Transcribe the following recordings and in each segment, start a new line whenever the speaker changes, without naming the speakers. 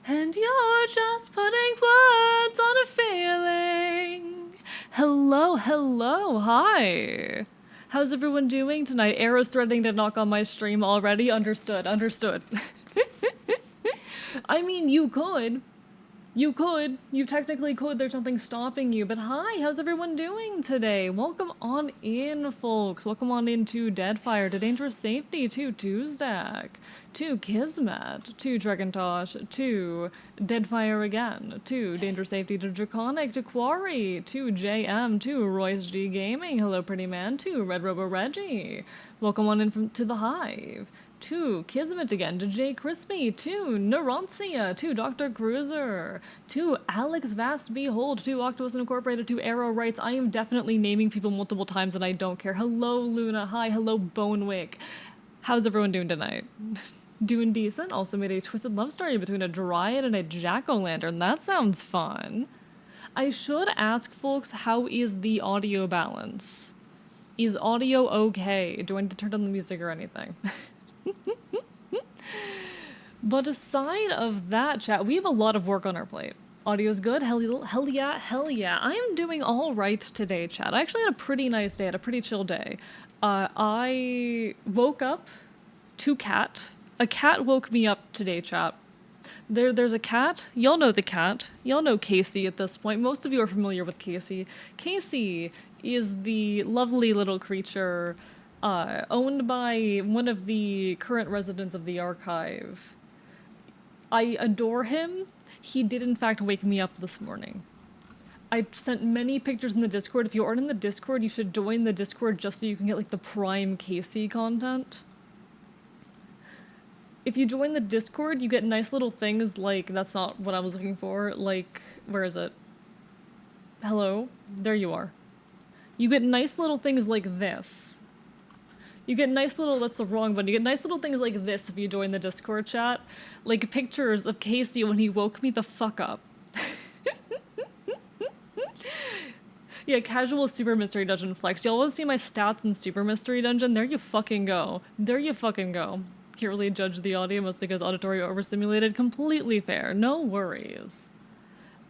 And you're just putting words on a feeling. Hello, hello, hi. How's everyone doing tonight? Arrow's threatening to knock on my stream already. Understood, understood. I mean, you could. You could. You technically could. There's nothing stopping you. But hi, how's everyone doing today? Welcome on in, folks. Welcome on into Deadfire, to Dangerous Safety, to Tuesdack, to Kismet, to Dragontosh, to Deadfire again, to Dangerous Safety, to Draconic, to Quarry, to JM, to Royce G Gaming, hello pretty man, to Red Robo Reggie. Welcome on in to the Hive. To Kismet again, to Jay Crispy, to Neuroncia, to Dr. Cruiser, to Alex Vast Behold, to Octopus Incorporated, to Arrow Writes. I am definitely naming people multiple times and I don't care. Hello Luna, hi, hello Bonewick. How's everyone doing tonight? Doing decent. Also made a twisted love story between a dryad and a jack-o'-lantern. That sounds fun. I should ask folks, how is the audio balance? Is audio okay? Do I need to turn down the music or anything? But aside of that, chat, we have a lot of work on our plate. Audio's good? Hell yeah, hell yeah. I am doing all right today, chat. I actually had a pretty nice day, had a pretty chill day. I woke up to cat. A cat woke me up today, chat. There's a cat. Y'all know the cat. Y'all know Casey at this point. Most of you are familiar with Casey. Casey is the lovely little creature owned by one of the current residents of the archive. I adore him. He did in fact wake me up this morning. I sent many pictures in the Discord. If you aren't in the Discord, you should join the Discord just so you can get like the prime Casey content. If you join the Discord, you get nice little things like, that's not what I was looking for, like, where is it? Hello? There you are. You get nice little things like this. You get nice little, that's the wrong one, you get nice little things like this if you join the Discord chat. Like pictures of Casey when he woke me the fuck up. Yeah, casual Super Mystery Dungeon flex. Y'all wanna see my stats in Super Mystery Dungeon? There you fucking go. There you fucking go. Can't really judge the audio, mostly because auditory overstimulated. Completely fair. No worries.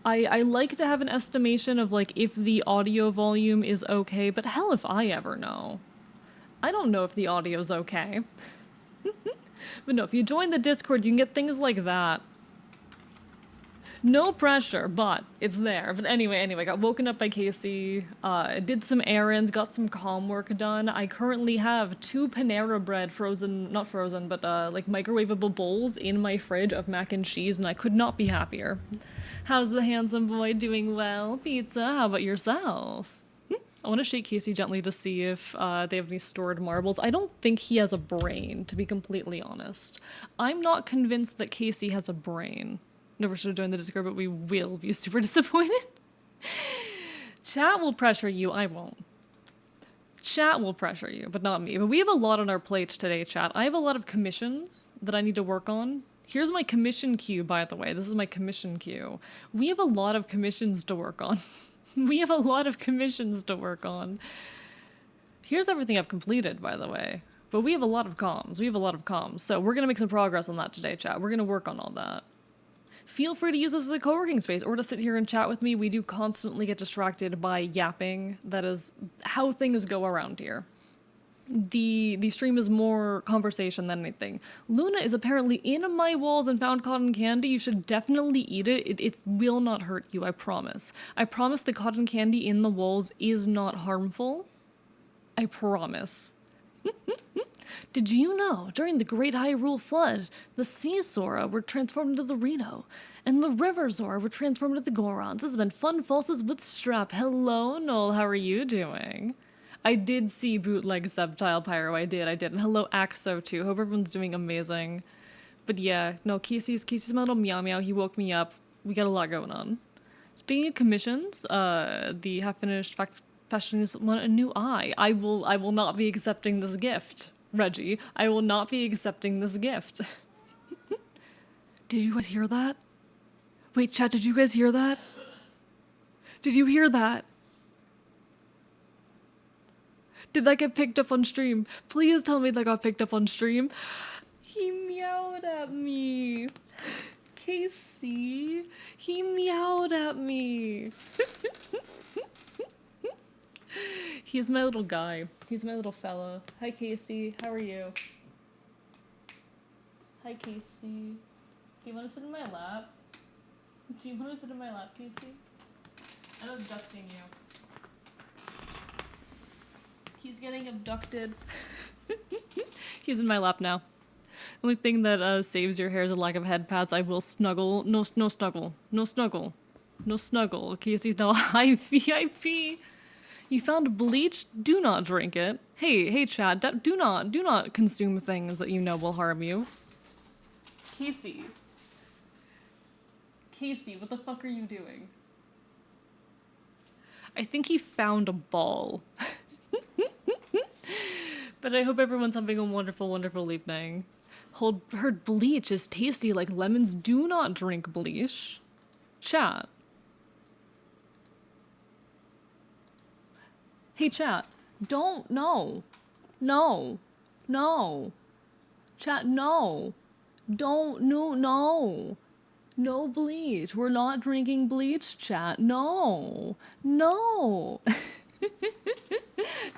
I like to have an estimation of like if the audio volume is okay, but hell if I ever know. I don't know if the audio's okay. But no, if you join the Discord, you can get things like that. No pressure, but it's there. But anyway, got woken up by Casey, did some errands, got some comm work done. I currently have 2 Panera Bread frozen, not frozen, but like microwavable bowls in my fridge of mac and cheese, and I could not be happier. How's the handsome boy doing? Well, pizza, how about yourself? I want to shake Casey gently to see if they have any stored marbles. I don't think he has a brain, to be completely honest. I'm not convinced that Casey has a brain. Never should have joined the Discord, but we will be super disappointed. Chat will pressure you, I won't. Chat will pressure you, but not me. But we have a lot on our plate today, chat. I have a lot of commissions that I need to work on. Here's my commission queue, by the way. This is my commission queue. We have a lot of commissions to work on. We have a lot of commissions to work on. Here's everything I've completed, by the way. But we have a lot of comms. We have a lot of comms. So we're going to make some progress on that today, chat. We're going to work on all that. Feel free to use this as a co-working space or to sit here and chat with me. We do constantly get distracted by yapping. That is how things go around here. The stream is more conversation than anything. Luna is apparently in my walls and found cotton candy. You should definitely eat it. It will not hurt you, I promise. I promise the cotton candy in the walls is not harmful. I promise. Did you know, during the Great Hyrule Flood, the Sea Sora were transformed into the Reno, and the River Zora were transformed into the Gorons? This has been Fun Falses with Strap. Hello, Noel, how are you doing? I did see Bootleg Subtile Pyro, I did. And hello, Axo, too. Hope everyone's doing amazing. But yeah, no, Casey's my little meow meow. He woke me up. We got a lot going on. Speaking of commissions, the half-finished fashioning this one a new eye. I will not be accepting this gift. Reggie, I will not be accepting this gift. Did you guys hear that? Wait, chat, did you guys hear that? Did you hear that? Did that get picked up on stream? Please tell me that got picked up on stream. He meowed at me. Casey. He meowed at me. He's my little guy. He's my little fella. Hi, Casey. How are you? Hi, Casey. Do you want to sit in my lap? Do you want to sit in my lap, Casey? I'm abducting you. He's getting abducted. He's in my lap now. The only thing that saves your hair is a lack of head pads. I will snuggle. No snuggle. No snuggle. No snuggle. Casey's now high VIP. You found bleach? Do not drink it. Hey, chat. Do not consume things that you know will harm you. Casey. Casey, what the fuck are you doing? I think he found a ball. But I hope everyone's having a wonderful, wonderful evening. Heard bleach is tasty like lemons. Do not drink bleach. Chat. Hey, chat. Don't. No. No. No. Chat, no. Don't. No. No. No bleach. We're not drinking bleach, chat. No. No.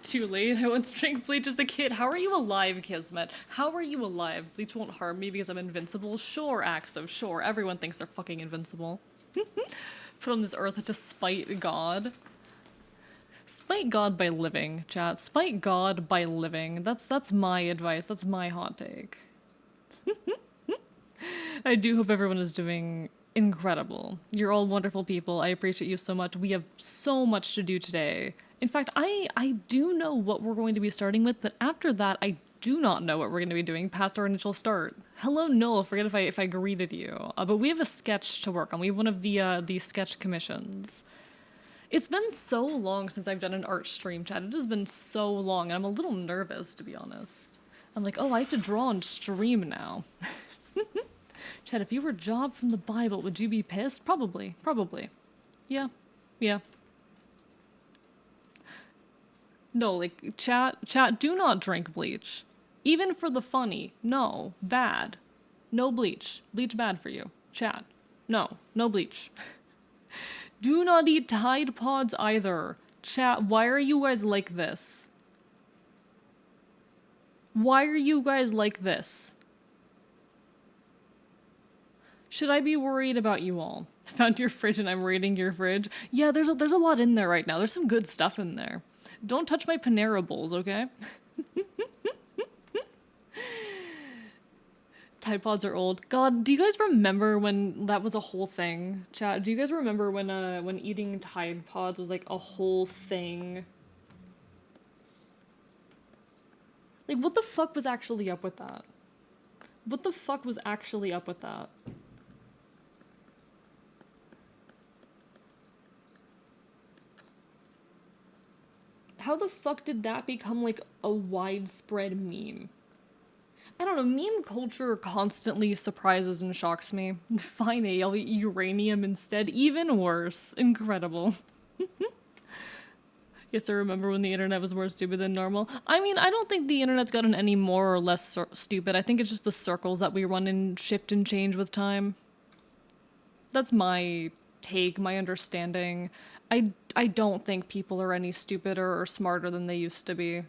Too late. I once drank bleach as a kid. How are you alive, Kismet? How are you alive? Bleach won't harm me because I'm invincible? Sure, Axo, sure. Everyone thinks they're fucking invincible. Put on this earth to spite God. Spite God by living, chat. Spite God by living. That's my advice. That's my hot take. I do hope everyone is doing incredible. You're all wonderful people. I appreciate you so much. We have so much to do today. In fact, I do know what we're going to be starting with, but after that, I do not know what we're going to be doing past our initial start. Hello, Noel. Forget if I greeted you. But we have a sketch to work on. We have one of the sketch commissions. It's been so long since I've done an art stream, chat. It has been so long, and I'm a little nervous, to be honest. I'm like, oh, I have to draw on stream now. Chat, if you were Job from the Bible, would you be pissed? Probably. Probably. Yeah. Yeah. No, like, chat, do not drink bleach. Even for the funny. No. Bad. No bleach. Bleach bad for you. Chat. No. No bleach. Do not eat Tide Pods either. Chat, why are you guys like this? Why are you guys like this? Should I be worried about you all? Found your fridge and I'm raiding your fridge. Yeah, there's a lot in there right now. There's some good stuff in there. Don't touch my Panera bowls, okay? Tide Pods are old. God, do you guys remember when that was a whole thing? Chat, do you guys remember when eating Tide Pods was like a whole thing? Like, what the fuck was actually up with that? What the fuck was actually up with that? How the fuck did that become, like, a widespread meme? I don't know, meme culture constantly surprises and shocks me. Fine, I'll eat uranium instead. Even worse. Incredible. Yes, I remember when the internet was more stupid than normal. I mean, I don't think the internet's gotten any more or less stupid. I think it's just the circles that we run and shift and change with time. That's my take, my understanding. I don't think people are any stupider or smarter than they used to be.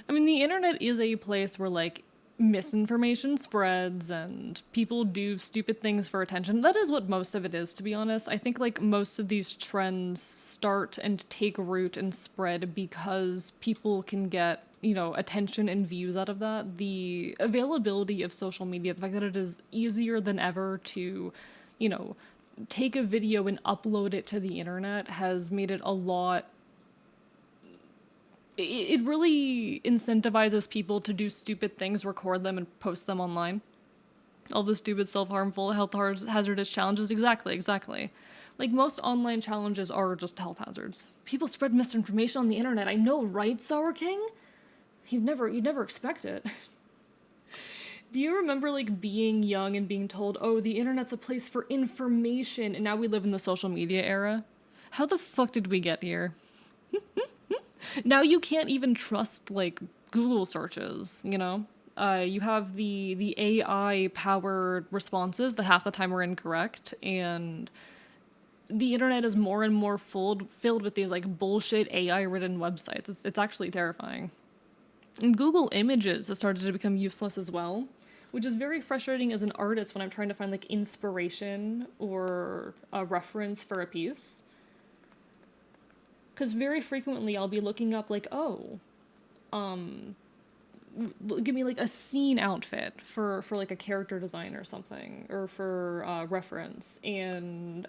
I mean, the internet is a place where, like, misinformation spreads and people do stupid things for attention. That is what most of it is, to be honest. I think, like, most of these trends start and take root and spread because people can get, you know, attention and views out of that. The availability of social media, the fact that it is easier than ever to, you know, take a video and upload it to the internet has made it a lot. It really incentivizes people to do stupid things, record them, and post them online. All the stupid, self-harmful, health hazardous challenges. Exactly. Like, most online challenges are just health hazards. People spread misinformation on the internet. I know, right, Sour King? You'd never expect it. Do you remember, like, being young and being told, oh, the internet's a place for information, and now we live in the social media era? How the fuck did we get here? Now you can't even trust, like, Google searches, you know? You have the AI powered responses that half the time are incorrect, and the internet is more and more filled with these like bullshit AI written websites. It's actually terrifying. And Google Images has started to become useless as well, which is very frustrating as an artist when I'm trying to find like inspiration or a reference for a piece. Because very frequently I'll be looking up like, oh, give me like a scene outfit for like a character design or something, or for reference, and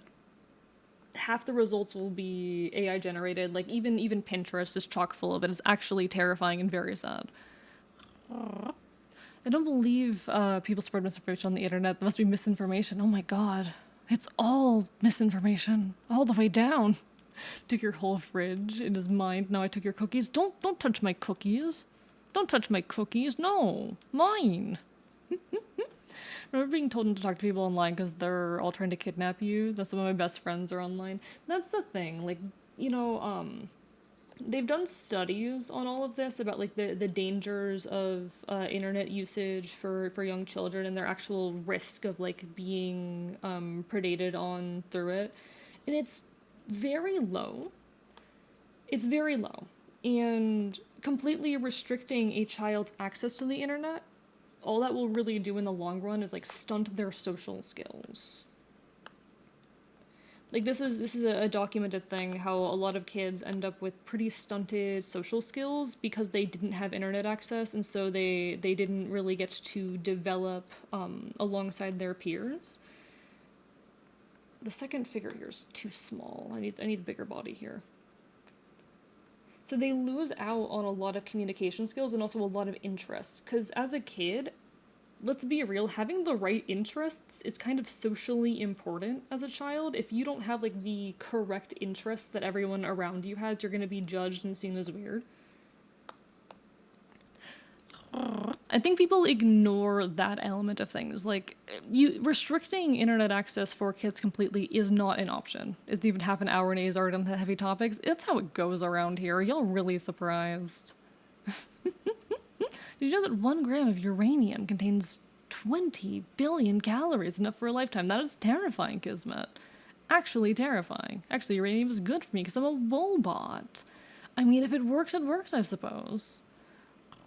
half the results will be AI generated. Like even Pinterest is chock full of it. It's actually terrifying and very sad. I don't believe people spread misinformation on the internet. There must be misinformation. Oh my god. It's all misinformation. All the way down. Took your whole fridge in his mind. Now I took your cookies. Don't touch my cookies. Don't touch my cookies. No. Mine. I remember being told not to talk to people online because they're all trying to kidnap you. That some of my best friends are online. That's the thing. Like, you know, they've done studies on all of this about like the dangers of internet usage for young children and their actual risk of like being predated on through it, and it's very low. It's very low, and completely restricting a child's access to the internet, all that will really do in the long run is like stunt their social skills. Like this is a documented thing how a lot of kids end up with pretty stunted social skills because they didn't have internet access, and so they didn't really get to develop alongside their peers. The second figure here is too small. I need a bigger body here. So they lose out on a lot of communication skills and also a lot of interests. Because as a kid, let's be real, having the right interests is kind of socially important as a child. If you don't have like the correct interests that everyone around you has, you're going to be judged and seen as weird. I think people ignore that element of things. Like, you restricting internet access for kids completely is not an option. It's even half an hour and A's already on the heavy topics. That's how it goes around here. Y'all really surprised. Did you know that 1 gram of uranium contains 20 billion calories, enough for a lifetime? That is terrifying, Kismet. Actually terrifying. Actually, uranium is good for me because I'm a robot. I mean, if it works, I suppose.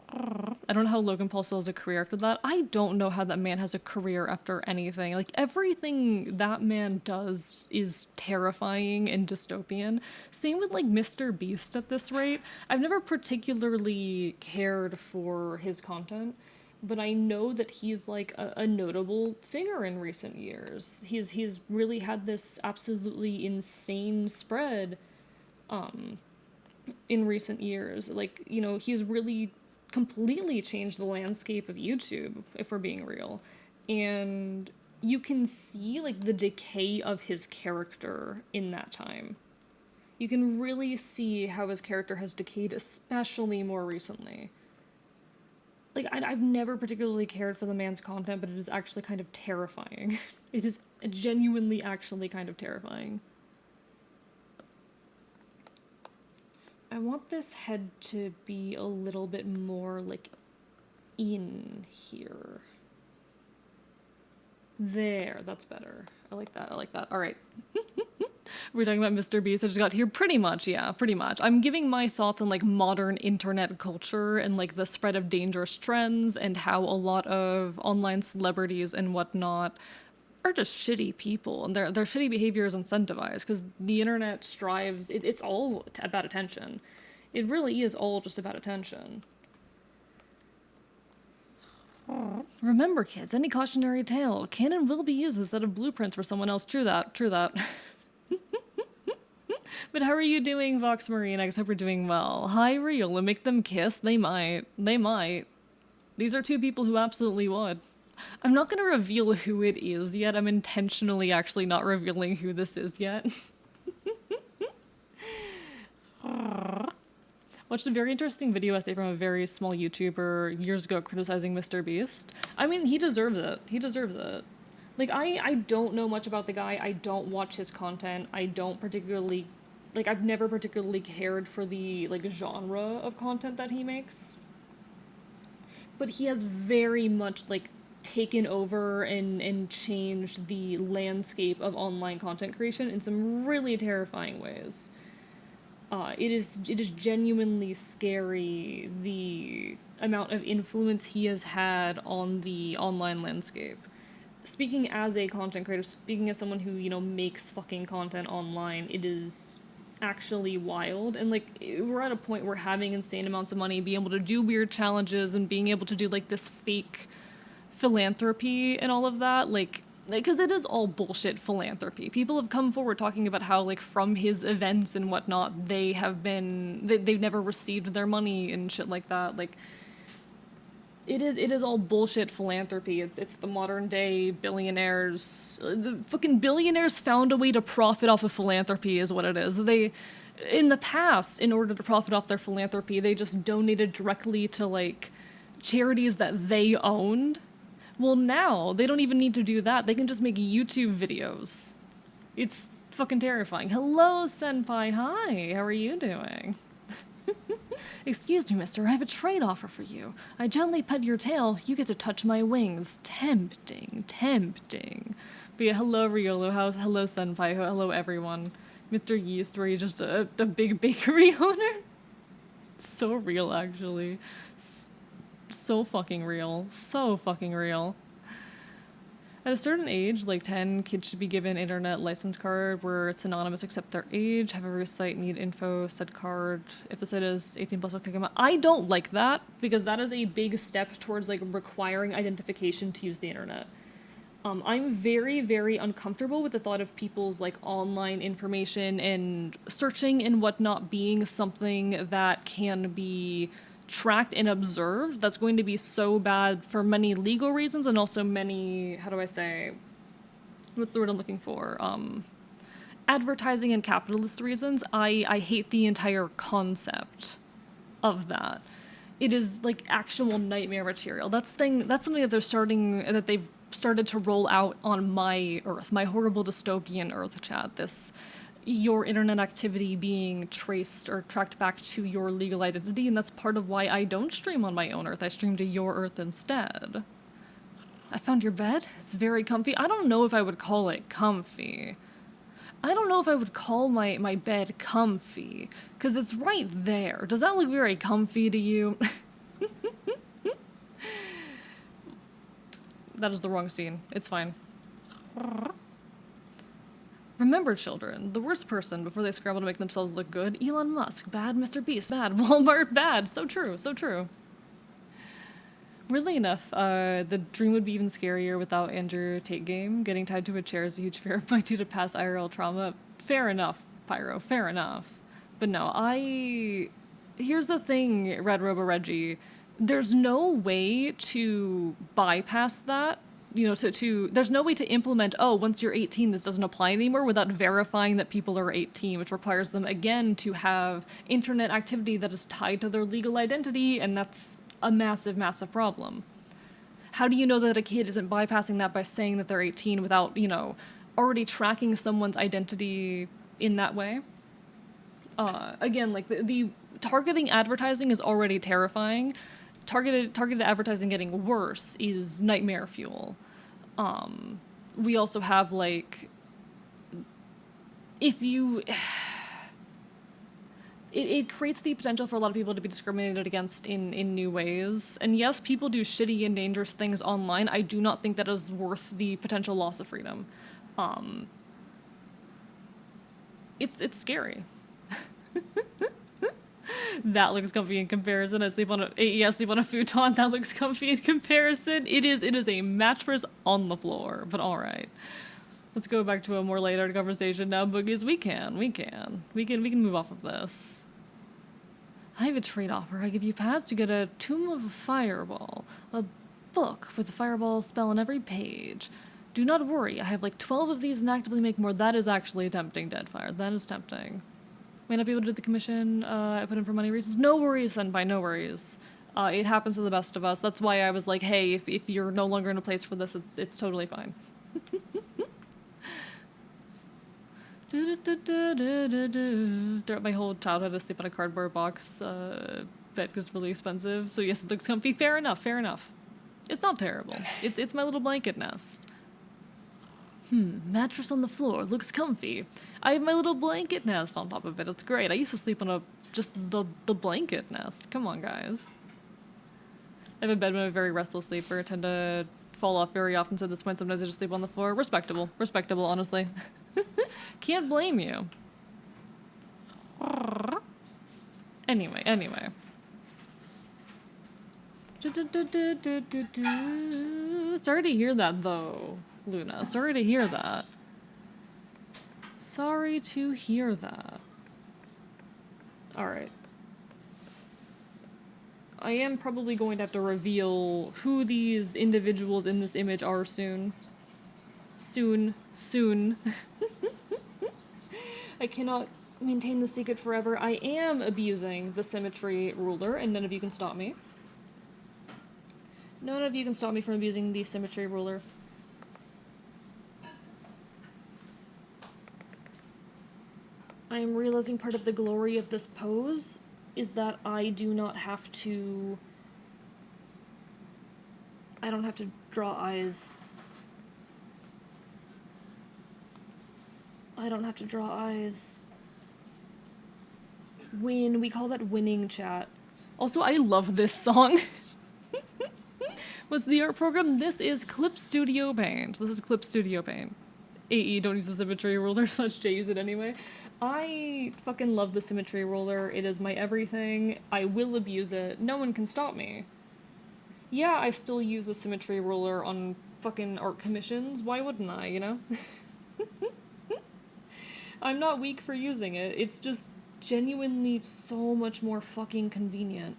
I don't know how Logan Paul still has a career after that. I don't know how that man has a career after anything. Like, everything that man does is terrifying and dystopian. Same with, like, Mr. Beast at this rate. I've never particularly cared for his content, but I know that he's, like, a notable figure in recent years. He's really had this absolutely insane spread, in recent years. Like, you know, he's really completely changed the landscape of YouTube, if we're being real. And you can see like the decay of his character in that time. You can really see how his character has decayed, especially more recently. Like, I've never particularly cared for the man's content, but it is actually kind of terrifying. It is genuinely actually kind of terrifying. I want this head to be a little bit more, like, in here. There, that's better. I like that, I like that. Alright. We're talking about Mr. Beast. I just got here. Pretty much, yeah, pretty much. I'm giving my thoughts on, like, modern internet culture and, like, the spread of dangerous trends and how a lot of online celebrities and whatnot are just shitty people, and their shitty behavior is incentivized because the internet strives. It's all about attention. It really is all just about attention. Remember, kids, any cautionary tale, canon will be used instead of blueprints for someone else. True that. True that. But how are you doing, Vox Marine? I hope you're doing well. Hi, Real. Make them kiss. They might. They might. These are two people who absolutely would. I'm not going to reveal who it is yet. I'm intentionally actually not revealing who this is yet. Watched a very interesting video essay from a very small YouTuber years ago criticizing Mr. Beast. I mean, he deserves it. He deserves it. Like, I don't know much about the guy. I don't watch his content. I don't particularly... Like, I've never particularly cared for the, like, genre of content that he makes. but he has very much like taken over and changed the landscape of online content creation in some really terrifying ways. It is genuinely scary the amount of influence he has had on the online landscape. Speaking as a content creator, speaking as someone who, makes fucking content online, it is actually wild. And like, we're at a point where having insane amounts of money, being able to do weird challenges, and being able to do like this fake philanthropy and all of that, like, because it is all bullshit philanthropy. People have come forward talking about how, like, from his events and whatnot, they've never received their money and shit like that. Like, it is all bullshit philanthropy. It's the modern day billionaires. The fucking billionaires found a way to profit off of philanthropy, is what it is. In the past, in order to profit off their philanthropy, they just donated directly to like charities that they owned. Well, now they don't even need to do that. They can just make YouTube videos. It's fucking terrifying. Hello, Senpai. Hi. How are you doing? Excuse me, mister. I have a trade offer for you. I gently pet your tail. You get to touch my wings. Tempting. Tempting. But yeah, hello, Riolo. Hello, Senpai. Hello, everyone. Mr. Yeast, were you just a big bakery owner? So real, actually. So fucking real. So fucking real. At a certain age, like 10, kids should be given internet license card where it's anonymous except their age. Have every site need info, said card. If the site is 18 plus, I'll kick them out. I don't like that because that is a big step towards like requiring identification to use the internet. I'm very, very uncomfortable with the thought of people's like online information and searching and whatnot being something that can be tracked and observed. That's going to be so bad for many legal reasons and also many, how do I say, what's the word I'm looking for? Advertising and capitalist reasons. I hate the entire concept of that. It is like actual nightmare material. That's something that they've started to roll out on my Earth, my horrible dystopian Earth chat. Your internet activity being traced or tracked back to your legal identity, and that's part of why I don't stream on my own Earth. I stream to your Earth instead. I found your bed. It's very comfy. I don't know if I would call it comfy. I don't know if I would call my bed comfy, because it's right there. Does that look very comfy to you? That is the wrong scene. It's fine. Remember, children, the worst person before they scramble to make themselves look good. Elon Musk, bad. Mr. Beast, bad. Walmart, bad. So true, so true. Weirdly enough, the dream would be even scarier without Andrew Tate game. Getting tied to a chair is a huge fear of my due to past IRL trauma. Fair enough, Pyro, fair enough. But no, here's the thing, Red Robo Reggie. There's no way to bypass that. There's no way to implement, once you're 18, this doesn't apply anymore without verifying that people are 18, which requires them, again, to have internet activity that is tied to their legal identity, and that's a massive, massive problem. How do you know that a kid isn't bypassing that by saying that they're 18 without, already tracking someone's identity in that way? Again, like, the targeting advertising is already terrifying. Targeted advertising getting worse is nightmare fuel. We also have, like, if you... It creates the potential for a lot of people to be discriminated against in new ways. And yes, people do shitty and dangerous things online. I do not think that is worth the potential loss of freedom. It's scary. That looks comfy in comparison. I sleep on a futon. That looks comfy in comparison. It is a mattress on the floor. But all right, let's go back to a more lighthearted conversation now, Boogies. We can move off of this. I have a trade offer. I give you pads to get a Tomb of Fireball, a book with the Fireball spell on every page. Do not worry. I have like 12 of these and actively make more. That is actually tempting, Deadfire. That is tempting. May not be able to do the commission I put in for money reasons. No worries, Senpai, no worries. It happens to the best of us. That's why I was like, hey, if you're no longer in a place for this, it's totally fine. Throughout my whole childhood, I sleep on a cardboard box. bed because it's really expensive. So yes, it looks comfy. Fair enough, fair enough. It's not terrible. It's my little blanket nest. Mattress on the floor, looks comfy. I have my little blanket nest on top of it. It's great. I used to sleep on just the blanket nest. Come on, guys. I have a bed, but I'm a very restless sleeper. I tend to fall off very often, so at this point sometimes I just sleep on the floor. Respectable. Respectable, honestly. Can't blame you. Anyway. Sorry to hear that, though, Luna. Sorry to hear that. Sorry to hear that. Alright. I am probably going to have to reveal who these individuals in this image are soon. Soon. I cannot maintain the secret forever. I am abusing the symmetry ruler, and none of you can stop me. None of you can stop me from abusing the symmetry ruler. I am realizing part of the glory of this pose is that I do not have to... I don't have to draw eyes. I don't have to draw eyes. Win. We call that winning, chat. Also, I love this song. What's the art program? This is Clip Studio Paint. This is Clip Studio Paint. AE, don't use the symmetry ruler, such J use it anyway. I fucking love the symmetry ruler. It is my everything. I will abuse it. No one can stop me. Yeah, I still use the symmetry ruler on fucking art commissions. Why wouldn't I, you know? I'm not weak for using it. It's just genuinely so much more fucking convenient.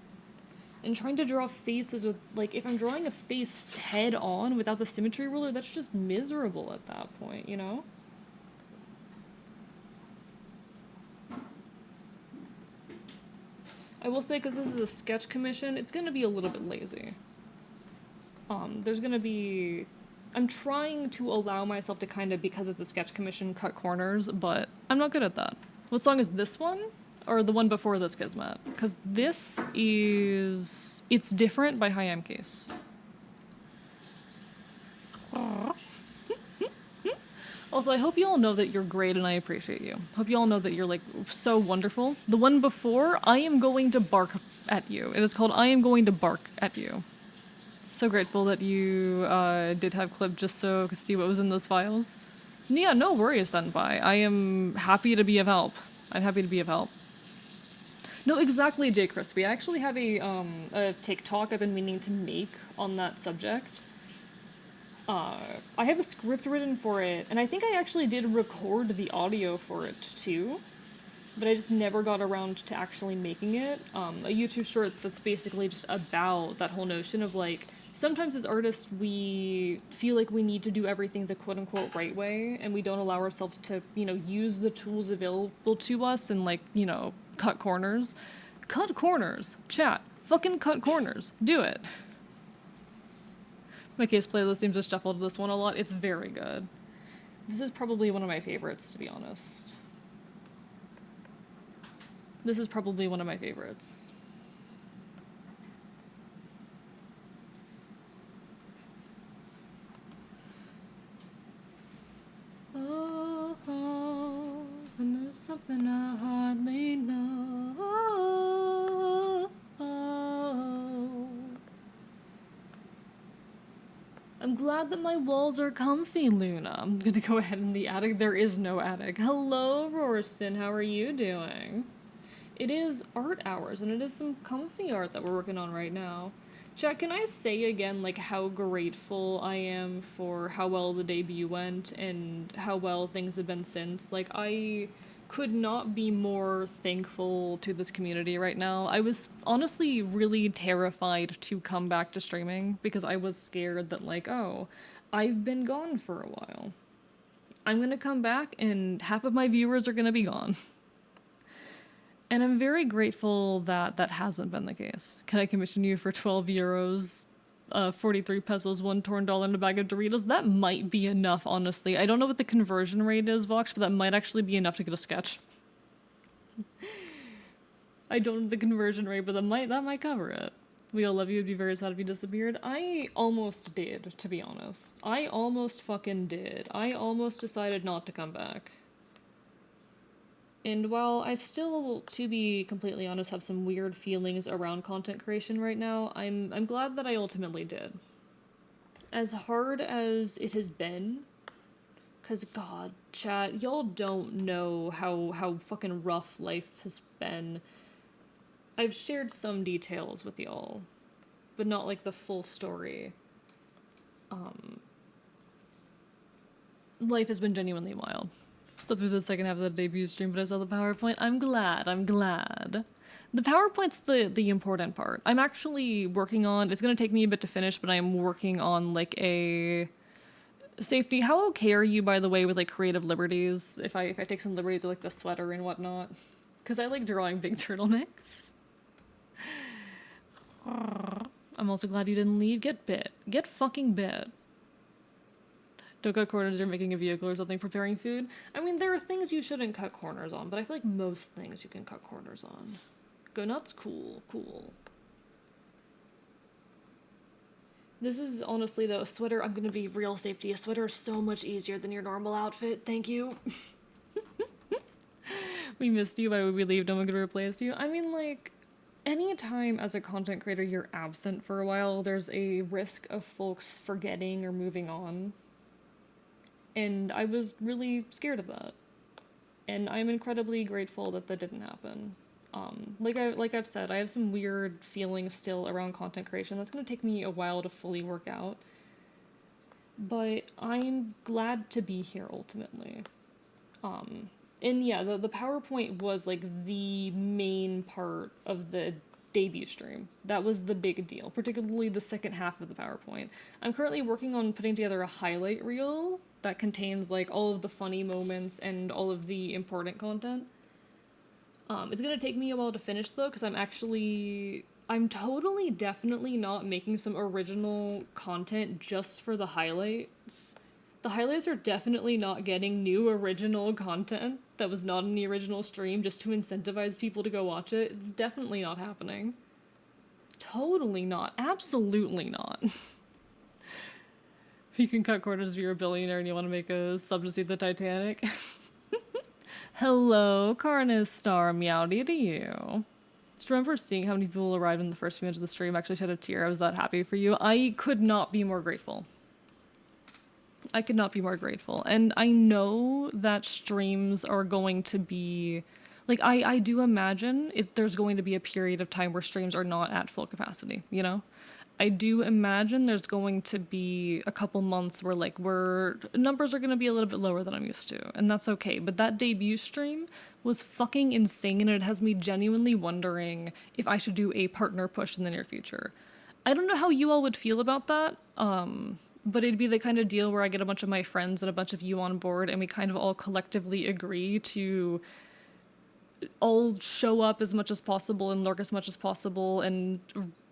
And trying to draw faces with, like, if I'm drawing a face head on without the symmetry ruler, that's just miserable at that point, you know? I will say, because this is a sketch commission, it's gonna be a little bit lazy. There's gonna be... I'm trying to allow myself to kind of, because it's a sketch commission, cut corners, but I'm not good at that. What song is this one? Or the one before this, Kismet? Because this is... It's Different by High M Case. Also, I hope you all know that you're great and I appreciate you. Hope you all know that you're, like, so wonderful. The one before, I Am Going to Bark at You. It is called I Am Going to Bark at You. So grateful that you did have clip just so I could see what was in those files. Yeah, no worries, Senpai. I am happy to be of help. I'm happy to be of help. No, exactly, J. Crispy. I actually have a TikTok I've been meaning to make on that subject. I have a script written for it, and I think I actually did record the audio for it, too. But I just never got around to actually making it. A YouTube short that's basically just about that whole notion of, like, sometimes as artists we feel like we need to do everything the quote-unquote right way, and we don't allow ourselves to, you know, use the tools available to us and, like, you know, cut corners. Cut corners! Chat. Fucking cut corners. Do it. My case playlist seems to shuffle to this one a lot. It's very good. This is probably one of my favorites, to be honest. This is probably one of my favorites. Oh, and there's something I hardly know. I'm glad that my walls are comfy, Luna. I'm gonna go ahead in the attic. There is no attic. Hello, Rorston. How are you doing? It is art hours, and it is some comfy art that we're working on right now. Chat, can I say again, like, how grateful I am for how well the debut went and how well things have been since? Like, I could not be more thankful to this community right now. I was honestly really terrified to come back to streaming because I was scared that, like, oh, I've been gone for a while. I'm gonna come back and half of my viewers are gonna be gone. And I'm very grateful that that hasn't been the case. Can I commission you for 12 euros, 43 pesos, $1 torn dollar, and a bag of Doritos? That might be enough, honestly. I don't know what the conversion rate is, Vox, but that might actually be enough to get a sketch. I don't know the conversion rate, but that might cover it. We all love you. It'd be very sad if you disappeared. I almost did, to be honest. I almost fucking did. I almost decided not to come back. And while I still, to be completely honest, have some weird feelings around content creation right now, I'm glad that I ultimately did. As hard as it has been, cause God, chat, y'all don't know how fucking rough life has been. I've shared some details with y'all, but not like the full story. Life has been genuinely wild. Slept through the second half of the debut stream, but I saw the PowerPoint. I'm glad. The PowerPoint's the important part. I'm actually working on, it's gonna take me a bit to finish, but I'm working on like a safety. How okay are you, by the way, with like creative liberties? If I take some liberties with like the sweater and whatnot? Because I like drawing big turtlenecks. I'm also glad you didn't leave. Get bit. Get fucking bit. Don't cut corners, you're making a vehicle or something, preparing food. I mean, there are things you shouldn't cut corners on, but I feel like most things you can cut corners on. Go nuts? Cool. This is honestly, though, a sweater, I'm gonna be real safety. A sweater is so much easier than your normal outfit. Thank you. We missed you. Why would we leave? No one could replace you. I mean, like, anytime as a content creator you're absent for a while, there's a risk of folks forgetting or moving on. And I was really scared of that. And I'm incredibly grateful that that didn't happen. Like I've said, I have some weird feelings still around content creation. That's gonna take me a while to fully work out. But I'm glad to be here ultimately. And yeah, the PowerPoint was like the main part of the debut stream. That was the big deal, particularly the second half of the PowerPoint. I'm currently working on putting together a highlight reel that contains like all of the funny moments and all of the important content. It's gonna take me a while to finish though, because I'm totally definitely not making some original content just for the highlights. The highlights are definitely not getting new original content that was not in the original stream just to incentivize people to go watch it. It's definitely not happening. Totally not. Absolutely not. You can cut corners if you're a billionaire and you want to make a sub to see the Titanic. Hello, Carnus Star, meowdy to you. Just remember seeing how many people arrived in the first few minutes of the stream. Actually shed a tear. I was that happy for you. I could not be more grateful. I could not be more grateful. And I know that streams are going to be... Like, I do imagine there's going to be a period of time where streams are not at full capacity, you know? I do imagine there's going to be a couple months where, like, numbers are going to be a little bit lower than I'm used to, and that's okay. But that debut stream was fucking insane, and it has me genuinely wondering if I should do a partner push in the near future. I don't know how you all would feel about that, but it'd be the kind of deal where I get a bunch of my friends and a bunch of you on board, and we kind of all collectively agree to all show up as much as possible and lurk as much as possible and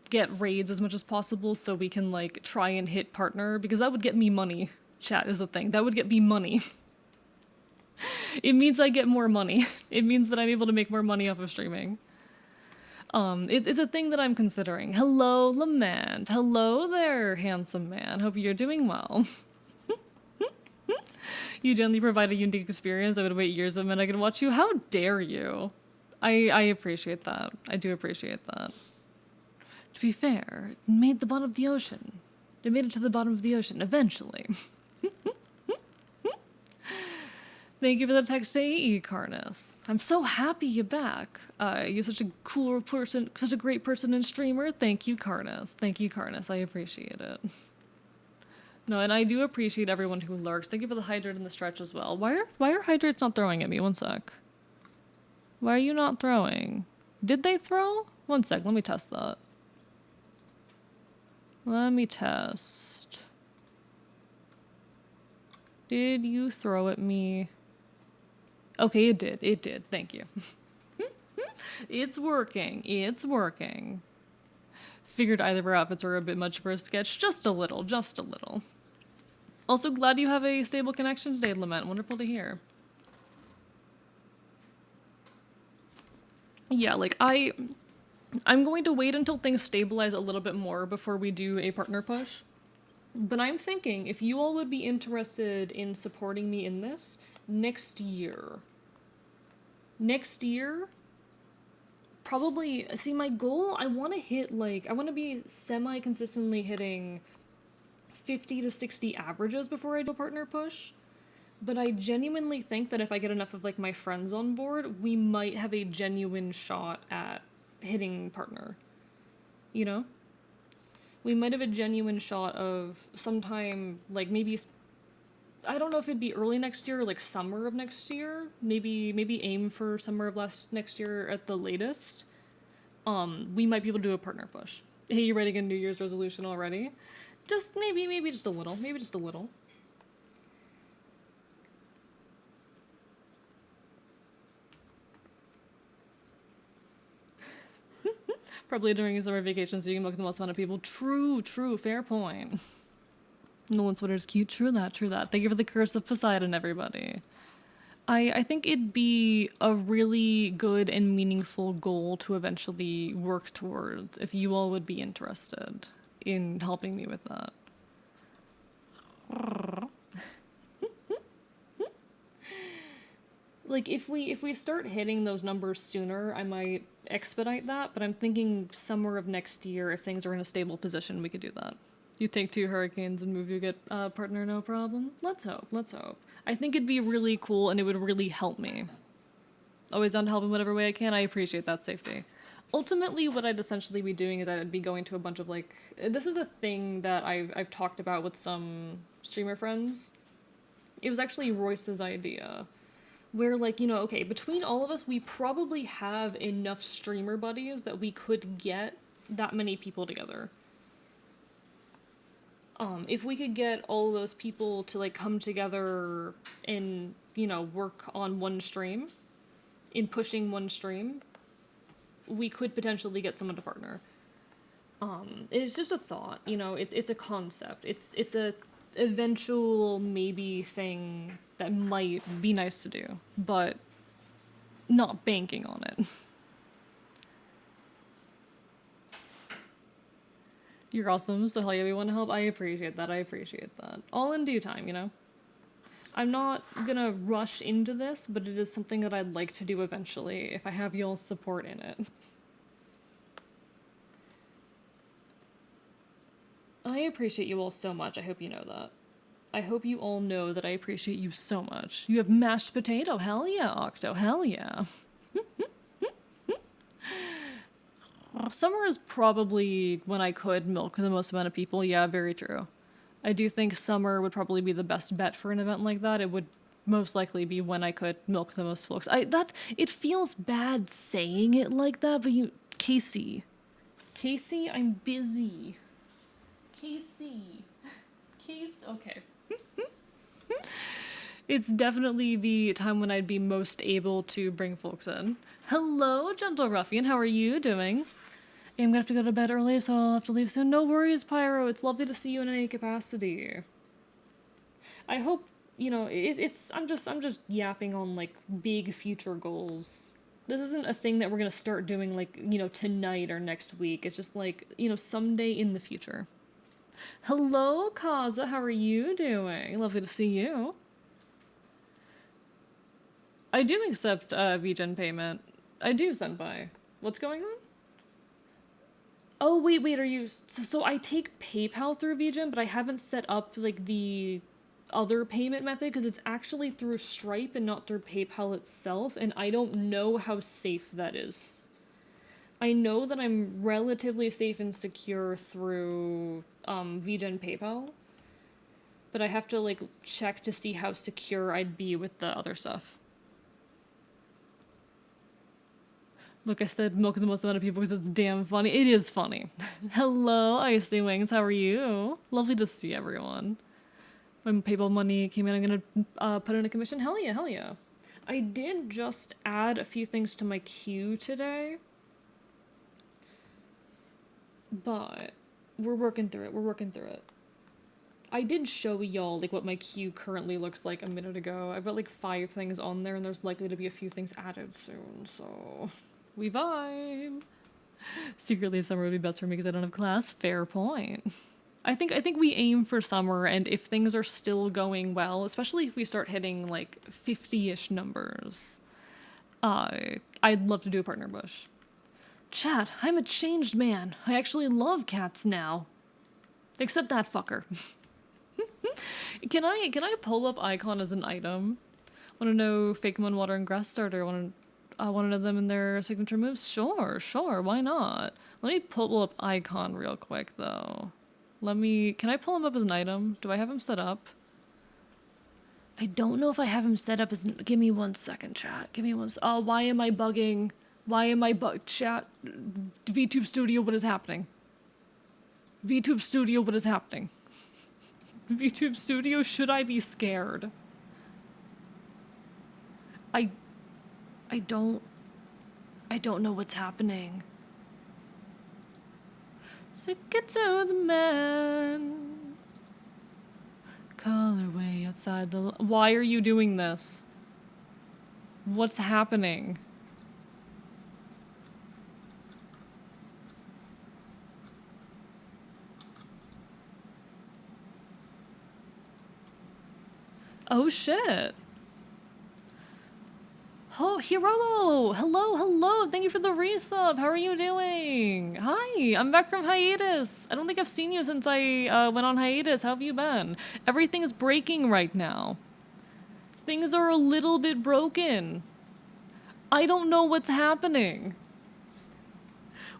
get raids as much as possible so we can, like, try and hit partner, because that would get me money. Chat is the thing. That would get me money. It means I get more money. It means that I'm able to make more money off of streaming. It's a thing that I'm considering. Hello, Lament. Hello there, handsome man. Hope you're doing well. You generally provide a unique experience. I would wait years of it. I could watch you. How dare you? I appreciate that. I do appreciate that. To be fair, it made the bottom of the ocean. It made it to the bottom of the ocean, eventually. Thank you for the text to AE, Carnus. I'm so happy you're back. You're such a cool person, such a great person and streamer. Thank you, Carnus. Thank you, Carnus. I appreciate it. No, and I do appreciate everyone who lurks. Thank you for the hydrate and the stretch as well. Why are hydrates not throwing at me? One sec. Why are you not throwing? Did they throw? One sec, let me test that. Let me test. Did you throw at me? Okay, it did. It did. Thank you. It's working. It's working. Figured either our outfits were a bit much for a sketch. Just a little. Just a little. Also, glad you have a stable connection today, Lament. Wonderful to hear. Yeah, like I'm going to wait until things stabilize a little bit more before we do a partner push. But I'm thinking if you all would be interested in supporting me in this next year. Next year, probably see my goal, I want to hit like I want to be semi consistently hitting 50 to 60 averages before I do a partner push. But I genuinely think that if I get enough of like my friends on board, we might have a genuine shot at hitting partner. You know? We might have a genuine shot of sometime like maybe I don't know if it'd be early next year or like summer of next year. Maybe aim for summer of last next year at the latest. We might be able to do a partner push. Hey, you writing a New Year's resolution already? Just maybe just a little. Maybe just a little. Probably during summer vacation so you can look at the most amount of people. True, fair point. Nolan Twitter's cute. True that, true that. Thank you for the curse of Poseidon, everybody. I think it'd be a really good and meaningful goal to eventually work towards if you all would be interested in helping me with that. Like if we start hitting those numbers sooner, I might expedite that, but I'm thinking summer of next year if things are in a stable position, we could do that. You take 2 hurricanes and move, you get a partner, no problem. Let's hope, let's hope. I think it'd be really cool and it would really help me. Always down to help in whatever way I can. I appreciate that safety. Ultimately, what I'd essentially be doing is I'd be going to a bunch of like. This is a thing that I've talked about with some streamer friends. It was actually Royce's idea. Where, like, you know, okay, between all of us, we probably have enough streamer buddies that we could get that many people together. If we could get all of those people to, like, come together and, you know, work on one stream, in pushing one stream, we could potentially get someone to partner. It's just a thought, you know, it's a concept. It's a eventual maybe thing that might be nice to do, but not banking on it. You're awesome, so hell yeah, we want to help. I appreciate that, I appreciate that. All in due time, you know? I'm not gonna rush into this, but it is something that I'd like to do eventually, if I have y'all's support in it. I appreciate you all so much, I hope you know that. I hope you all know that I appreciate you so much. You have mashed potato, hell yeah, Octo, hell yeah. Summer is probably when I could milk the most amount of people, yeah, very true. I do think summer would probably be the best bet for an event like that. It would most likely be when I could milk the most folks. It feels bad saying it like that, but Casey, I'm busy. Casey, okay. It's definitely the time when I'd be most able to bring folks in. Hello, Gentle Ruffian, how are you doing? I'm gonna have to go to bed early, so I'll have to leave soon. No worries, Pyro. It's lovely to see you in any capacity. I hope you know. I'm just yapping on like big future goals. This isn't a thing that we're gonna start doing like you know tonight or next week. It's just like you know someday in the future. Hello, Kaza. How are you doing? Lovely to see you. I do accept VGen payment. I do, Senpai. What's going on? Oh, wait, are you... So I take PayPal through VGen, but I haven't set up, like, the other payment method, because it's actually through Stripe and not through PayPal itself, and I don't know how safe that is. I know that I'm relatively safe and secure through, VGen PayPal, but I have to, like, check to see how secure I'd be with the other stuff. Look, I said milk the most amount of people because it's damn funny. It is funny. Hello, Icy Wings. How are you? Lovely to see everyone. When PayPal money came in, I'm gonna put in a commission. Hell yeah, hell yeah. I did just add a few things to my queue today. But we're working through it. We're working through it. I did show y'all like what my queue currently looks like a minute ago. I've got like 5 things on there and there's likely to be a few things added soon, so... We vibe. Secretly, summer would be best for me because I don't have class. Fair point. I think we aim for summer, and if things are still going well, especially if we start hitting like 50-ish numbers, I'd love to do a partner bush. Chat, I'm a changed man. I actually love cats now. Except that fucker. Can I pull up icon as an item? Want to know fake moon water and grass starter? Want to know them in their signature moves? Sure. Why not? Let me pull up icon real quick though. Can I pull him up as an item? Do I have him set up? I don't know if I have him set up as give me 1 second, chat. Give me one. Oh, why am I bugging? Why am I chat? VTube Studio, what is happening? VTube Studio, what is happening? VTube Studio, should I be scared? I don't know what's happening. Sick it to the man. Colorway outside the... Why are you doing this? What's happening? Oh shit. Oh, Hiro! Hello! Thank you for the resub! How are you doing? Hi! I'm back from hiatus! I don't think I've seen you since I went on hiatus. How have you been? Everything is breaking right now. Things are a little bit broken. I don't know what's happening.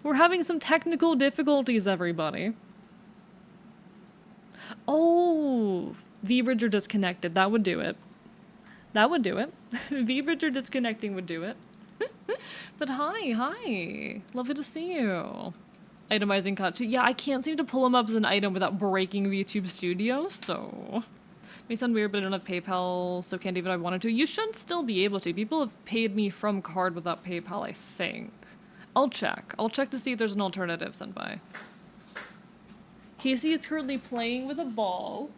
We're having some technical difficulties, everybody. Oh! V-Bridger disconnected. That would do it. That would do it. V-Bridger disconnecting would do it. But hi. Lovely to see you. Itemizing Kachi. Yeah, I can't seem to pull him up as an item without breaking VTube Studio, so... May sound weird, but I don't have PayPal, so can't even if I wanted to. You should still be able to. People have paid me from card without PayPal, I think. I'll check. I'll check to see if there's an alternative sent by. Casey is currently playing with a ball.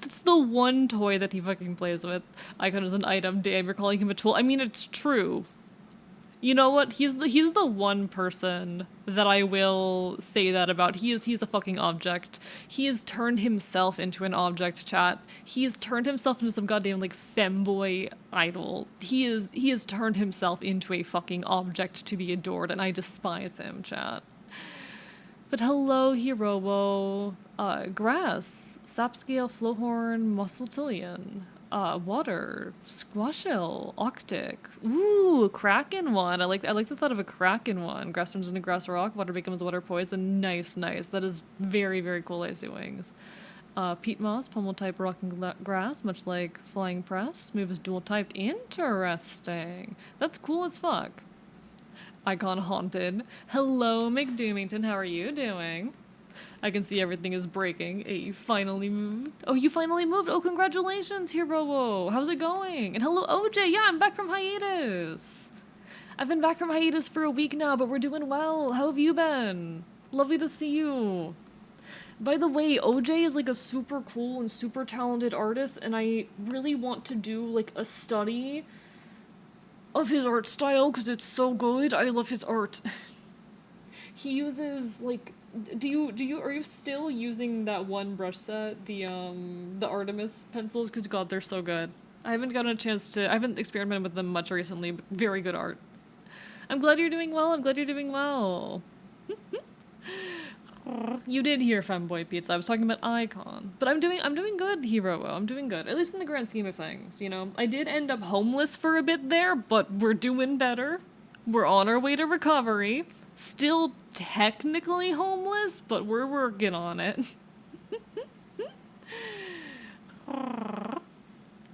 That's the one toy that he fucking plays with. Icon is an item. Damn, you're calling him a tool. I mean, it's true. You know what? He's the one person that I will say that about. He's a fucking object. He has turned himself into an object, chat. He has turned himself into some goddamn like femboy idol. He has turned himself into a fucking object to be adored, and I despise him, chat. But hello, Hirowo. Grass, Sapscale, Flowhorn, Muscletillion, Water, Squashell, Octic. Ooh, Kraken one. I like the thought of a Kraken one. Grass turns into Grass Rock, Water becomes Water Poison. Nice. That is very, very cool, Icy Wings. Peat Moss, Pummel type Rock and Grass, much like Flying Press. Move is dual typed. Interesting. That's cool as fuck. Icon haunted. Hello, McDoomington. How are you doing? I can see everything is breaking. Hey, you finally moved. Oh, you finally moved. Oh, congratulations, Hero. How's it going? And hello, OJ. Yeah, I'm back from hiatus. I've been back from hiatus for a week now, but we're doing well. How have you been? Lovely to see you. By the way, OJ is like a super cool and super talented artist, and I really want to do like a study of his art style because it's so good. I love his art. He uses like, are you still using that one brush set, the Artemis pencils? Because God, they're so good. I haven't gotten a chance to. I haven't experimented with them much recently, but very good art. I'm glad you're doing well. You did hear Femboy Pizza. I was talking about Icon. But I'm doing good, Hero. I'm doing good. At least in the grand scheme of things, you know. I did end up homeless for a bit there, but we're doing better. We're on our way to recovery. Still technically homeless, but we're working on it.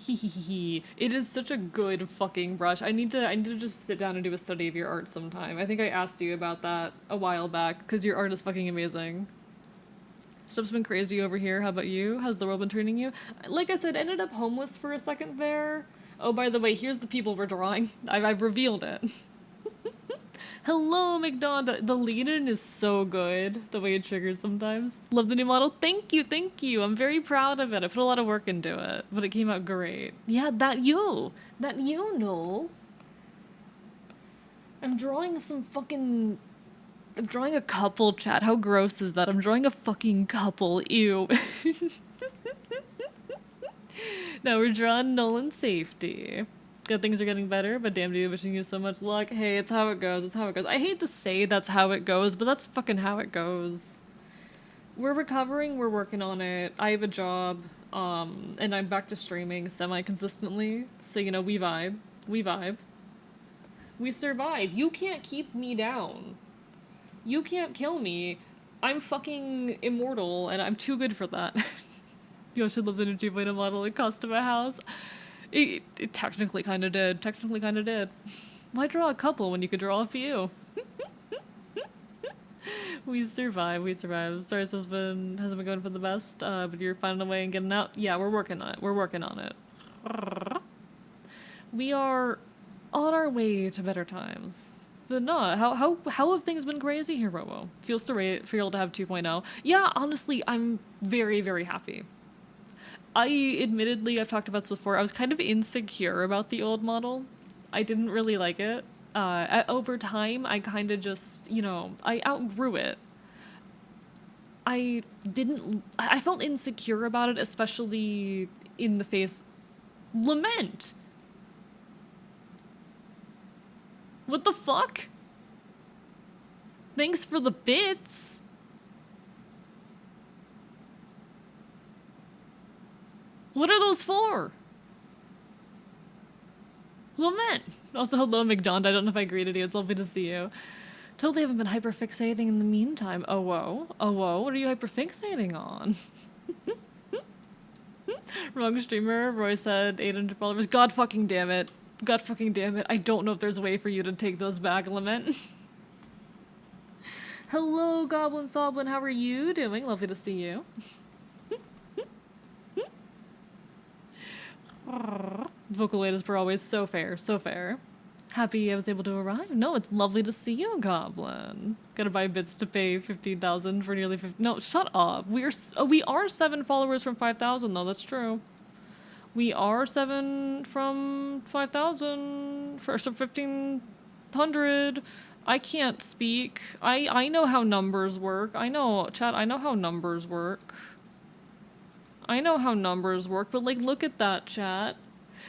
It is such a good fucking brush. I need to just sit down and do a study of your art sometime. I think I asked you about that a while back, because your art is fucking amazing. Stuff's been crazy over here. How about you? How's the world been treating you? Like I said, ended up homeless for a second there. Oh, by the way, here's the people we're drawing. I've revealed it. Hello, McDonald. The lead-in is so good, the way it triggers sometimes. Love the new model. Thank you. I'm very proud of it. I put a lot of work into it, but it came out great. Yeah, that you know. I'm drawing some fucking... I'm drawing a couple, chat. How gross is that? I'm drawing a fucking couple. Ew. Now we're drawing Nolan's safety. Good things are getting better, but damn dude, wishing you so much luck. Hey, it's how it goes. It's how it goes. I hate to say that's how it goes, but that's fucking how it goes. We're recovering. We're working on it. I have a job, and I'm back to streaming semi-consistently. So, you know, we vibe. We vibe. We survive. You can't keep me down. You can't kill me. I'm fucking immortal, and I'm too good for that. You should live in a 2.0 model. It cost him a house. It technically kind of did. Technically kind of did. Why draw a couple when you could draw a few? We survive. We survive. Sorry, this hasn't been going for the best, but you're finding a way and getting out. Yeah, we're working on it. We're working on it. We are on our way to better times. But no, how have things been crazy here, Robo? Feels surreal to have 2.0. Yeah, honestly, I'm very, very happy. Admittedly, I've talked about this before, I was kind of insecure about the old model. I didn't really like it. Over time, I kind of just, you know, I outgrew it. I felt insecure about it, especially in the face... Lament! What the fuck? Thanks for the bits! What are those for? Lament! Also, hello, McDonald. I don't know if I greeted you. It's lovely to see you. Totally haven't been hyperfixating in the meantime. Oh, whoa. Oh, whoa. What are you hyperfixating on? Wrong streamer. Roy said 800 followers. God fucking damn it. God fucking damn it. I don't know if there's a way for you to take those back, Lament. Hello, Goblin Soblin. How are you doing? Lovely to see you. Vocalitas were always so fair, so fair. Happy I was able to arrive. No, it's lovely to see you, Goblin. Gotta buy bits to pay 15,000 for nearly 50. No, shut up. We are 7 followers from 5,000 though. That's true. We are 7 from 5,000. First of 1,500. I can't speak. I know how numbers work. I know, chat. I know how numbers work. I know how numbers work, but like, look at that, chat.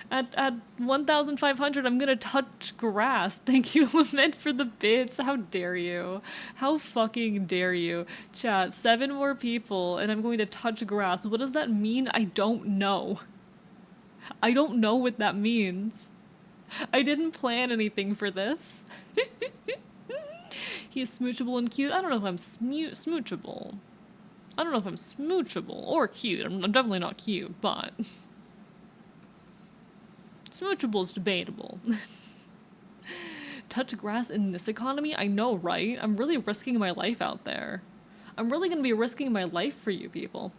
At 1,500, I'm gonna touch grass. Thank you, Lament, for the bits. How dare you? How fucking dare you? Chat, 7 more people, and I'm going to touch grass. What does that mean? I don't know. I don't know what that means. I didn't plan anything for this. He's smoochable and cute. I don't know if I'm smoochable. I don't know if I'm smoochable or cute. I'm definitely not cute, but... Smoochable is debatable. Touch grass in this economy? I know, right? I'm really risking my life out there. I'm really gonna be risking my life for you people.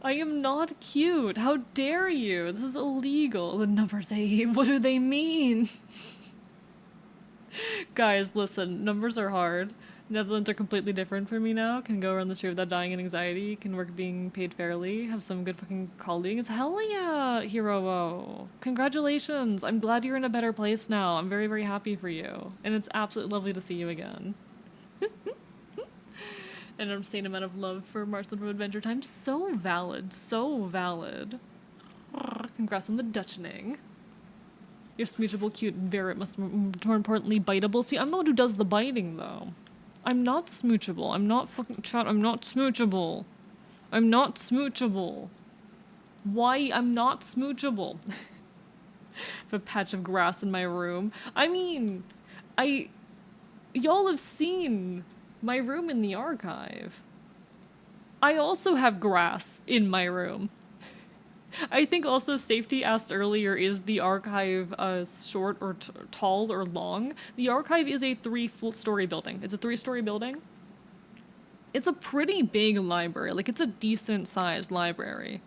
I am not cute. How dare you? This is illegal. The numbers I hate, what do they mean? Guys, listen, numbers are hard. Netherlands are completely different for me now. Can go around the street without dying in anxiety. Can work being paid fairly. Have some good fucking colleagues. Hell yeah, Hero. Congratulations. I'm glad you're in a better place now. I'm very, very happy for you. And it's absolutely lovely to see you again. An insane amount of love for Marshland from Adventure Time. So valid. So valid. Congrats on the Dutchening. You're smoochable, cute, very must more importantly biteable. See, I'm the one who does the biting though. I'm not smoochable. I'm not fucking chat. I'm not smoochable. I'm not smoochable. Why? I'm not smoochable. I have a patch of grass in my room. I mean, y'all have seen my room in the archive. I also have grass in my room. I think also Safety asked earlier, is the archive short or tall or long? The archive is a 3-story building. It's a 3-story building. It's a pretty big library. Like, it's a decent sized library.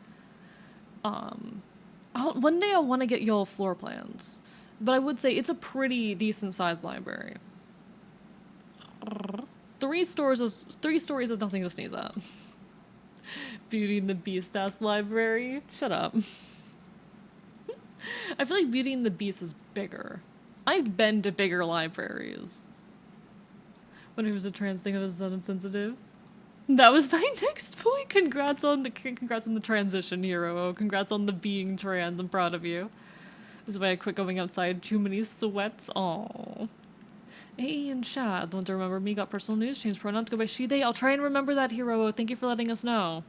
One day I want to get y'all floor plans, but I would say it's a pretty decent sized library. 3 stories is nothing to sneeze at. Beauty and the Beast ass library. Shut up. I feel like Beauty and the Beast is bigger. I've been to bigger libraries. When it was a trans thing, I was not insensitive. That was my next point. Congrats on the transition, hero. Congrats on the being trans. I'm proud of you. This is why I quit going outside. Too many sweats. Aww. Hey, and Chad, the one to remember me, got personal news, changed pronoun to go by she, they. I'll try and remember that, hero. Thank you for letting us know.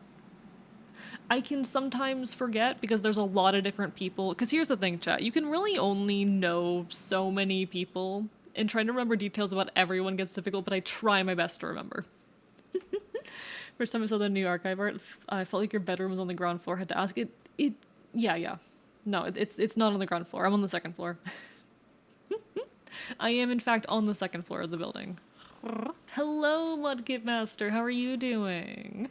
I can sometimes forget because there's a lot of different people. Because here's the thing, chat. You can really only know so many people, and trying to remember details about everyone gets difficult, but I try my best to remember. First time I saw the new archive art, I felt like your bedroom was on the ground floor. Had to ask it. Yeah. No, it's not on the ground floor. I'm on the second floor. I am in fact on the second floor of the building. Hello, Mudkip Master. How are you doing?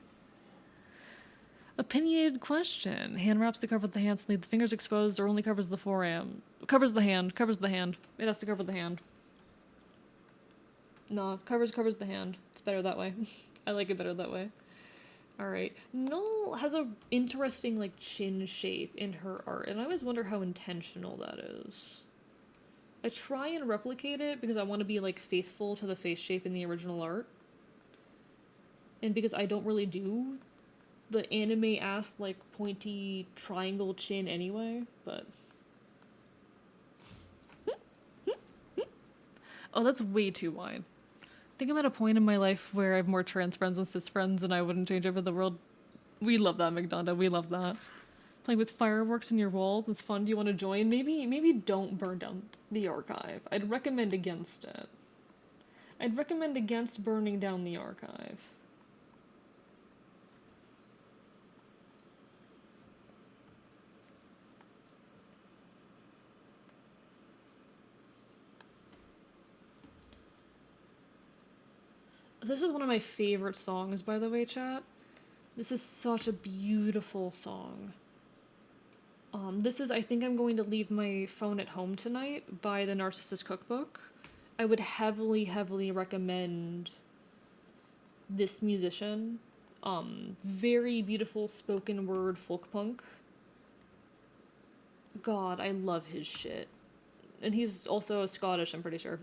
Opinionated question. Hand wraps the cover with the hand sleeve. The fingers exposed or only covers the forearm. Covers the hand. Covers the hand. It has to cover the hand. No, covers the hand. It's better that way. I like it better that way. Alright. Noel has a interesting, like, chin shape in her art, and I always wonder how intentional that is. I try and replicate it because I want to be, like, faithful to the face shape in the original art. And because I don't really do the anime-ass, like, pointy triangle chin anyway, but... Oh, that's way too wide. I think I'm at a point in my life where I have more trans friends than cis friends, and I wouldn't change over the world. We love that, McDonda. We love that. Playing with fireworks in your walls is fun. Do you want to join? Maybe don't burn down the archive. I'd recommend against it. I'd recommend against burning down the archive. This is one of my favorite songs, by the way, chat. This is such a beautiful song. This is I Think I'm Going to Leave My Phone at Home Tonight by the Narcissist Cookbook. I would heavily, heavily recommend this musician. Very beautiful spoken word folk punk. God, I love his shit. And he's also Scottish, I'm pretty sure.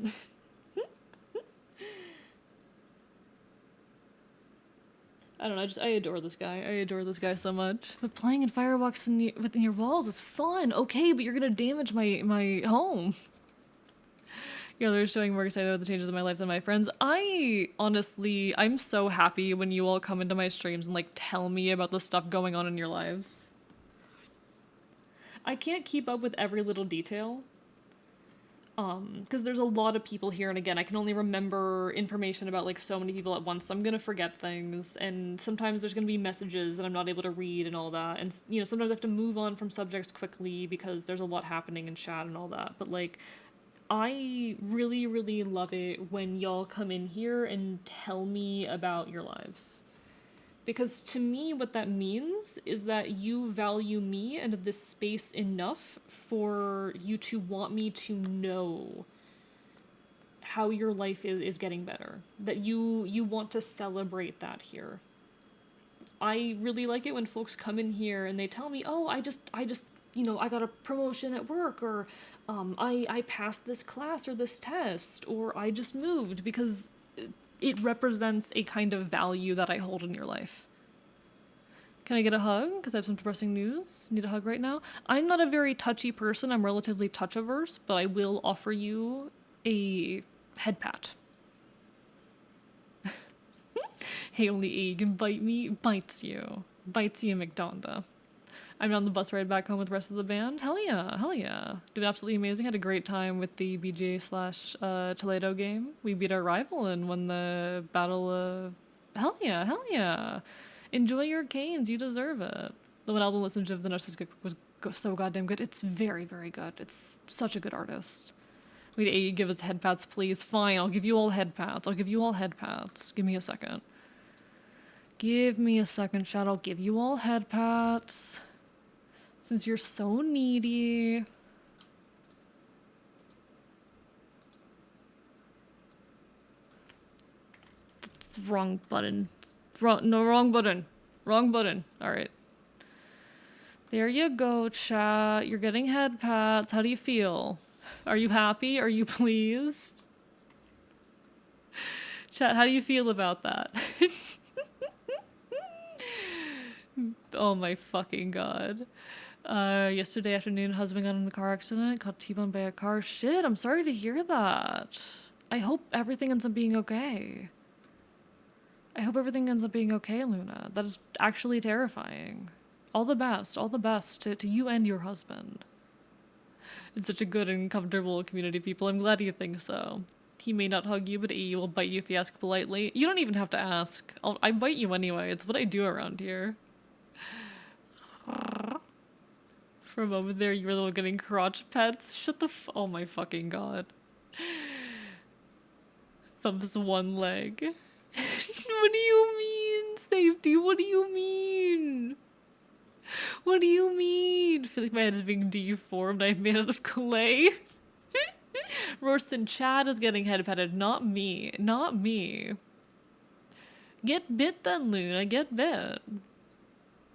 I don't know, I adore this guy. I adore this guy so much. But playing in firewalks within your walls is fun. Okay, but you're gonna damage my home. Yeah, they're showing more excited about the changes in my life than my friends. I'm so happy when you all come into my streams and, like, tell me about the stuff going on in your lives. I can't keep up with every little detail. Because there's a lot of people here, and again, I can only remember information about, like, so many people at once, so I'm gonna forget things, and sometimes there's gonna be messages that I'm not able to read and all that, and, you know, sometimes I have to move on from subjects quickly because there's a lot happening in chat and all that, but, like, I really, really love it when y'all come in here and tell me about your lives. Because to me, what that means is that you value me and this space enough for you to want me to know how your life is getting better. That you want to celebrate that here. I really like it when folks come in here and they tell me, oh, I just, you know, I got a promotion at work, or I passed this class or this test, or I just moved, because it represents a kind of value that I hold in your life. Can I get a hug? Because I have some depressing news. Need a hug right now? I'm not a very touchy person. I'm relatively touch-averse, but I will offer you a head pat. Hey, only egg and bite me? Bites you. Bites you, McDonda. I'm on the bus ride back home with the rest of the band. Hell yeah, hell yeah. Did absolutely amazing. Had a great time with the BJ/Toledo game. We beat our rival and won the battle of... Hell yeah, hell yeah. Enjoy your canes, you deserve it. The one album listened to of the Narcissistic was so goddamn good. It's very, very good. It's such a good artist. Wait, give us head pats, please. Fine, I'll give you all head pats. I'll give you all head pats. Give me a second. Give me a second, chat. I'll give you all head pats. Since you're so needy. That's the wrong button. Wrong button. Wrong button. Alright. There you go, chat. You're getting head pats. How do you feel? Are you happy? Are you pleased? Chat, how do you feel about that? Oh my fucking god. Yesterday afternoon, husband got in a car accident, got T-boned by a car. Shit, I'm sorry to hear that. I hope everything ends up being okay. I hope everything ends up being okay, Luna. That is actually terrifying. All the best to you and your husband. It's such a good and comfortable community, people. I'm glad you think so. He may not hug you, but he will bite you if you ask politely. You don't even have to ask. I bite you anyway. It's what I do around here. For a moment there, you were the one getting crotch pets. Shut the oh my fucking god. Thumps one leg. What do you mean, safety? What do you mean? What do you mean? I feel like my head is being deformed. I'm made out of clay. Rorston Chad is getting head petted, not me. Not me. Get bit then, Luna. Get bit.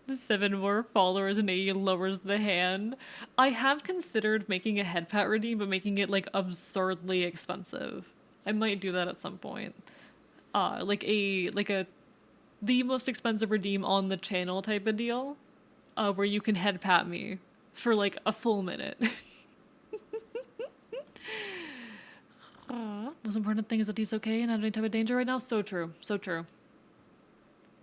7 more followers and 80 lowers the hand. I have considered making a head pat redeem, but making it like absurdly expensive. I might do that at some point. Like the most expensive redeem on the channel type of deal, where you can head pat me for like a full minute. Most important thing is that he's okay and not any type of danger right now. So true. So true.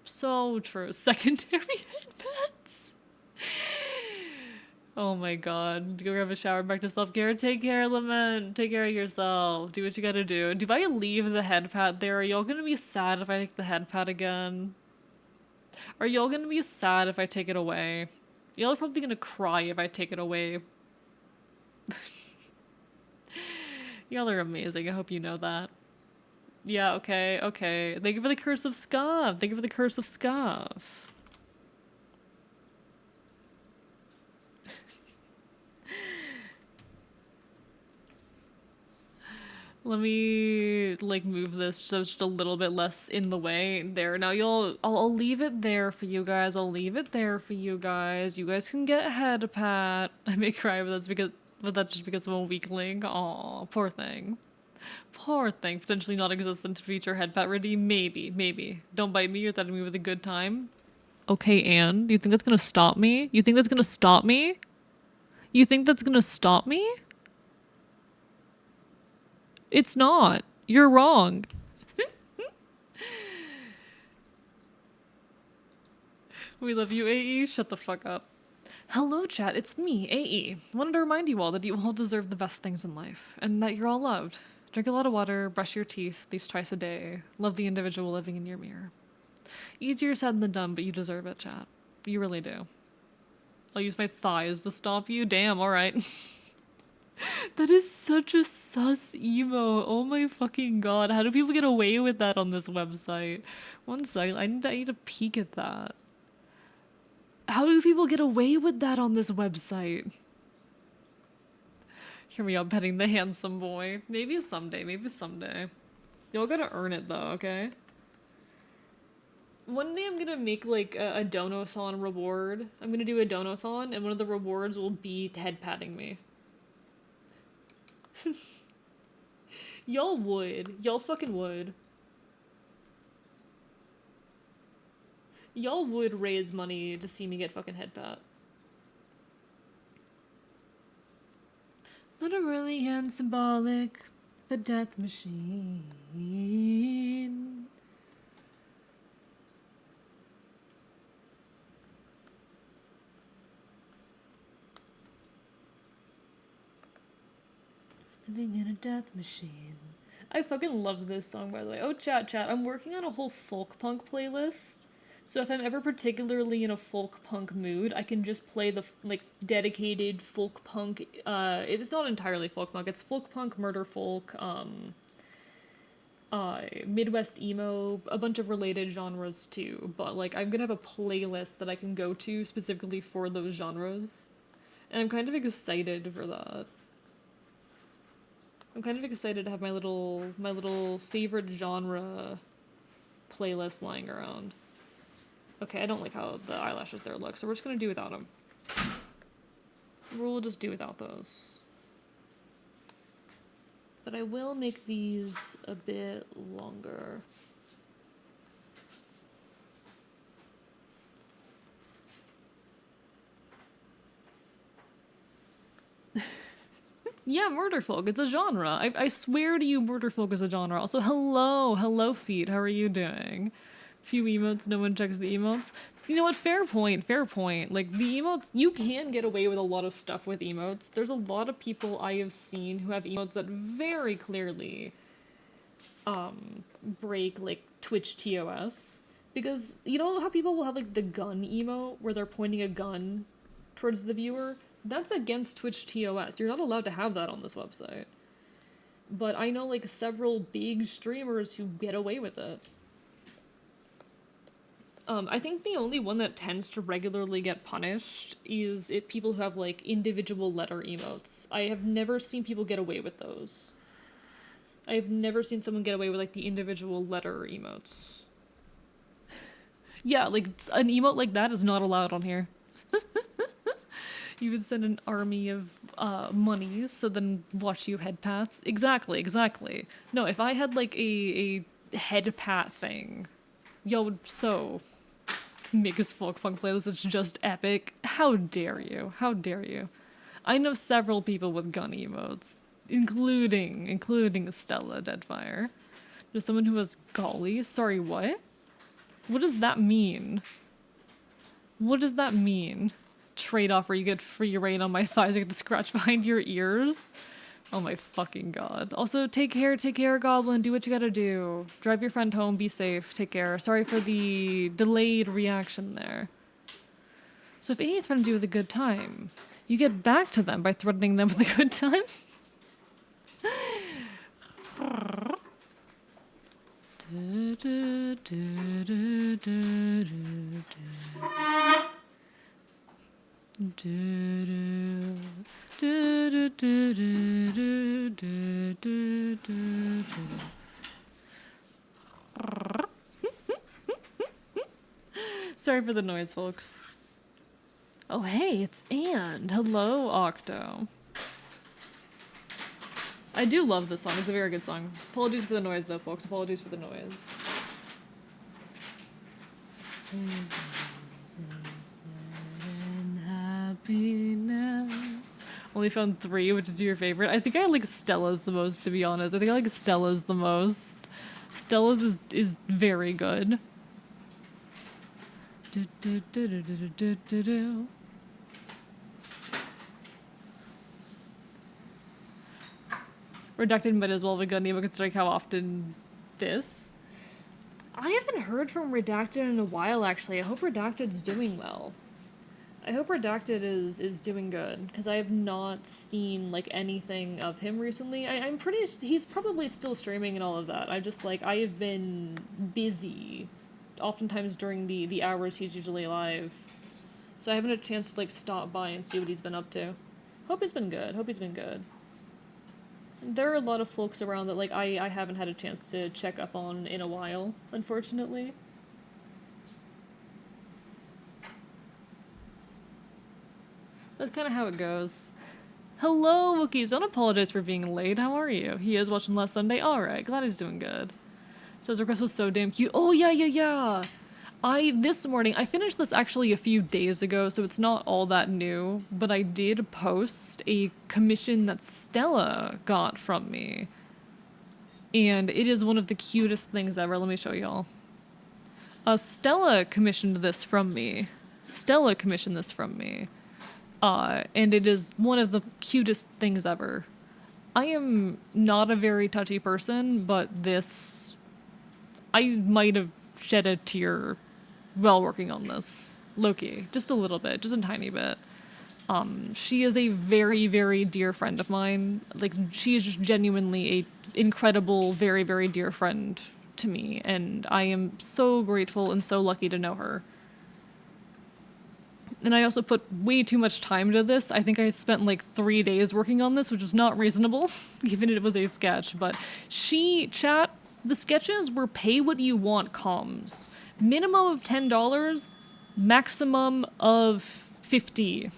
So true. Secondary headpats. Oh my god. Go grab a shower, back to self-care. Take care, Lament. Take care of yourself. Do what you gotta do. Do I leave the head pat there? Are y'all gonna be sad if I take the head pat again? Are y'all gonna be sad if I take it away? Y'all are probably gonna cry if I take it away. Y'all are amazing. I hope you know that. Yeah, okay, okay. Thank you for the curse of scuff. Thank you for the curse of scuff. Let me like move this so it's just a little bit less in the way there. Now I'll leave it there for you guys. I'll leave it there for you guys. You guys can get a head pat. I may cry, but that's just because I'm a weakling. Aw, poor thing. Poor thing. Potentially not existent to feature head pat redeem. Maybe. Don't bite me. You're threatening me with a good time. Okay, Anne, you think that's gonna stop me? You think that's gonna stop me? You think that's gonna stop me? It's not. You're wrong. We love you, AE. Shut the fuck up. Hello, chat. It's me, AE. Wanted to remind you all that you all deserve the best things in life, and that you're all loved. Drink a lot of water, brush your teeth at least twice a day. Love the individual living in your mirror. Easier said than done, but you deserve it, chat. You really do. I'll use my thighs to stop you. Damn, alright. That is such a sus emo. Oh my fucking god. How do people get away with that on this website? One second. I need to peek at that. How do people get away with that on this website? Hear me out petting the handsome boy. Maybe someday. Maybe someday. Y'all gotta earn it though, okay? One day I'm gonna make like a donathon reward. I'm gonna do a donathon and one of the rewards will be head patting me. Y'all would. Y'all fucking would. Y'all would raise money to see me get fucking head pat. Literally and symbolic. The death machine. Living in a death machine. I fucking love this song, by the way. Oh, chat. I'm working on a whole folk punk playlist. So if I'm ever particularly in a folk punk mood, I can just play the, like, dedicated folk punk, it's not entirely folk punk, it's folk punk, murder folk, Midwest emo, a bunch of related genres too, but, like, I'm gonna have a playlist that I can go to specifically for those genres. And I'm kind of excited for that. I'm kind of excited to have my little favorite genre playlist lying around. Okay, I don't like how the eyelashes there look, so we're just gonna do without them. We'll just do without those. But I will make these a bit longer. Yeah, Murderfolk, it's a genre. I swear to you, Murderfolk is a genre. Also, hello, Feet, how are you doing? Few emotes, no one checks the emotes. You know what, fair point. Like, the emotes, you can get away with a lot of stuff with emotes. There's a lot of people I have seen who have emotes that very clearly, break, like, Twitch TOS. Because, you know how people will have, like, the gun emote, where they're pointing a gun towards the viewer? That's against Twitch TOS. You're not allowed to have that on this website. But I know, like, several big streamers who get away with it. I think the only one that tends to regularly get punished is people who have, like, individual letter emotes. I have never seen people get away with those. I have never seen someone get away with, like, the individual letter emotes. Yeah, like, an emote like that is not allowed on here. You would send an army of monies, so then watch you head paths. Exactly. No, if I had like a head pat thing, y'all would so make this folk punk playlist. It's just epic. How dare you? I know several people with gun emotes, including Stella Deadfire. There's someone who has golly. Sorry, what? What does that mean? Trade-off where you get free reign on my thighs, I get to scratch behind your ears? Oh my fucking god. Also, take care, Goblin, do what you gotta do. Drive your friend home, be safe, take care. Sorry for the delayed reaction there. So if A threatens you with a good time, you get back to them by threatening them with a good time? Sorry for the noise, folks. Oh hey, it's Anne. Hello, Octo. I do love this song. It's a very good song. Apologies for the noise, though, folks. Apologies for the noise. Happiness. Only found 3, which is your favorite. I think I like Stella's the most, to be honest. I think I like Stella's the most. Stella's is very good. Redacted might as well have a good name considering how often this. I haven't heard from Redacted in a while, actually. I hope Redacted's doing well. I hope Redacted is doing good, because I have not seen, like, anything of him recently. I'm pretty... He's probably still streaming and all of that. I have been busy, oftentimes during the hours he's usually live. So I haven't had a chance to, like, stop by and see what he's been up to. Hope he's been good. There are a lot of folks around that, like, I haven't had a chance to check up on in a while, unfortunately. That's kind of how it goes. Hello, Wookiees. Don't apologize for being late. How are you? He is watching last Sunday. Alright, glad he's doing good. So his request was so damn cute. Oh, yeah. This morning, I finished this actually a few days ago, so it's not all that new, but I did post a commission that Stella got from me. And it is one of the cutest things ever. Let me show y'all. Stella commissioned this from me. And it is one of the cutest things ever. I am not a very touchy person, but this... I might have shed a tear while working on this. Low-key. Just a little bit. Just a tiny bit. She is a very, very dear friend of mine. Like, she is just genuinely a incredible, very, very dear friend to me, and I am so grateful and so lucky to know her. And I also put way too much time into this. I think I spent like 3 days working on this, which was not reasonable, given it was a sketch. But the sketches were pay what you want comms. Minimum of $10, maximum of $50.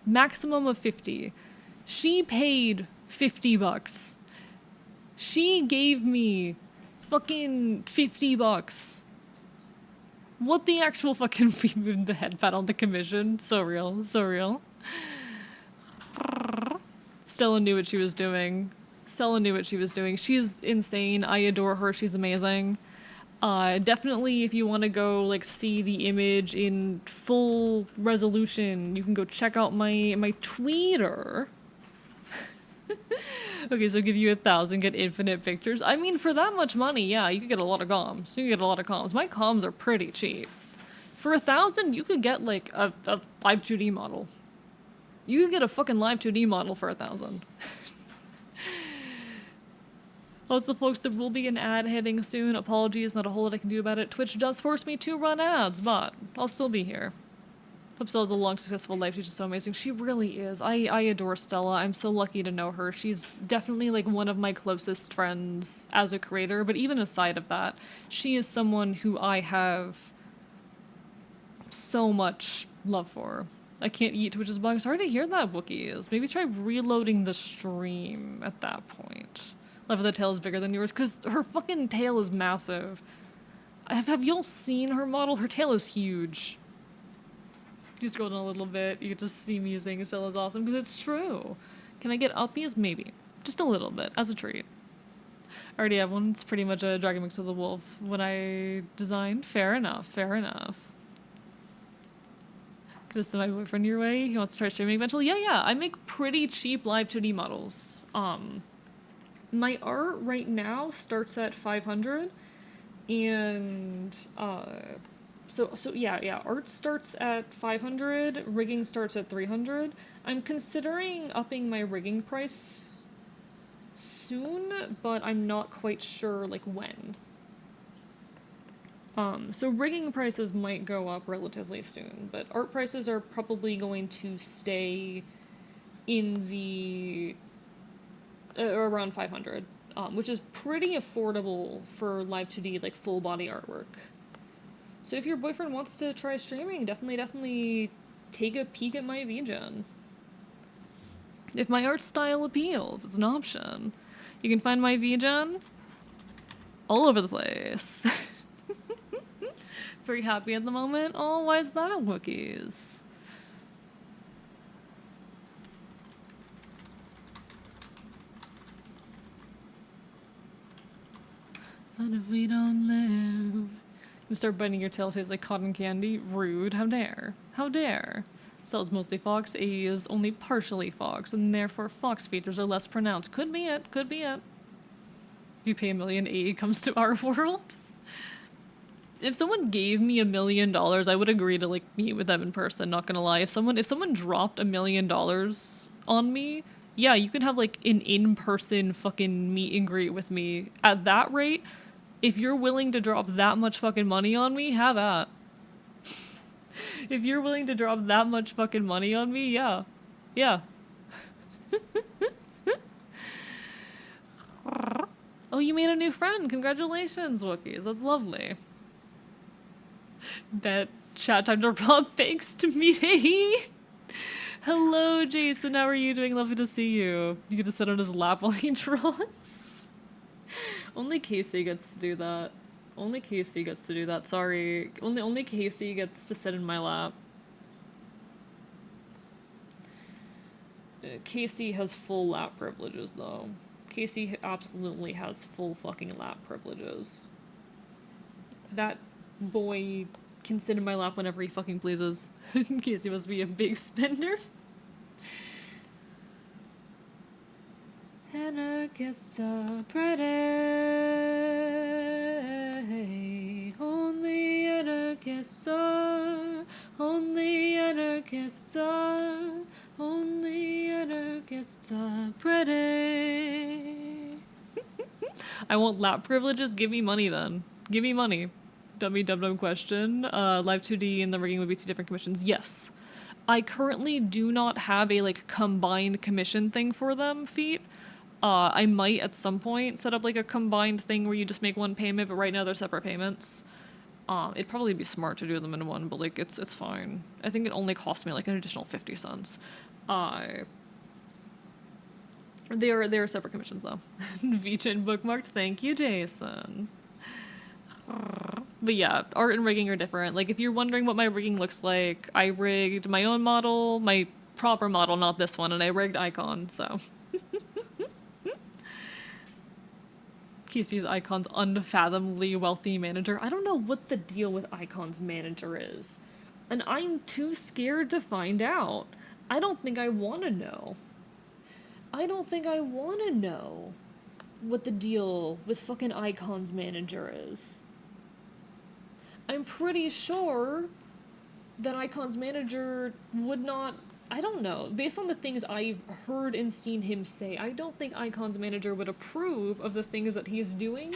Maximum of 50. She paid $50. She gave me fucking $50. What the actual fucking we moved the headpad on the commission? So real, so real. Stella knew what she was doing. Stella knew what she was doing. She's insane. I adore her. She's amazing. Definitely if you want to go like see the image in full resolution, you can go check out my Twitter. Okay, so give you 1,000, get infinite pictures. I mean, for that much money, yeah, you could get a lot of comms. You could get a lot of comms. My comms are pretty cheap. For 1,000, you could get like a live 2D model. You could get a fucking live 2D model for 1,000. Also, folks, there will be an ad hitting soon. Apologies, not a whole lot I can do about it. Twitch does force me to run ads, but I'll still be here. Hope Stella's a long, successful life. She's just so amazing. She really is. I adore Stella. I'm so lucky to know her. She's definitely like one of my closest friends as a creator, but even aside of that, she is someone who I have so much love for. I can't eat Twitch's bug. Sorry to hear that, Wookiees. Maybe try reloading the stream at that point. Love of the tail is bigger than yours, because her fucking tail is massive. Have y'all seen her model? Her tail is huge. You scroll down a little bit, you get to see me saying Stella's awesome, because it's true. Can I get uppies? Maybe. Just a little bit, as a treat. I already have one. It's pretty much a dragon mix with a wolf. When I designed, fair enough, fair enough. Could I send my boyfriend your way? He wants to try streaming eventually? Yeah, I make pretty cheap live 2D models. My art right now starts at 500, and so yeah, art starts at 500, rigging starts at 300. I'm considering upping my rigging price soon, but I'm not quite sure like when. So rigging prices might go up relatively soon, but art prices are probably going to stay in the around 500, which is pretty affordable for live 2D like full body artwork. So if your boyfriend wants to try streaming, definitely take a peek at my VGen. If my art style appeals, it's an option. You can find my VGen all over the place. Very happy at the moment. Oh, why is that, Wookiees? But if we don't live... You start biting your tail, tastes like cotton candy? Rude. How dare. How dare. Cell's mostly fox, A is only partially fox, and therefore fox features are less pronounced. Could be it. Could be it. If you pay $1 million, AE comes to our world. If someone gave me $1 million, I would agree to like meet with them in person, not gonna lie. If someone dropped $1 million on me, yeah, you could have like an in-person fucking meet and greet with me. At that rate, if you're willing to drop that much fucking money on me, have at. If you're willing to drop that much fucking money on me, yeah. Yeah. Oh, you made a new friend. Congratulations, Wookiees. That's lovely. Bet chat time to Rob Banks to meet AE. Hello, Jason. How are you doing? Lovely to see you. You get to sit on his lap while he draws. Only Casey gets to do that. Only Casey gets to do that. Sorry. Only Casey gets to sit in my lap. Casey has full lap privileges, though. Casey absolutely has full fucking lap privileges. That boy can sit in my lap whenever he fucking pleases. Casey must be a big spender. Anarchists are pretty. Only anarchists are. Only anarchists are. Only anarchists are pretty. I want lap privileges. Give me money then. Give me money. Dummy dum-dum question. Live 2D and the rigging would be 2 different commissions. Yes. I currently do not have a like combined commission thing for them, Feet. I might at some point set up like a combined thing where you just make one payment, but right now they're separate payments. It'd probably be smart to do them in one, but like it's fine. I think it only cost me like an additional 50 cents. Uh, they are separate commissions though. VChin bookmarked. Thank you, Jason. But yeah, art and rigging are different. Like if you're wondering what my rigging looks like, I rigged my own model, my proper model, not this one, and I rigged Icon, so. Casey's Icon's unfathomably wealthy manager. I don't know what the deal with Icon's manager is. And I'm too scared to find out. I don't think I want to know. I don't think I want to know what the deal with fucking Icon's manager is. I'm pretty sure that Icon's manager would not. I don't know. Based on the things I've heard and seen him say, I don't think Icon's manager would approve of the things that he's doing.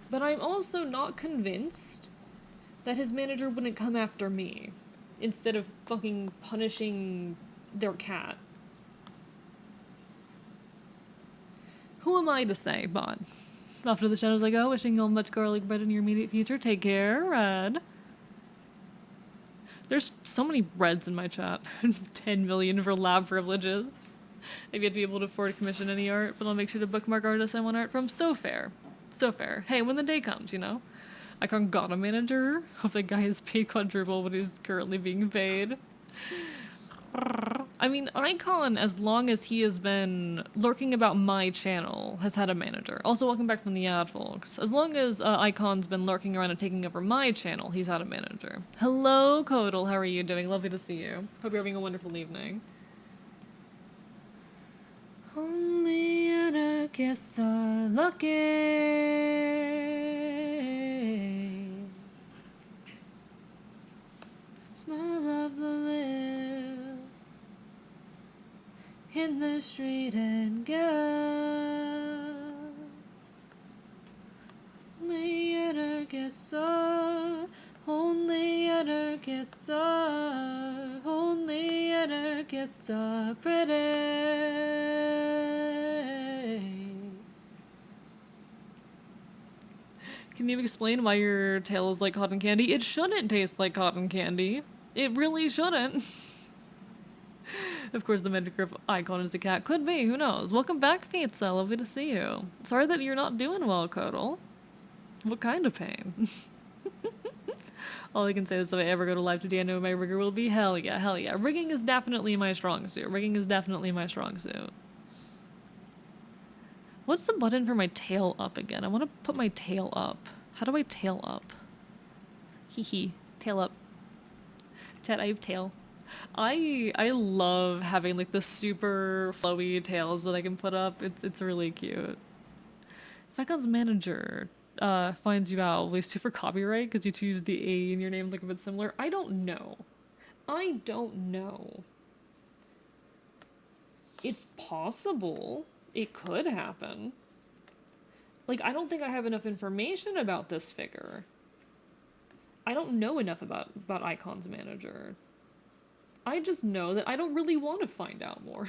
But I'm also not convinced that his manager wouldn't come after me instead of fucking punishing their cat. Who am I to say, Bon? Off to the shadows I go, wishing you all much garlic bread in your immediate future. Take care, Red. There's so many Reds in my chat. 10 million for lab privileges. I've yet to be able to afford to commission any art, but I'll make sure to bookmark artists I want art from. So fair. So fair. Hey, when the day comes, you know? Icon got a manager. Hope that guy is paid quadruple what he's currently being paid. I mean, Icon, as long as he has been lurking about my channel, has had a manager. Also, welcome back from the ad, folks. As long as Icon's been lurking around and taking over my channel, he's had a manager. Hello, Kodal. How are you doing? Lovely to see you. Hope you're having a wonderful evening. Only anarchists are lucky. Smell of the live in the street and gas. Only anarchists are, only anarchists are, only anarchists are pretty. Can you explain why your tail is like cotton candy? It shouldn't taste like cotton candy. It really shouldn't. Of course, the manager of Icon is a cat. Could be, who knows? Welcome back, Pizza. Lovely to see you. Sorry that you're not doing well, Kodal. What kind of pain? All I can say is if I ever go to live today, I know my rigger will be. Hell yeah, hell yeah. Rigging is definitely my strong suit. Rigging is definitely my strong suit. What's the button for my tail up again? I want to put my tail up. How do I tail up? Hee hee. Tail up. Chat, I have tail. I love having like the super flowy tails that I can put up. It's really cute. If Icon's manager finds you out, will they sue for copyright because you choose the A in your name like a bit similar? I don't know. I don't know. It's possible. It could happen. Like, I don't think I have enough information about this figure. I don't know enough about Icon's manager. I just know that I don't really want to find out more.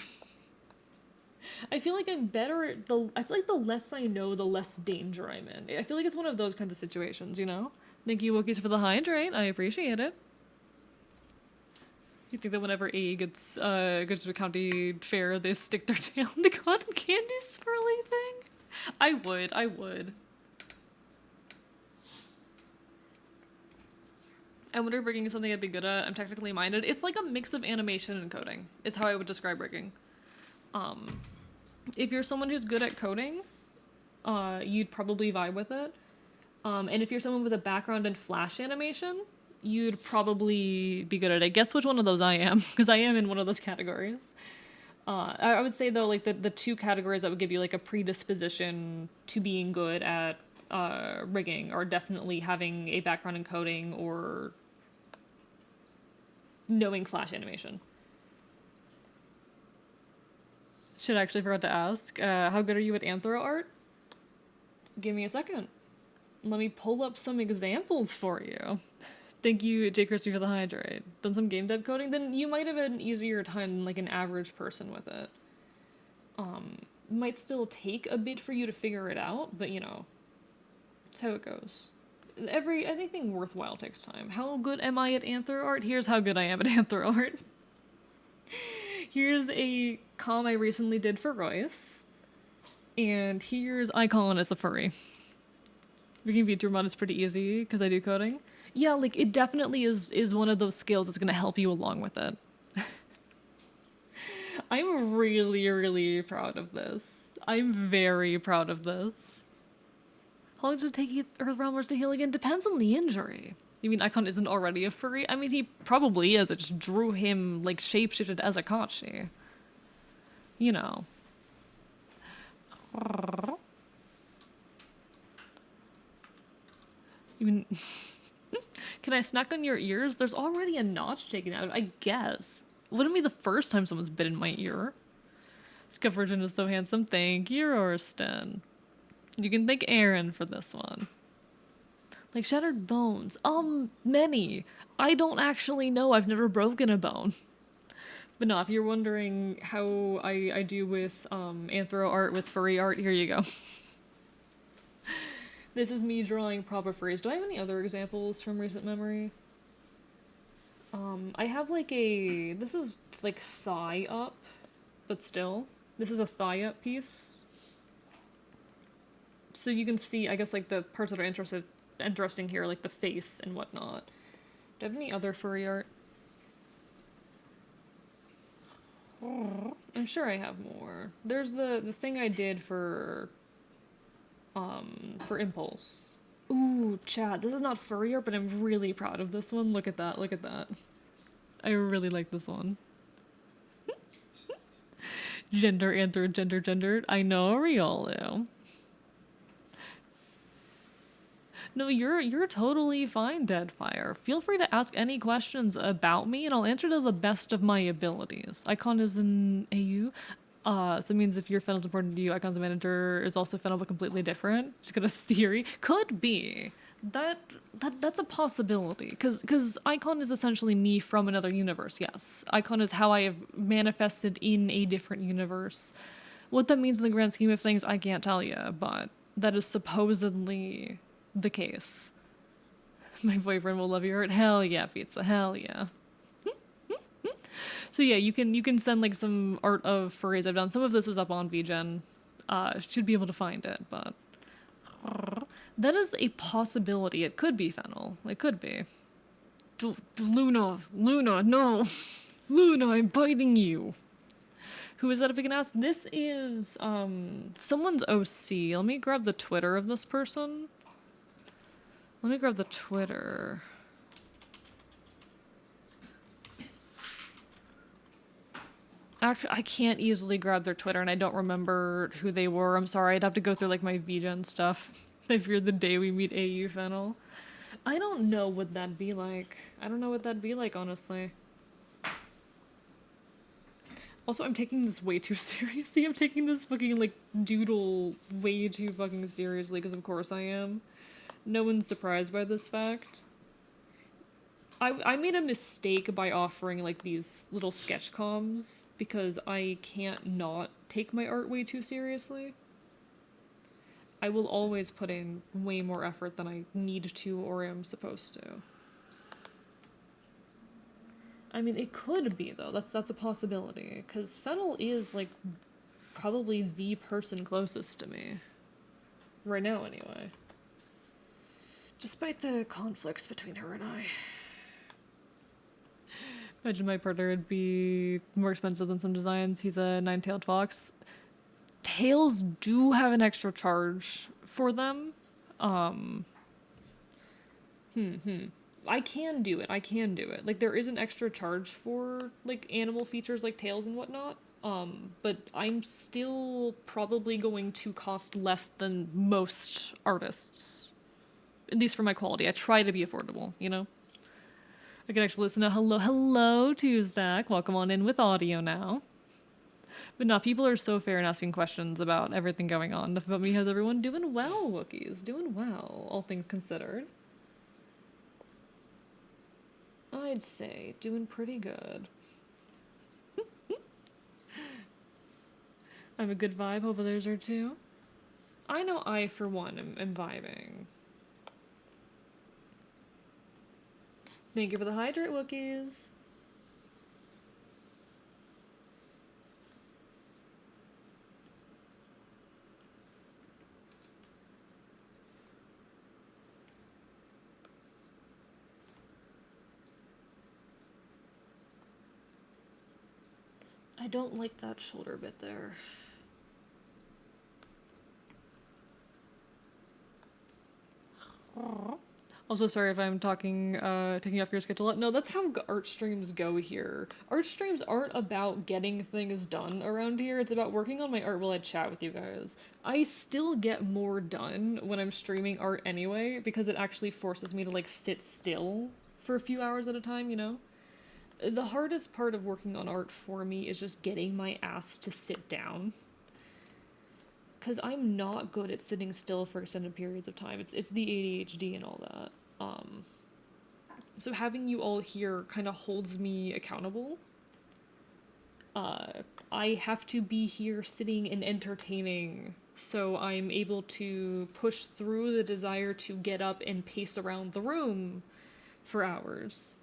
I feel like I'm better at I feel like the less I know, the less danger I'm in. I feel like it's one of those kinds of situations, you know? Thank you, Wookiees, for the hydrate. I appreciate it. You think that whenever A goes to a county fair, they stick their tail in the cotton candy swirly thing? I would. I wonder if rigging is something I'd be good at. I'm technically minded. It's like a mix of animation and coding. It's how I would describe rigging. If you're someone who's good at coding, you'd probably vibe with it. And if you're someone with a background in Flash animation, you'd probably be good at it. Guess which one of those I am, because I am in one of those categories. I would say though, like the two categories that would give you like a predisposition to being good at rigging are definitely having a background in coding or knowing Flash animation. Shit, I actually forgot to ask. How good are you at anthro art? Give me a second. Let me pull up some examples for you. Thank you, J. Crispy, for the hydrate. Done some game dev coding? Then you might have had an easier time than like an average person with it. Might still take a bit for you to figure it out, but you know, that's how it goes. Anything worthwhile takes time. How good am I at anthro art? Here's how good I am at anthro art. Here's a comm I recently did for Royce, and here's Icon as a furry. Making VTuber mod is pretty easy because I do coding. Yeah, like it definitely is one of those skills that's gonna help you along with it. I'm really, really proud of this. I'm very proud of this. How long does it take Earth Realmers to heal again? Depends on the injury. You mean Icon isn't already a furry? I mean, he probably is. It just drew him, like, shapeshifted as a Kachi. You know. You mean... Can I snack on your ears? There's already a notch taken out of it, I guess. Wouldn't be the first time someone's bit in my ear. Scuff Virgin is so handsome. Thank you, Orston. You can thank Aaron for this one. Like shattered bones. Many. I don't actually know. I've never broken a bone. But no, if you're wondering how I do with anthro art with furry art, here you go. This is me drawing proper furries. Do I have any other examples from recent memory? I have like a... This is like thigh up, but still. This is a thigh up piece. So you can see, I guess, like the parts that are interesting here, like the face and whatnot. Do I have any other furry art? I'm sure I have more. There's the thing I did for Impulse. Ooh, Chad, this is not furry art, but I'm really proud of this one. Look at that, look at that. I really like this one. Gender, anthro, gendered. I know, Riolu. No, you're totally fine, Deadfire. Feel free to ask any questions about me, and I'll answer to the best of my abilities. Icon is an AU. So that means if your funnel's important to you, Icon's manager is also funnel, but completely different. Just got a theory. Could be. That's a possibility. Because Icon is essentially me from another universe, yes. Icon is how I have manifested in a different universe. What that means in the grand scheme of things, I can't tell you, but that is supposedly the case. My boyfriend will love your art. Hell yeah, pizza. Hell yeah. So yeah, you can send like some art of furries I've done. Some of this is up on VGen. Should be able to find it, but that is a possibility. It could be Fennel. It could be. Luna, no, Luna, I'm biting you. Who is that? If we can ask. This is someone's OC. Let me grab the Twitter of this person. Let me grab the Twitter. Actually, I can't easily grab their Twitter, and I don't remember who they were. I'm sorry. I'd have to go through, like, my VGen stuff. I fear the day we meet AU Fennel. I don't know what that'd be like. I don't know what that'd be like, honestly. Also, I'm taking this way too seriously. I'm taking this fucking, like, doodle way too fucking seriously, because of course I am. No one's surprised by this fact. I made a mistake by offering, like, these little sketch comms, because I can't not take my art way too seriously. I will always put in way more effort than I need to or am supposed to. I mean, it could be, though. That's a possibility, because Fennel is, like, probably the person closest to me. Right now, anyway. Despite the conflicts between her and I. Imagine my partner would be more expensive than some designs. He's a 9-tailed fox. Tails do have an extra charge for them. I can do it. Like, there is an extra charge for, like, animal features like tails and whatnot. But I'm still probably going to cost less than most artists. At least for my quality. I try to be affordable, you know? I can actually listen to hello, Tuesday. Welcome on in with audio now. But no, people are so fair in asking questions about everything going on. Enough about me. How's everyone doing well, Wookiees? Doing well, all things considered. I'd say doing pretty good. I'm a good vibe. Hope others are too. I know I, for one, am vibing. Thank you for the hydrate, Wookiees. I don't like that shoulder bit there. Also, sorry if I'm taking off your schedule. No, that's how art streams go here. Art streams aren't about getting things done around here. It's about working on my art while I chat with you guys. I still get more done when I'm streaming art anyway, because it actually forces me to, like, sit still for a few hours at a time, you know? The hardest part of working on art for me is just getting my ass to sit down. Because I'm not good at sitting still for extended periods of time. It's the ADHD and all that. So having you all here kind of holds me accountable. I have to be here sitting and entertaining, so I'm able to push through the desire to get up and pace around the room for hours.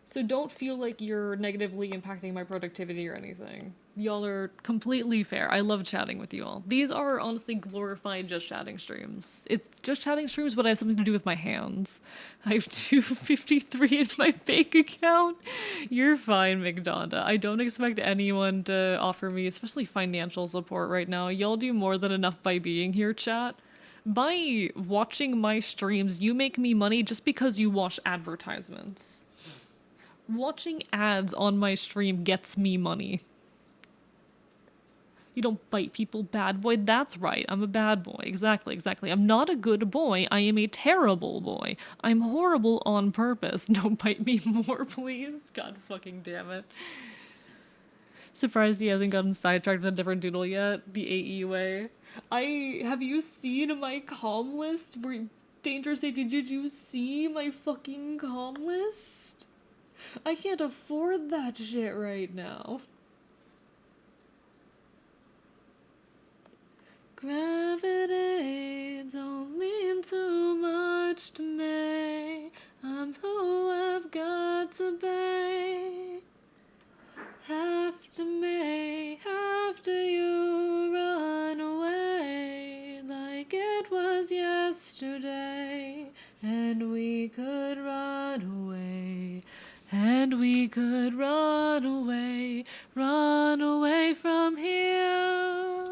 So don't feel like you're negatively impacting my productivity or anything. Y'all are completely fair. I love chatting with you all. These are honestly glorified just chatting streams. It's just chatting streams, but I have something to do with my hands. I have 253 in my bank account. You're fine, McDonda. I don't expect anyone to offer me, especially financial support right now. Y'all do more than enough by being here, chat. By watching my streams, you make me money just because you watch advertisements. Watching ads on my stream gets me money. You don't bite people, bad boy. That's right. I'm a bad boy. Exactly, exactly. I'm not a good boy. I am a terrible boy. I'm horrible on purpose. Don't bite me more, please. God fucking damn it. Surprised he hasn't gotten sidetracked with a different doodle yet. The AE way. Have you seen my comm list? Danger Safety, did you see my fucking comm list? I can't afford that shit right now. Gravity don't mean too much to me. I'm who I've got to be. After me, after you run away, like it was yesterday, and we could run away, and we could run away from here.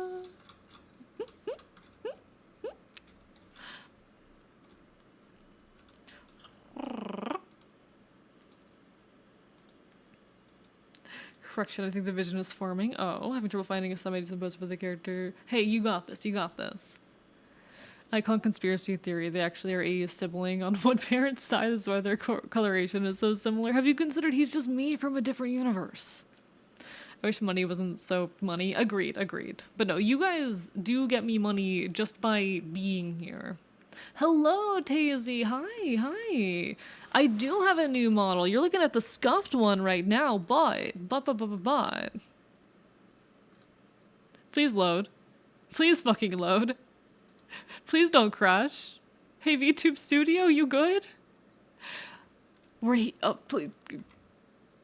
Correction, I think the vision is forming. Oh, having trouble finding a somebody to post for the character. Hey, you got this, you got this. Icon conspiracy theory. They actually are a sibling on one parent's side. That's why their coloration is so similar. Have you considered he's just me from a different universe? I wish money wasn't so money. Agreed, agreed. But no, you guys do get me money just by being here. Hello, Tazy. Hi, hi. I do have a new model. You're looking at the scuffed one right now, but. Please load. Please fucking load. Please don't crash. Hey, VTube Studio, you good? Oh, please.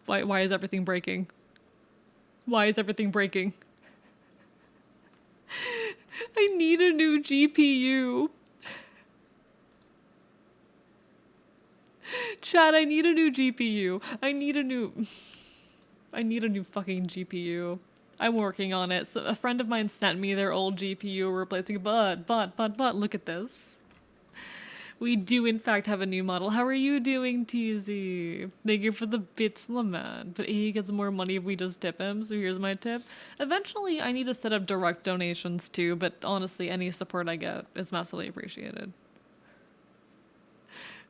Why is everything breaking? Why is everything breaking? I need a new GPU. Chad, I need a new GPU. I need a new fucking GPU. I'm working on it. So a friend of mine sent me their old GPU replacing, but, look at this. We do in fact have a new model. How are you doing, TZ? Thank you for the bits, Lament. But he gets more money if we just tip him, so here's my tip. Eventually, I need to set up direct donations too, but honestly, any support I get is massively appreciated.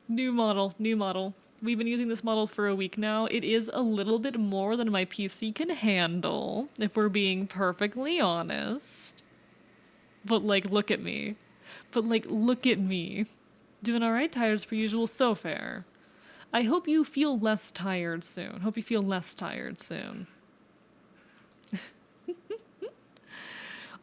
New model, new model. We've been using this model for a week now. It is a little bit more than my PC can handle, if we're being perfectly honest. But like, look at me. Look at me. Doing alright, tired as per usual, so fair. I hope you feel less tired soon. Hope you feel less tired soon.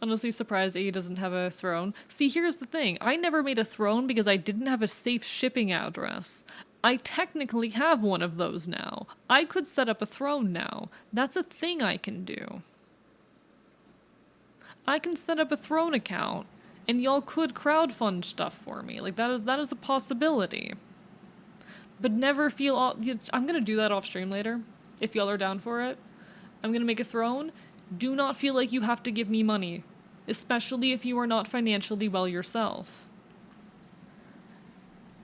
Honestly surprised AE doesn't have a throne. See, here's the thing. I never made a throne because I didn't have a safe shipping address. I technically have one of those now. I could set up a throne now. That's a thing I can do. I can set up a throne account, and y'all could crowdfund stuff for me. Like, that is a possibility. But never feel I'm gonna do that off stream later, if y'all are down for it. I'm gonna make a throne. Do not feel like you have to give me money, especially if you are not financially well yourself.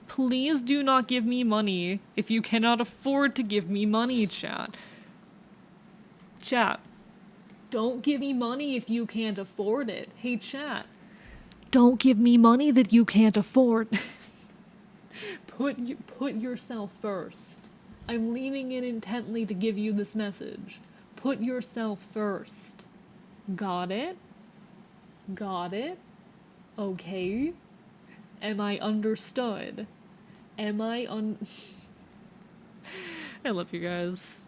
Please do not give me money if you cannot afford to give me money, chat. Chat, don't give me money if you can't afford it. Hey, chat, don't give me money that you can't afford. Put yourself first. I'm leaning in intently to give you this message. Put yourself first. Got it? Got it? Okay. Am I understood? Am I I love you guys.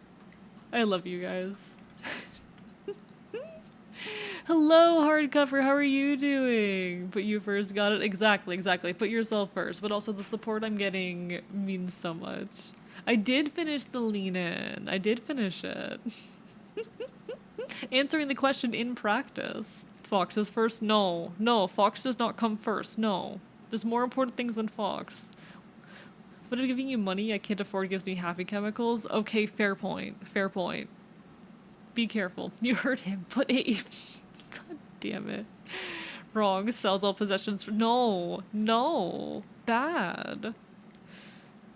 I love you guys. Hello, hardcover. How are you doing? Put you first. Got it. Exactly. Put yourself first. But also the support I'm getting means so much. I did finish the lean in. I did finish it. Answering the question in practice. Fox is first? No. No, Fox does not come first. No. There's more important things than Fox. What if giving you money I can't afford gives me happy chemicals? Okay, fair point. Fair point. Be careful. You heard him. Put a... God damn it. Wrong. Sells all possessions. No. No. Bad.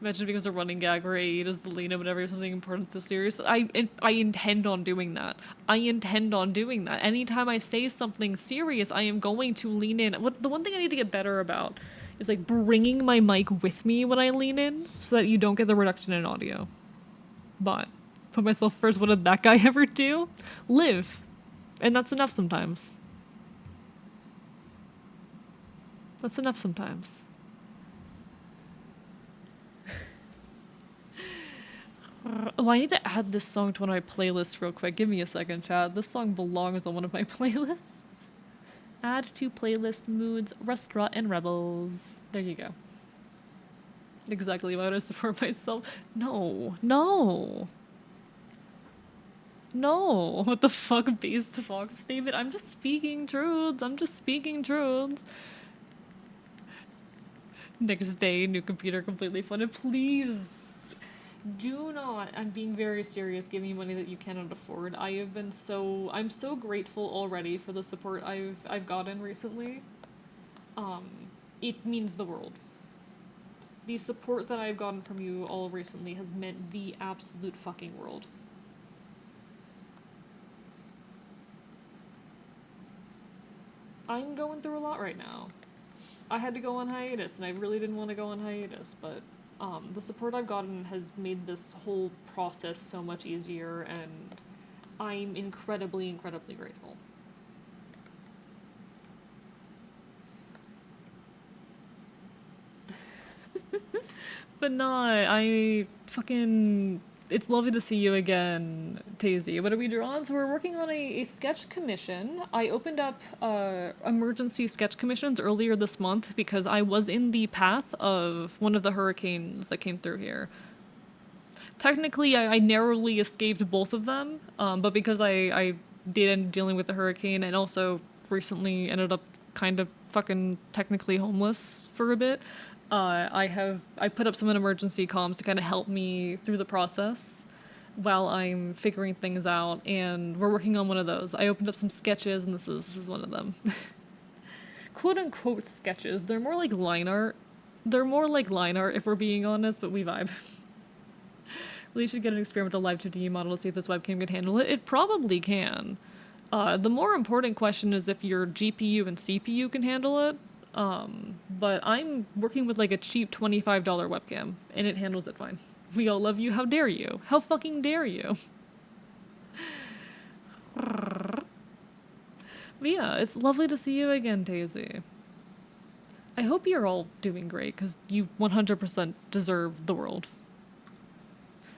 Imagine being a running gag where A does the lean in whenever something important is serious. I intend on doing that. I intend on doing that. Anytime I say something serious, I am going to lean in. The one thing I need to get better about is like bringing my mic with me when I lean in so that you don't get the reduction in audio. But put myself first. What did that guy ever do? Live. And that's enough sometimes. That's enough sometimes. Oh, I need to add this song to one of my playlists real quick. Give me a second, chat. This song belongs on one of my playlists. Add to playlist moods, restaurant and rebels. There you go. Exactly why would I support myself? No. No. No. What the fuck, based Fox statement? I'm just speaking truths. I'm just speaking truths. Next day, new computer completely funded. Please. Do not, I'm being very serious, give me money that you cannot afford. I'm so grateful already for the support I've gotten recently. It means the world. The support that I've gotten from you all recently has meant the absolute fucking world. I'm going through a lot right now. I had to go on hiatus, and I really didn't want to go on hiatus, but the support I've gotten has made this whole process so much easier, and I'm incredibly, incredibly grateful. But nah, it's lovely to see you again, Tazy. What are we drawing? So we're working on a sketch commission. I opened up emergency sketch commissions earlier this month because I was in the path of one of the hurricanes that came through here. Technically, I narrowly escaped both of them, but because I did end up dealing with the hurricane and also recently ended up kind of fucking technically homeless for a bit, I put up some emergency comms to kind of help me through the process while I'm figuring things out, and we're working on one of those. I opened up some sketches, and this is one of them. Quote unquote sketches. They're more like line art. They're more like line art if we're being honest, but we vibe. Really should get an experimental live 2D model to see if this webcam can handle it. It probably can. The more important question is if your GPU and CPU can handle it. But I'm working with like a cheap $25 webcam, and it handles it fine. We all love you. How dare you? How fucking dare you? But yeah, it's lovely to see you again, Daisy. I hope you're all doing great, because you 100% deserve the world.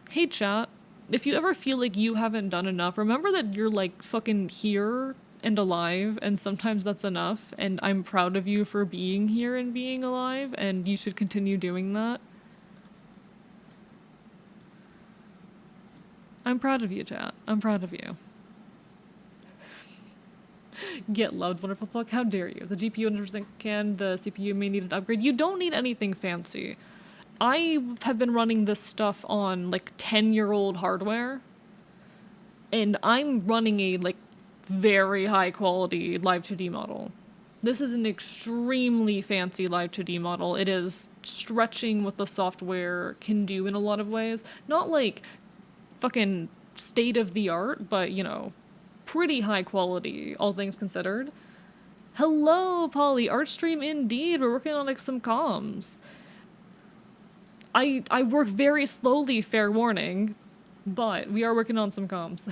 Hey chat, if you ever feel like you haven't done enough, remember that you're like fucking here and alive, and sometimes that's enough, and I'm proud of you for being here and being alive, and you should continue doing that. I'm proud of you, chat. I'm proud of you. Get loved, wonderful fuck. How dare you? The GPU 100% can, the CPU may need an upgrade. You don't need anything fancy. I have been running this stuff on like 10-year-old hardware. And I'm running a, like, very high quality live 2D model. This is an extremely fancy live 2D model. It is stretching what the software can do in a lot of ways. Not like fucking state of the art, but you know, pretty high quality, all things considered. Hello, Polly. Art stream indeed. We're working on like some comms. I work very slowly, fair warning, but we are working on some comms.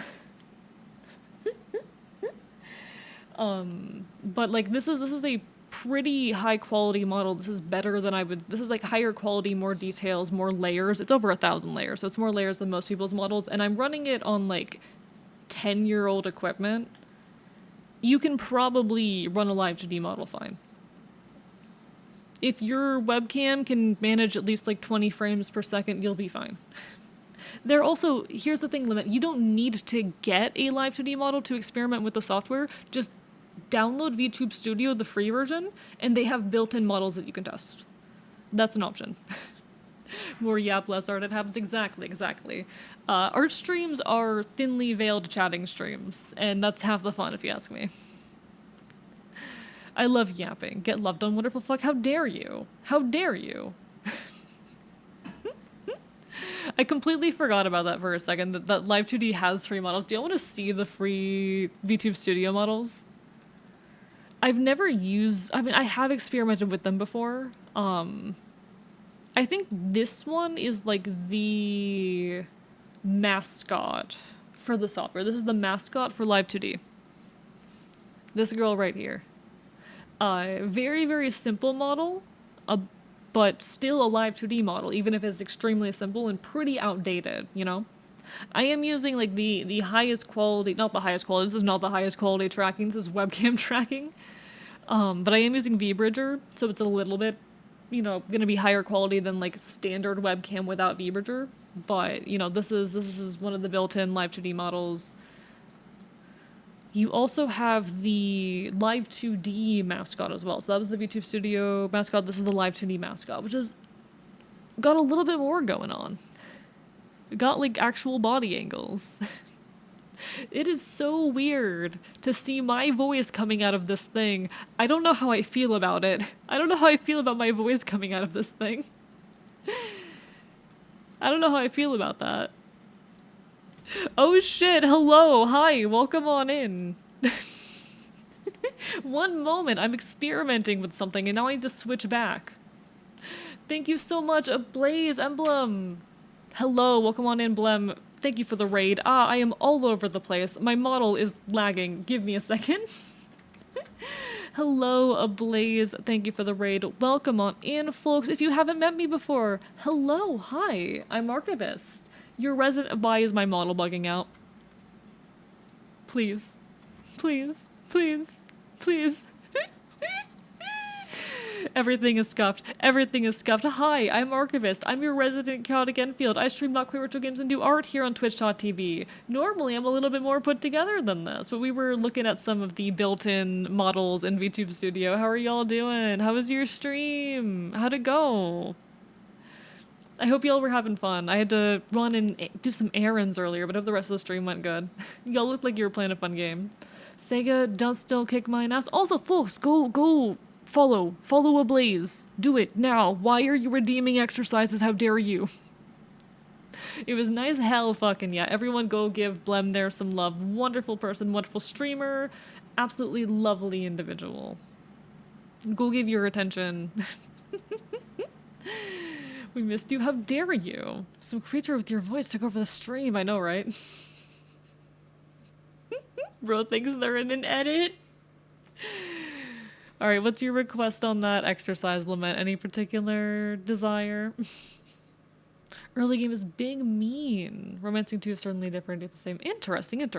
But like this is a pretty high quality model. This is better than I would. This is like higher quality, more details, more layers. It's over 1,000 layers, so it's more layers than most people's models. And I'm running it on like 10-year-old equipment. You can probably run a live 2D model fine. If your webcam can manage at least like 20 frames per second, you'll be fine. There also, here's the thing, Limit, you don't need to get a live 2D model to experiment with the software. Just download VTube Studio, the free version, and they have built-in models that you can test. That's an option. More yap, less art. It happens exactly. Art streams are thinly veiled chatting streams, and that's half the fun if you ask me. I love yapping. Get loved on wonderful fuck. How dare you? How dare you? I completely forgot about that for a second, that Live 2D has free models. Do you want to see the free VTube Studio models? I've never used... I mean, I have experimented with them before. I think this one is like the mascot for the software. This is the mascot for Live 2D. This girl right here. Very, very simple model, but still a live 2D model, even if it's extremely simple and pretty outdated, you know? I am using like the highest quality, not the highest quality, this is not the highest quality tracking, this is webcam tracking. But I am using VBridger, so it's a little bit, you know, gonna be higher quality than like standard webcam without VBridger. But, you know, this is one of the built-in live 2D models. You also have the Live 2D mascot as well. So that was the VTube Studio mascot. This is the Live 2D mascot, which has got a little bit more going on. It got like actual body angles. It is so weird to see my voice coming out of this thing. I don't know how I feel about it. I don't know how I feel about my voice coming out of this thing. I don't know how I feel about that. Oh shit, hello, hi, welcome on in. One moment, I'm experimenting with something and now I need to switch back. Thank you so much, Ablaze Emblem. Hello, welcome on in, Blem. Thank you for the raid. I am all over the place. My model is lagging. Give me a second. Hello, Ablaze. Thank you for the raid. Welcome on in, folks. If you haven't met me before, hello, hi, I'm Archivist. Your resident... Why is my model bugging out? Please. Please. Please. Please. Everything is scuffed. Everything is scuffed. Hi, I'm Archivist. I'm your resident chaotic Enfield. I stream Not Queer Retro Games and do art here on Twitch.tv. Normally, I'm a little bit more put together than this, but we were looking at some of the built-in models in VTube Studio. How are y'all doing? How was your stream? How'd it go? I hope y'all were having fun. I had to run and do some errands earlier, but I hope the rest of the stream went good. Y'all looked like you were playing a fun game. Sega does still kick my ass. Also, folks, go follow Ablaze. Do it now. Why are you redeeming exercises? How dare you? It was nice hell fucking yeah. Everyone go give Blem there some love. Wonderful person, wonderful streamer, absolutely lovely individual. Go give your attention. We missed you. How dare you? Some creature with your voice took over the stream. I know, right? Bro thinks they're in an edit. Alright, what's your request on that exercise, Lament? Any particular desire? Early game is being mean. Romancing 2 is certainly different, yet the same. Interesting.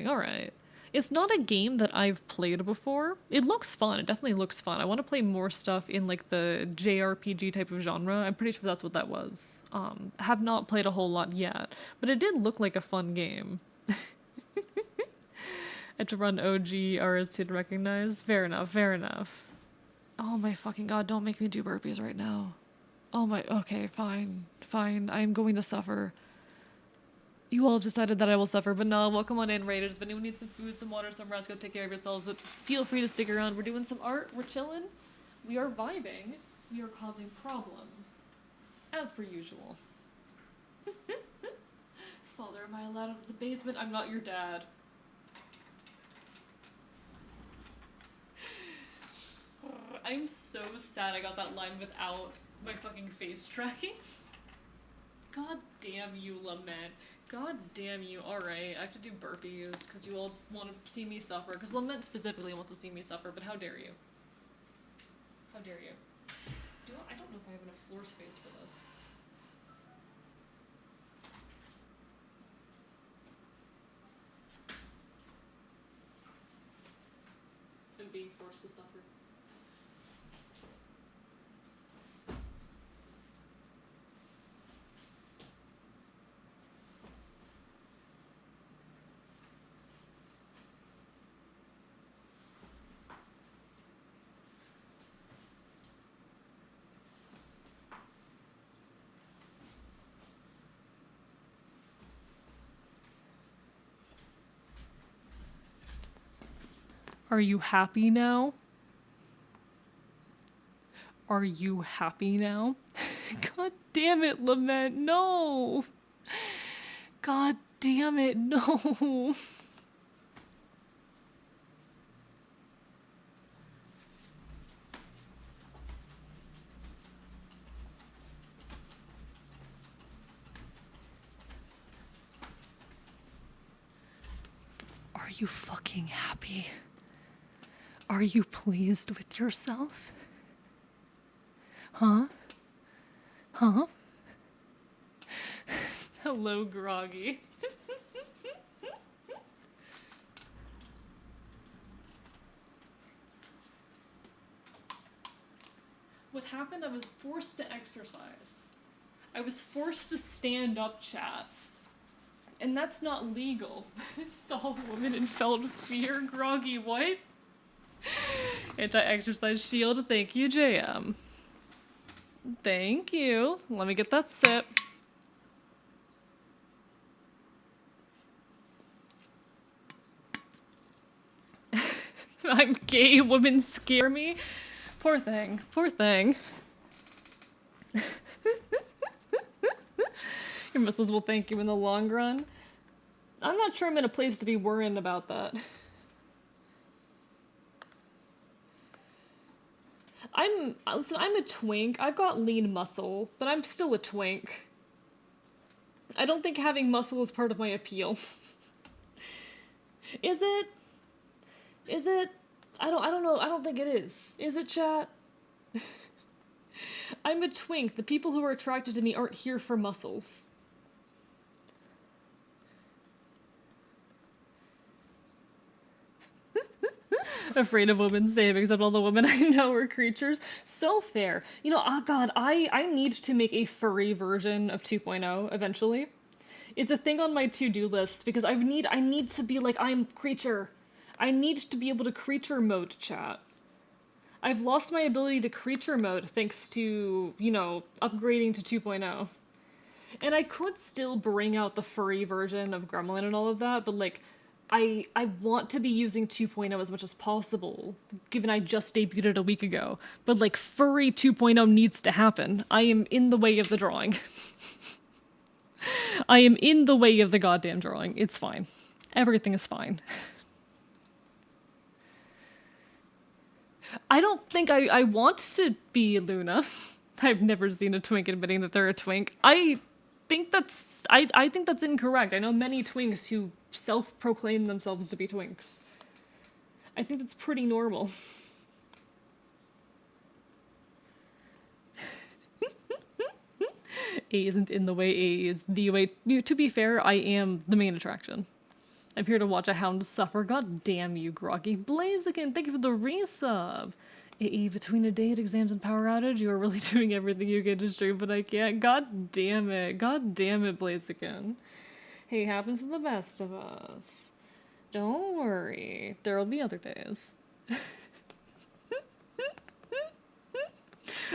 Alright. It's not a game that I've played before. It looks fun. It definitely looks fun. I want to play more stuff in like the JRPG type of genre. I'm pretty sure that's what that was. Have not played a whole lot yet, but it did look like a fun game. I had to run OG RS2 to recognize. Fair enough. Oh my fucking god, don't make me do burpees right now. Oh my, okay, fine. I'm going to suffer. You all have decided that I will suffer, but no, welcome on in, Raiders. If anyone needs some food, some water, some rest, go take care of yourselves, but feel free to stick around. We're doing some art, we're chilling, we are vibing, we are causing problems, as per usual. Father, am I allowed out of the basement? I'm not your dad. I'm so sad I got that line without my fucking face tracking. God damn you, Lament. God damn you. Alright, I have to do burpees because you all want to see me suffer. Because Lament specifically wants to see me suffer, but how dare you? How dare you? I don't know if I have enough floor space for this. I'm being forced to suffer. Are you happy now? Are you happy now? God damn it, Lament, no! God damn it, no! Are you fucking happy? Are you pleased with yourself? Huh? Huh? Hello, Groggy. What happened, I was forced to exercise. I was forced to stand up, chat. And that's not legal. I saw a woman and felt fear. Groggy, what? Anti-exercise shield, thank you, JM. Thank you. Let me get that sip. I'm gay, women scare me. Poor thing, poor thing. Your muscles will thank you in the long run. I'm not sure I'm in a place to be worrying about that. Listen, I'm a twink. I've got lean muscle, but I'm still a twink. I don't think having muscle is part of my appeal. Is it? Is it? I don't know. I don't think it is. Is it, chat? I'm a twink. The people who are attracted to me aren't here for muscles. Afraid of women, same, except all the women I know are creatures. So fair. You know, oh god, I need to make a furry version of 2.0 eventually. It's a thing on my to-do list because I need to be like, I'm creature. I need to be able to creature mode chat. I've lost my ability to creature mode thanks to, you know, upgrading to 2.0. And I could still bring out the furry version of Gremlin and all of that, but like, I want to be using 2.0 as much as possible, given I just debuted it a week ago. But like, furry 2.0 needs to happen. I am in the way of the drawing. I am in the way of the goddamn drawing. It's fine. Everything is fine. I don't think I want to be Luna. I've never seen a twink admitting that they're a twink. I think that's incorrect. I know many twinks who self-proclaim themselves to be twinks. I think that's pretty normal. A isn't in the way, A is the way. To be fair, I am the main attraction. I'm here to watch a hound suffer. God damn you, Groggy. Blaziken, thank you for the resub. AE, between a date, exams, and power outage, you are really doing everything you can to stream, but I can't. God damn it. God damn it, Blaziken. Hey, happens to the best of us. Don't worry. There'll be other days.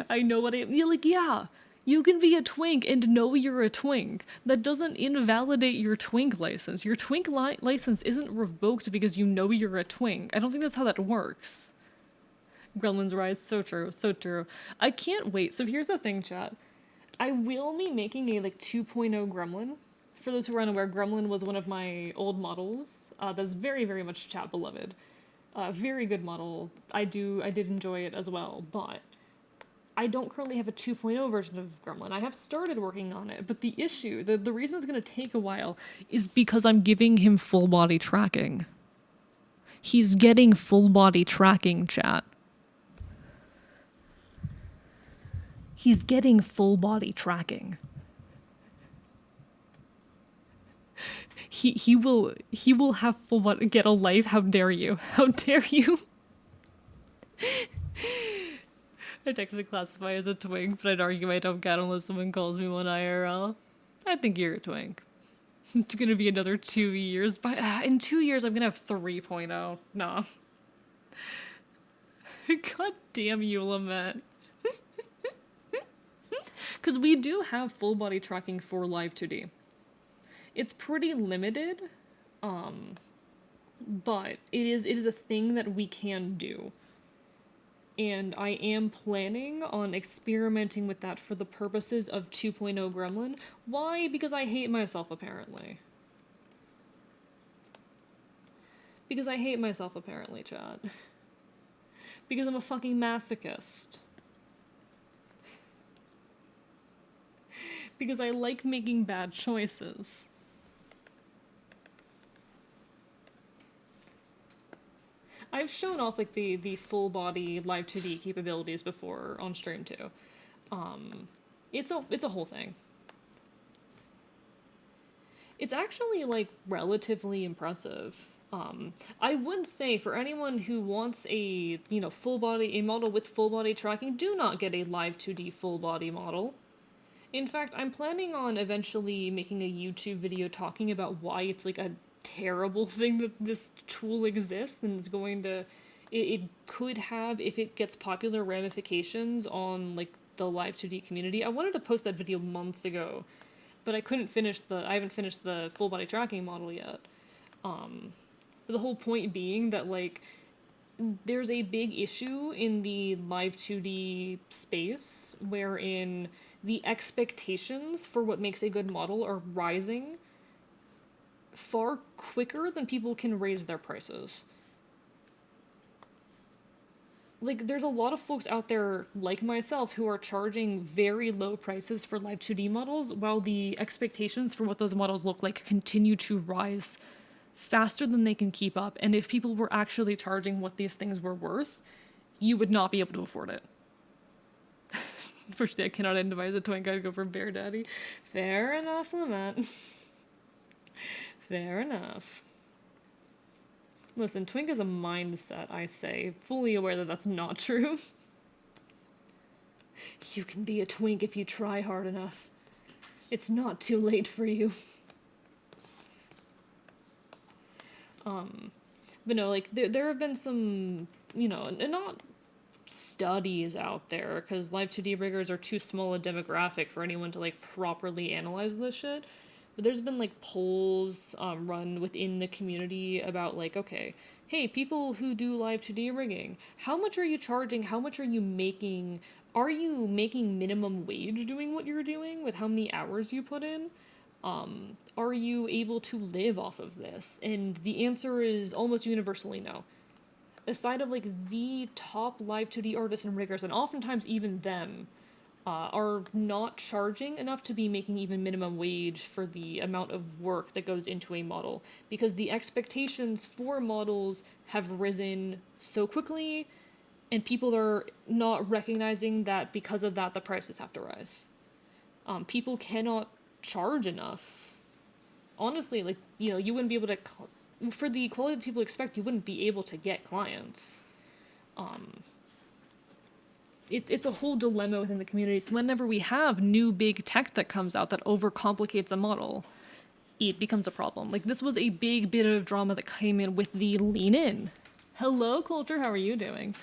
I know what I am. Like, yeah. You can be a twink and know you're a twink. That doesn't invalidate your twink license. Your twink license isn't revoked because you know you're a twink. I don't think that's how that works. Gremlins Rise, so true, so true. I can't wait. So here's the thing, chat. I will be making a like 2.0 Gremlin. For those who are unaware, Gremlin was one of my old models. That's very, very much chat beloved. Very good model. I did enjoy it as well, but I don't currently have a 2.0 version of Gremlin. I have started working on it, but the issue, the reason it's going to take a while is because I'm giving him full body tracking. He's getting full body tracking, chat. He's getting full body tracking. He will have full body get a life. How dare you? How dare you? I technically classify as a twink, but I'd argue I don't count unless someone calls me one IRL. I think you're a twink. It's gonna be another 2 years. In 2 years, I'm gonna have 3.0. Nah. God damn you, Lament. Because we do have full body tracking for Live 2D. It's pretty limited, but it is a thing that we can do. And I am planning on experimenting with that for the purposes of 2.0 Gremlin. Why? Because I hate myself, apparently. Because I hate myself, apparently, chat. Because I'm a fucking masochist. Because I like making bad choices. I've shown off like the full body live 2D capabilities before on stream too. It's a whole thing. It's actually like relatively impressive. I would say for anyone who wants a a model with full body tracking, do not get a live 2D full body model. In fact, I'm planning on eventually making a YouTube video talking about why it's like a terrible thing that this tool exists, and it's going to it could have, if it gets popular, ramifications on like the live 2D community. I wanted to post that video months ago, but I haven't finished the full body tracking model yet. But the whole point being that like there's a big issue in the live 2D space wherein the expectations for what makes a good model are rising far quicker than people can raise their prices. Like, there's a lot of folks out there, like myself, who are charging very low prices for live 2D models, while the expectations for what those models look like continue to rise faster than they can keep up. And if people were actually charging what these things were worth, you would not be able to afford it. Firstly, I cannot identify as a twink, I'd go for Bear Daddy. Fair enough, Lament. Fair enough. Listen, twink is a mindset, I say, fully aware that that's not true. You can be a twink if you try hard enough. It's not too late for you. But no, like, there have been some, not studies out there, because live 2D riggers are too small a demographic for anyone to, like, properly analyze this shit. But there's been, like, polls run within the community about, like, okay, hey, people who do live 2D rigging, how much are you charging? How much are you making? Are you making minimum wage doing what you're doing with how many hours you put in? Are you able to live off of this? And the answer is almost universally no. Aside of, like, the top live 2D artists and riggers, and oftentimes even them, are not charging enough to be making even minimum wage for the amount of work that goes into a model, because the expectations for models have risen so quickly, and people are not recognizing that because of that the prices have to rise. People cannot charge enough. Honestly, like, you wouldn't be able to, for the quality that people expect, you wouldn't be able to get clients. It's a whole dilemma within the community. So whenever we have new big tech that comes out that overcomplicates a model, it becomes a problem. Like, this was a big bit of drama that came in with the lean in. Hello, Coulter, how are you doing?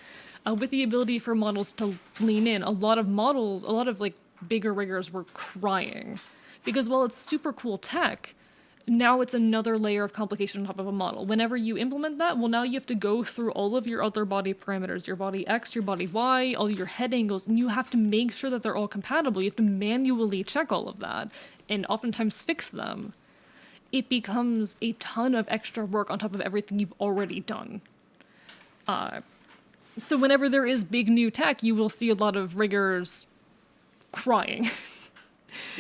with the ability for models to lean in. A lot of like bigger riggers were crying because while it's super cool tech, now it's another layer of complication on top of a model. Whenever you implement that, well, now you have to go through all of your other body parameters, your body X, your body Y, all your head angles, and you have to make sure that they're all compatible. You have to manually check all of that and oftentimes fix them. It becomes a ton of extra work on top of everything you've already done. So whenever there is big new tech, you will see a lot of riggers crying.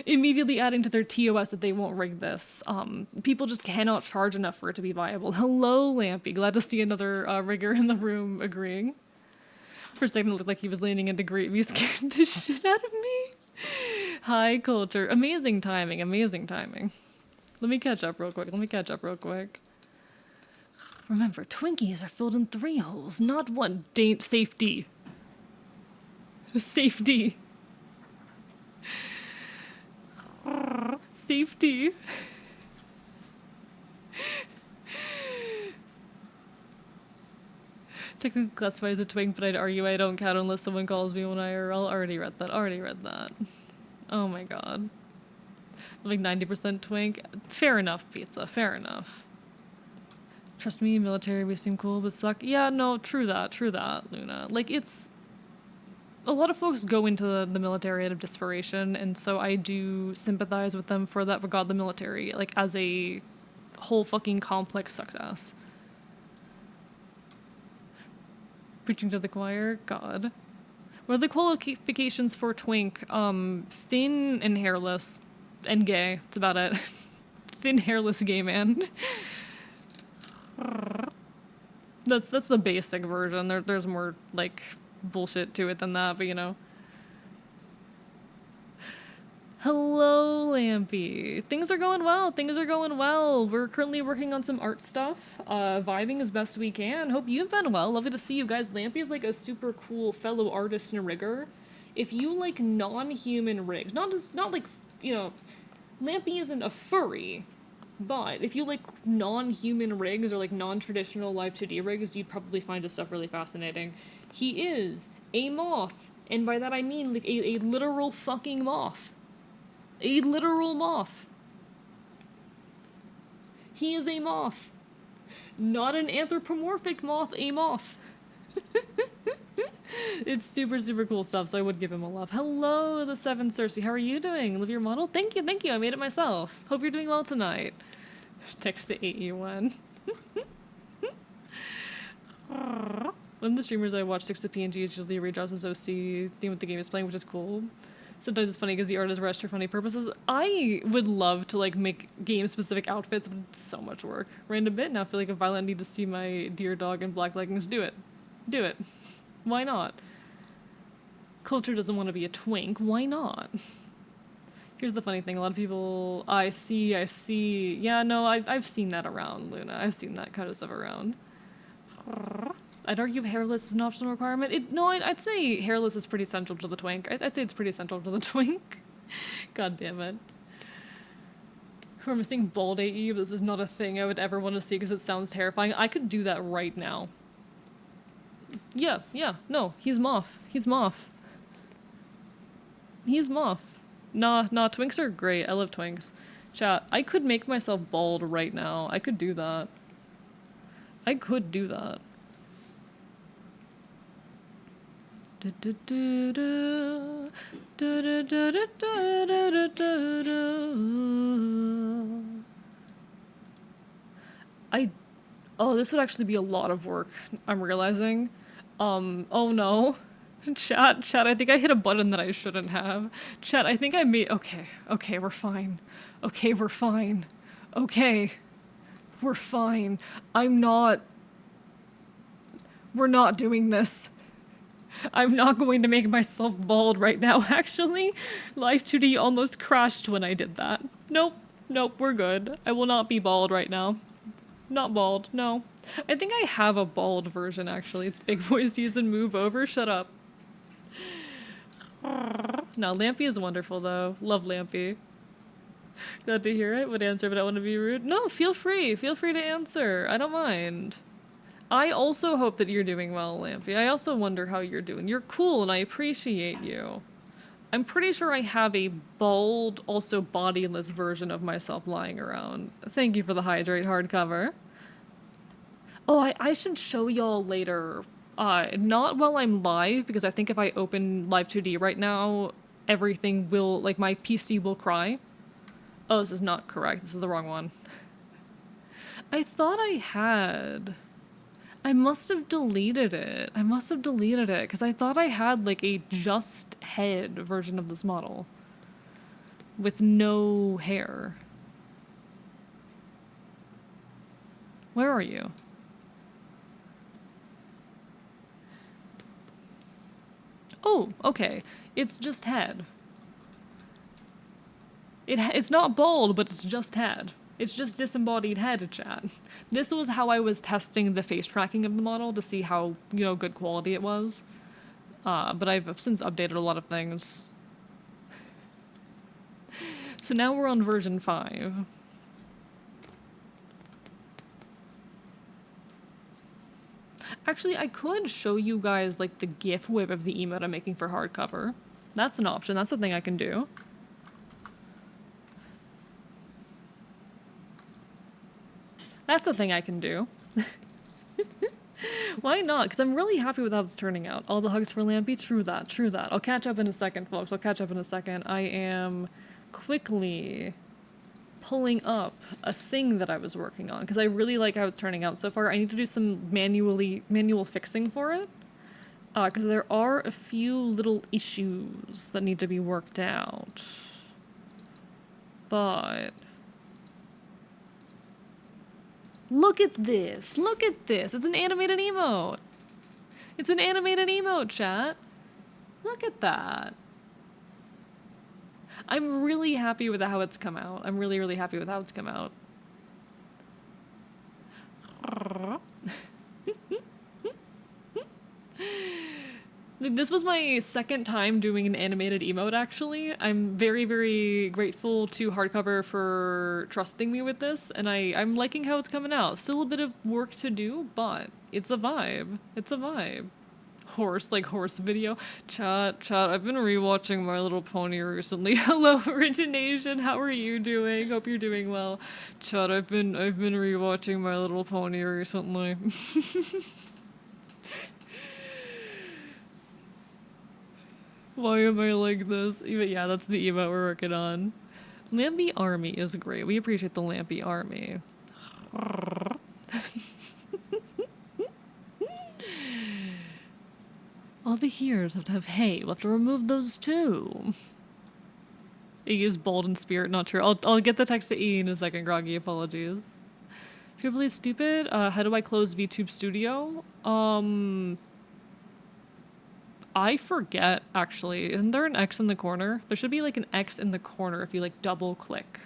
Immediately adding to their TOS that they won't rig this. People just cannot charge enough for it to be viable. Hello, Lampy. Glad to see another rigger in the room agreeing. For a second, it looked like he was leaning into great. You scared the shit out of me. Hi, Culture. Amazing timing. Amazing timing. Let me catch up real quick. Remember, Twinkies are filled in 3 holes, not 1. Safety. Safety. Safety. Technically classified as a twink, but I'd argue I don't count unless someone calls me when IRL. Already read that. Oh my god. I'm like 90% twink. Fair enough, pizza. Fair enough. Trust me, military may seem cool, but suck. Yeah, no, true that, Luna. Like, it's... A lot of folks go into the military out of desperation, and so I do sympathize with them for that regard the military, like, as a whole fucking complex success. Preaching to the choir? God. What are the qualifications for twink? Thin and hairless. And gay. That's about it. Thin, hairless gay man. That's the basic version. There's more, like... bullshit to it than that, but you know. Hello, Lampy. Things are going well. We're currently working on some art stuff, vibing as best we can. Hope you've been well. Lovely to see you guys. Lampy is like a super cool fellow artist and rigger. If you like non-human rigs, not like, you know, Lampy isn't a furry, but if you like non-human rigs or like non-traditional live 2D rigs, you'd probably find his stuff really fascinating. He is a moth, and by that I mean like a literal fucking moth. A literal moth. He is a moth. Not an anthropomorphic moth, a moth. It's super, super cool stuff, so I would give him a love. Hello, the 7 Cersei. How are you doing? Live your model? Thank you. I made it myself. Hope you're doing well tonight. Text to 8U1. One of the streamers I watch 6 to PNG is usually redraws his OC theme with the game is playing, which is cool. Sometimes it's funny because the art is rushed for funny purposes. I would love to like make game-specific outfits, but it's so much work. Random bit, now I feel like a violent need to see my dear dog in black leggings. Do it. Do it. Why not? Culture doesn't want to be a twink. Why not? Here's the funny thing. A lot of people... I see. Yeah, no, I've seen that around, Luna. I've seen that kind of stuff around. I'd argue hairless is an optional requirement. I'd say hairless is pretty central to the twink. I'd say it's pretty central to the twink. God damn it. Who are missing bald AE? This is not a thing I would ever want to see because it sounds terrifying. I could do that right now. Yeah, no, he's moth. Nah, twinks are great. I love twinks. Chat, I could make myself bald right now. I could do that. Oh, this would actually be a lot of work, I'm realizing. Oh no. Chat, I think I hit a button that I shouldn't have. Chat, I think I made... Okay, we're fine. We're fine. We're not doing this. I'm not going to make myself bald right now, actually. Life 2D almost crashed when I did that. Nope, we're good. I will not be bald right now. Not bald, no. I think I have a bald version, actually. It's big voice use and move over. Shut up. No, Lampy is wonderful, though. Love Lampy. Glad to hear it. Would answer, but I don't want to be rude. No, feel free. Feel free to answer. I don't mind. I also hope that you're doing well, Lampy. I also wonder how you're doing. You're cool and I appreciate you. I'm pretty sure I have a bald, also bodiless version of myself lying around. Thank you for the hydrate hardcover. Oh, I should show y'all later. Not while I'm live, because I think if I open Live 2D right now, everything will, like, my PC will cry. Oh, this is not correct. This is the wrong one. I thought I had. I must have deleted it. I must have deleted it, because I thought I had, like, a just head version of this model. With no hair. Where are you? Oh, okay. It's just head. It's not bald, but it's just head. It's just disembodied head, chat. This was how I was testing the face tracking of the model to see how, good quality it was. But I've since updated a lot of things. So now we're on version 5. Actually, I could show you guys, like, the GIF whip of the emote I'm making for hardcover. That's an option. That's a thing I can do. That's a thing I can do. Why not? Because I'm really happy with how it's turning out. All the hugs for Lampy? True that, true that. I'll catch up in a second, folks. I'll catch up in a second. I am quickly pulling up a thing that I was working on because I really like how it's turning out so far. I need to do some manual fixing for it because there are a few little issues that need to be worked out. But look at this! Look at this! It's an animated emote! It's an animated emote, chat! Look at that! I'm really happy with how it's come out. I'm really, really happy with how it's come out. This was my second time doing an animated emote, actually. I'm very, very grateful to Hardcover for trusting me with this, and I'm liking how it's coming out. Still a bit of work to do, but it's a vibe. It's a vibe. Horse video. Chat, I've been rewatching My Little Pony recently. Hello, Origination. How are you doing? Hope you're doing well. Chat, I've been rewatching My Little Pony recently. Why am I like this? But yeah, that's the emote we're working on. Lampy Army is great. We appreciate the Lampy Army. All the hears have to have hay. We'll have to remove those too. E is bold in spirit, not true. I'll get the text to E in a second, Groggy. Apologies. People is stupid. How do I close VTube Studio? I forget, actually. Isn't there an X in the corner? There should be, like, an X in the corner if you, like, double-click.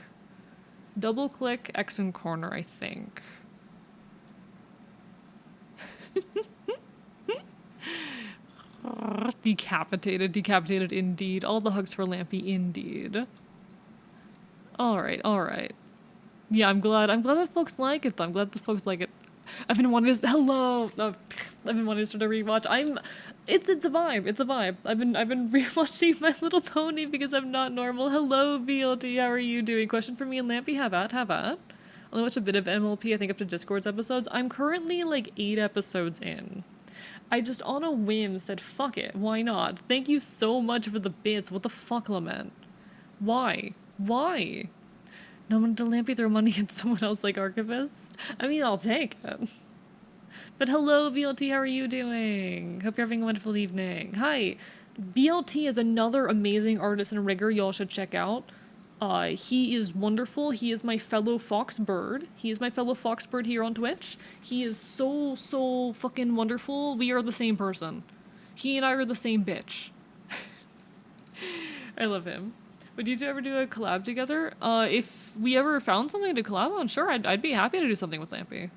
Double-click X in corner, I think. Decapitated indeed. All the hugs for Lampy indeed. Alright. Yeah, I'm glad that folks like it, though. I'm glad that folks like it. I've been wanting to... Hello! I've been wanting to start a rewatch. It's a vibe. It's a vibe. I've been rewatching My Little Pony because I'm not normal. Hello, VLT. How are you doing? Question for me and Lampy. Have at. I only watch a bit of MLP, I think up to Discord's episodes. I'm currently like 8 episodes in. I just on a whim said, fuck it, why not? Thank you so much for the bits. What the fuck, Lament? Why? No one to Lampy throw money at someone else like Archivist? I mean, I'll take it. But hello, BLT, how are you doing? Hope you're having a wonderful evening. Hi, BLT is another amazing artist and rigger y'all should check out. He is wonderful. He is my fellow Foxbird. He is my fellow Foxbird here on Twitch. He is so fucking wonderful. We are the same person. He and I are the same bitch. I love him. Would you two ever do a collab together? If we ever found something to collab on, sure, I'd be happy to do something with Lampy.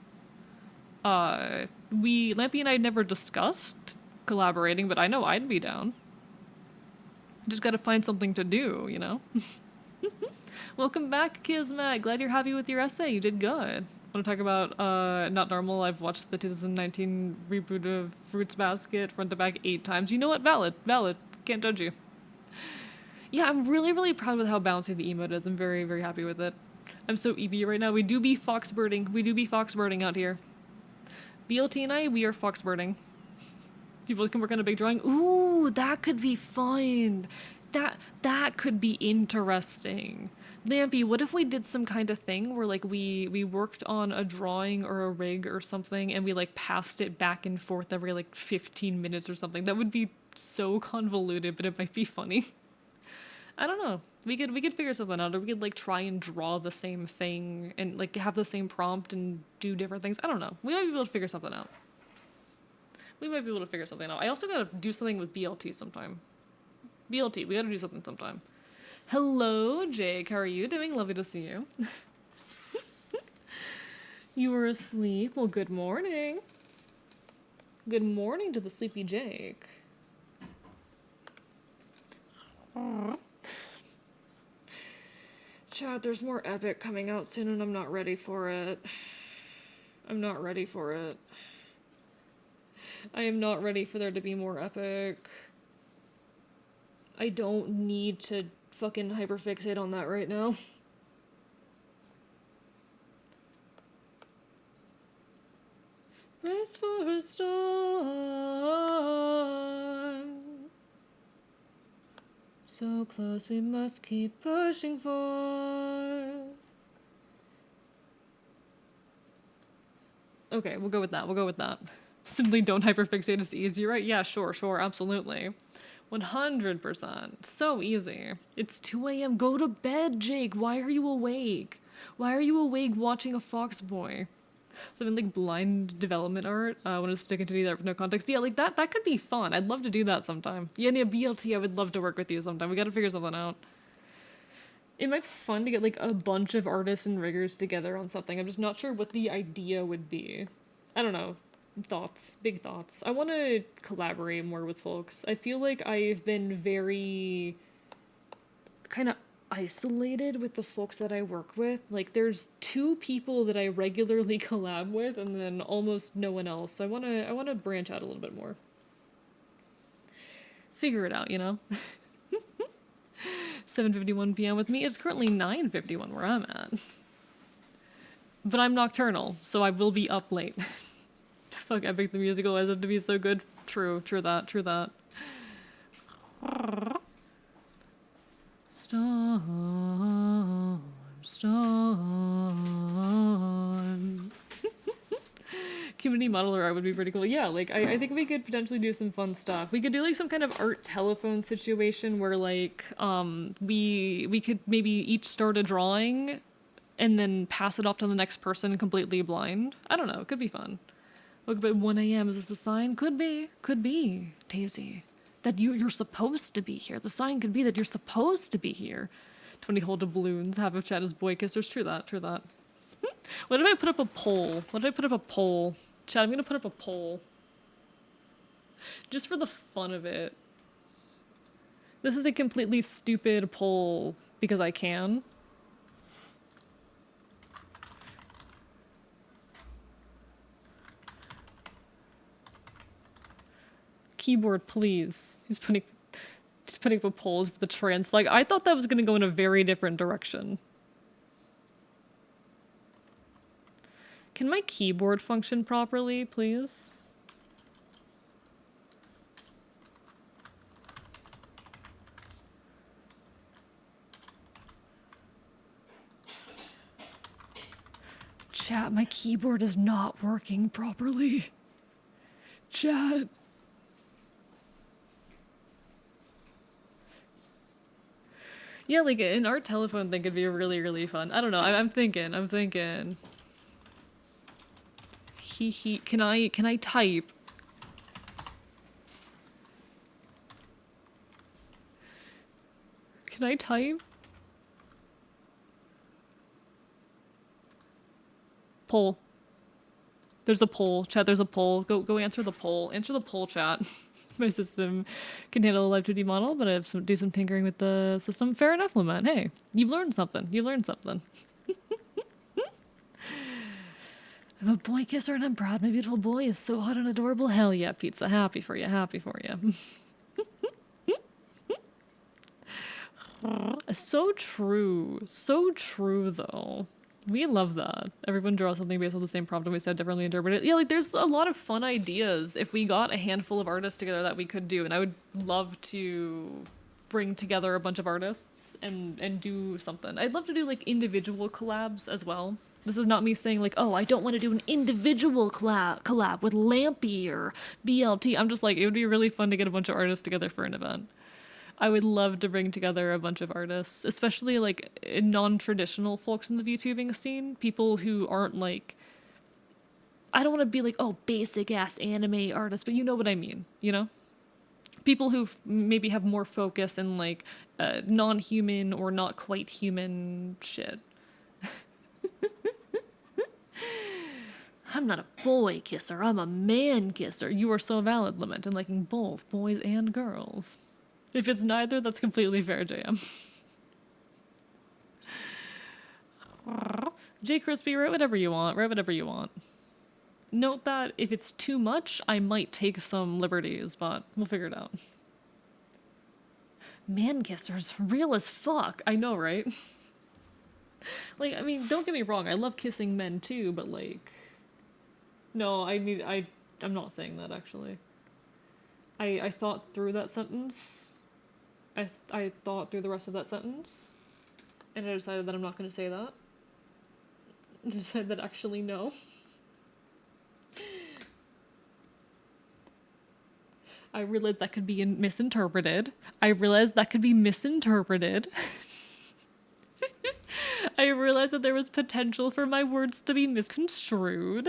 Lampy and I had never discussed collaborating, but I know I'd be down. Just gotta find something to do, you know? Welcome back, Kismet. Glad you're happy with your essay. You did good. Want to talk about Not Normal? I've watched the 2019 reboot of Fruits Basket front to back 8 times. You know what? Valid. Valid. Can't judge you. Yeah, I'm really, really proud with how bouncy the emote is. I'm very, very happy with it. I'm so EB right now. We do be foxbirding. We do be foxbirding out here. BLT and I, we are foxbirding. People can work on a big drawing. Ooh, that could be fun. That could be interesting. Lampy, what if we did some kind of thing where like we worked on a drawing or a rig or something and we like passed it back and forth every like 15 minutes or something? That would be so convoluted, but it might be funny. I don't know. We could figure something out, or we could like try and draw the same thing and like have the same prompt and do different things. I don't know. We might be able to figure something out. We might be able to figure something out. I also gotta do something with BLT sometime. BLT, we gotta do something sometime. Hello, Jake. How are you doing? Lovely to see you. You were asleep. Well, good morning. Good morning to the sleepy Jake. Chad, there's more Epic coming out soon and I'm not ready for it. I'm not ready for it. I am not ready for there to be more Epic. I don't need to fucking hyperfixate on that right now. Race for a star. So close we must keep pushing for. Okay, we'll go with that. We'll go with that. Simply don't hyperfixate, it's easy, right? Yeah, sure, absolutely. 100%. So easy. It's 2 a.m. Go to bed, Jake. Why are you awake? Why are you awake watching a Fox Boy? Something like blind development art. I want to stick into that with no context. Yeah, like that could be fun. I'd love to do that sometime. Yeah, BLT, I would love to work with you sometime. We gotta figure something out. It might be fun to get like a bunch of artists and riggers together on something. I'm just not sure what the idea would be. I don't know. Thoughts. Big thoughts. I want to collaborate more with folks. I feel like I've been very kind of isolated with the folks that I work with. Like there's 2 people that I regularly collab with and then almost no one else. So I want to branch out a little bit more. Figure it out, you know. 7:51 p.m. with me. It's currently 9:51 where I'm at. But I'm nocturnal, so I will be up late. Fuck Epic the Musical has it to be so good. True that. Storm. Community modeler art would be pretty cool. Yeah, like I think we could potentially do some fun stuff. We could do like some kind of art telephone situation where like we could maybe each start a drawing and then pass it off to the next person completely blind. I don't know, it could be fun. Look, but 1 a.m. is this a sign? Could be, Daisy. That you're supposed to be here. The sign could be that you're supposed to be here. 20 hold of balloons, half of chat is boy kissers. True that. What if I put up a poll? Chat, I'm gonna put up a poll. Just for the fun of it. This is a completely stupid poll because I can. Keyboard, please. He's putting up polls for the trans flag. I thought that was gonna go in a very different direction. Can my keyboard function properly, please? Chat, my keyboard is not working properly. Chat. Yeah, like an art telephone thing could be really, really fun. I don't know. I'm thinking. Can I type? Can I type? Poll. There's a poll. Chat, there's a poll. Go answer the poll. Answer the poll, chat. My system can handle a live 2D model, but I have to do some tinkering with the system. Fair enough, Lament. Hey, you've learned something. I'm a boy kisser and I'm proud. My beautiful boy is so hot and adorable. Hell yeah, pizza. Happy for you. Happy for you. So true. So true, though. We love that. Everyone draws something based on the same prompt and we said differently interpreted. Yeah, like there's a lot of fun ideas if we got a handful of artists together that we could do, and I would love to bring together a bunch of artists and do something. I'd love to do like individual collabs as well. This is not me saying like, oh, I don't want to do an individual collab with Lampy or BLT. I'm just like, it would be really fun to get a bunch of artists together for an event. I would love to bring together a bunch of artists, especially like non-traditional folks in the VTubing scene, people who aren't like, I don't want to be like, oh, basic ass anime artists, but you know what I mean, you know? People who maybe have more focus in like non-human or not quite human shit. I'm not a boy kisser, I'm a man kisser. You are so valid, Lament, in liking both boys and girls. If it's neither, that's completely fair, JM. J Crispy, write whatever you want. Write whatever you want. Note that if it's too much, I might take some liberties, but we'll figure it out. Man kissers, real as fuck. I know, right? Like, I mean, don't get me wrong, I love kissing men too, but like... No, I'm not saying that, actually. I thought through that sentence. I thought through the rest of that sentence, and I decided that I'm not going to say that. I decided that actually no. I realized that could be misinterpreted. I realized that that there was potential for my words to be misconstrued.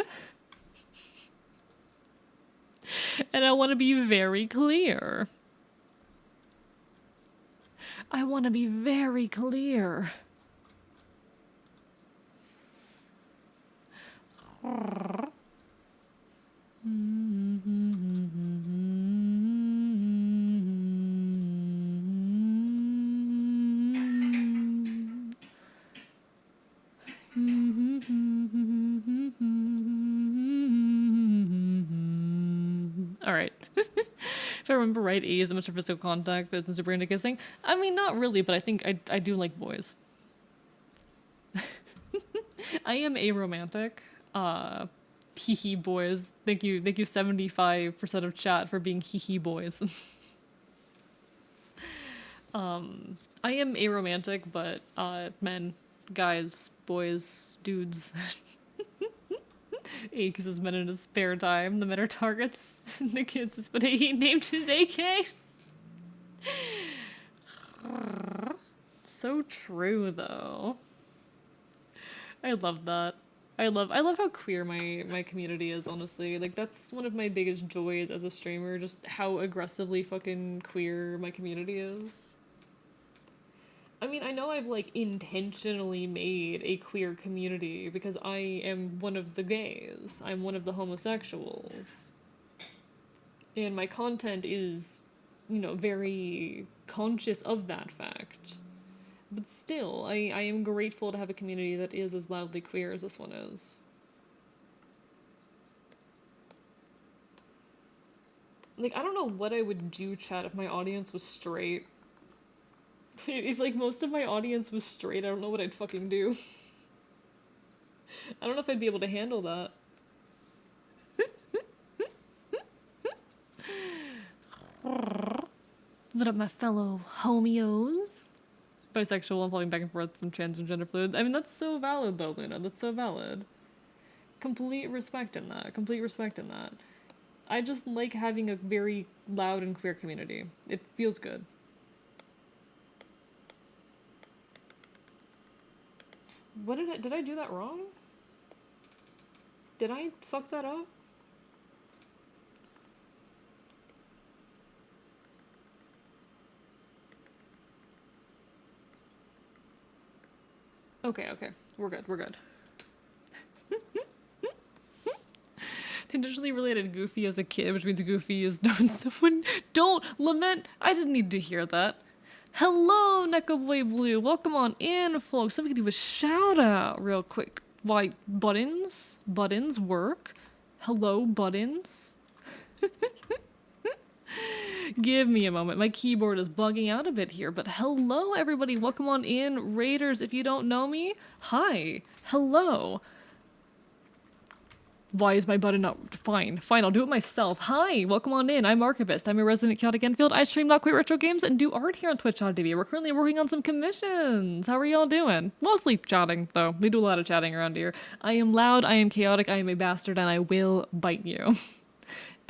And I want to be very clear. I want to be very clear. All right. If I remember right, A is a much of physical contact, but it's super into kissing. I mean, not really, but I think I do like boys. I am aromantic. Hee boys. Thank you 75% of chat for being hee boys. I am aromantic, but men, guys, boys, dudes. A kisses men in his spare time. The men are targets. The kisses, but he named his AK. So true, though. I love that. I love how queer my community is, honestly. Like, that's one of my biggest joys as a streamer, just how aggressively fucking queer my community is. I mean, I know I've, like, intentionally made a queer community because I am one of the gays. I'm one of the homosexuals. And my content is, you know, very conscious of that fact. But still, I am grateful to have a community that is as loudly queer as this one is. Like, I don't know what I would do, chat, if my audience was straight. If, like, most of my audience was straight, I don't know what I'd fucking do. I don't know if I'd be able to handle that. What up, my fellow homios? Bisexual and falling back and forth from trans and gender fluid. I mean, that's so valid, though, Luna. That's so valid. Complete respect in that. Complete respect in that. I just like having a very loud and queer community. It feels good. What did I do that wrong? Did I fuck that up? Okay. We're good. Tangentially related Goofy as a kid, which means Goofy is known someone. Don't lament. I didn't need to hear that. Hello, Neko Boy Blue. Welcome on in, folks. Let me do a shout out real quick. Why, buttons? Buttons work? Hello, buttons? Give me a moment. My keyboard is bugging out a bit here, but hello, everybody. Welcome on in. Raiders, if you don't know me, hi. Hello. Why is my button not... Fine, I'll do it myself. Hi, welcome on in. I'm Archivist. I'm a resident chaotic Enfield. I stream Not Quite Retro Games and do art here on Twitch.tv. We're currently working on some commissions. How are y'all doing? Mostly chatting, though. We do a lot of chatting around here. I am loud, I am chaotic, I am a bastard, and I will bite you.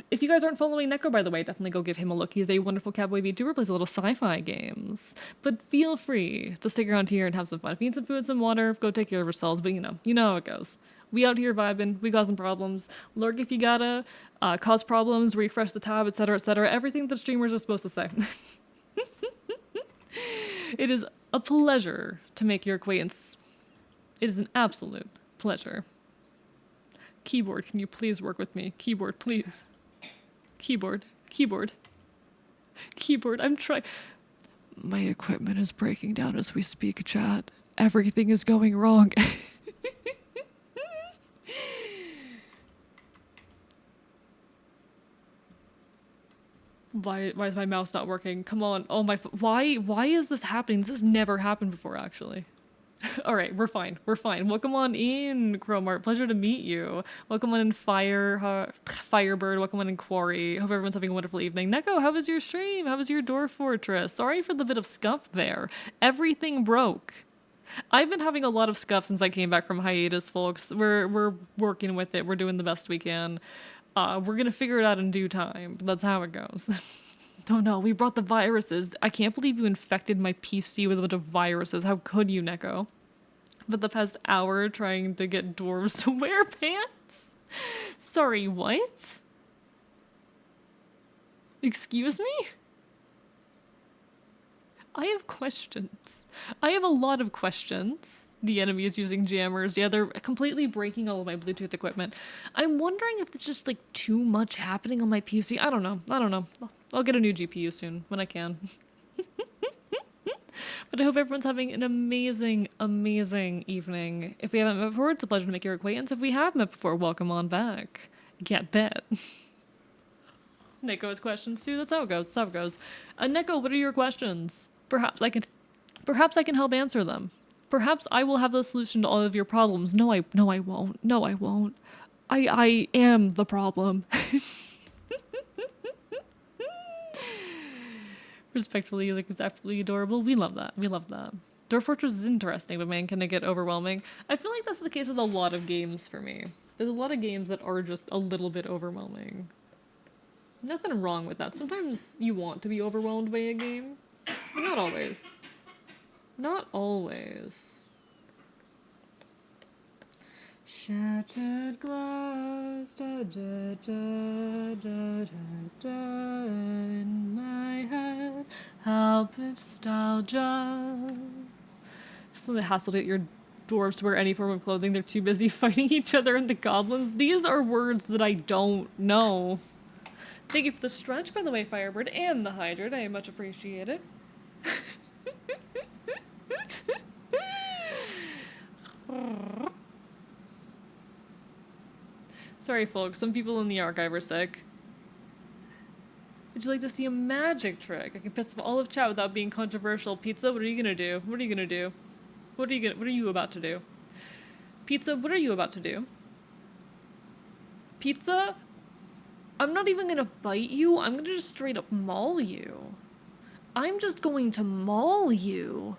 If you guys aren't following Neko, by the way, definitely go give him a look. He's a wonderful cowboy VTuber, plays a little sci-fi games. But feel free to stick around here and have some fun. If you need some food, some water, go take care of yourselves, but you know how it goes. We out here vibing, we causing problems. Lurk if you gotta, cause problems, refresh the tab, etc., etc. Everything that streamers are supposed to say. It is a pleasure to make your acquaintance. It is an absolute pleasure. Keyboard, can you please work with me? Keyboard, please. Keyboard, I'm trying. My equipment is breaking down as we speak, chat. Everything is going wrong. Why is my mouse not working? Come on. Oh my, why is this happening? This has never happened before, actually. All right, we're fine. Welcome on in, Chromart. Pleasure to meet you. Welcome on in, Firebird. Welcome on in, Quarry. Hope everyone's having a wonderful evening. Neko, how was your stream? How was your Door Fortress? Sorry for the bit of scuff there. Everything broke. I've been having a lot of scuff since I came back from hiatus, folks. We're working with it. We're doing the best we can. We're gonna figure it out in due time. That's how it goes. Oh no, we brought the viruses. I can't believe you infected my PC with a bunch of viruses. How could you, Neko? For the past hour trying to get dwarves to wear pants? Sorry, what? Excuse me? I have questions. I have a lot of questions. The enemy is using jammers. Yeah, they're completely breaking all of my Bluetooth equipment. I'm wondering if it's just like too much happening on my PC. I don't know. I'll get a new GPU soon when I can. But I hope everyone's having an amazing, amazing evening. If we haven't met before, it's a pleasure to make your acquaintance. If we have met before, welcome on back. Get bet. Neko has questions too. That's how it goes. Neko, what are your questions? Perhaps I can help answer them. Perhaps I will have the solution to all of your problems. No, I won't. I am the problem. Respectfully, like, it's absolutely adorable. We love that. Door Fortress is interesting, but man, can it get overwhelming? I feel like that's the case with a lot of games for me. There's a lot of games that are just a little bit overwhelming. Nothing wrong with that. Sometimes you want to be overwhelmed by a game, but not always. Not always. Shattered glass, da da da da da da in my head. How nostalgia. Just the hassle to get your dwarves to wear any form of clothing. They're too busy fighting each other and the goblins. These are words that I don't know. Thank you for the stretch, by the way, Firebird, and the hydrate. I much appreciate it. Sorry, folks. Some people in the archive are sick. Would you like to see a magic trick? I can piss off all of chat without being controversial. Pizza, what are you gonna do? What are you about to do? Pizza, what are you about to do? Pizza? I'm not even gonna bite you. I'm gonna just straight up maul you. I'm just going to maul you.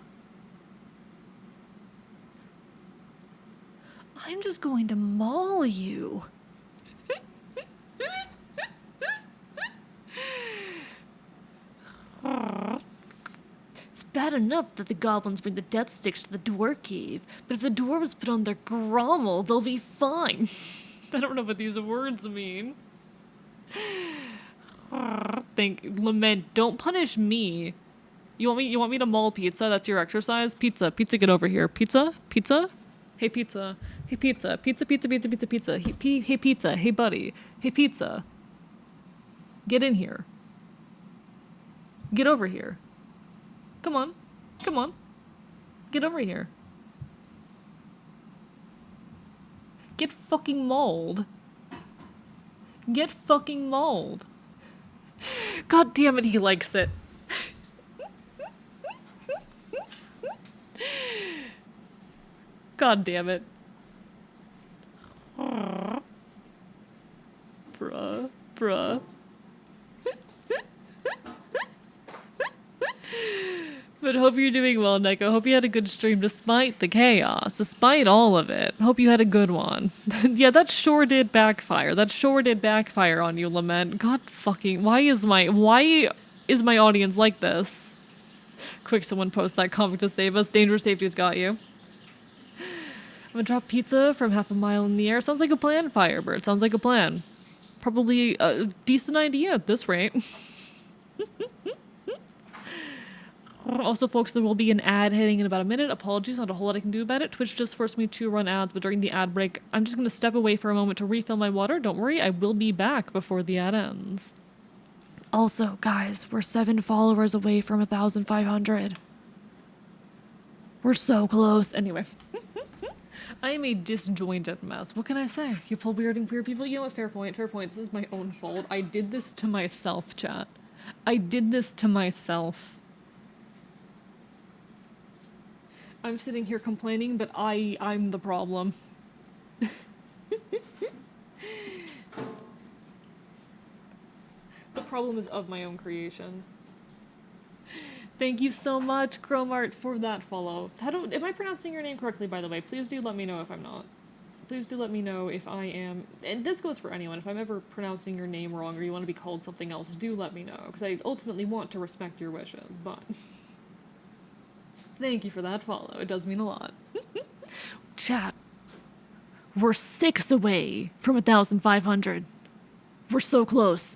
I'm just going to maul you. It's bad enough that the goblins bring the death sticks to the dwarf cave, but if the dwarves put on their grommel, they'll be fine. I don't know what these words mean. Lament, don't punish me. You want me to maul pizza? That's your exercise? Pizza, get over here. Pizza? Hey pizza. Pizza. Hey pizza. Hey buddy. Hey pizza. Get in here. Get over here. Come on. Get over here. Get fucking mauled. Get fucking mauled. God damn it, he likes it. God damn it. Bruh. But hope you're doing well, Nick. I hope you had a good stream despite the chaos, despite all of it. Hope you had a good one. Yeah, that sure did backfire. That sure did backfire on you, Lament. God fucking, why is my audience like this? Quick, someone post that comic to save us. Danger Safety's got you. I'm gonna drop pizza from half a mile in the air. Sounds like a plan, Firebird. Sounds like a plan. Probably a decent idea at this rate. Also, folks, there will be an ad hitting in about a minute. Apologies, not a whole lot I can do about it. Twitch just forced me to run ads, but during the ad break, I'm just going to step away for a moment to refill my water. Don't worry, I will be back before the ad ends. Also, guys, we're 7 followers away from 1,500. We're so close. Anyway. I am a disjointed mess. What can I say? You pull weird and queer people? You know what? Fair point. Fair point. This is my own fault. I did this to myself, chat. I did this to myself. I'm sitting here complaining, but I'm the problem. The problem is of my own creation. Thank you so much, Chromart, for that follow. Am I pronouncing your name correctly, by the way? Please do let me know if I'm not. Please do let me know if I am... And this goes for anyone. If I'm ever pronouncing your name wrong or you want to be called something else, do let me know. Because I ultimately want to respect your wishes, but... Thank you for that follow. It does mean a lot. Chat. We're 6 away from 1,500. We're so close.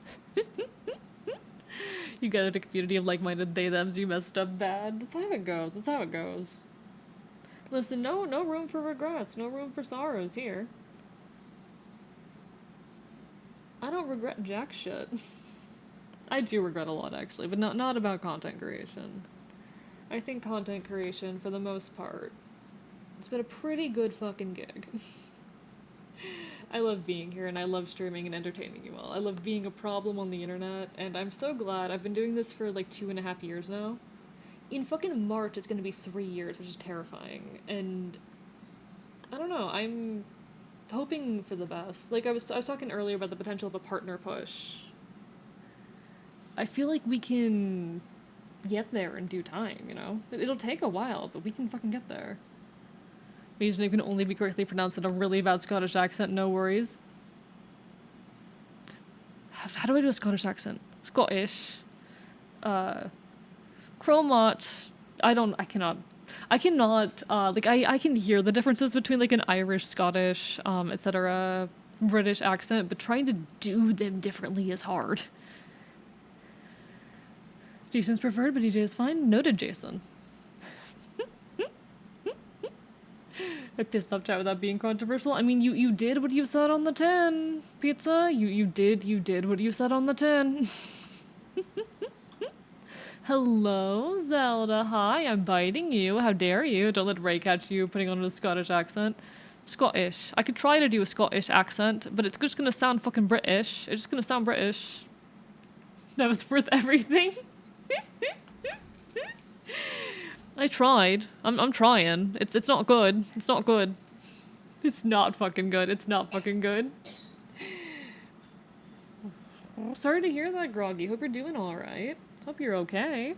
You gathered a community of like-minded they-thems. You messed up bad. That's how it goes. That's how it goes. Listen, no room for regrets. No room for sorrows here. I don't regret jack shit. I do regret a lot, actually, but not about content creation. I think content creation, for the most part, it's been a pretty good fucking gig. I love being here, and I love streaming and entertaining you all. I love being a problem on the internet, and I'm so glad. I've been doing this for like 2.5 years now. In fucking March, it's gonna be 3 years, which is terrifying, and I don't know, I'm hoping for the best. Like, I was talking earlier about the potential of a partner push. I feel like we can get there in due time, you know? It'll take a while, but we can fucking get there. His name can only be correctly pronounced in a really bad Scottish accent, no worries. How do I do a Scottish accent? Scottish. Chromot. I cannot, like, I can hear the differences between, like, an Irish, Scottish, etc. British accent, but trying to do them differently is hard. Jason's preferred, but EJ is fine. Noted, Jason. I pissed off chat without being controversial. I mean, you did what you said on the tin, Pizza. You did what you said on the tin. Hello, Zelda. Hi, I'm biting you. How dare you? Don't let Ray catch you putting on a Scottish accent. Scottish. I could try to do a Scottish accent, but it's just gonna sound fucking British. It's just gonna sound British. That was worth everything. I tried. I'm trying. It's not good. It's not good. It's not fucking good. It's not fucking good. Oh, sorry to hear that, Groggy. Hope you're doing alright. Hope you're okay.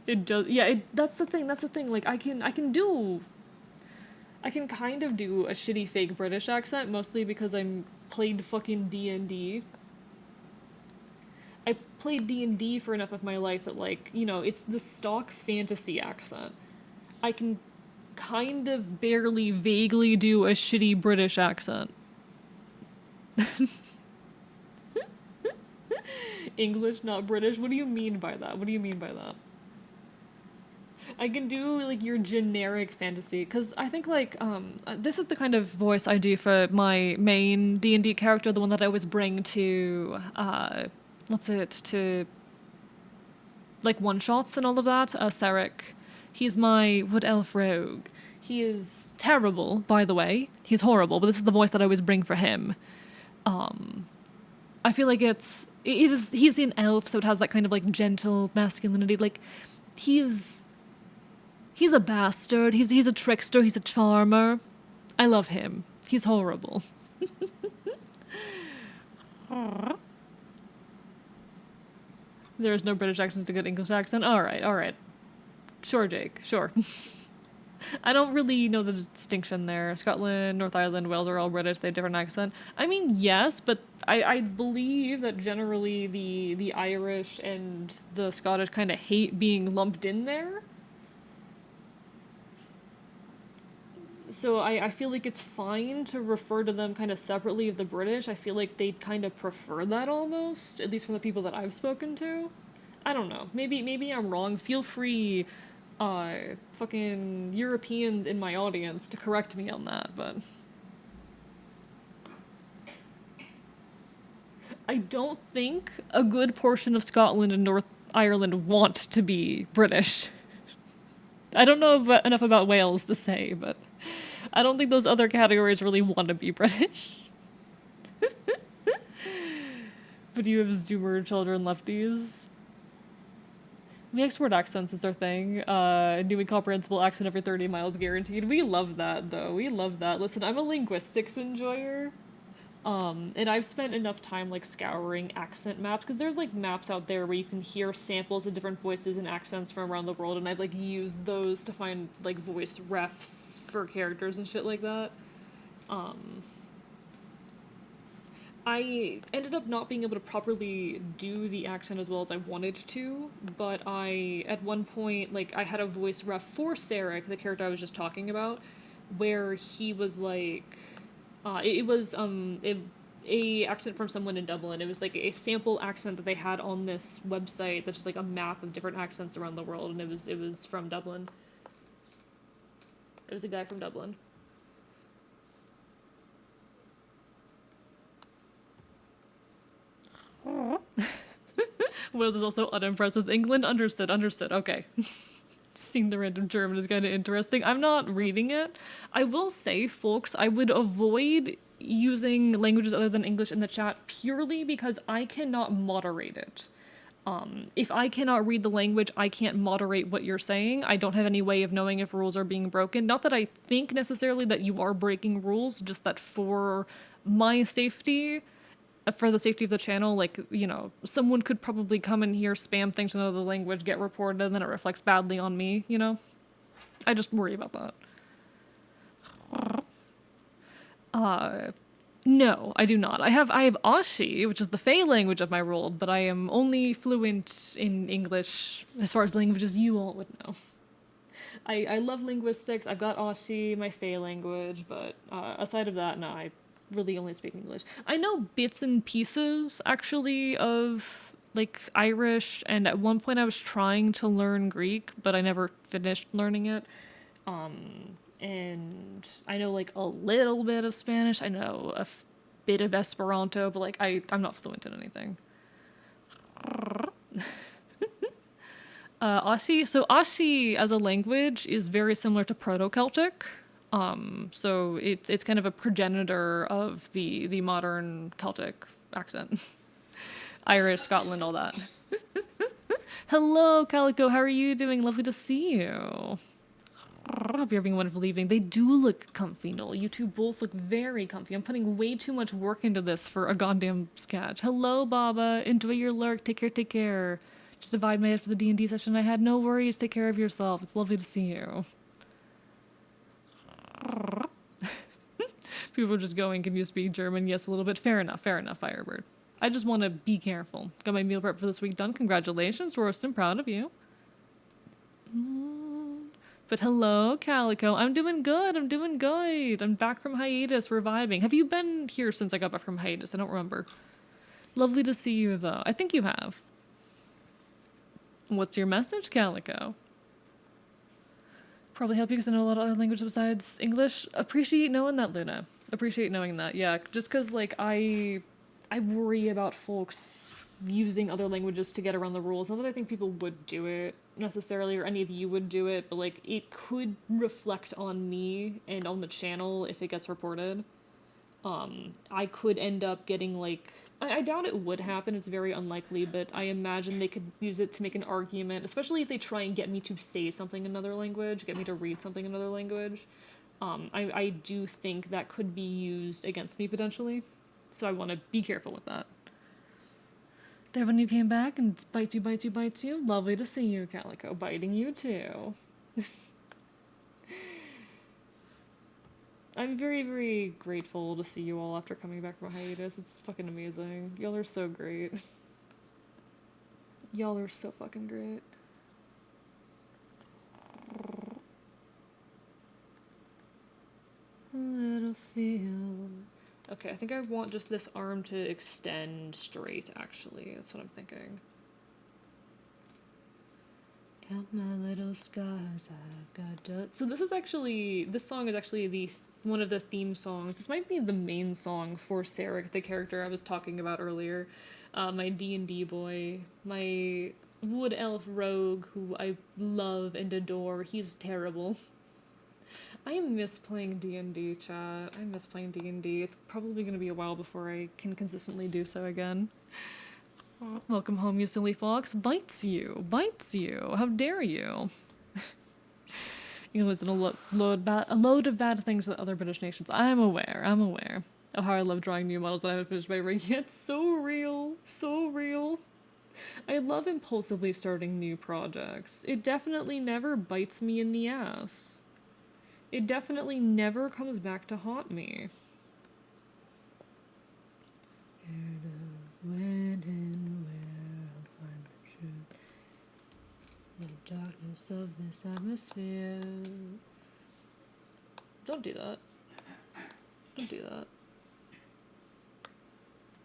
It does, yeah, that's the thing, like, I can kind of do a shitty fake British accent, mostly because I'm played fucking D&D. I played D&D for enough of my life that, like, you know, it's the stock fantasy accent. I can kind of barely vaguely do a shitty British accent. English, not British? What do you mean by that? What do you mean by that? I can do, like, your generic fantasy, because I think, like, this is the kind of voice I do for my main D&D character, the one that I always bring to, to, like, one-shots and all of that, Sarek. He's my Wood Elf Rogue. He is terrible, by the way. He's horrible, but this is the voice that I always bring for him. I feel like he's an elf, so it has that kind of like gentle masculinity. Like he's a bastard. He's a trickster. He's a charmer. I love him. He's horrible. There's no British accents to good English accent. All right, all right. Sure, Jake. Sure. I don't really know the distinction there. Scotland, North Ireland, Wales are all British. They have different accent. I mean, yes, but I believe that generally the Irish and the Scottish kind of hate being lumped in there. So I feel like it's fine to refer to them kind of separately of the British. I feel like they kind of prefer that almost, at least from the people that I've spoken to. I don't know. Maybe I'm wrong. Feel free, fucking Europeans in my audience to correct me on that, but I don't think a good portion of Scotland and North Ireland want to be British. I don't know enough about Wales to say, but I don't think those other categories really want to be British. But you have Zoomer children lefties. We export accents is our thing. New incomprehensible accent every 30 miles guaranteed. We love that, though. We love that. Listen, I'm a linguistics enjoyer. And I've spent enough time, like, scouring accent maps, because there's, like, maps out there where you can hear samples of different voices and accents from around the world, and I've, like, used those to find, like, voice refs for characters and shit like that. I ended up not being able to properly do the accent as well as I wanted to, but at one point, like, I had a voice ref for Sarek, the character I was just talking about, where he was like, it was, a accent from someone in Dublin. It was like a sample accent that they had on this website that's just like a map of different accents around the world, and it was from Dublin. It was a guy from Dublin. Wales is also unimpressed with England. Understood, understood. Okay. Seeing the random German is kind of interesting. I'm not reading it. I will say, folks, I would avoid using languages other than English in the chat purely because I cannot moderate it. If I cannot read the language, I can't moderate what you're saying. I don't have any way of knowing if rules are being broken. Not that I think necessarily that you are breaking rules, just that for my safety, for the safety of the channel, like, you know, someone could probably come in here, spam things in another language, get reported, and then it reflects badly on me, you know? I just worry about that. No, I do not. I have Ashi, which is the Fey language of my world, but I am only fluent in English as far as languages you all would know. I love linguistics. I've got Ashi, my Fey language, but aside of that, no, I really only speak English. I know bits and pieces, actually, of, like, Irish, and at one point I was trying to learn Greek, but I never finished learning it. And I know, like, a little bit of Spanish. I know bit of Esperanto, but, like, I'm not fluent in anything. Ashi as a language is very similar to Proto-Celtic. So it's kind of a progenitor of the modern Celtic accent. Irish, Scotland, all that. Hello, Calico, how are you doing? Lovely to see you. Hope you're having a wonderful evening. They do look comfy, Noel. You two both look very comfy. I'm putting way too much work into this for a goddamn sketch. Hello, Baba. Enjoy your lurk. Take care, take care. Just a vibe made for the D&D session I had. No worries. Take care of yourself. It's lovely to see you. People are just going, can you speak German? Yes, a little bit. Fair enough, Firebird. I just want to be careful. Got my meal prep for this week done. Congratulations, Royston. Proud of you. But hello, Calico. I'm doing good. I'm doing good. I'm back from hiatus. We're vibing. Have you been here since I got back from hiatus? I don't remember. Lovely to see you, though. I think you have. What's your message, Calico? Probably help you because I know a lot of other languages besides English. Appreciate knowing that, Luna. Appreciate knowing that. Yeah, just because, like, I worry about folks using other languages to get around the rules. Not that I think people would do it. necessarily, or any of you would do it, but like it could reflect on me and on the channel if it gets reported. I could end up getting like I doubt it would happen, it's very unlikely, but I imagine they could use it to make an argument, especially if they try and get me to say something in another language, get me to read something in another language. I do think that could be used against me potentially, so I want to be careful with that. There when you came back and bites you, bites you, bites you. Lovely to see you, Calico. Biting you too. I'm very, very grateful to see you all after coming back from hiatus. It's fucking amazing. Y'all are so great. Y'all are so fucking great. A little feel. Okay, I think I want just this arm to extend straight, actually. That's what I'm thinking. Count my little scars, I've got dirt. So this song is actually one of the theme songs. This might be the main song for Sarek, the character I was talking about earlier. My D&D boy, my wood elf rogue who I love and adore. He's terrible. I miss playing D&D, chat. I miss playing D&D. It's probably going to be a while before I can consistently do so again. Welcome home, you silly fox. Bites you. Bites you. How dare you? You listen a load of bad things with other British nations. I'm aware. I'm aware. Oh, how I love drawing new models that I haven't finished my ring yet. So real. So real. I love impulsively starting new projects. It definitely never bites me in the ass. It definitely never comes back to haunt me. When and where I'll find the truth. The darkness of this atmosphere. Don't do that. Don't do that.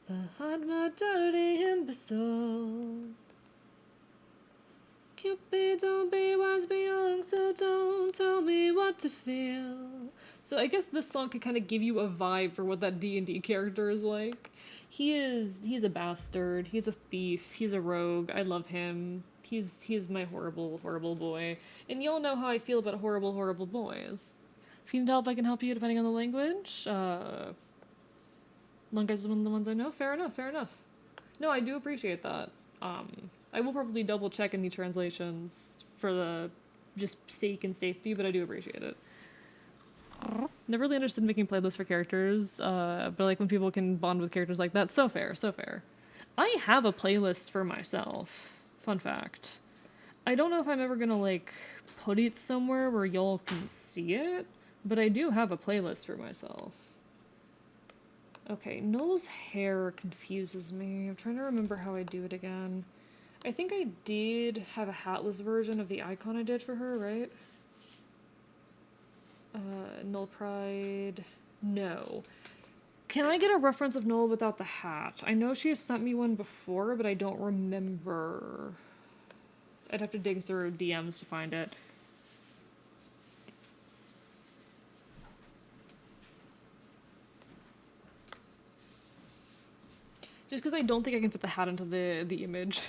Behind my dirty imbecile. Cupid, don't be wise, be young, so don't tell me what to feel. So I guess this song could kind of give you a vibe for what that D&D character is like. He's a bastard, he's a thief, he's a rogue, I love him. He's my horrible, horrible boy. And y'all know how I feel about horrible, horrible boys. If you need help, I can help you depending on the language. Long guys is one of the ones I know. Fair enough, fair enough. No, I do appreciate that. I will probably double check any translations for the just sake and safety, but I do appreciate it. Never really understood making playlists for characters, but like when people can bond with characters like that, so fair, so fair. I have a playlist for myself. Fun fact. I don't know if I'm ever gonna like put it somewhere where y'all can see it, but I do have a playlist for myself. Okay, Noel's hair confuses me. I'm trying to remember how I do it again. I think I did have a hatless version of the icon I did for her, right? Null Pride... No. Can I get a reference of Null without the hat? I know she has sent me one before, but I don't remember. I'd have to dig through DMs to find it. Just because I don't think I can fit the hat into the image.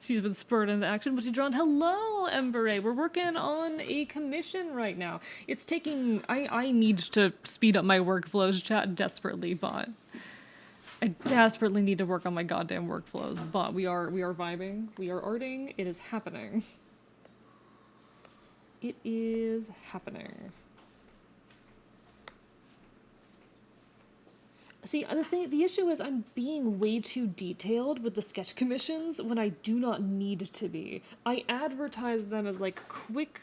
She's been spurred into action, but she's drawn. Hello, Embere. We're working on a commission right now. It's taking... I need to speed up my workflows, chat, desperately, but... I desperately need to work on my goddamn workflows, but we are vibing. We are arting. It is happening. It is happening. See, the issue is I'm being way too detailed with the sketch commissions when I do not need to be. I advertise them as like quick,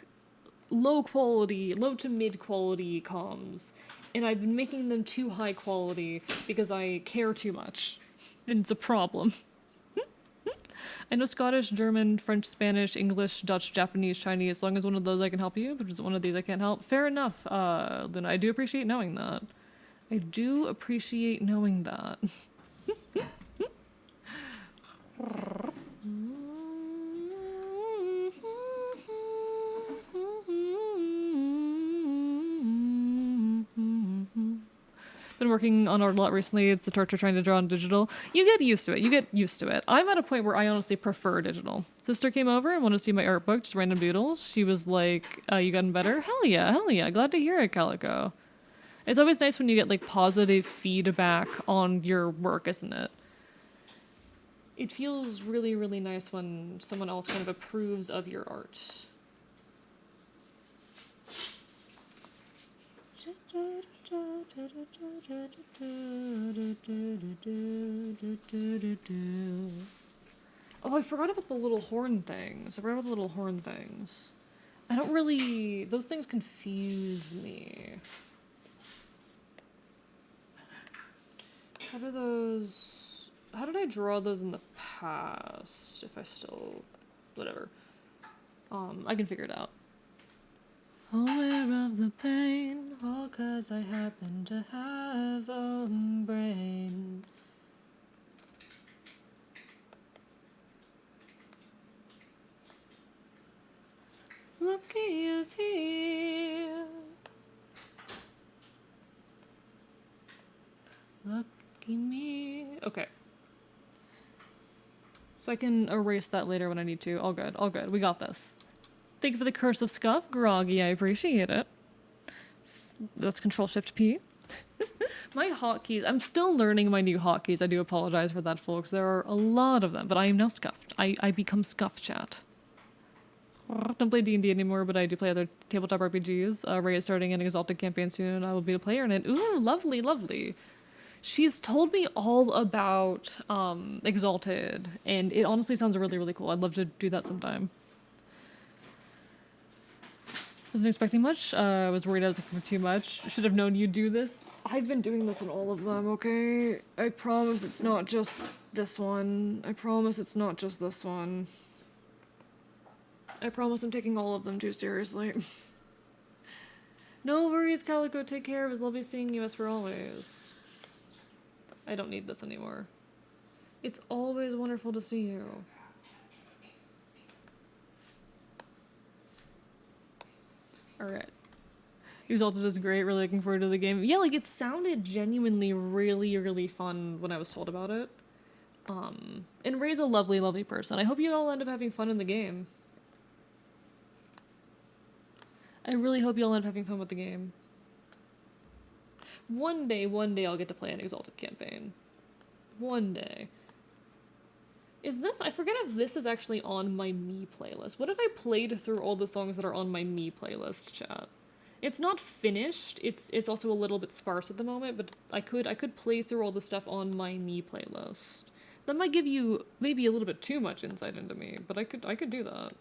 low to mid quality comms, and I've been making them too high quality because I care too much. And it's a problem. I know Scottish, German, French, Spanish, English, Dutch, Japanese, Chinese. As long as one of those I can help you, but just one of these I can't help. Fair enough, then I do appreciate knowing that. I do appreciate knowing that. Been working on art a lot recently. It's a torture trying to draw on digital. You get used to it. You get used to it. I'm at a point where I honestly prefer digital. Sister came over and wanted to see my art book, just random doodles. She was like, you gotten better? Hell yeah, hell yeah. Glad to hear it, Calico. It's always nice when you get like positive feedback on your work, isn't it? It feels really, really nice when someone else kind of approves of your art. Oh, I forgot about the little horn things. I don't really... Those things confuse me. How did I draw those in the past? If I still... Whatever. I can figure it out. Aware of the pain, all 'cause I happen to have a brain. Lucky is here. Lucky me. Okay. So I can erase that later when I need to. All good, all good. We got this. Thank you for the curse of scuff, Groggy. I appreciate it. That's Control-Shift-P. My hotkeys. I'm still learning my new hotkeys. I do apologize for that, folks. There are a lot of them, but I am now scuffed. I become scuff chat. Don't play D&D anymore, but I do play other tabletop RPGs. Ray is starting an Exalted campaign soon, and I will be a player in it. Ooh, lovely, lovely. She's told me all about Exalted, and it honestly sounds really, really cool. I'd love to do that sometime. Wasn't expecting much. I was worried I was looking for too much. Should have known you'd do this. I've been doing this in all of them, okay? I promise it's not just this one. I promise it's not just this one. I promise I'm taking all of them too seriously. No worries, Calico. Take care. It was lovely seeing you as for always. I don't need this anymore. It's always wonderful to see you. Alright. Exalted is great, really looking forward to the game. Yeah, like, it sounded genuinely really, really fun when I was told about it. And Ray's a lovely, lovely person. I hope you all end up having fun in the game. I really hope you all end up having fun with the game. One day I'll get to play an Exalted campaign. One day. Is this... I forget if this is actually on my Me playlist. What if I played through all the songs that are on my Me playlist, chat? It's not finished. It's also a little bit sparse at the moment, but I could play through all the stuff on my Me playlist. That might give you maybe a little bit too much insight into me, but I could do that.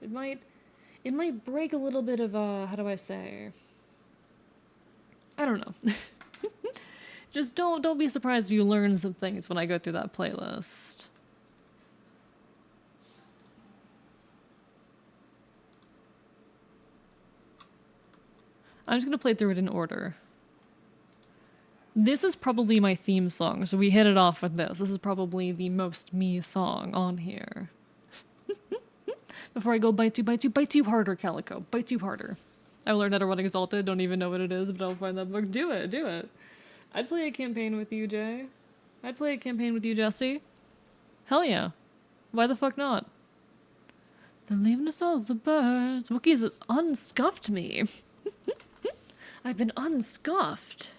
It might break a little bit of how do I say? I don't know. Just don't be surprised if you learn some things when I go through that playlist. I'm just gonna play through it in order. This is probably my theme song, so we hit it off with this. This is probably the most me song on here. Before I go bite you harder, Calico. Bite you harder. I learned how to run Exalted, don't even know what it is, but I'll find that book. Do it. I'd play a campaign with you, Jay. I'd play a campaign with you, Jesse. Hell yeah. Why the fuck not? They're leaving us all the birds. Wookiees has unscuffed me. I've been unscuffed.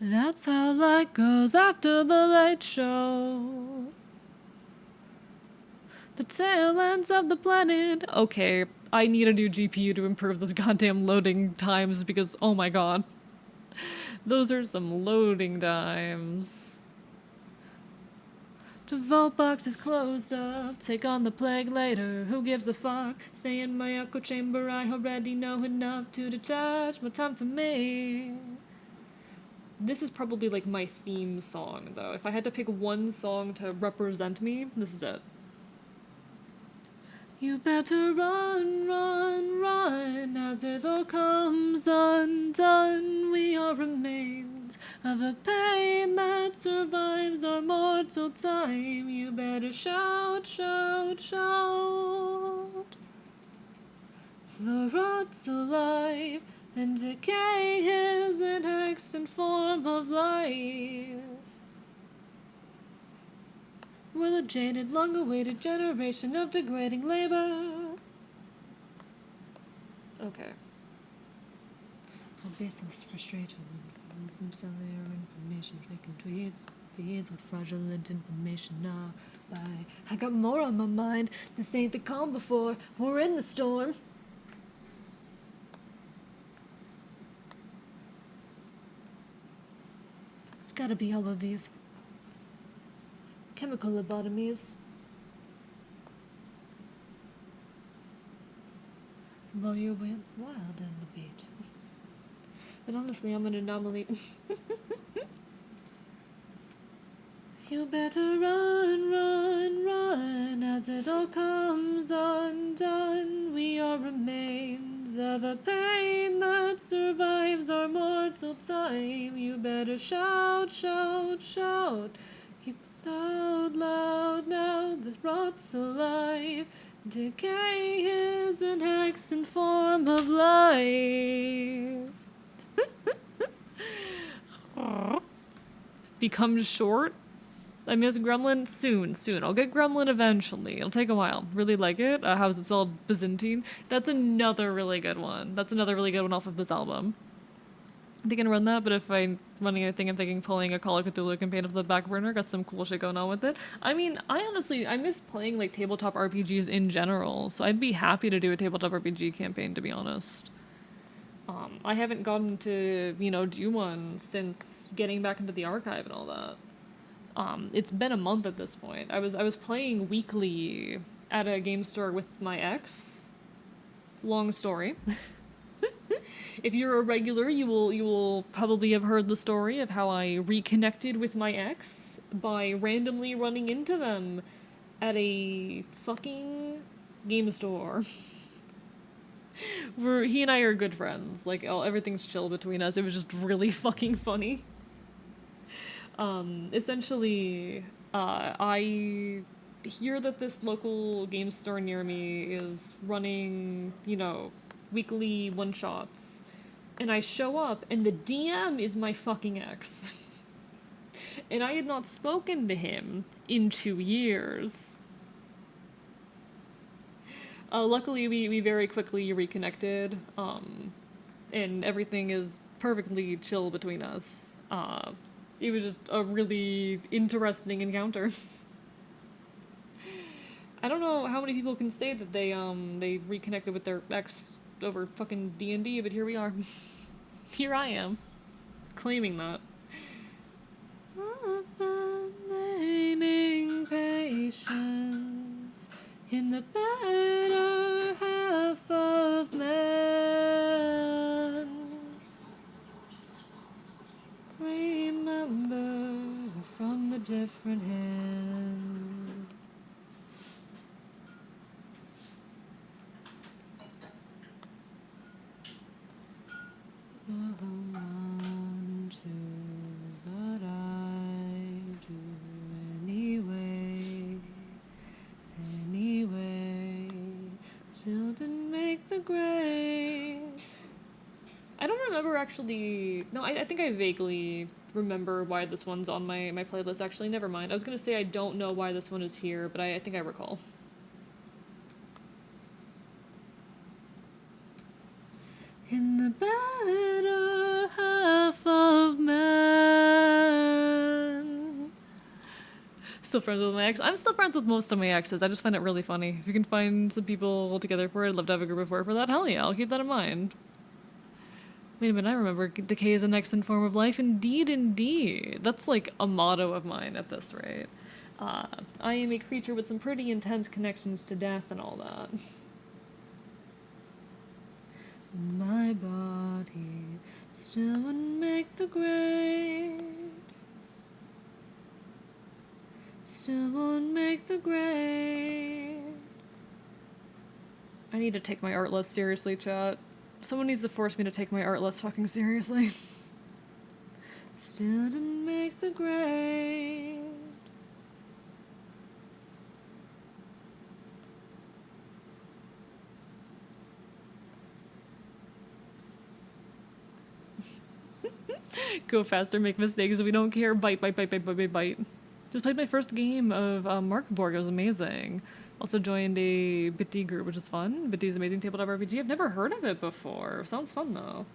That's how light goes after the light show. The tail ends of the planet. Okay, I need a new GPU to improve those goddamn loading times because, oh my god. Those are some loading times. The vault box is closed up. Take on the plague later. Who gives a fuck? Stay in my echo chamber. I already know enough to detach. More time for me. This is probably like my theme song, though. If I had to pick one song to represent me, this is it. You better run, run, run, as it all comes undone. We are remains of a pain that survives our mortal time. You better shout, shout, shout. The rot's alive, and decay is an extant form of life. We're the jaded, long-awaited generation of degrading labor. Okay. Baseless frustration from cellular information, faking tweets, feeds with fraudulent information. I got more on my mind. This ain't the calm before. We're in the storm. It's gotta be all of these chemical lobotomies. Well, you went wild on the beat. But honestly, I'm an anomaly. You better run, run, run, as it all comes undone. We are remains of a pain that survives our mortal time. You better shout, shout, shout. Keep loud, loud now, this rot's alive. Decay is an extant form of life. Become short? I miss Gremlin soon. I'll get Gremlin eventually. It'll take a while. Really like it. How's it spelled? Byzantine. That's another really good one. Off of this album. I think I can run that, but if I'm running anything, I'm thinking pulling a Call of Cthulhu campaign off the back burner. Got some cool shit going on with it. I mean, I miss playing like tabletop RPGs in general, so I'd be happy to do a tabletop RPG campaign, to be honest. I haven't gotten to, do one since getting back into the archive and all that. It's been a month at this point. I was playing weekly at a game store with my ex. Long story. If you're a regular, you will probably have heard the story of how I reconnected with my ex by randomly running into them at a fucking game store. He and I are good friends. Like, everything's chill between us. It was just really fucking funny. Essentially, I hear that this local game store near me is running, weekly one-shots. And I show up, and the DM is my fucking ex. And I had not spoken to him in 2 years. Luckily, we very quickly reconnected, and everything is perfectly chill between us. It was just a really interesting encounter. I don't know how many people can say that they reconnected with their ex over fucking D&D, but here we are. Here I am, claiming that. Remaining patience in the better half of man. Remember from a different hand. On to what I do anyway, still didn't make the grade. I don't remember actually. No, I think I vaguely remember why this one's on my playlist. Actually, never mind. I was gonna say I don't know why this one is here, but I think I recall. In the better half of man. Still friends with my ex. I'm still friends with most of my exes. I just find it really funny. If you can find some people together for it, I'd love to have a group of 4 for that. Hell yeah, I'll keep that in mind. Wait a minute, I remember. Decay is an extant form of life. Indeed, indeed. That's like a motto of mine at this rate. I am a creature with some pretty intense connections to death and all that. My body still wouldn't make the grade. Still won't make the grade. I need to take my art less seriously, chat. Someone needs to force me to take my art less fucking seriously. Still didn't make the grade. Go faster, make mistakes. We don't care. Bite, bite, bite, bite, bite, bite, bite. Just played my first game of Markborg. It was amazing. Also joined a Bitty group, which is fun. Bitty's amazing tabletop RPG. I've never heard of it before. Sounds fun though.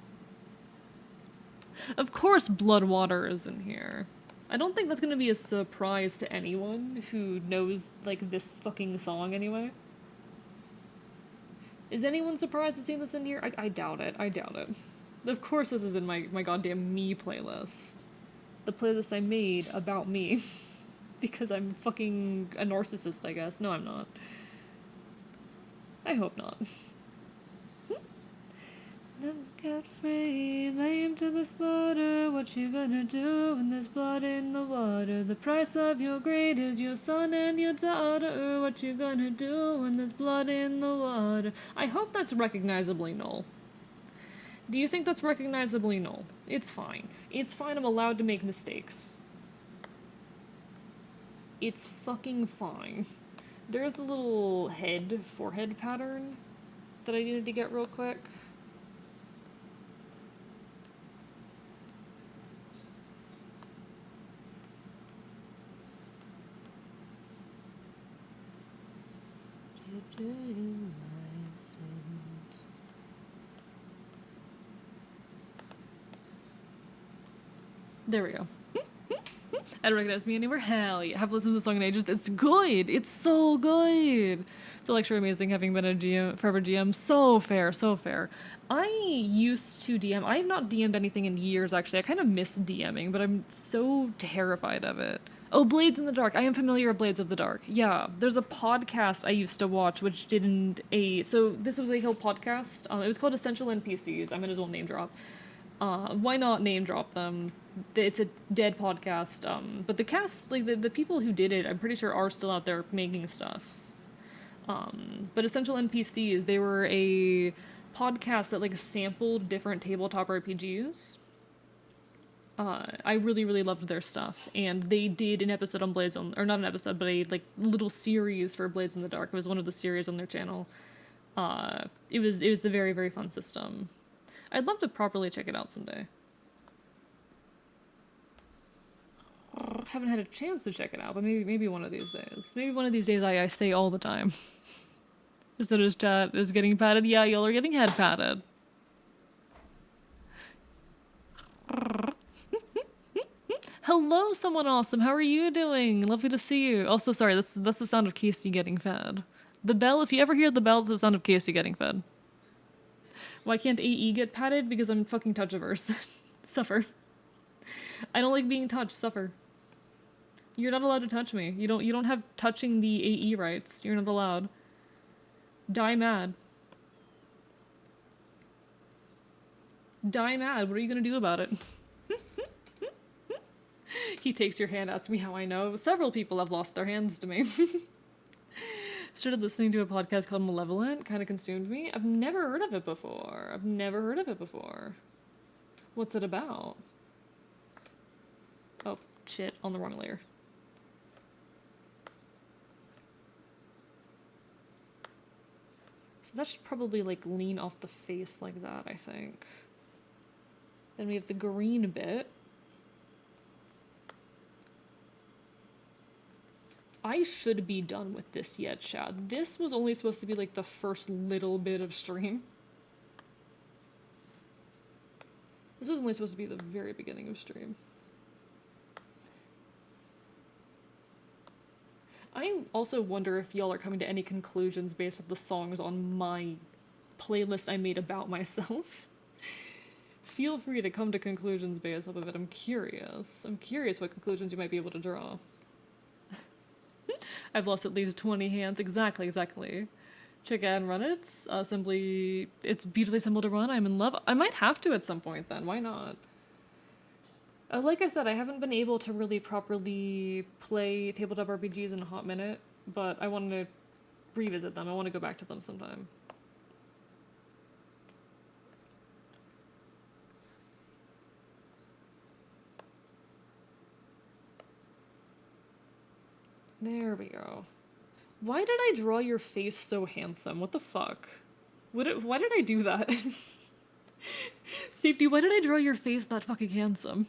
Of course, Bloodwater is in here. I don't think that's gonna be a surprise to anyone who knows like this fucking song anyway. Is anyone surprised to see this in here? I doubt it. I doubt it. Of course this is in my goddamn me playlist. The playlist I made about me. Because I'm fucking a narcissist, I guess. No, I'm not. I hope not. Never get free, lame to the slaughter. What you gonna do when there's blood in the water? The price of your greed is your son and your daughter. What you gonna do when there's blood in the water? I hope that's recognizably null. Do you think that's recognizably null? It's fine. It's fine, I'm allowed to make mistakes. It's fucking fine. There's the little forehead pattern that I needed to get real quick. There we go. I don't recognize me anywhere. Hell yeah. I have listened to the song in ages. It's good. It's so good. So lecture amazing having been a GM, forever GM. So fair, so fair. I used to DM. I have not DM'd anything in years, actually. I kind of miss DMing, but I'm so terrified of it. Oh, Blades in the Dark. I am familiar with Blades of the Dark. Yeah, there's a podcast I used to watch which didn't so this was a whole podcast. It was called Essential NPCs. I might as well name drop. Why not name drop them? It's a dead podcast. But the cast, like the people who did it, I'm pretty sure are still out there making stuff. But Essential NPCs, they were a podcast that like sampled different tabletop RPGs. I really, really loved their stuff, and they did an episode on Blades on, or not an episode, but a like little series for Blades in the Dark. It was one of the series on their channel. It was a very, very fun system. I'd love to properly check it out someday. Haven't had a chance to check it out, but maybe one of these days. Maybe one of these days I say all the time. Instead of chat is getting patted. Yeah, y'all are getting head patted. Hello, someone awesome. How are you doing? Lovely to see you. Also, sorry, that's the sound of Casey getting fed. The bell, if you ever hear the bell, it's the sound of Casey getting fed. Why can't AE get patted? Because I'm fucking touch averse. Suffer. I don't like being touched. Suffer. You're not allowed to touch me. You don't have touching the AE rights. You're not allowed. Die mad. Die mad. What are you gonna do about it? He takes your hand, asks me how I know. Several people have lost their hands to me. Started listening to a podcast called Malevolent. Kind of consumed me. I've never heard of it before. What's it about? Oh, shit. On the wrong layer. So that should probably, like, lean off the face like that, I think. Then we have the green bit. I should be done with this yet, Chad. This was only supposed to be like the first little bit of stream. This was only supposed to be the very beginning of stream. I also wonder if y'all are coming to any conclusions based off the songs on my playlist I made about myself. Feel free to come to conclusions based off of it. I'm curious. I'm curious what conclusions you might be able to draw. I've lost at least 20 hands. Exactly. Check out and run it. It's beautifully simple to run. I'm in love. I might have to at some point then. Why not? Like I said, I haven't been able to really properly play tabletop RPGs in a hot minute, but I want to revisit them. I want to go back to them sometime. There we go. Why did I draw your face so handsome? What the fuck? Why did I do that? Safety, why did I draw your face that fucking handsome?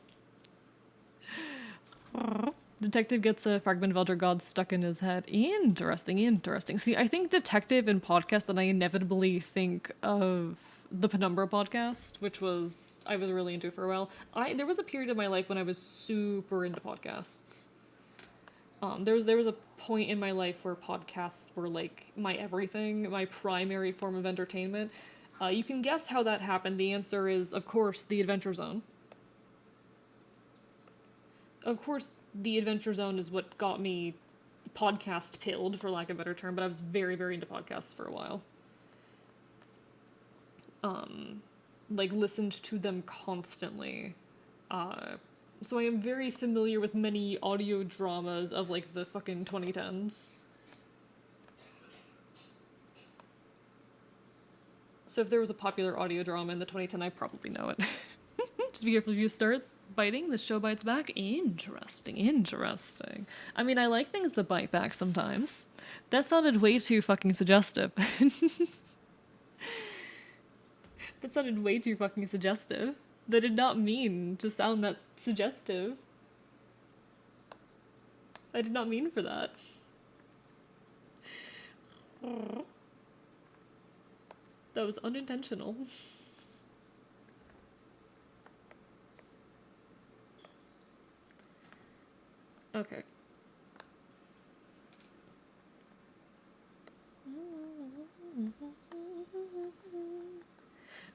Detective gets a fragment of Elder God stuck in his head. Interesting, interesting. See, I think detective and podcast, and I inevitably think of the Penumbra podcast, which I was really into for a while. There was a period of my life when I was super into podcasts. There was a point in my life where podcasts were like my everything, my primary form of entertainment. You can guess how that happened. The answer is, of course, the Adventure Zone. Of course, the Adventure Zone is what got me podcast pilled, for lack of a better term, but I was very, very into podcasts for a while. Like, listened to them constantly. So I am very familiar with many audio dramas of, like, the fucking 2010s. So if there was a popular audio drama in the 2010, I probably know it. Just be careful if you start biting, the show bites back. Interesting, interesting. I mean, I like things that bite back sometimes. That sounded way too fucking suggestive. That sounded way too fucking suggestive. That did not mean to sound that suggestive. I did not mean for that. That was unintentional. Okay.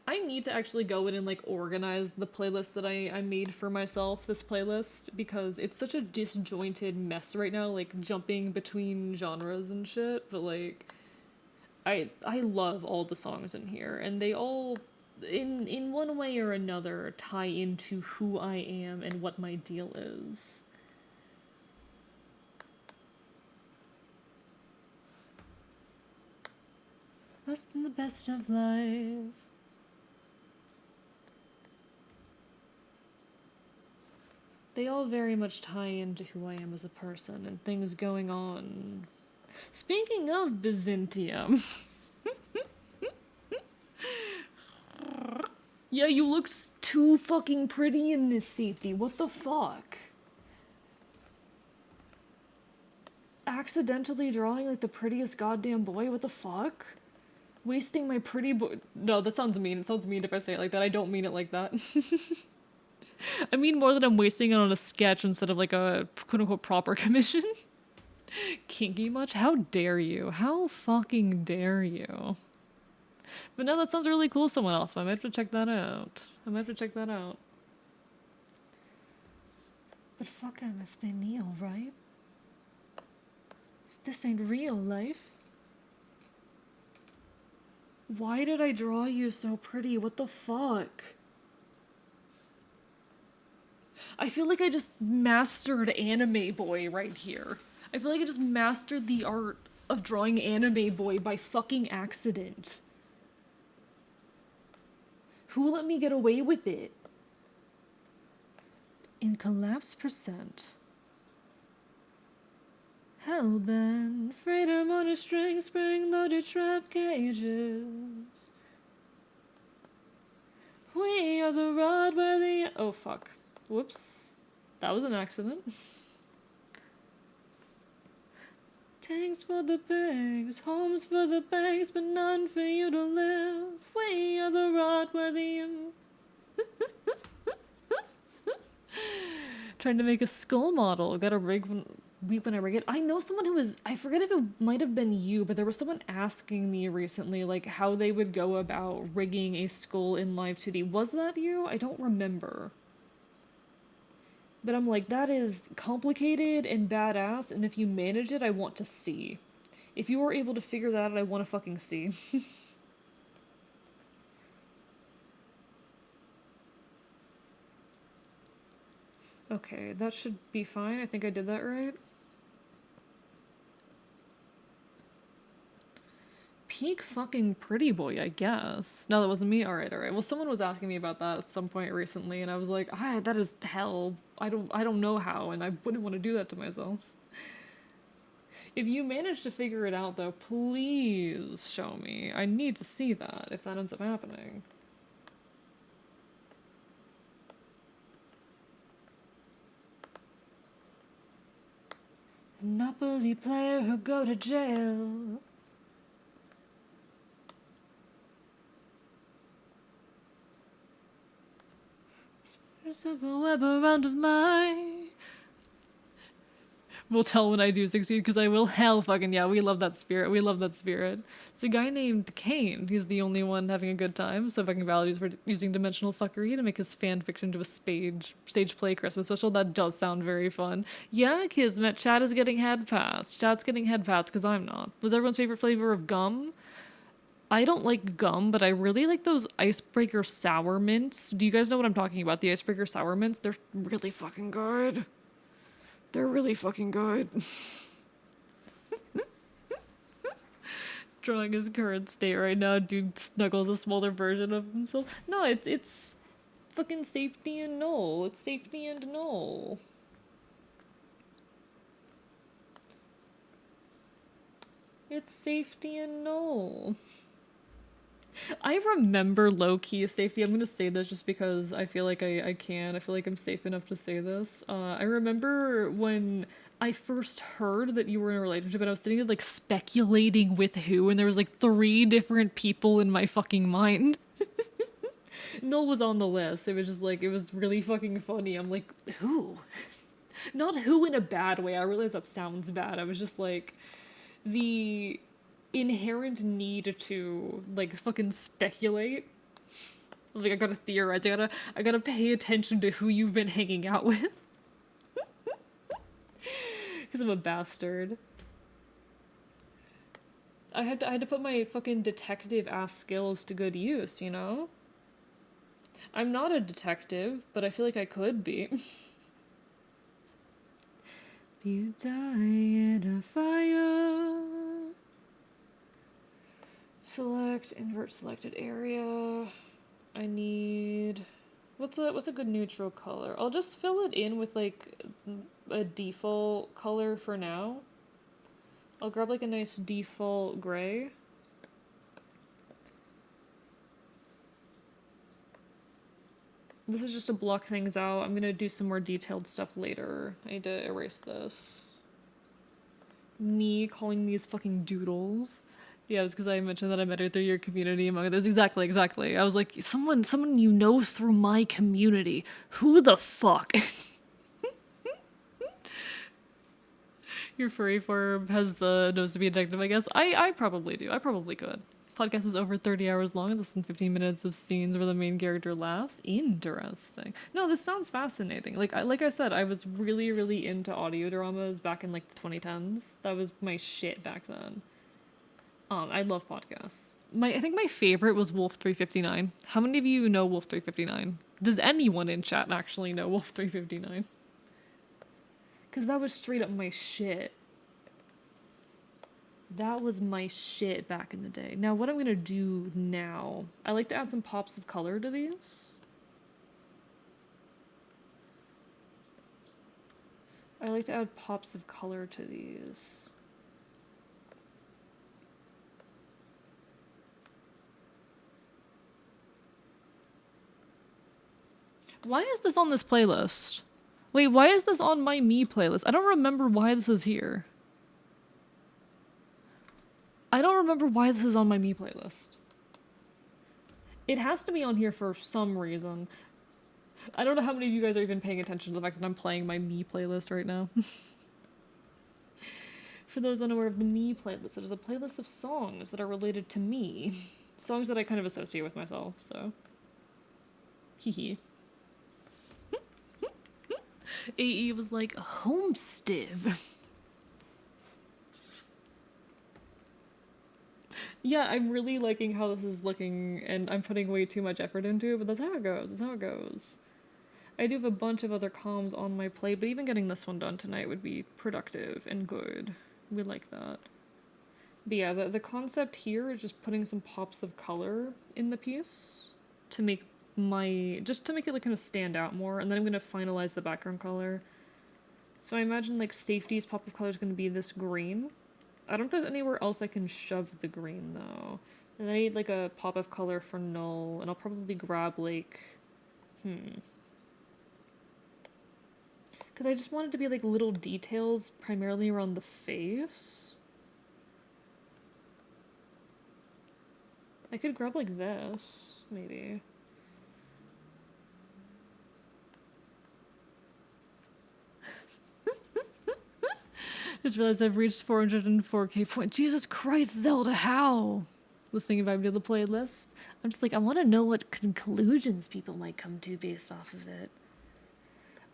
I need to actually go in and like organize the playlist that I made for myself, this playlist, because it's such a disjointed mess right now, like jumping between genres and shit, but like I love all the songs in here, and they all in one way or another tie into who I am and what my deal is. Less than the best of life. They all very much tie into who I am as a person and things going on. Speaking of Byzantium. Yeah, you look too fucking pretty in this, Safety. What the fuck? Accidentally drawing like the prettiest goddamn boy? What the fuck? Wasting my pretty boy. No, that sounds mean. It sounds mean if I say it like that. I don't mean it like that. I mean more that I'm wasting it on a sketch instead of like a quote-unquote proper commission. Kinky much? How dare you? How fucking dare you? But no, that sounds really cool someone else. I might have to check that out. But fuck them if they kneel, right? This ain't real life. Why did I draw you so pretty? What the fuck? I feel like I just mastered anime boy right here. I feel like I just mastered the art of drawing anime boy by fucking accident. Who let me get away with it? In collapse percent. Hellbent, freedom on a string, spring-loaded trap cages. We are the rod where the... Oh, fuck. Whoops. That was an accident. Tanks for the pigs, homes for the banks, but none for you to live. We are the rod where the... Trying to make a skull model. Got a rig when I rig it. I know someone who was... I forget if it might have been you, but there was someone asking me recently, like, how they would go about rigging a skull in Live 2D. Was that you? I don't remember. But I'm like, that is complicated and badass, and if you manage it, I want to see. If you are able to figure that out, I want to fucking see. Okay, that should be fine. I think I did that right. Peak fucking pretty boy, I guess. No, that wasn't me? Alright. Well, someone was asking me about that at some point recently, and I was like, that is hell. I don't know how, and I wouldn't want to do that to myself. If you manage to figure it out, though, please show me. I need to see that, if that ends up happening. Monopoly player who go to jail. Spinners of a web around of mine. We'll tell when I do succeed, because I will. Hell fucking yeah, we love that spirit. We love that spirit. It's a guy named Kane. He's the only one having a good time, so fucking values we're using dimensional fuckery to make his fan fiction to a stage play Christmas special. That does sound very fun. Yeah, Kismet, chat is getting head pass. Chat's getting head pass, because I'm not. What's everyone's favorite flavor of gum? I don't like gum, but I really like those icebreaker sour mints. Do you guys know what I'm talking about? The icebreaker sour mints? They're really fucking good. They're really fucking good. Drawing his current state right now, dude snuggles a smaller version of himself. No, it's fucking safety and null. It's safety and null. It's safety and null. I remember low-key safety. I'm gonna say this just because I feel like I can. I feel like I'm safe enough to say this. I remember when I first heard that you were in a relationship, and I was sitting there like speculating with who, and there was like 3 different people in my fucking mind. Null was on the list. It was just like, it was really fucking funny. I'm like, who? Not who in a bad way. I realize that sounds bad. I was just like, the inherent need to like fucking speculate. Like I gotta theorize. I gotta pay attention to who you've been hanging out with. Because I'm a bastard. I had to put my fucking detective ass skills to good use, you know? I'm not a detective, but I feel like I could be. You die in a fire. Select, invert selected area. I need... What's a good neutral color? I'll just fill it in with like a default color for now. I'll grab like a nice default gray. This is just to block things out. I'm gonna do some more detailed stuff later. I need to erase this. Me calling these fucking doodles. Yeah, it was because I mentioned that I met her through your community, among others. Exactly. I was like, someone you know through my community. Who the fuck? Your furry form has the nose to be a detective, I guess. I probably do. I probably could. Podcast is over 30 hours long. It's less than 15 minutes of scenes where the main character laughs. Interesting. No, this sounds fascinating. Like I said, I was really into audio dramas back in like the 2010s. That was my shit back then. I love podcasts. I think my favorite was Wolf 359. How many of you know Wolf 359? Does anyone in chat actually know Wolf 359? Because that was straight up my shit. That was my shit back in the day. Now, what I'm gonna do now, I like to add some pops of color to these. I like to add pops of color to these. Why is this on this playlist? Wait, why is this on my me playlist? I don't remember why this is here. I don't remember why this is on my me playlist. It has to be on here for some reason. I don't know how many of you guys are even paying attention to the fact that I'm playing my me playlist right now. For those unaware of the me playlist, it is a playlist of songs that are related to me. Songs that I kind of associate with myself, so. Hee. AE was like, homestiv. Yeah, I'm really liking how this is looking, and I'm putting way too much effort into it, but that's how it goes. That's how it goes. I do have a bunch of other comms on my plate, but even getting this one done tonight would be productive and good. We like that. But yeah, the concept here is just putting some pops of color in the piece to make just to make it like kind of stand out more, and then I'm gonna finalize the background color. So I imagine like safety's pop of color is gonna be this green. I don't know if there's anywhere else I can shove the green though. And I need like a pop of color for null, and I'll probably grab like, Because Because I just wanted to be like little details primarily around the face. I could grab like this, maybe. Just realized I've reached 404k points. Jesus Christ, Zelda, how? Listening vibe to the playlist. I'm just like, I want to know what conclusions people might come to based off of it.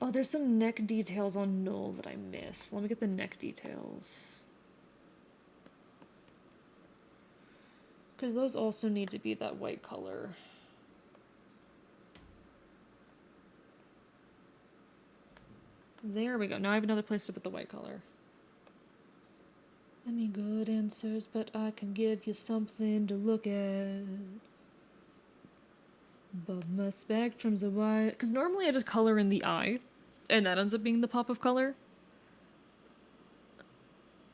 Oh, there's some neck details on Null that I missed. Let me get the neck details. Because those also need to be that white color. There we go. Now I have another place to put the white color. Any good answers, but I can give you something to look at. But my spectrums are wide. Because normally I just color in the eye, and that ends up being the pop of color.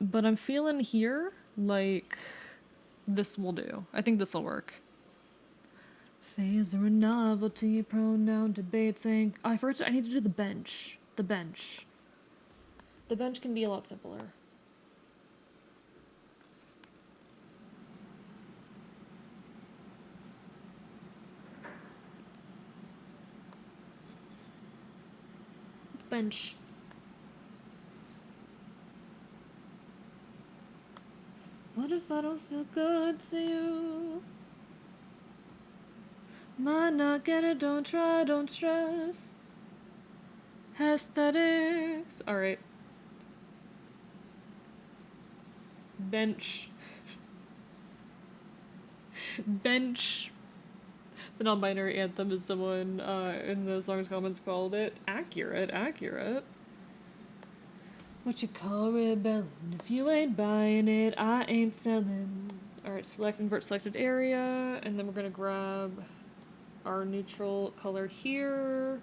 But I'm feeling here like this will do. I think this will work. Phase or a novelty, pronoun debates, saying I forgot. I need to do the bench. The bench. The bench can be a lot simpler. Bench. What if I don't feel good to you? Might not get it, don't try, don't stress. Aesthetics. Alright. Bench. Bench. The non-binary anthem, as someone in the song's comments called it. Accurate, accurate. What you call rebelling? If you ain't buying it, I ain't selling. Alright, select invert selected area, and then we're gonna grab our neutral color here.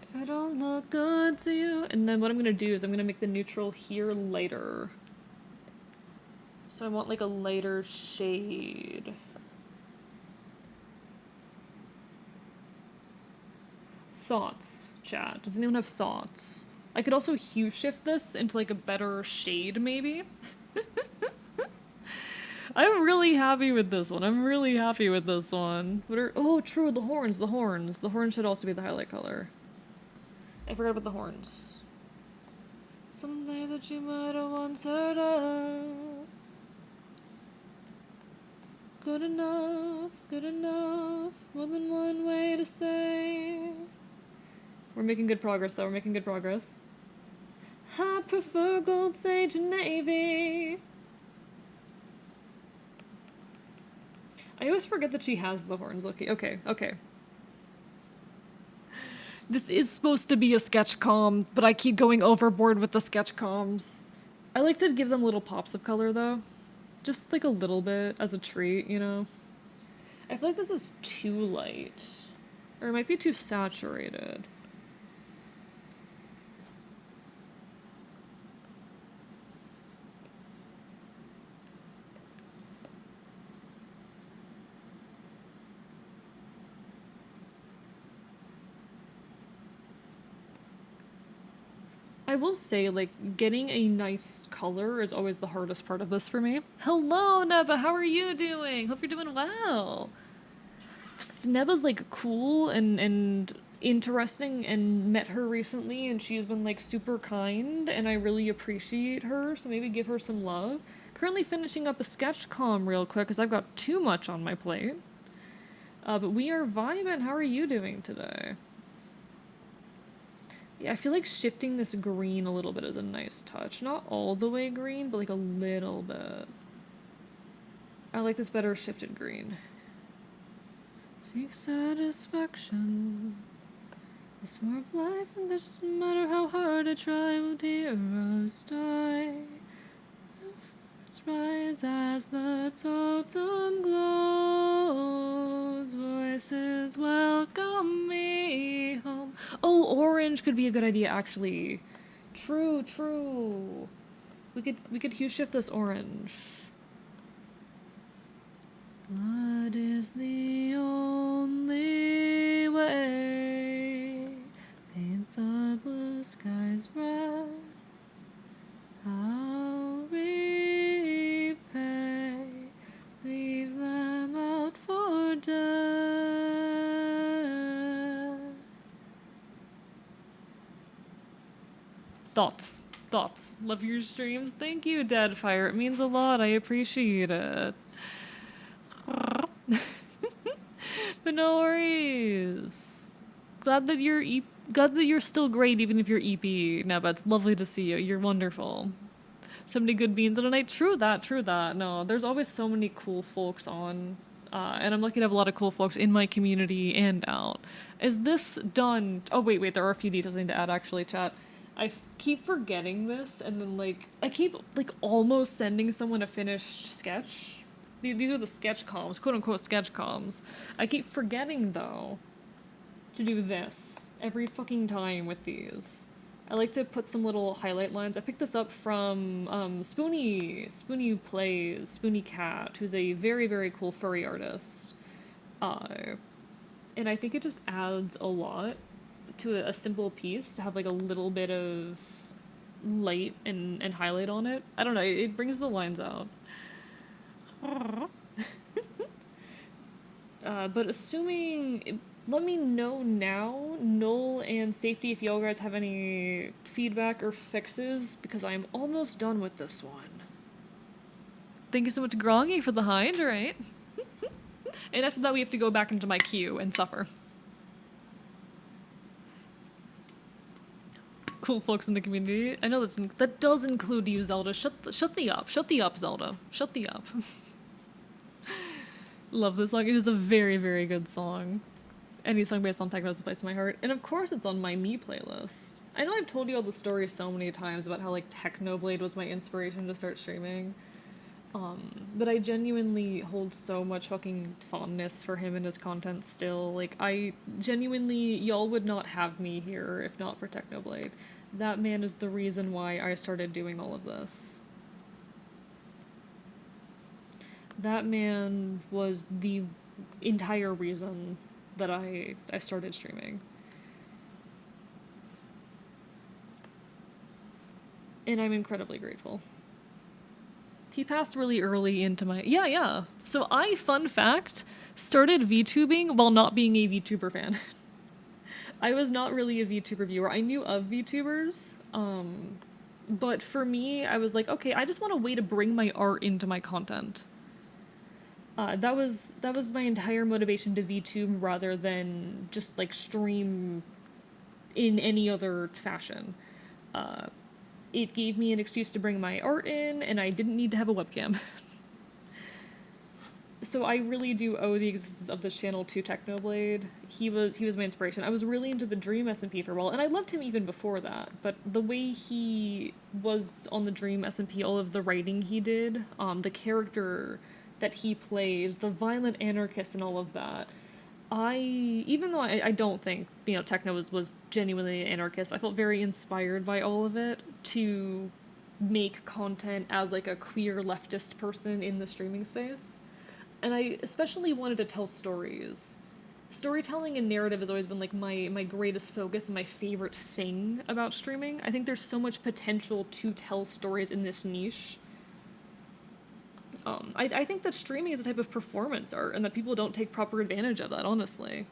If I don't look good to you, and then what I'm gonna do is I'm gonna make the neutral here lighter. So I want like a lighter shade. Thoughts, chat. Does anyone have thoughts? I could also hue shift this into like a better shade, maybe? I'm really happy with this one. I'm really happy with this one. What are— oh, true, the horns, the horns. The horns should also be the highlight color. I forgot about the horns. Someday that you might have once heard of. Good enough, more than one way to say. We're making good progress though, we're making good progress. I prefer gold, sage, and navy. I always forget that she has the horns. Okay. This is supposed to be a sketch com, but I keep going overboard with the sketch comms. I like to give them little pops of color though. Just like a little bit as a treat, you know? I feel like this is too light. Or it might be too saturated. I will say, like, getting a nice color is always the hardest part of this for me. Hello, Neba, how are you doing? Hope you're doing well. Neba's, like, cool and interesting, and met her recently, and she's been, like, super kind, and I really appreciate her, so maybe give her some love. Currently finishing up a sketch com real quick, because I've got too much on my plate. But we are vibing. How are you doing today? Yeah, I feel like shifting this green a little bit is a nice touch. Not all the way green, but like a little bit. I like this better shifted green. Seek satisfaction. This war of life, and this doesn't matter how hard I try, will heroes die. Let's rise as the totem glows. Voices welcome me home. Oh, orange could be a good idea, actually. True. We could hue shift this orange. Blood is the only way. skies red, I'll repay, leave them out for dead. Thoughts. Love your streams. Thank you, Deadfire. It means a lot. I appreciate it. But no worries. Glad that you're still great even if you're EP. Neba, it's lovely to see you. You're wonderful. So many good beans in a night. True that. No, there's always so many cool folks on. And I'm lucky to have a lot of cool folks in my community and out. Is this done? Oh, wait, there are a few details I need to add actually, chat. Keep forgetting this, and then, like, I keep, like, almost sending someone a finished sketch. These are the sketch comms, quote-unquote sketch comms. I keep forgetting, though, to do this every fucking time with these. I like to put some little highlight lines. I picked this up from Spoonie Plays, Spoonie Cat, who's a very, very cool furry artist. And I think it just adds a lot to a simple piece to have like a little bit of light and highlight on it. I don't know, it brings the lines out. But assuming... Let me know now, Null and Safety, if y'all guys have any feedback or fixes, because I'm almost done with this one. Thank you so much, Groggy, for the hind, alright? And after that, we have to go back into my queue and suffer. Cool folks in the community. I know that does include you, Zelda. Shut the up, Zelda. Shut the up. Love this song. It is a very, very good song. Any song based on techno has a place in my heart. And of course it's on my Me playlist. I know I've told you all the story so many times about how, like, Technoblade was my inspiration to start streaming. But I genuinely hold so much fucking fondness for him and his content still. Like, I genuinely... Y'all would not have me here if not for Technoblade. That man is the reason why I started doing all of this. That man was the entire reason that I started streaming. And I'm incredibly grateful. He passed really early into my... Yeah. So I, fun fact, started VTubing while not being a VTuber fan. I was not really a VTuber viewer. I knew of VTubers, but for me, I was like, okay, I just want a way to bring my art into my content. That was my entire motivation to VTube rather than just, like, stream in any other fashion. It gave me an excuse to bring my art in, and I didn't need to have a webcam. So I really do owe the existence of this channel to Technoblade. He was my inspiration. I was really into the Dream SMP for a while, and I loved him even before that. But the way he was on the Dream SMP, all of the writing he did, the character that he played, the violent anarchist and all of that, even though I don't think, Techno was genuinely an anarchist, I felt very inspired by all of it to make content as, like, a queer leftist person in the streaming space. And I especially wanted to tell stories. Storytelling and narrative has always been, like, my greatest focus and my favorite thing about streaming. I think there's so much potential to tell stories in this niche. I think that streaming is a type of performance art, and that people don't take proper advantage of that, honestly.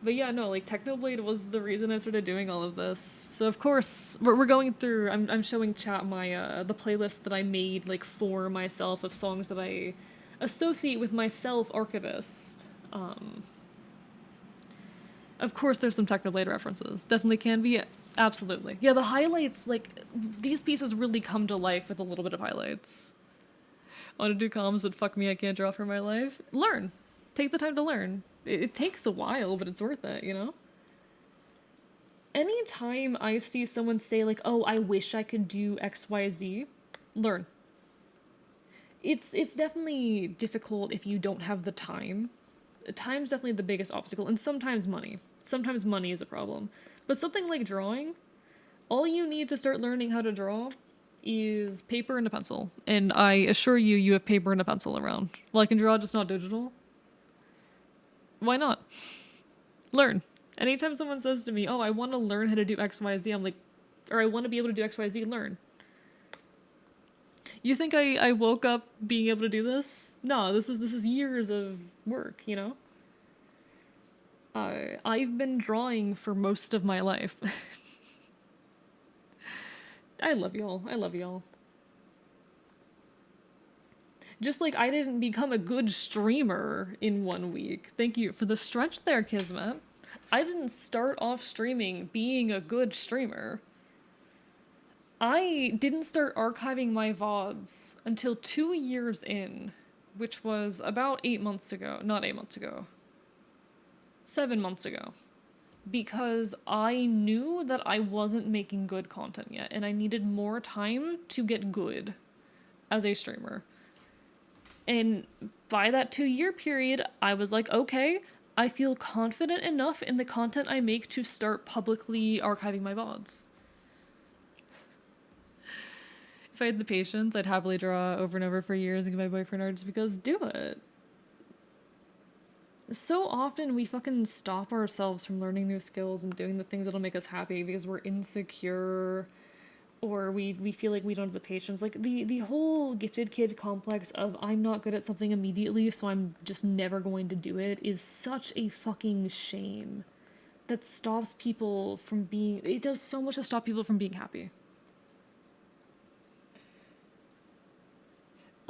But yeah, no, like, Technoblade was the reason I started doing all of this. So of course, we're going through, I'm showing chat my, the playlist that I made, like, for myself of songs that I associate with myself, Archivist. Of course there's some Technoblade references. Definitely can be. Absolutely. Yeah, the highlights, like, these pieces really come to life with a little bit of highlights. I want to do comms, but fuck me, I can't draw for my life. Learn. Take the time to learn. It takes a while, but it's worth it, Anytime I see someone say, like, oh, I wish I could do XYZ, learn. It's definitely difficult if you don't have the time. Time's definitely the biggest obstacle, and sometimes money. Sometimes money is a problem. But something like drawing, all you need to start learning how to draw is paper and a pencil. And I assure you, you have paper and a pencil around. Well, I can draw, just not digital. Why not? Learn. Anytime someone says to me, oh, I want to learn how to do XYZ, I'm like, or I want to be able to do XYZ, learn. You think I woke up being able to do this? No, this is years of work, you know? I've been drawing for most of my life. I love y'all. I love y'all. Just like I didn't become a good streamer in 1 week. Thank you for the stretch there, Kismet. I didn't start off streaming being a good streamer. I didn't start archiving my VODs until 2 years in, which was about 8 months ago. Not 8 months ago. 7 months ago. Because I knew that I wasn't making good content yet, and I needed more time to get good as a streamer. And by that 2 year period, I was like, okay, I feel confident enough in the content I make to start publicly archiving my VODs. If I had the patience, I'd happily draw over and over for years and give my boyfriend art just because do it. So often we fucking stop ourselves from learning new skills and doing the things that'll make us happy because we're insecure or we feel like we don't have the patience. Like the whole gifted kid complex of I'm not good at something immediately, so I'm just never going to do it is such a fucking shame. That stops people from being, it does so much to stop people from being happy.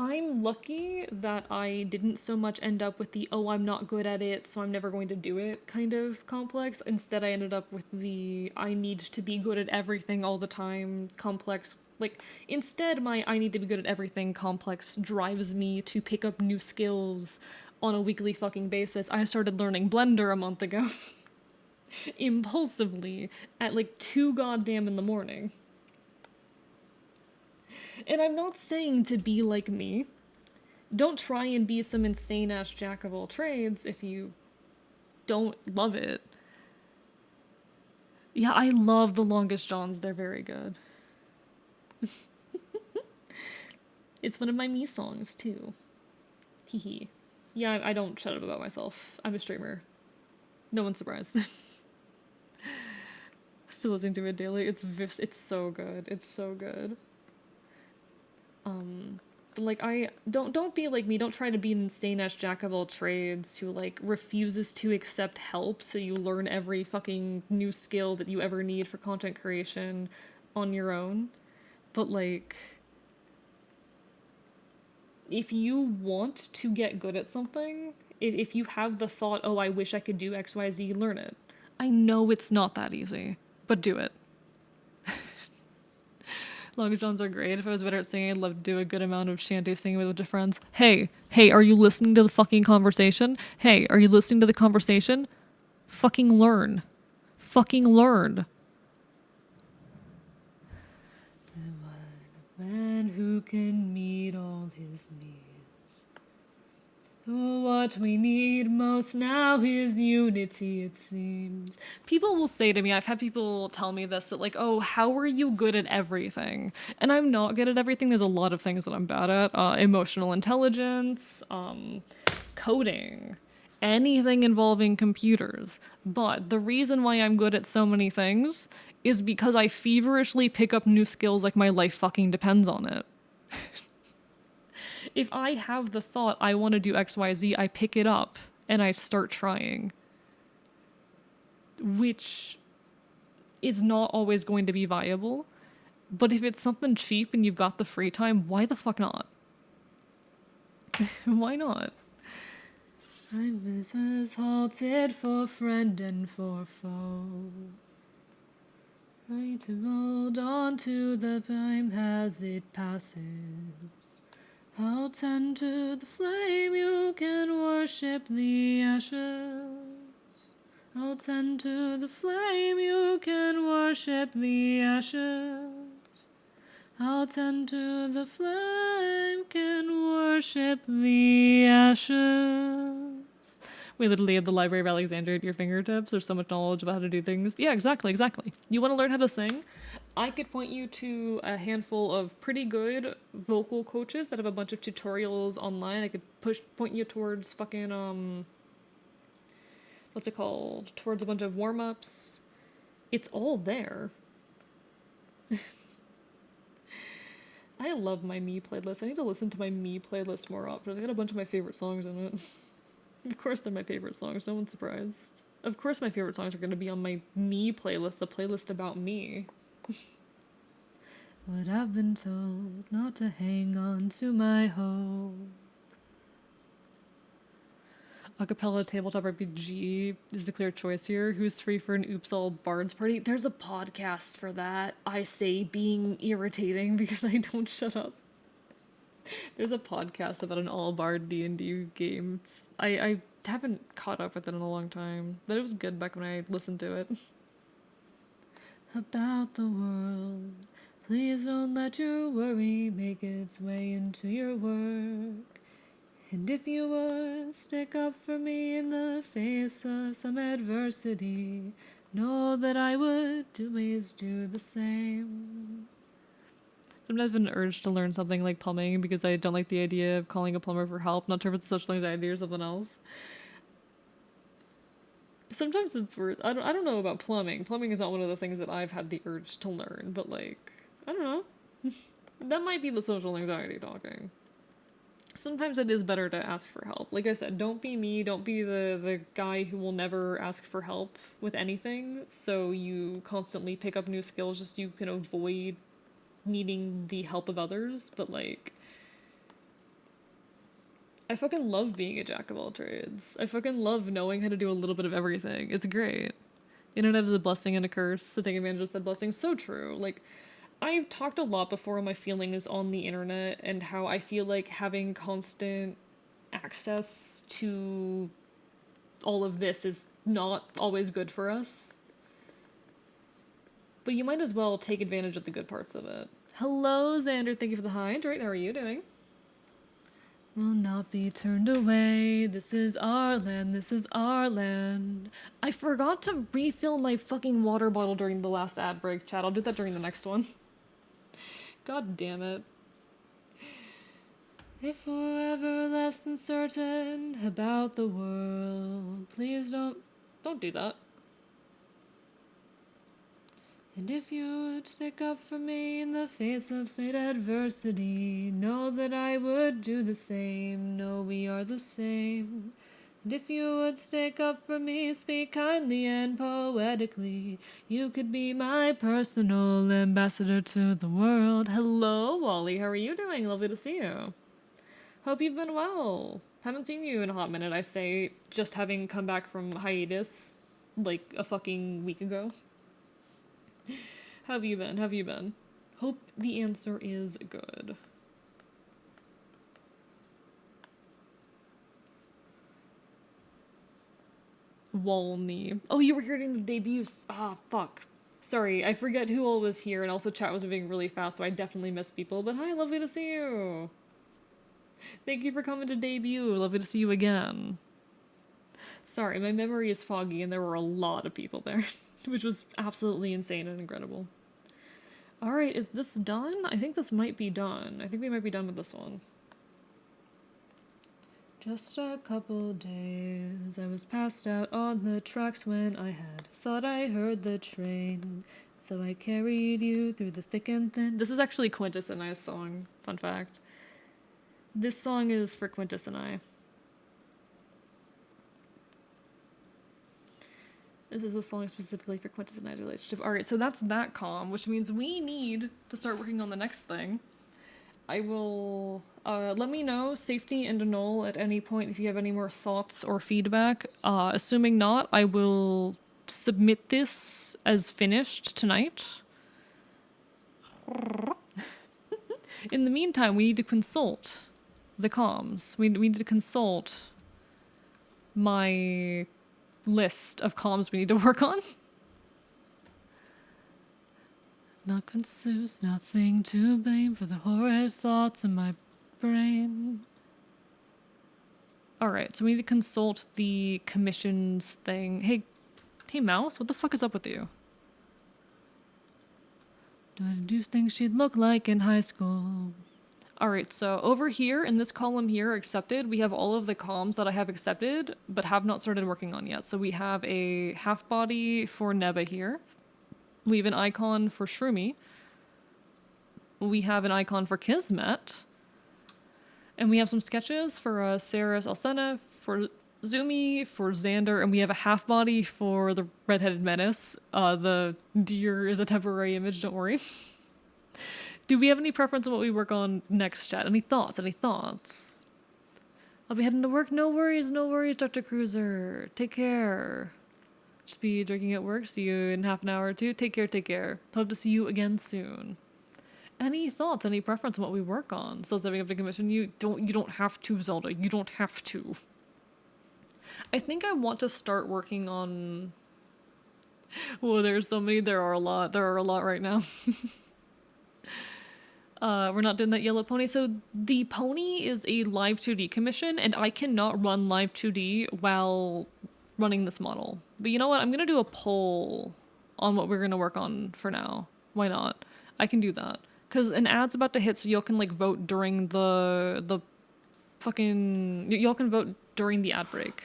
I'm lucky that I didn't so much end up with the, oh, I'm not good at it, so I'm never going to do it kind of complex. Instead, I ended up with the, I need to be good at everything all the time complex. Like, instead, my I need to be good at everything complex drives me to pick up new skills on a weekly fucking basis. I started learning Blender a month ago. Impulsively at like 2 goddamn in the morning. And I'm not saying to be like me. Don't try and be some insane ass jack of all trades if you don't love it. Yeah, I love the Longest Johns. They're very good. It's one of my me songs too. Hehe. Yeah, I don't shut up about myself. I'm a streamer. No one's surprised. Still listening to it daily. It's so good. It's so good. Like I don't be like me. Don't try to be an insane ass jack of all trades who like refuses to accept help so you learn every fucking new skill that you ever need for content creation on your own. But like if you want to get good at something, if you have the thought, "Oh, I wish I could do XYZ," learn it. I know it's not that easy, but do it. Long Johns are great. If I was better at singing, I'd love to do a good amount of shanty singing with a bunch of friends. Hey, are you listening to the fucking conversation? Hey, are you listening to the conversation? Fucking learn. Fucking learn. A man who can meet all his needs. What we need most now is unity, it seems. People will say to me, I've had people tell me this, that like, oh, how are you good at everything? And I'm not good at everything. There's a lot of things that I'm bad at. Emotional intelligence, coding, anything involving computers. But the reason why I'm good at so many things is because I feverishly pick up new skills like my life fucking depends on it. If I have the thought I want to do XYZ, I pick it up and I start trying. Which is not always going to be viable. But if it's something cheap and you've got the free time, why the fuck not? Why not? I'm as halted for friend and for foe. Try to hold on to the time as it passes. I'll tend to the flame, you can worship the ashes. I'll tend to the flame, you can worship the ashes. I'll tend to the flame, can worship the ashes. We literally have the Library of Alexandria at your fingertips. There's so much knowledge about how to do things. Yeah, exactly. You want to learn how to sing? I could point you to a handful of pretty good vocal coaches that have a bunch of tutorials online. I could point you towards fucking what's it called? Towards a bunch of warm-ups. It's all there. I love my me playlist. I need to listen to my me playlist more often. I got a bunch of my favorite songs in it. Of course they're my favorite songs, no one's surprised. Of course my favorite songs are gonna be on my me playlist, the playlist about me. But I've been told not to hang on to my hope. Acapella tabletop RPG is the clear choice here. Who's free for an Oops All Bards party? There's a podcast for that. I say being irritating because I don't shut up. There's a podcast about an all bard D&D game. I haven't caught up with it in a long time, but it was good back when I listened to it. About the world, please don't let your worry make its way into your work. And if you would stick up for me in the face of some adversity, know that I would always do the same. Sometimes I've been urged to learn something like plumbing because I don't like the idea of calling a plumber for help. Not sure if it's social anxiety or something else. Sometimes it's worth. I don't know about plumbing. Plumbing is not one of the things that I've had the urge to learn, but like, I don't know. That might be the social anxiety talking. Sometimes it is better to ask for help. Like I said, don't be me, don't be the guy who will never ask for help with anything, so you constantly pick up new skills just so you can avoid needing the help of others, but like, I fucking love being a jack of all trades. I fucking love knowing how to do a little bit of everything. It's great. Internet is a blessing and a curse, so take advantage of that blessing. So true. Like, I've talked a lot before on my feelings on the internet and how I feel like having constant access to all of this is not always good for us. But you might as well take advantage of the good parts of it. Hello, Xander. Thank you for the hi. Drake, how are you doing? Will not be turned away. This is our land. This is our land. I forgot to refill my fucking water bottle during the last ad break, chat. I'll do that during the next one. God damn it. If we're ever less than certain about the world, please don't do that. And if you would stick up for me in the face of sweet adversity, know that I would do the same. Know we are the same. And if you would stick up for me, speak kindly and poetically, you could be my personal ambassador to the world. Hello, Wally. How are you doing? Lovely to see you. Hope you've been well. Haven't seen you in a hot minute, I say, just having come back from hiatus like a fucking week ago. How have you been? How have you been? Hope the answer is good. Walney. Oh, you were hearing the debuts. Ah, fuck. Sorry, I forget who all was here, and also chat was moving really fast, so I definitely missed people. But hi, lovely to see you. Thank you for coming to debut. Lovely to see you again. Sorry, my memory is foggy, and there were a lot of people there, which was absolutely insane and incredible. Alright, is this done? I think this might be done. I think we might be done with this one. Just a couple days, I was passed out on the tracks when I had thought I heard the train. So I carried you through the thick and thin. This is actually Quintus and I's song, fun fact. This song is for Quintus and I. This is a song specifically for Quintus and I's relationship. Alright, so that's that calm, which means we need to start working on the next thing. I will, let me know, Safety and Null, at any point if you have any more thoughts or feedback. Assuming not, I will submit this as finished tonight. In the meantime, we need to consult the comms. We need to consult my list of comms we need to work on. Not confused, nothing to blame for the horrid thoughts in my brain. Alright, so we need to consult the commissions thing. Hey, Mouse, what the fuck is up with you? Do I do things she'd look like in high school? All right, so over here in this column here, accepted, we have all of the comms that I have accepted, but have not started working on yet. So we have a half body for Neba here. We have an icon for Shroomy. We have an icon for Kismet. And we have some sketches for Saris Alcena, for Zumi, for Xander, and we have a half body for the redheaded menace. The deer is a temporary image, don't worry. Do we have any preference on what we work on next, chat? Any thoughts? Any thoughts? I'll be heading to work. No worries, Dr. Cruiser. Take care. Just be drinking at work. See you in half an hour or two. Take care, take care. Hope to see you again soon. Any thoughts? Any preference on what we work on? Still stepping up to commission? You don't have to, Zelda. You don't have to. I think I want to start working on. Well, there's so many. There are a lot. There are a lot right now. We're not doing that yellow pony. So the pony is a live 2D commission, and I cannot run live 2D while running this model. But you know what? I'm gonna do a poll on what we're gonna work on for now. Why not? I can do that. Because an ad's about to hit, so y'all can like vote during the fucking... Y'all can vote during the ad break.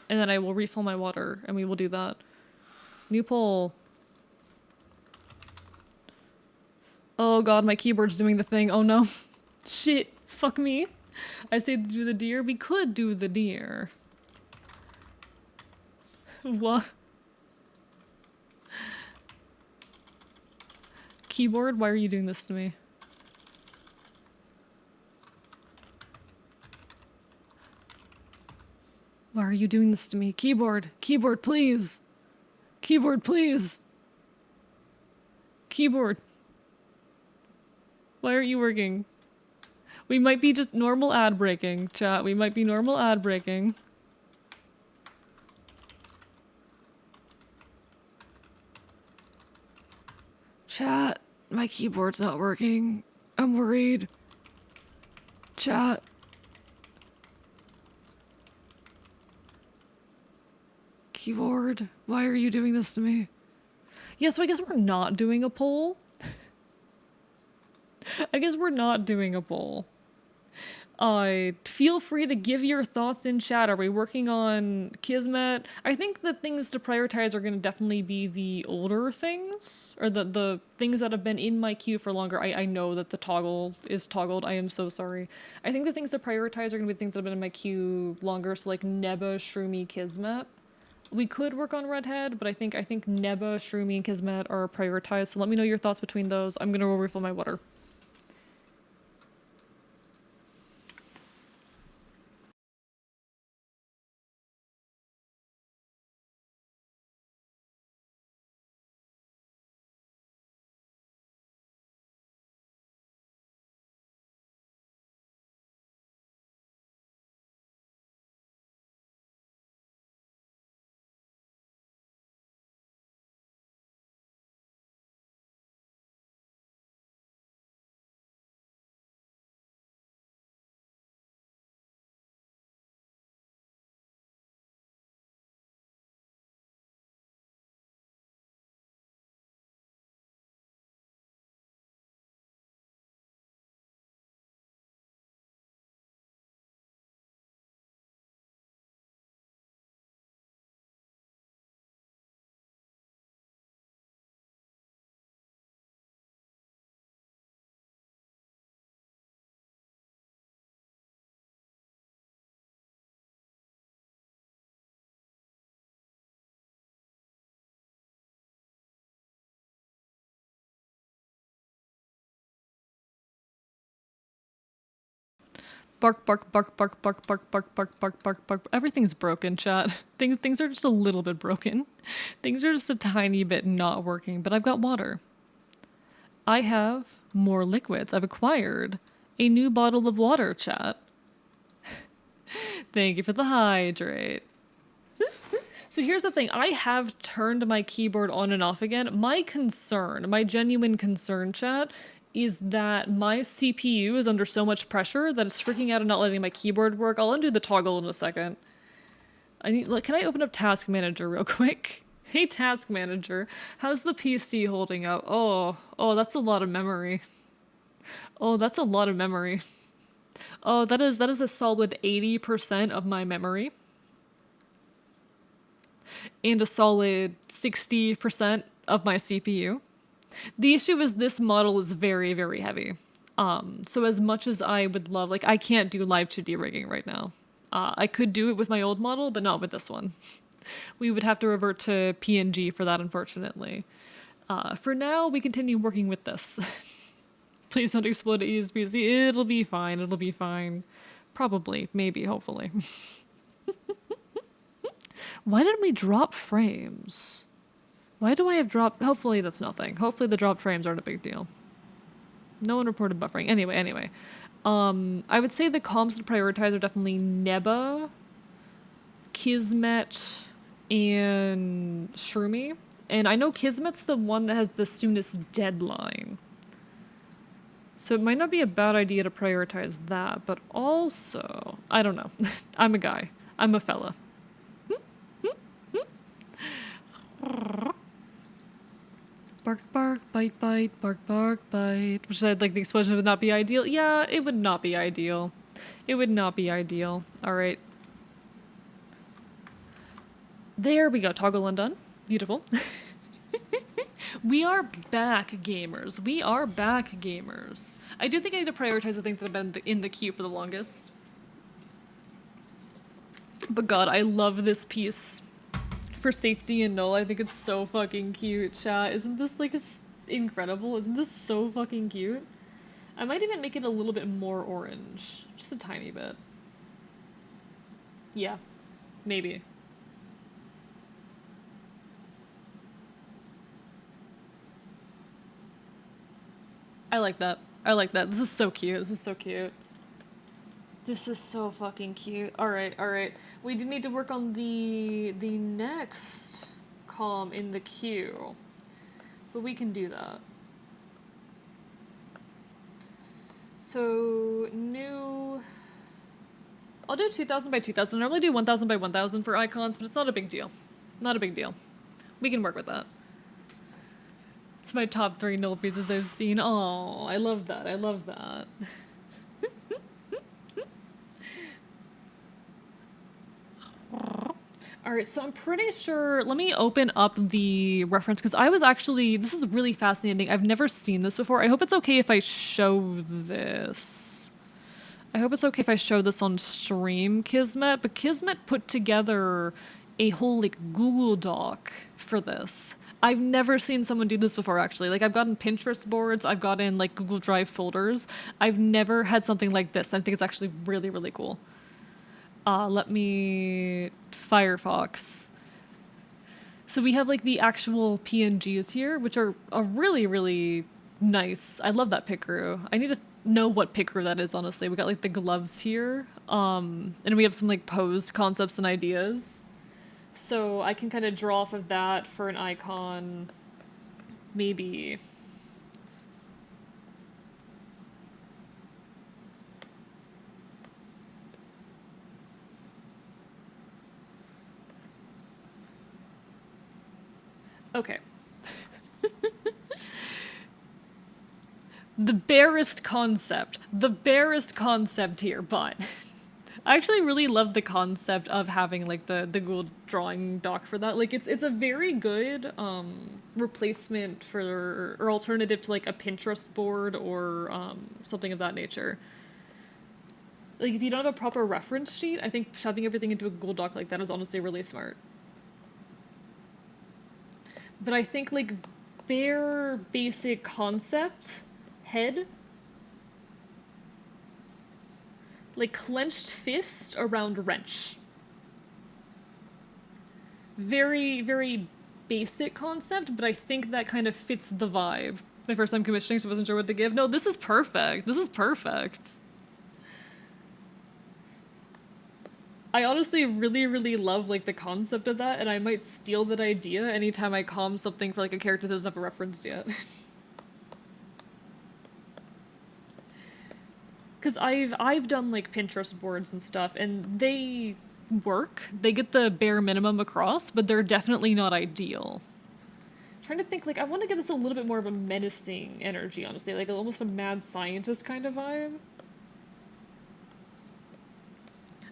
And then I will refill my water, and we will do that. New poll. Oh god, my keyboard's doing the thing. Oh no. Shit. Fuck me. I say do the deer. We could do the deer. What? Keyboard, why are you doing this to me? Why are you doing this to me? Keyboard! Keyboard, please! Keyboard, please! Keyboard! Why aren't you working? We might be just normal ad breaking, chat. We might be normal ad breaking. Chat, my keyboard's not working. I'm worried. Chat. Keyboard, why are you doing this to me? Yeah, so I guess we're not doing a poll. I guess we're not doing a poll. Feel free to give your thoughts in chat. Are we working on Kismet? I think the things to prioritize are going to definitely be the older things, or the things that have been in my queue for longer. I know that the toggle is toggled. I am so sorry. I think the things to prioritize are going to be things that have been in my queue longer, so like Neba, Shroomy, Kismet. We could work on Redhead, but I think Neba, Shroomy, and Kismet are prioritized, so let me know your thoughts between those. I'm going to refill my water. Bark, bark, bark, bark, bark, bark, bark, bark, bark, bark, bark. Everything's broken, chat. Things are just a little bit broken. Things are just a tiny bit not working, but I've got water. I have more liquids. I've acquired a new bottle of water, chat. Thank you for the hydrate. So here's the thing. I have turned my keyboard on and off again. My concern, my genuine concern, chat, is that my CPU is under so much pressure that it's freaking out and not letting my keyboard work. I'll undo the toggle in a second. Can I open up Task Manager real quick? Hey, Task Manager, how's the PC holding up? Oh, that's a lot of memory. Oh, that's a lot of memory. Oh, that is a solid 80% of my memory and a solid 60% of my CPU. The issue is this model is very, very heavy. So as much as I would love, like I can't do live 2D rigging right now. I could do it with my old model, but not with this one. We would have to revert to PNG for that, unfortunately. For now, we continue working with this. Please don't explode at ESPC. It'll be fine. It'll be fine. Probably. Maybe. Hopefully. Why did we drop frames? Why do I have dropped? Hopefully that's nothing. Hopefully the dropped frames aren't a big deal. No one reported buffering. Anyway. I would say the comms to prioritize are definitely Neba, Kismet, and Shroomy. And I know Kismet's the one that has the soonest deadline. So it might not be a bad idea to prioritize that, but also, I don't know. I'm a guy. I'm a fella. Bark, bark, bite, bite, bark, bark, bite. Which said, like, the explosion would not be ideal. Yeah, it would not be ideal. It would not be ideal. Alright. There we go. Toggle undone. Beautiful. We are back, gamers. We are back, gamers. I do think I need to prioritize the things that have been in the queue for the longest. But god, I love this piece. For safety and null, I think it's so fucking cute, chat. Isn't this, like, incredible? Isn't this so fucking cute? I might even make it a little bit more orange. Just a tiny bit. Yeah. Maybe. I like that. I like that. This is so cute. This is so cute. This is so fucking cute. Alright, alright. We do need to work on the next comm in the queue. But we can do that. So, new... I'll do 2000 by 2000. I normally do 1000 by 1000 for icons, but it's not a big deal. Not a big deal. We can work with that. It's my top 3 null pieces I've seen. Oh, I love that. I love that. Alright, so I'm pretty sure, let me open up the reference, because I was actually, this is really fascinating. I've never seen this before. I hope it's okay if I show this. I hope it's okay if I show this on stream, Kismet, but Kismet put together a whole, like, Google Doc for this. I've never seen someone do this before, actually. Like, I've gotten Pinterest boards, I've gotten, like, Google Drive folders. I've never had something like this, and I think it's actually really, really cool. Let me... Firefox. So we have, like, the actual PNGs here, which are really, really nice. I love that pickeroo. I need to know what pickeroo that is, honestly. We got, like, the gloves here. And we have some, like, posed concepts and ideas. So I can kind of draw off of that for an icon. Maybe... Okay. The barest concept. The barest concept here, but... I actually really love the concept of having, like, the Google drawing doc for that. Like, it's a very good, replacement for... or alternative to, like, a Pinterest board or, something of that nature. Like, if you don't have a proper reference sheet, I think shoving everything into a Google Doc like that is honestly really smart. But I think, like, bare basic concept, head, like, clenched fist around wrench. Very, very basic concept, but I think that kind of fits the vibe. My first time commissioning, so I wasn't sure what to give. No, this is perfect. This is perfect. I honestly really, really love, like, the concept of that, and I might steal that idea anytime I comm something for, like, a character that doesn't have a reference yet. Because I've done, like, Pinterest boards and stuff, and they work. They get the bare minimum across, but they're definitely not ideal. Trying to think, like, I want to get this a little bit more of a menacing energy, honestly, like almost a mad scientist kind of vibe.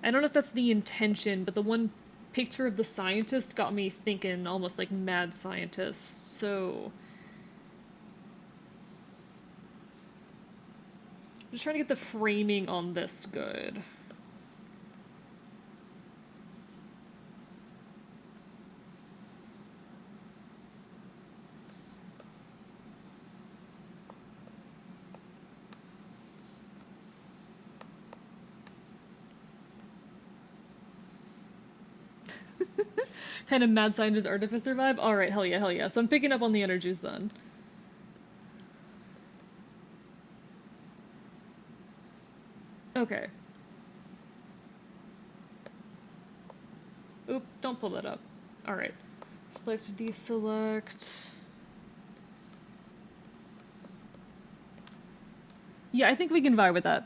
I don't know if that's the intention, but the one picture of the scientist got me thinking almost like mad scientist, so... I'm just trying to get the framing on this good. Kind of mad scientist artificer vibe? Alright, hell yeah, hell yeah. So I'm picking up on the energies then. Okay. Oop, don't pull that up. Alright. Select, deselect. Yeah, I think we can vibe with that.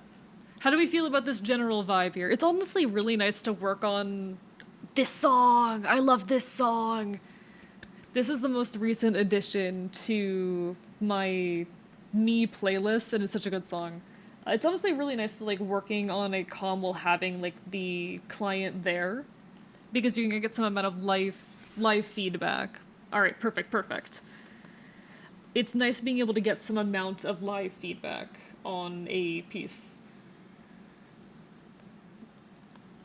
How do we feel about this general vibe here? It's honestly really nice to work on this song. I love this song. This is the most recent addition to my me playlist, and it's such a good song. It's honestly really nice to like working on a comm while having like the client there, because you can get some amount of live feedback. All right, perfect, perfect. It's nice being able to get some amount of live feedback on a piece.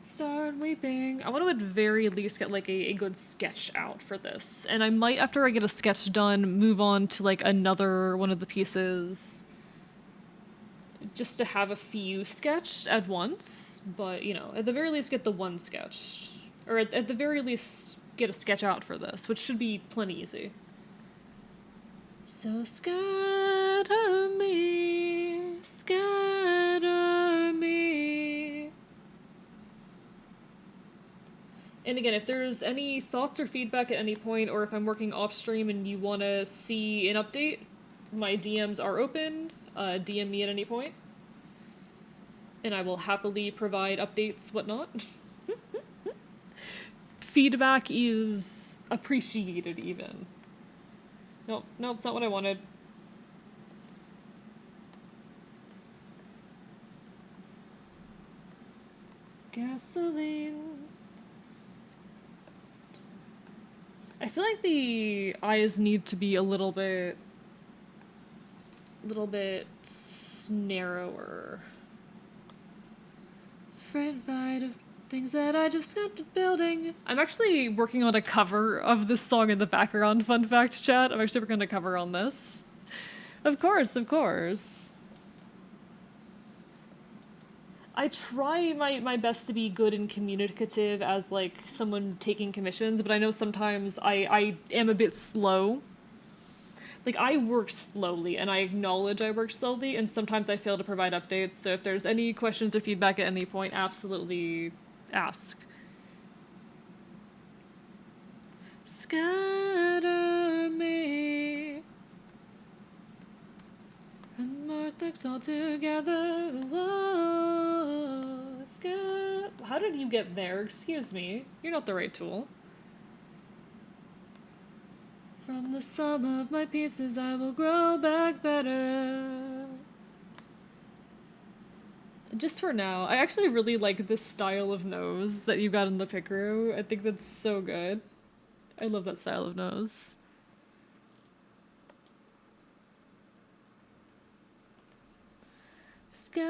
Start weeping. I want to at very least get like a good sketch out for this. And I might, after I get a sketch done, move on to like another one of the pieces. Just to have a few sketched at once. But, you know, at the very least get the one sketch. Or at the very least get a sketch out for this, which should be plenty easy. So scatter me, scatter me. And again, if there's any thoughts or feedback at any point, or if I'm working off stream and you want to see an update, my DMs are open. DM me at any point. And I will happily provide updates, whatnot. Feedback is appreciated, even. Nope, nope, it's not what I wanted. Gasoline. I feel like the eyes need to be a little bit narrower. Fried of things that I just got to building. I'm actually working on a cover of this song in the background, fun fact chat. I'm actually working on a cover on this. Of course, of course. I try my best to be good and communicative as, like, someone taking commissions, but I know sometimes I am a bit slow. Like, I work slowly, and I acknowledge I work slowly, and sometimes I fail to provide updates, so if there's any questions or feedback at any point, absolutely ask. Scatter me and Martha's all together. Whoa, how did you get there? Excuse me. You're not the right tool. From the sum of my pieces, I will grow back better. Just for now, I actually really like this style of nose that you got in the Picaro. I think that's so good. I love that style of nose. Scatter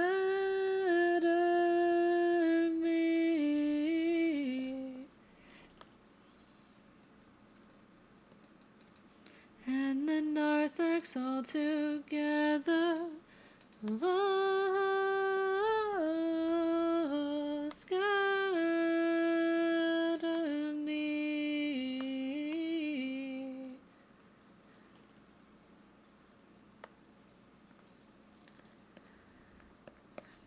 me and the narthex all together. Oh, scatter me.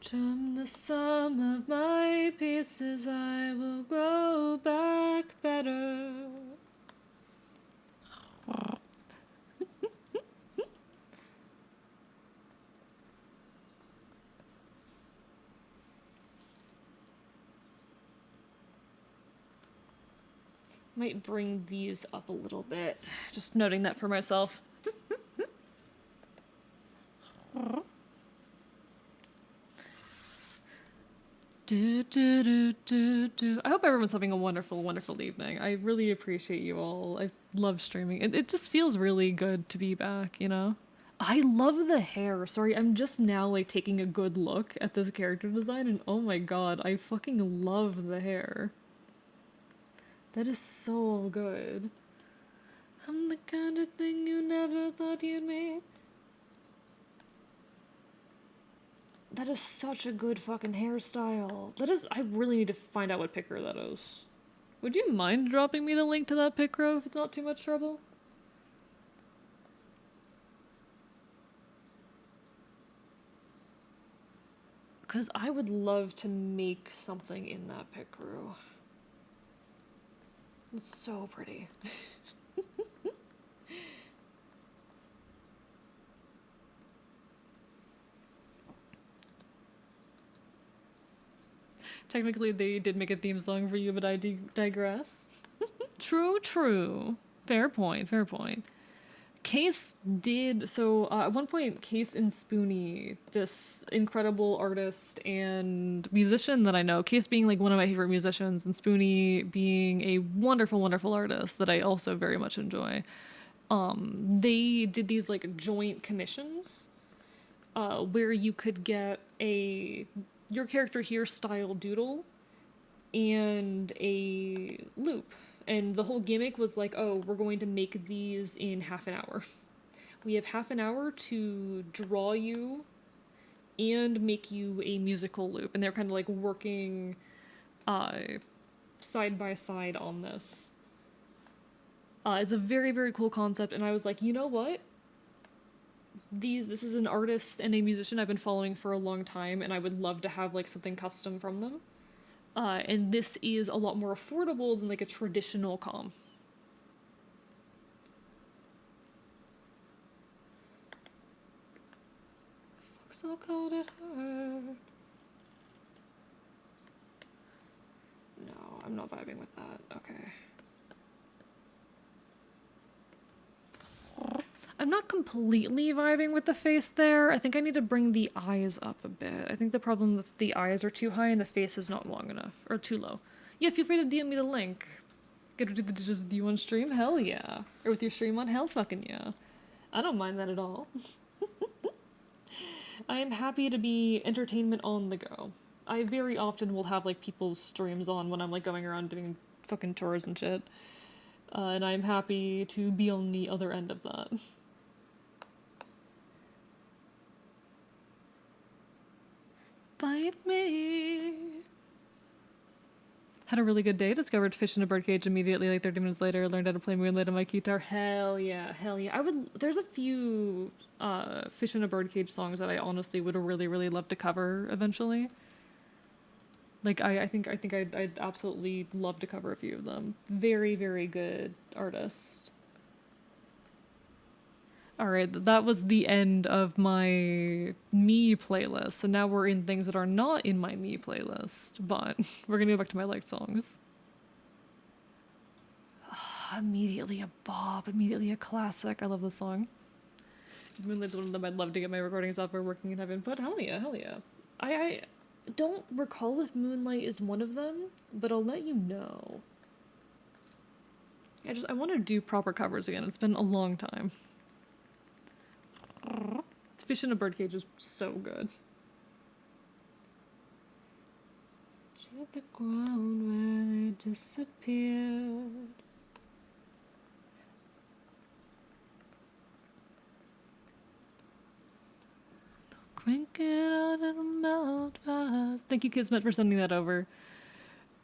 From the sum of my pieces, I will grow back better. Might bring these up a little bit. Just noting that for myself. I hope everyone's having a wonderful, wonderful evening. I really appreciate you all. I love streaming. It just feels really good to be back, you know? I love the hair. Sorry, I'm just now like taking a good look at this character design and oh my god, I fucking love the hair. That is so good. I'm the kind of thing you never thought you'd meet. That is such a good fucking hairstyle. That is, I really need to find out what picker that is. Would you mind dropping me the link to that picker if it's not too much trouble? Because I would love to make something in that picker. It's so pretty. Technically, they did make a theme song for you, but I digress. True, true. Fair point, fair point. Case did so at one point. Case and Spoonie, this incredible artist and musician that I know. Case being like one of my favorite musicians, and Spoonie being a wonderful, wonderful artist that I also very much enjoy. They did these like joint commissions, where you could get a your character here style doodle and a loop. And the whole gimmick was like, oh, we're going to make these in half an hour. We have half an hour to draw you and make you a musical loop. And they're kind of like working side by side on this. It's a very, very cool concept. And I was like, you know what? This is an artist and a musician I've been following for a long time, and I would love to have like something custom from them. And this is a lot more affordable than like a traditional comm. Fuck, so cold it hurt. No, I'm not vibing with that. Okay. I'm not completely vibing with the face there. I think I need to bring the eyes up a bit. I think the problem is the eyes are too high and the face is not long enough. Or too low. Yeah, feel free to DM me the link. Get to do the dishes with you on stream? Hell yeah. Or with your stream on? Hell fucking yeah. I don't mind that at all. I am happy to be entertainment on the go. I very often will have like people's streams on when I'm like going around doing fucking chores and shit. And I'm happy to be on the other end of that. Bite me. Had a really good day. Discovered fish in a birdcage immediately, like 30 minutes later. Learned how to play Moonlight on my guitar. Hell yeah, hell yeah. There's a few fish in a birdcage songs that I honestly would really, really love to cover eventually. Like I think I'd absolutely love to cover a few of them. Very, very good artist. Alright, that was the end of my me playlist. So now we're in things that are not in my me playlist, but we're gonna go back to my liked songs. Immediately a bop, immediately a classic. I love this song. Moonlight's one of them. I'd love to get my recording software working and having input. Hell yeah, hell yeah. I don't recall if Moonlight is one of them, but I'll let you know. I want to do proper covers again. It's been a long time. Fish in a birdcage is so good. To the ground where they disappeared. Crank it out and melt fast. Thank you, Kismet, for sending that over.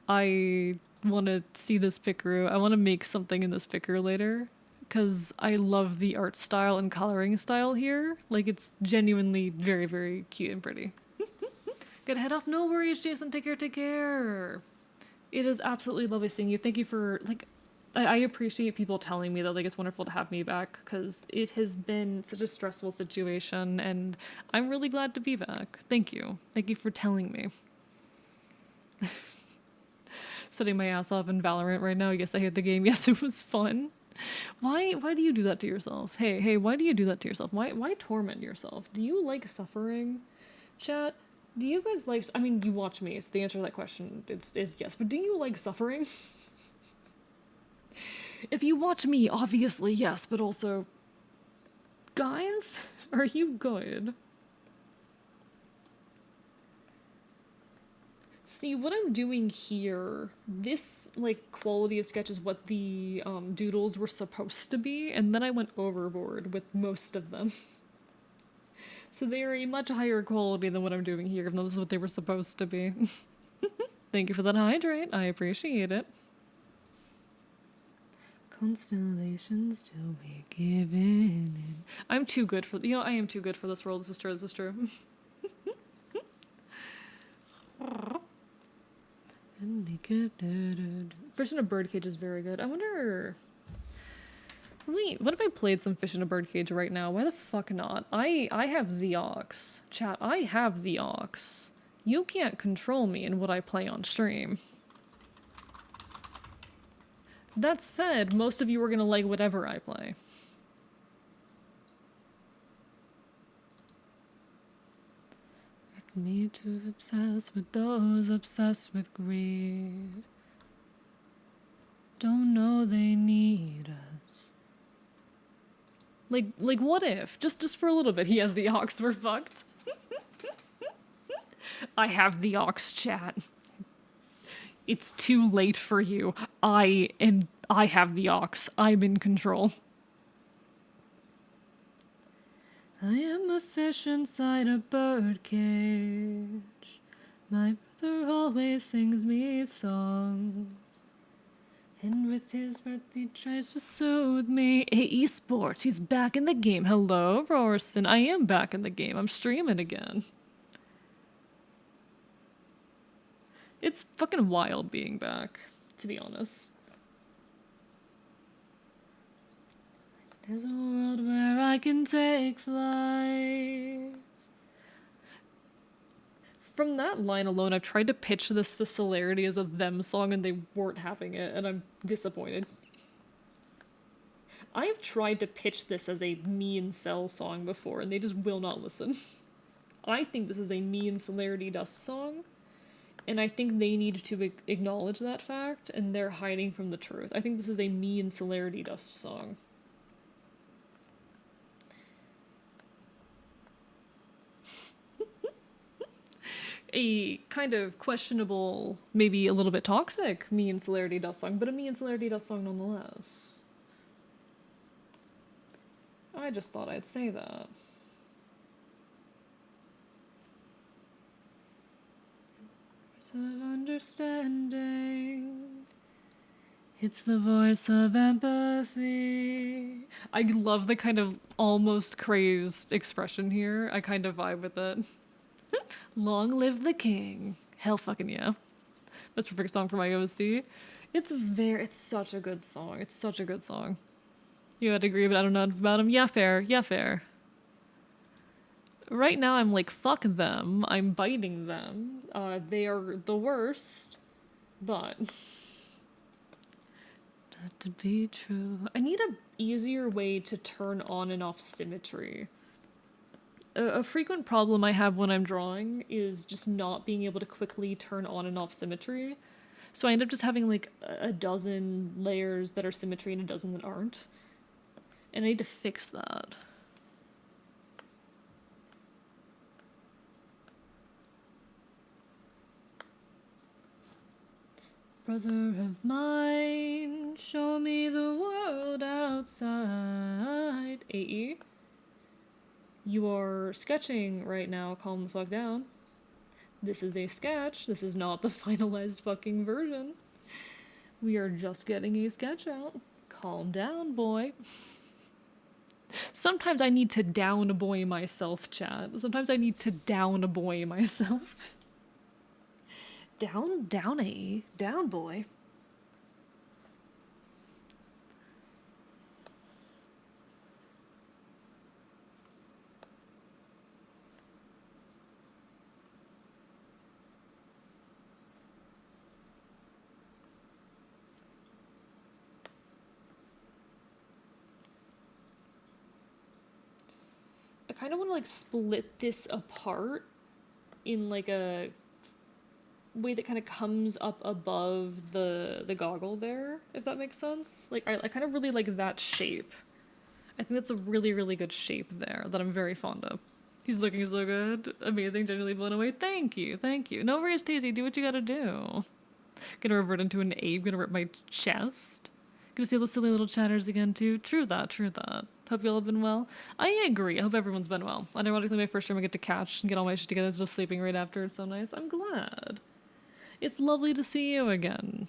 I want to see this picker. I want to make something in this picker later. Because I love the art style and coloring style here. Like, it's genuinely very, very cute and pretty. Gotta head off. No worries, Jason. Take care, take care. It is absolutely lovely seeing you. Thank you for, like, I appreciate people telling me that, like, it's wonderful to have me back. Because it has been such a stressful situation. And I'm really glad to be back. Thank you. Thank you for telling me. Studying my ass off in Valorant right now. Yes, I hate the game. Yes, it was fun. Why do you do that to yourself? Hey, why do you do that to yourself? Why torment yourself? Do you like suffering? Chat, do you guys like, I mean, you watch me, so the answer to that question is yes, but do you like suffering? If you watch me, obviously yes, but also, guys, are you good? See, what I'm doing here, this, like, quality of sketch is what the doodles were supposed to be, and then I went overboard with most of them. So they are a much higher quality than what I'm doing here, even though this is what they were supposed to be. Thank you for that hydrate, I appreciate it. Constellations still be given in. I'm too good for, you know, I am too good for this world, this is true, this is true. Fish in a birdcage is very good. I wonder... what if I played some Fish in a Birdcage right now? Why the fuck not? I have the aux. Chat, I have the aux. You can't control me in what I play on stream. That said, most of you are gonna like whatever I play. Me to obsess with those obsessed with greed. Don't know they need us. Like what if? Just for a little bit he has the aux, we're fucked. I have the aux, chat. It's too late for you. I have the aux. I'm in control. I am a fish inside a birdcage. My brother always sings me songs. And with his breath he tries to soothe me. AE Sports, he's back in the game. Hello, Rorson. I am back in the game. I'm streaming again. It's fucking wild being back, to be honest. There's a world where I can take flight. From that line alone, I've tried to pitch this to Celerity as a them song and they weren't having it, and I'm disappointed. I have tried to pitch this as a me and Cell song before, and they just will not listen. I think this is a me and Celerity Dust song, and I think they need to acknowledge that fact, and they're hiding from the truth. I think this is a me and Celerity Dust song. A kind of questionable, maybe a little bit toxic me and Celerity Dust song, but a me and Celerity Dust song nonetheless. I just thought I'd say that. Of understanding. It's the voice of empathy. I love the kind of almost crazed expression here. I kind of vibe with it. Long live the king. Hell fucking yeah. That's a perfect song for my OC. It's such a good song. It's such a good song. You had to agree, but I don't know about him. Yeah, fair. Yeah, fair. Right now I'm like, fuck them. I'm biting them. They are the worst. But... That to be true. I need a easier way to turn on and off symmetry. A frequent problem I have when I'm drawing is just not being able to quickly turn on and off symmetry. So I end up just having like a dozen layers that are symmetry and a dozen that aren't. And I need to fix that. Brother of mine, show me the world outside. AE? You are sketching right now, calm the fuck down. This is a sketch, this is not the finalized fucking version. We are just getting a sketch out. Calm down, boy. Sometimes I need to down a boy myself, chat. Sometimes I need to down a boy myself. Down, AE. Down, boy. I kind of want to like split this apart in like a way that kind of comes up above the goggle there, if that makes sense. Like I kind of really like that shape. I think that's a really, really good shape there that I'm very fond of. He's looking so good. Amazing, genuinely blown away. Thank you, thank you. No worries, Daisy, do what you gotta do. Gonna revert into an ape, gonna rip my chest. Gonna see all the silly little chatters again too. True that, true that. Hope you all have been well. I agree, I hope everyone's been well. Ironically, my first time I get to catch and get all my shit together is just sleeping right after. It's so nice. I'm glad. It's lovely to see you again.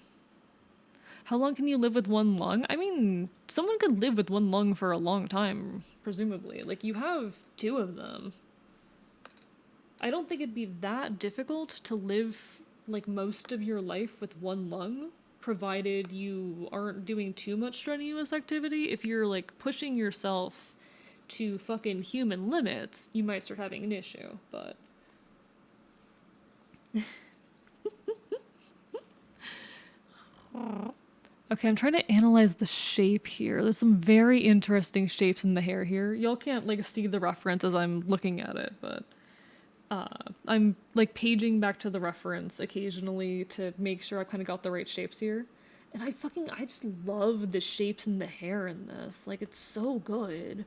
How long can you live with one lung? I mean, someone could live with one lung for a long time, presumably. Like, you have two of them. I don't think it'd be that difficult to live, like, most of your life with one lung, provided you aren't doing too much strenuous activity. If you're, like, pushing yourself to fucking human limits, you might start having an issue, but... Okay, I'm trying to analyze the shape here. There's some very interesting shapes in the hair here. Y'all can't, like, see the reference as I'm looking at it, but... I'm, like, paging back to the reference occasionally to make sure I kind of got the right shapes here. And I just love the shapes in the hair in this. Like, it's so good.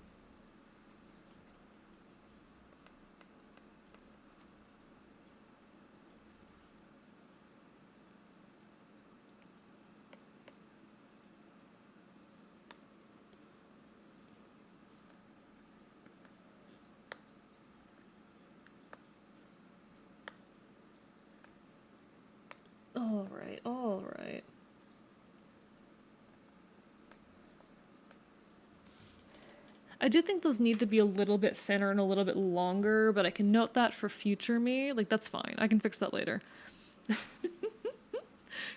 Alright, alright. I do think those need to be a little bit thinner and a little bit longer, but I can note that for future me. Like, that's fine. I can fix that later.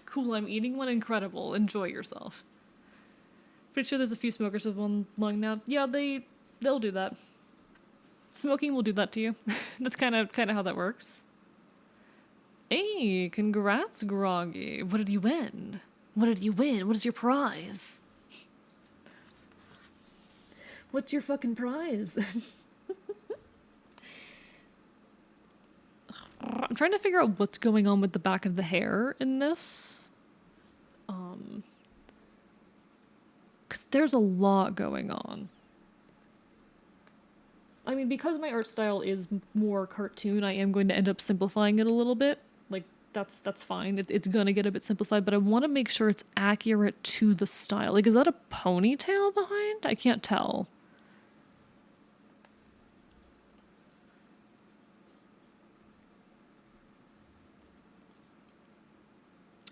Cool, I'm eating one. Incredible. Enjoy yourself. Pretty sure there's a few smokers with one lung now. Yeah, they'll do that. Smoking will do that to you. That's kind of how that works. Hey, congrats, Groggy. What did you win? What did you win? What is your prize? What's your fucking prize? I'm trying to figure out what's going on with the back of the hair in this. Because there's a lot going on. I mean, because my art style is more cartoon, I am going to end up simplifying it a little bit. Like, that's fine. It's gonna get a bit simplified, but I want to make sure it's accurate to the style. Like, is that a ponytail behind? I can't tell.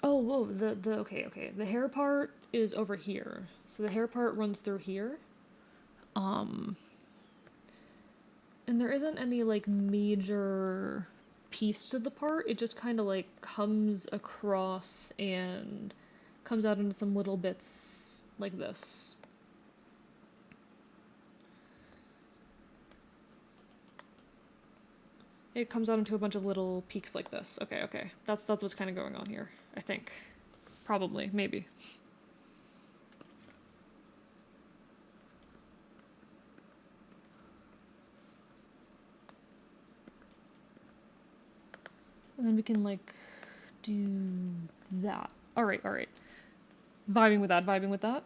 Oh, whoa, okay. The hair part is over here. So the hair part runs through here. And there isn't any, like, major piece to the part. It just kind of, like, comes across and comes out into some little bits like this. It comes out into a bunch of little peaks like this. Okay. That's what's kind of going on here, I think. Probably, maybe. And then we can, like, do that. Alright. Vibing with that.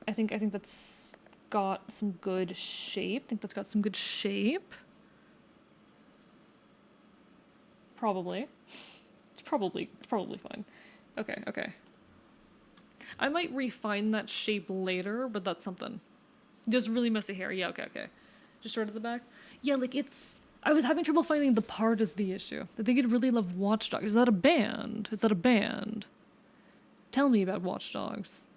I think that's got some good shape. Probably. It's probably fine. Okay. I might refine that shape later, but that's something. Just really messy hair. Yeah, okay. Just short at the back. Yeah, like, I was having trouble finding the part is the issue. I think you'd really love Watch Dogs. Is that a band? Tell me about Watch Dogs.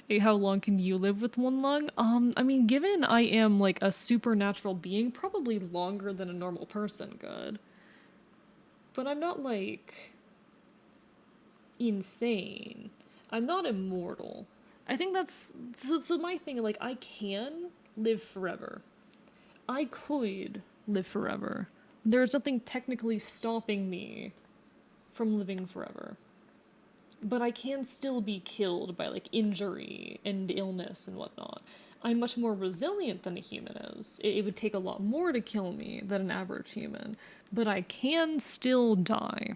Hey, how long can you live with one lung? I mean, given I am, like, a supernatural being, probably longer than a normal person could. But I'm not, like, insane. I'm not immortal. I think that's... So my thing, like, I can live forever. I could live forever. There's nothing technically stopping me from living forever. But I can still be killed by, like, injury and illness and whatnot. I'm much more resilient than a human is. It would take a lot more to kill me than an average human, but I can still die.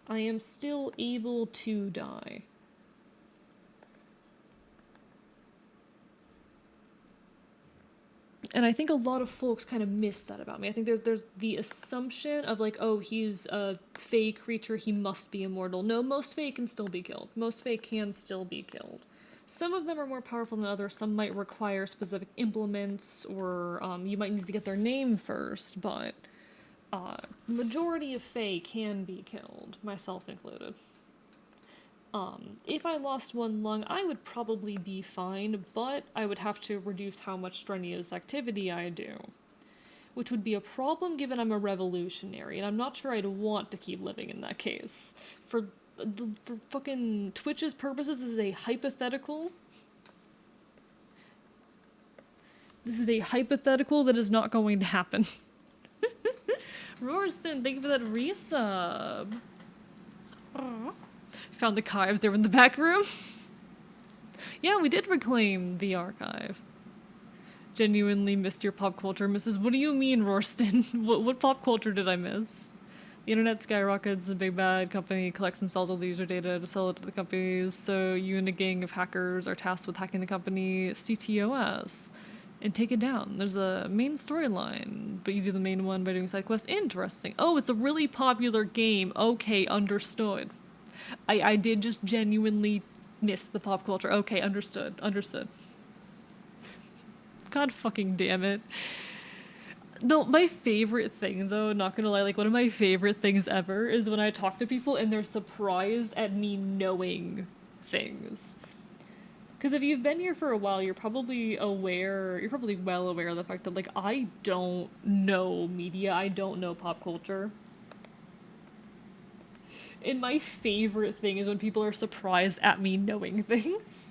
I am still able to die. And I think a lot of folks kind of miss that about me. I think there's the assumption of like, oh, he's a Fae creature, he must be immortal. No, most Fae can still be killed. Most Fae can still be killed. Some of them are more powerful than others. Some might require specific implements, or you might need to get their name first. But majority of Fae can be killed, myself included. If I lost one lung, I would probably be fine, but I would have to reduce how much strenuous activity I do. Which would be a problem given I'm a revolutionary, and I'm not sure I'd want to keep living in that case. For fucking Twitch's purposes, this is a hypothetical. This is a hypothetical that is not going to happen. Rorston, thank you for that resub. Aww. Found the archives, they were in the back room. Yeah, we did reclaim the archive. Genuinely missed your pop culture, Mrs. What do you mean, Rorston? what pop culture did I miss? The internet skyrockets, the big bad company collects and sells all the user data to sell it to the companies, so you and a gang of hackers are tasked with hacking the company CTOS and take it down. There's a main storyline, but you do the main one by doing side quests. Interesting. Oh, it's a really popular game. Okay, understood. I did just genuinely miss the pop culture. Okay, understood. Understood. God fucking damn it. No, my favorite thing though, not gonna lie, like one of my favorite things ever is when I talk to people and they're surprised at me knowing things. Because if you've been here for a while, you're probably well aware of the fact that like I don't know media, I don't know pop culture. And my favorite thing is when people are surprised at me knowing things.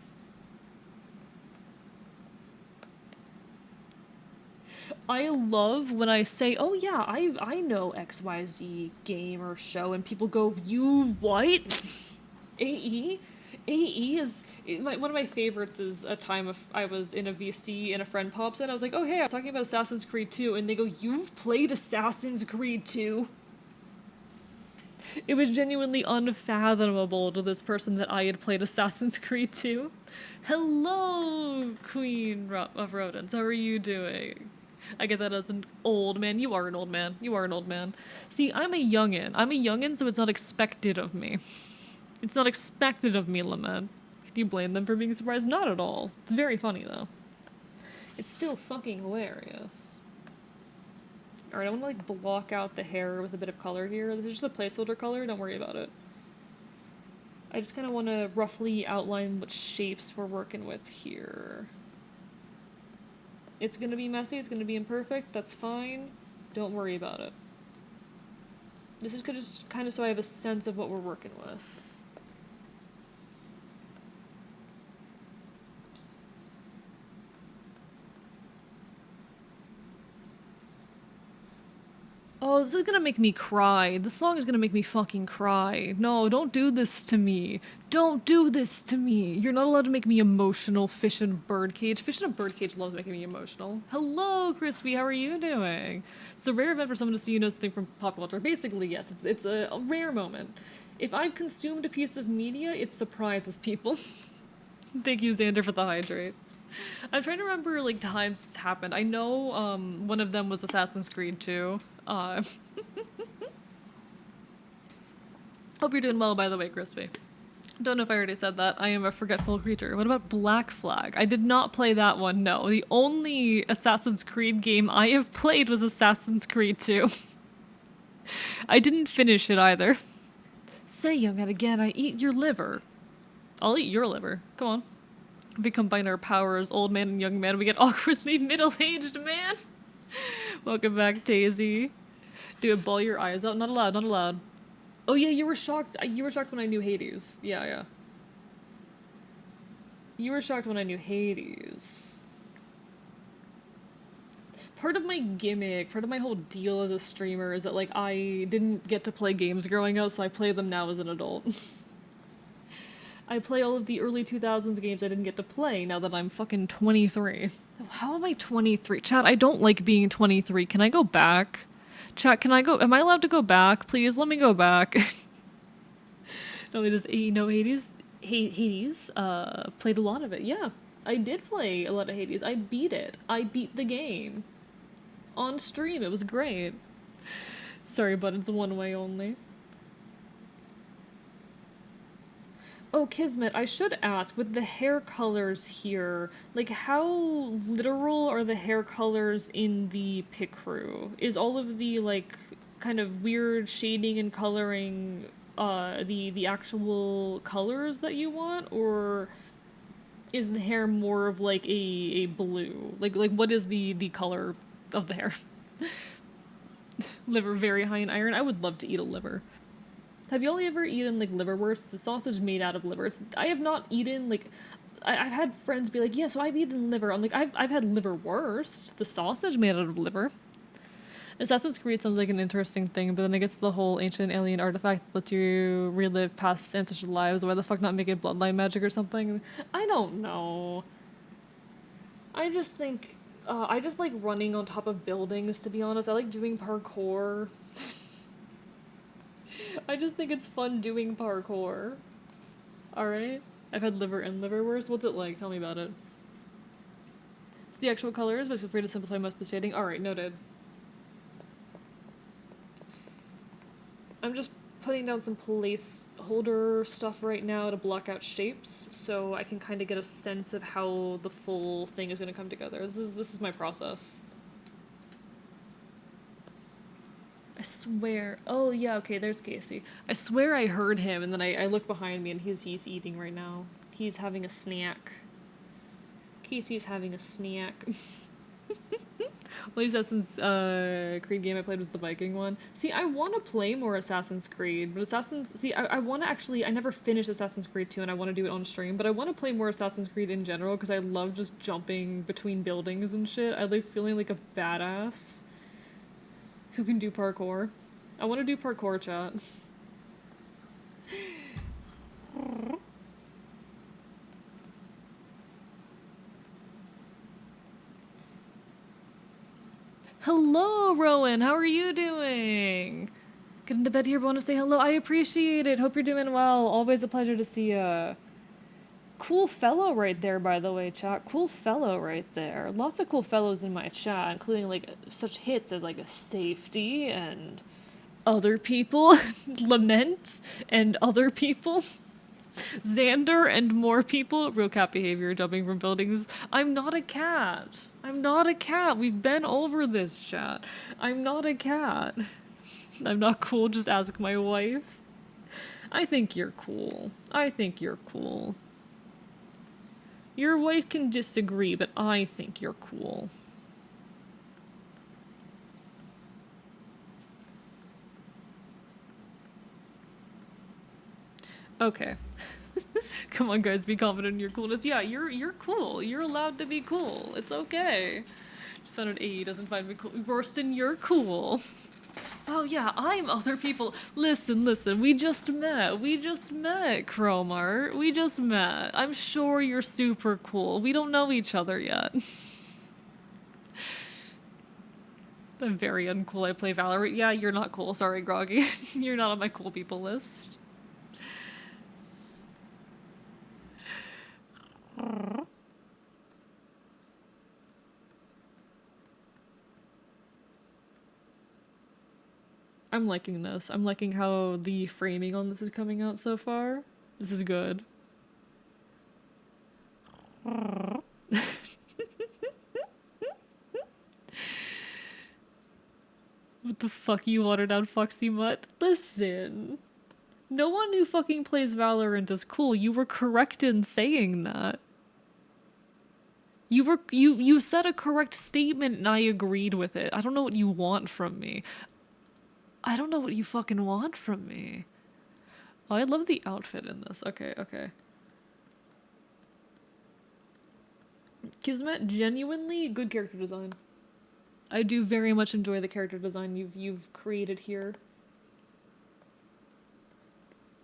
I love when I say, oh yeah, I know XYZ game or show, and people go, you what? AE? AE is... one of my favorites is a time I was in a VC and a friend pops in, I was like, oh hey, I was talking about Assassin's Creed 2, and they go, you've played Assassin's Creed 2? It was genuinely unfathomable to this person that I had played Assassin's Creed 2. Hello, Queen of Rodents. How are you doing? I get that as an old man. You are an old man. You are an old man. See, I'm a youngin'. I'm a youngin', so it's not expected of me. It's not expected of me, Lament. Can you blame them for being surprised? Not at all. It's very funny, though. It's still fucking hilarious. Alright, I want to, like, block out the hair with a bit of color here. This is just a placeholder color, don't worry about it. I just kind of want to roughly outline what shapes we're working with here. It's gonna be messy, it's gonna be imperfect, that's fine. Don't worry about it. This is just kind of so I have a sense of what we're working with. Oh, this is gonna make me cry. This song is gonna make me fucking cry. No, don't do this to me. Don't do this to me. You're not allowed to make me emotional, Fish and Birdcage. Fish and Birdcage loves making me emotional. Hello, Crispy, how are you doing? It's a rare event for someone to see you know something from pop culture. Basically, yes, it's a rare moment. If I've consumed a piece of media, it surprises people. Thank you, Xander, for the hydrate. I'm trying to remember, like, times it's happened. I know, one of them was Assassin's Creed 2. Hope you're doing well, by the way, Crispy. Don't know if I already said that. I am a forgetful creature. What about Black Flag? I did not play that one, no. The only Assassin's Creed game I have played was Assassin's Creed 2. I didn't finish it either. Say, youngin, again, I eat your liver. I'll eat your liver. Come on. We combine our powers, old man and young man, we get awkwardly middle-aged man. Welcome back, Daisy. Do it, ball your eyes out. Not allowed, not allowed. Oh yeah, you were shocked. You were shocked when I knew Hades. Yeah, yeah. You were shocked when I knew Hades. Part of my gimmick, part of my whole deal as a streamer is that, like, I didn't get to play games growing up, so I play them now as an adult. I play all of the early 2000s games I didn't get to play now that I'm fucking 23. How am I 23? Chat, I don't like being 23. Can I go back? Chat, can I go? Am I allowed to go back? Please let me go back. No, it is, you know, Hades, played a lot of it. Yeah, I did play a lot of Hades. I beat it. I beat the game. On stream, it was great. Sorry, but it's one way only. Oh, Kismet, I should ask, with the hair colors here, like, how literal are the hair colors in the pic crew? Is all of the, like, kind of weird shading and coloring, the actual colors that you want, or is the hair more of, like, a blue? Like, what is the color of the hair? Liver very high in iron? I would love to eat a liver. Have y'all ever eaten, like, liverwurst? The sausage made out of liver. I have not eaten, like... I've had friends be like, yeah, so I've eaten liver. I'm like, I've had liverwurst. The sausage made out of liver. Assassin's Creed sounds like an interesting thing, but then it gets the whole ancient alien artifact that lets you relive past ancestral lives. Why the fuck not make it bloodline magic or something? I don't know. I just think... I just like running on top of buildings, to be honest. I like doing parkour. I just think it's fun doing parkour. Alright? I've had liver and liverwurst. What's it like? Tell me about it. It's the actual colors, but feel free to simplify most of the shading. Alright, noted. I'm just putting down some placeholder stuff right now to block out shapes, so I can kind of get a sense of how the full thing is going to come together. This is my process. I swear. Oh yeah, okay, there's Casey. I swear I heard him, and then I look behind me, and he's eating right now. He's having a snack. Casey's having a snack. Only Assassin's Creed game I played was the Viking one. See, I want to play more Assassin's Creed, but I want to actually, I never finished Assassin's Creed 2, and I want to do it on stream, but I want to play more Assassin's Creed in general, because I love just jumping between buildings and shit. I like feeling like a badass who can do parkour. I want to do parkour, chat. Hello, Rowan. How are you doing? Get into bed here, bonus say hello. I appreciate it. Hope you're doing well. Always a pleasure to see ya. Cool fellow right there, by the way, chat. Cool fellow right there. Lots of cool fellows in my chat, including, like, such hits as, like, a Safety and other people. Lament and other people. Xander and more people. Real cat behavior, jumping from buildings. I'm not a cat. I'm not a cat. We've been over this, chat. I'm not a cat. I'm not cool, just ask my wife. I think you're cool. I think you're cool. Your wife can disagree, but I think you're cool. Okay. Come on, guys, be confident in your coolness. Yeah, you're cool. You're allowed to be cool. It's okay. Just found out AE doesn't find me cool. Rorston, you're cool. Oh yeah, I'm other people. Listen, we just met. We just met, Chromart. We just met. I'm sure you're super cool. We don't know each other yet. I'm very uncool. I play Valorant. Yeah, you're not cool. Sorry, Groggy. You're not on my cool people list. I'm liking this. I'm liking how the framing on this is coming out so far. This is good. What the fuck, you watered down Foxy Mutt? Listen. No one who fucking plays Valorant is cool. You were correct in saying that. You said a correct statement and I agreed with it. I don't know what you want from me. I don't know what you fucking want from me. Oh, I love the outfit in this. Okay, okay. Kismet, genuinely good character design. I do very much enjoy the character design you've created here.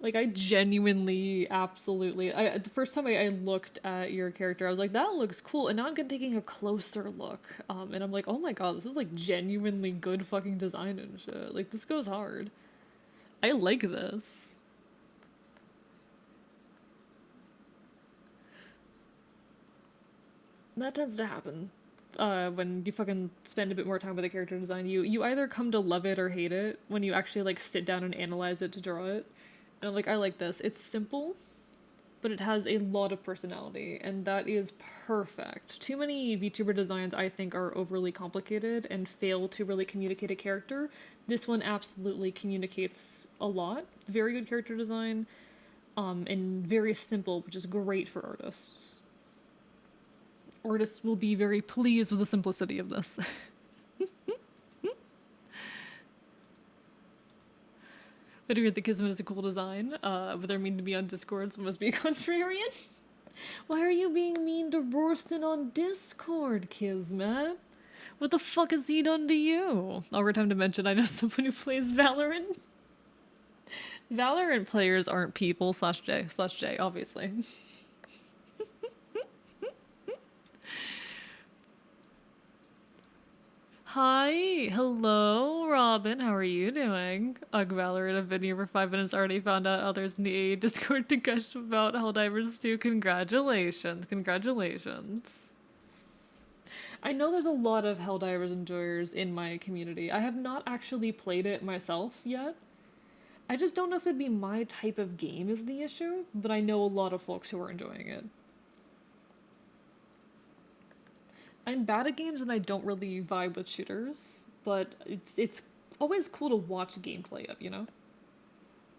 Like, I genuinely, absolutely. The first time I looked at your character, I was like, that looks cool. And now I'm taking a closer look. And I'm like, oh my god, this is like genuinely good fucking design and shit. Like, this goes hard. I like this. That tends to happen. When you fucking spend a bit more time with a character design, you either come to love it or hate it when you actually like sit down and analyze it to draw it. And I'm like, I like this. It's simple, but it has a lot of personality, and that is perfect. Too many VTuber designs, I think, are overly complicated and fail to really communicate a character. This one absolutely communicates a lot. Very good character design, and very simple, which is great for artists. Artists will be very pleased with the simplicity of this. I do think Kismet is a cool design, but they're mean to me on Discord, so must be a contrarian. Why are you being mean to Rorston on Discord, Kismet? What the fuck has he done to you? Over time to mention, I know someone who plays Valorant. Valorant players aren't people /J, obviously. Hi, hello, Robin. How are you doing? Ugh, Valorant, I've been here for 5 minutes. Already found out others in the A Discord to gush about Helldivers too. Congratulations, congratulations. I know there's a lot of Helldivers enjoyers in my community. I have not actually played it myself yet. I just don't know if it'd be my type of game is the issue, but I know a lot of folks who are enjoying it. I'm bad at games and I don't really vibe with shooters, but it's always cool to watch gameplay of, you know?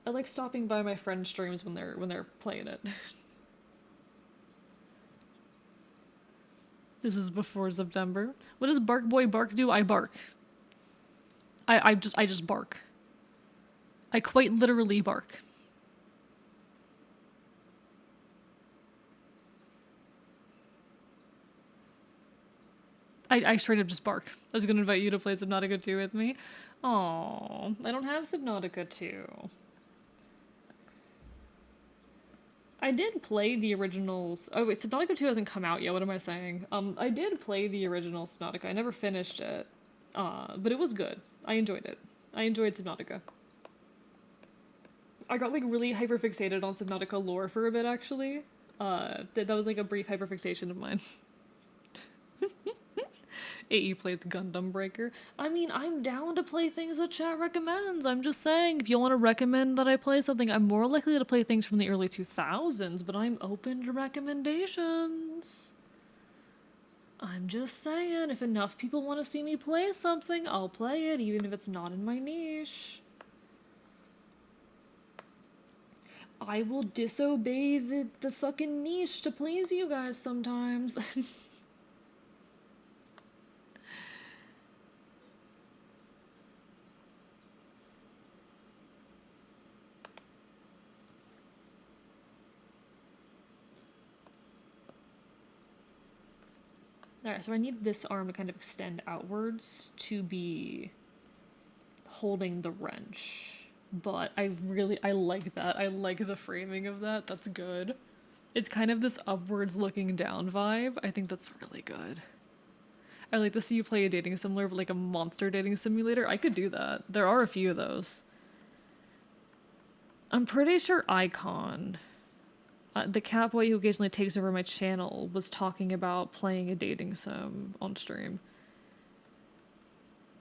I like stopping by my friends' streams when they're playing it. This is before September. What does Bark Boy Bark do? I bark. I just bark. I quite literally bark. I straight up just bark. I was gonna invite you to play Subnautica 2 with me. Oh, I don't have Subnautica 2. I did play the originals. Oh wait, Subnautica 2 hasn't come out yet. What am I saying? I did play the original Subnautica. I never finished it. But it was good. I enjoyed it. I enjoyed Subnautica. I got like really hyperfixated on Subnautica lore for a bit actually. That was like a brief hyperfixation of mine. AE plays Gundam Breaker. I mean, I'm down to play things that chat recommends. I'm just saying, if you want to recommend that I play something, I'm more likely to play things from the early 2000s, but I'm open to recommendations. I'm just saying, if enough people want to see me play something, I'll play it, even if it's not in my niche. I will disobey the fucking niche to please you guys sometimes. Alright, so I need this arm to kind of extend outwards to be holding the wrench. But I like that. I like the framing of that. That's good. It's kind of this upwards looking down vibe. I think that's really good. I like to see you play a dating simulator, like a monster dating simulator. I could do that. There are a few of those. I'm pretty sure Icon, the catboy who occasionally takes over my channel, was talking about playing a dating sim on stream.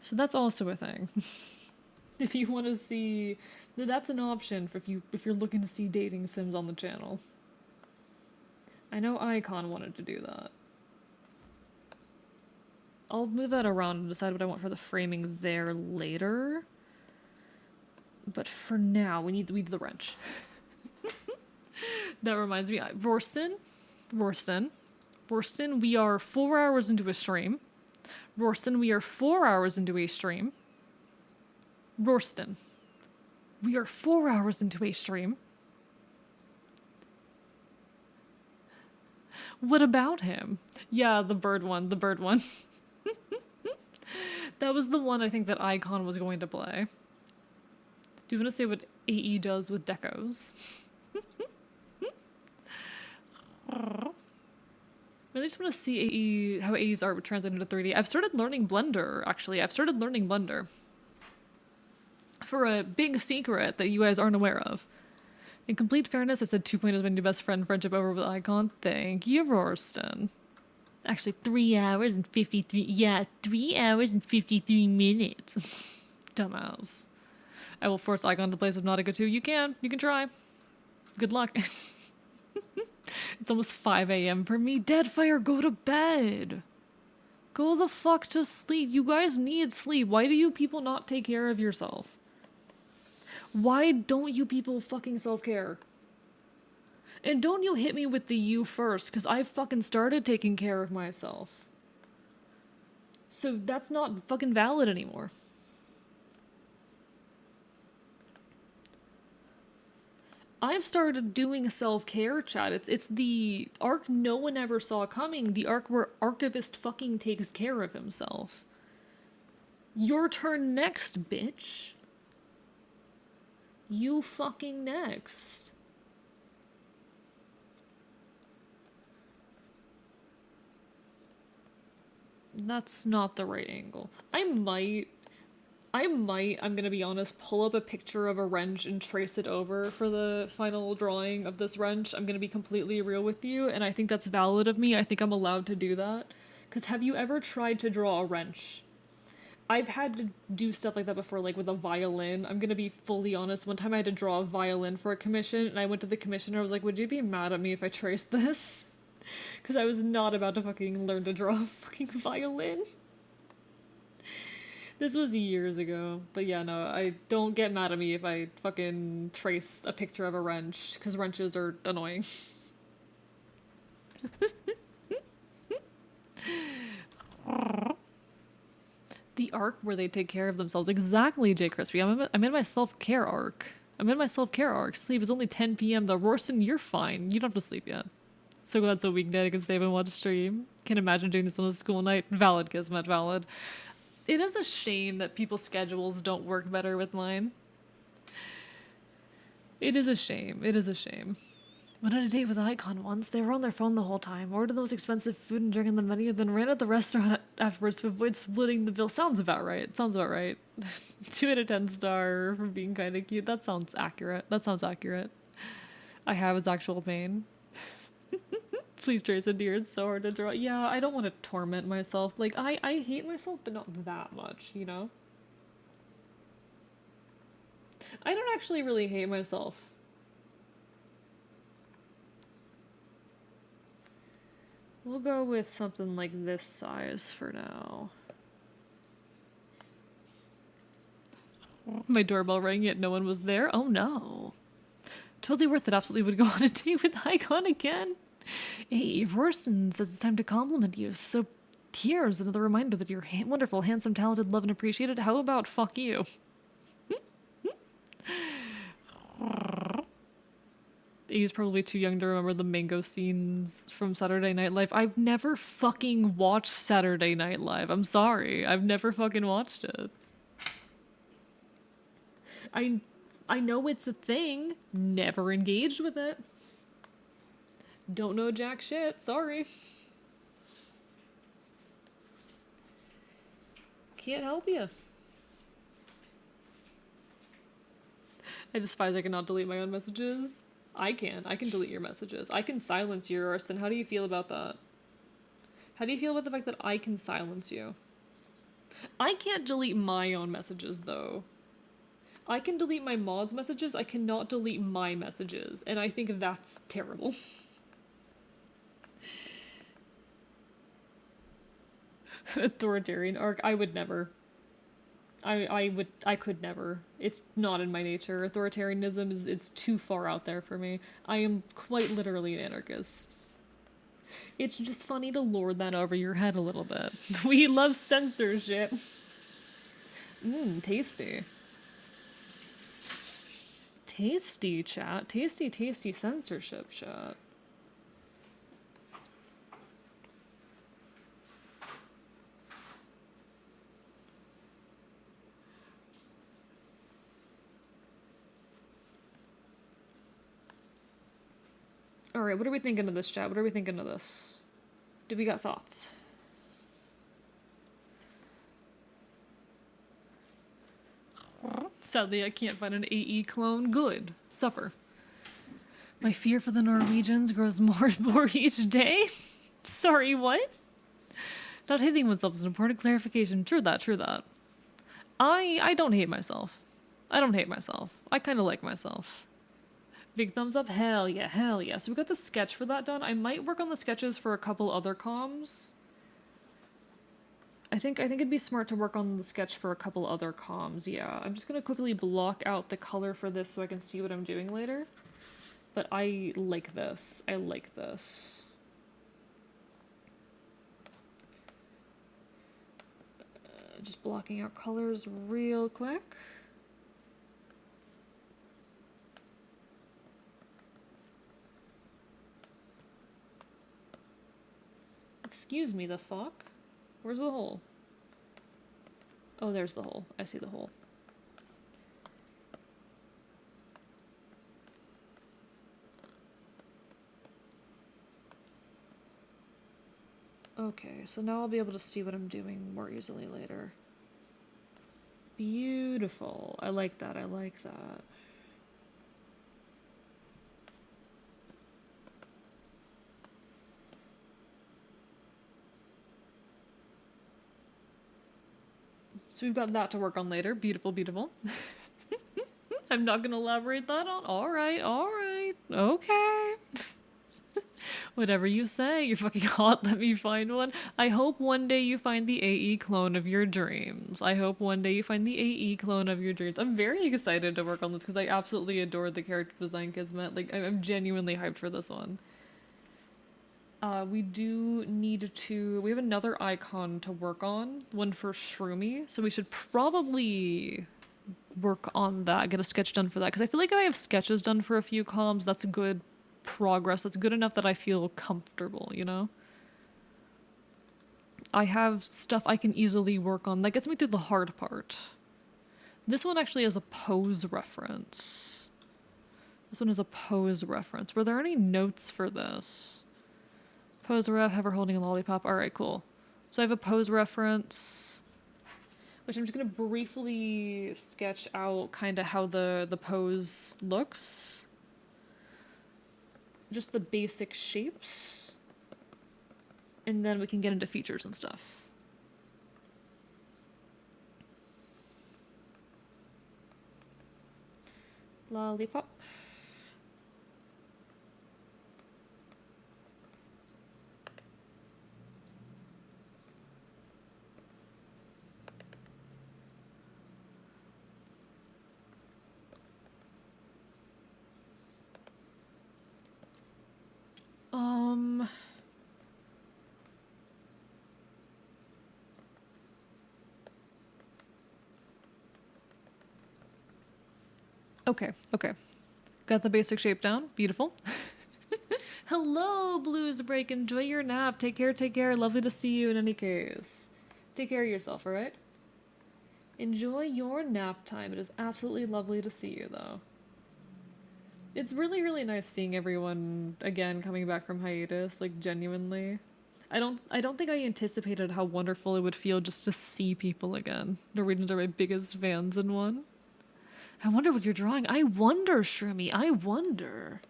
So that's also a thing. If you want to see, that's an option for if you're looking to see dating sims on the channel. I know Icon wanted to do that. I'll move that around and decide what I want for the framing there later. But for now, we need the wrench. That reminds me, Rorston, we are 4 hours into a stream. Rorston, we are 4 hours into a stream. Rorston, we are 4 hours into a stream. What about him? Yeah, the bird one. That was the one I think that Icon was going to play. Do you want to say what AE does with decos? I just want to see AE, how AE's art would translate into 3D. I've started learning Blender, actually. I've started learning Blender. For a big secret that you guys aren't aware of. In complete fairness, I said 2.0 is my new best friend friendship over with Icon. Thank you, Rorston. Actually, 3 hours and 53. Yeah, 3 hours and 53 minutes. Dumbass. I will force Icon to play Subnautica 2. You can try. Good luck. It's almost 5 a.m. for me. Deadfire, go to bed. Go the fuck to sleep. You guys need sleep. Why do you people not take care of yourself? Why don't you people fucking self-care? And don't you hit me with the you first, because I fucking started taking care of myself. So that's not fucking valid anymore. I've started doing self-care, chat. It's the arc no one ever saw coming. The arc where Archivist fucking takes care of himself. Your turn next, bitch. You fucking next. That's not the right angle. I'm gonna be honest, pull up a picture of a wrench and trace it over for the final drawing of this wrench. I'm gonna be completely real with you, and I think that's valid of me. I think I'm allowed to do that. Because have you ever tried to draw a wrench? I've had to do stuff like that before, like with a violin. I'm gonna be fully honest. One time I had to draw a violin for a commission, and I went to the commissioner. I was like, would you be mad at me if I traced this? Because I was not about to fucking learn to draw a fucking violin. This was years ago. But yeah, no, I don't get mad at me if I fucking trace a picture of a wrench, because wrenches are annoying. The arc where they take care of themselves. Exactly, J. Crispy. I'm in my self-care arc. Sleep is only 10 p.m. though. Rorston, you're fine. You don't have to sleep yet. So glad it's a weeknight I can stay up and watch stream. Can't imagine doing this on a school night. Valid, Kismet, valid. It is a shame that people's schedules don't work better with mine. It is a shame. Went on a date with Icon once. They were on their phone the whole time, ordered the most expensive food and drink on the menu, then ran at the restaurant afterwards to avoid splitting the bill. Sounds about right. 2 out of 10 star for being kind of cute. That sounds accurate. I have its actual pain. Please, Trace, dear, it's so hard to draw. Yeah, I don't want to torment myself. Like, I hate myself, but not that much, you know? I don't actually really hate myself. We'll go with something like this size for now. My doorbell rang, yet no one was there. Oh no. Totally worth it. Absolutely would go on a date with Icon again. Hey, Rorston says it's time to compliment you. So here's another reminder that you're wonderful, handsome, talented, loved, and appreciated. How about fuck you? He's probably too young to remember the mango scenes from Saturday Night Live. I've never fucking watched Saturday Night Live. I'm sorry. I've never fucking watched it. I know it's a thing. Never engaged with it. Don't know jack shit. Sorry. Can't help you. I despise I cannot delete my own messages. I can delete your messages. I can silence you, Arsene. How do you feel about that? How do you feel about the fact that I can silence you? I can't delete my own messages, though. I can delete my mod's messages, I cannot delete my messages, and I think that's terrible. Authoritarian arc, I would never. I could never. It's not in my nature. Authoritarianism is too far out there for me. I am quite literally an anarchist. It's just funny to lord that over your head a little bit. We love censorship. Tasty. Tasty, chat. Tasty, tasty censorship, chat. Alright, what are we thinking of this, chat? What are we thinking of this? Do we got thoughts? Sadly, I can't find an AE clone. Good. Suffer. My fear for the Norwegians grows more and more each day. Sorry, what? Not hating oneself is an important clarification. True that, true that. I don't hate myself. I don't hate myself. I kind of like myself. Big thumbs up. Hell yeah, hell yeah. So we got the sketch for that done. I might work on the sketches for a couple other comms. I think it'd be smart to work on the sketch for a couple other comms, yeah. I'm just gonna quickly block out the color for this so I can see what I'm doing later. But I like this. I like this. Just blocking out colors real quick. Excuse me, the fuck? Where's the hole? Oh, there's the hole. I see the hole. Okay, so now I'll be able to see what I'm doing more easily later. Beautiful. I like that. I like that. So we've got that to work on later. Beautiful, beautiful. I'm not gonna elaborate that on. Alright, okay. Whatever you say, you're fucking hot, let me find one. I hope one day you find the AE clone of your dreams. I hope one day you find the AE clone of your dreams. I'm very excited to work on this because I absolutely adore the character design, Kismet. Like, I'm genuinely hyped for this one. We do need to... We have another icon to work on. One for Shroomy. So we should probably work on that. Get a sketch done for that. Because I feel like if I have sketches done for a few comms, that's good progress. That's good enough that I feel comfortable, you know? I have stuff I can easily work on. That gets me through the hard part. This one actually has a pose reference. This one is a pose reference. Were there any notes for this? Pose ref, have her holding a lollipop. Alright, cool. So I have a pose reference, which I'm just going to briefly sketch out kind of how the pose looks. Just the basic shapes. And then we can get into features and stuff. Lollipop. Okay. Got the basic shape down. Beautiful. Hello, Blues Break. Enjoy your nap. Take care. Lovely to see you in any case. Take care of yourself, alright? Enjoy your nap time. It is absolutely lovely to see you, though. It's really, really nice seeing everyone again coming back from hiatus, like genuinely. I don't think I anticipated how wonderful it would feel just to see people again. Norwegians are my biggest fans in one. I wonder what you're drawing. I wonder, Shroomy. I wonder.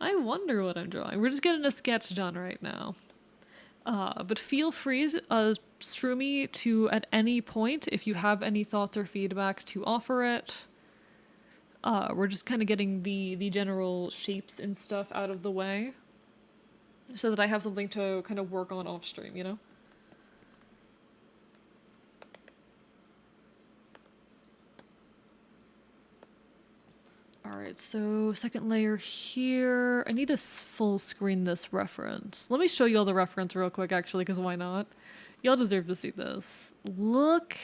I wonder what I'm drawing. We're just getting a sketch done right now. But feel free, Shroomy, to at any point, if you have any thoughts or feedback, to offer it. We're just kind of getting the general shapes and stuff out of the way, so that I have something to kind of work on off stream, you know? Alright, so second layer here. I need to full screen this reference. Let me show you all the reference real quick, actually, because why not? Y'all deserve to see this. Look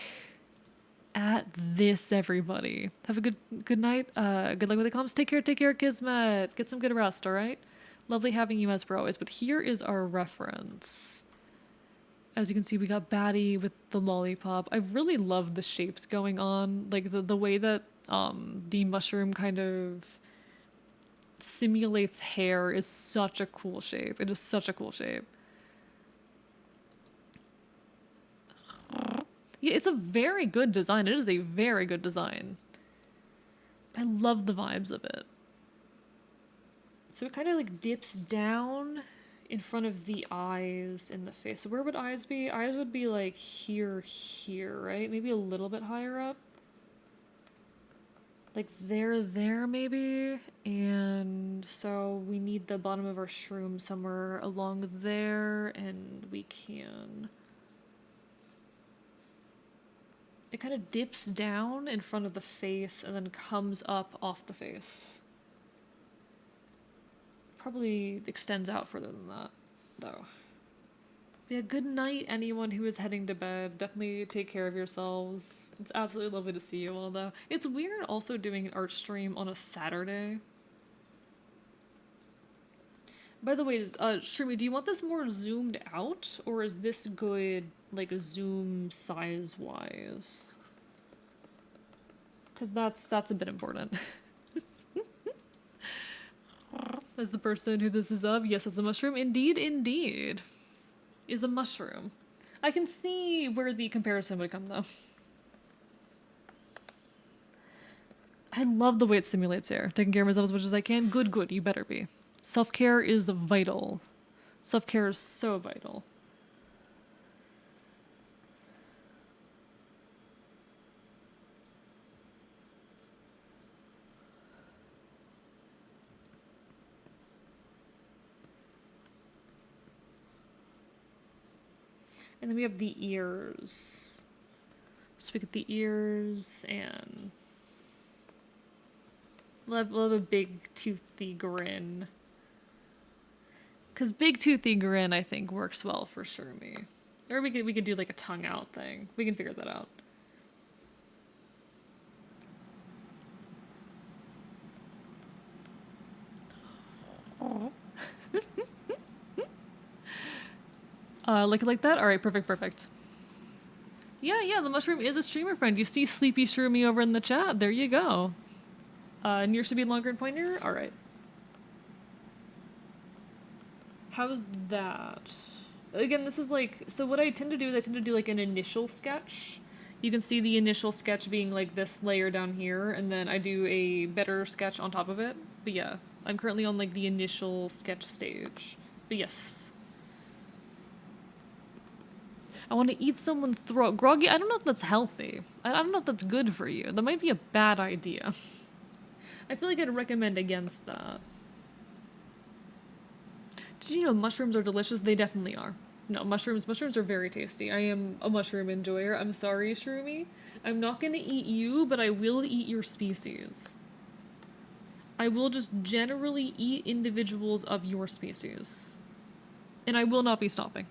at this, everybody. Have a good night. Good luck with the comms. Take care, Kismet. Get some good rest, alright? Lovely having you as per always. But here is our reference. As you can see, we got Batty with the lollipop. I really love the shapes going on. Like the way that the mushroom kind of simulates hair is such a cool shape. It is such a cool shape. Yeah, it's a very good design. It is a very good design. I love the vibes of it. So it kind of like dips down in front of the eyes in the face. So where would eyes be? Eyes would be like here, right? Maybe a little bit higher up. Like there maybe. And so we need the bottom of our shroom somewhere along there, and we can... It kind of dips down in front of the face and then comes up off the face. Probably extends out further than that, though. Yeah, good night, anyone who is heading to bed. Definitely take care of yourselves. It's absolutely lovely to see you all, though. It's weird also doing an art stream on a Saturday. By the way, Shroomy, do you want this more zoomed out, or is this good, like, zoom size-wise? Because that's a bit important. As the person who this is of, yes, it's a mushroom. Indeed, indeed. Is a mushroom. I can see where the comparison would come, though. I love the way it simulates hair. Taking care of myself as much as I can. Good, good. You better be. Self-care is vital. Self-care is so vital. And then we have the ears. So we get the ears, and we'll have a big toothy grin. Because big toothy grin, I think, works well for Shermie. Or we could do like a tongue out thing. We can figure that out. Like that? Alright, perfect. Yeah, the mushroom is a streamer friend. You see Sleepy Shroomy over in the chat. There you go. Near should be longer and pointier? Alright. How's that? Again, this is like... So what I tend to do is I tend to do like an initial sketch. You can see the initial sketch being like this layer down here, and then I do a better sketch on top of it. But yeah, I'm currently on like the initial sketch stage. But yes. I want to eat someone's throat. Groggy, I don't know if that's healthy. I don't know if that's good for you. That might be a bad idea. I feel like I'd recommend against that. Did you know mushrooms are delicious? They definitely are. No, mushrooms are very tasty. I am a mushroom enjoyer. I'm sorry, Shroomy. I'm not gonna eat you, but I will eat your species. I will just generally eat individuals of your species. And I will not be stopping.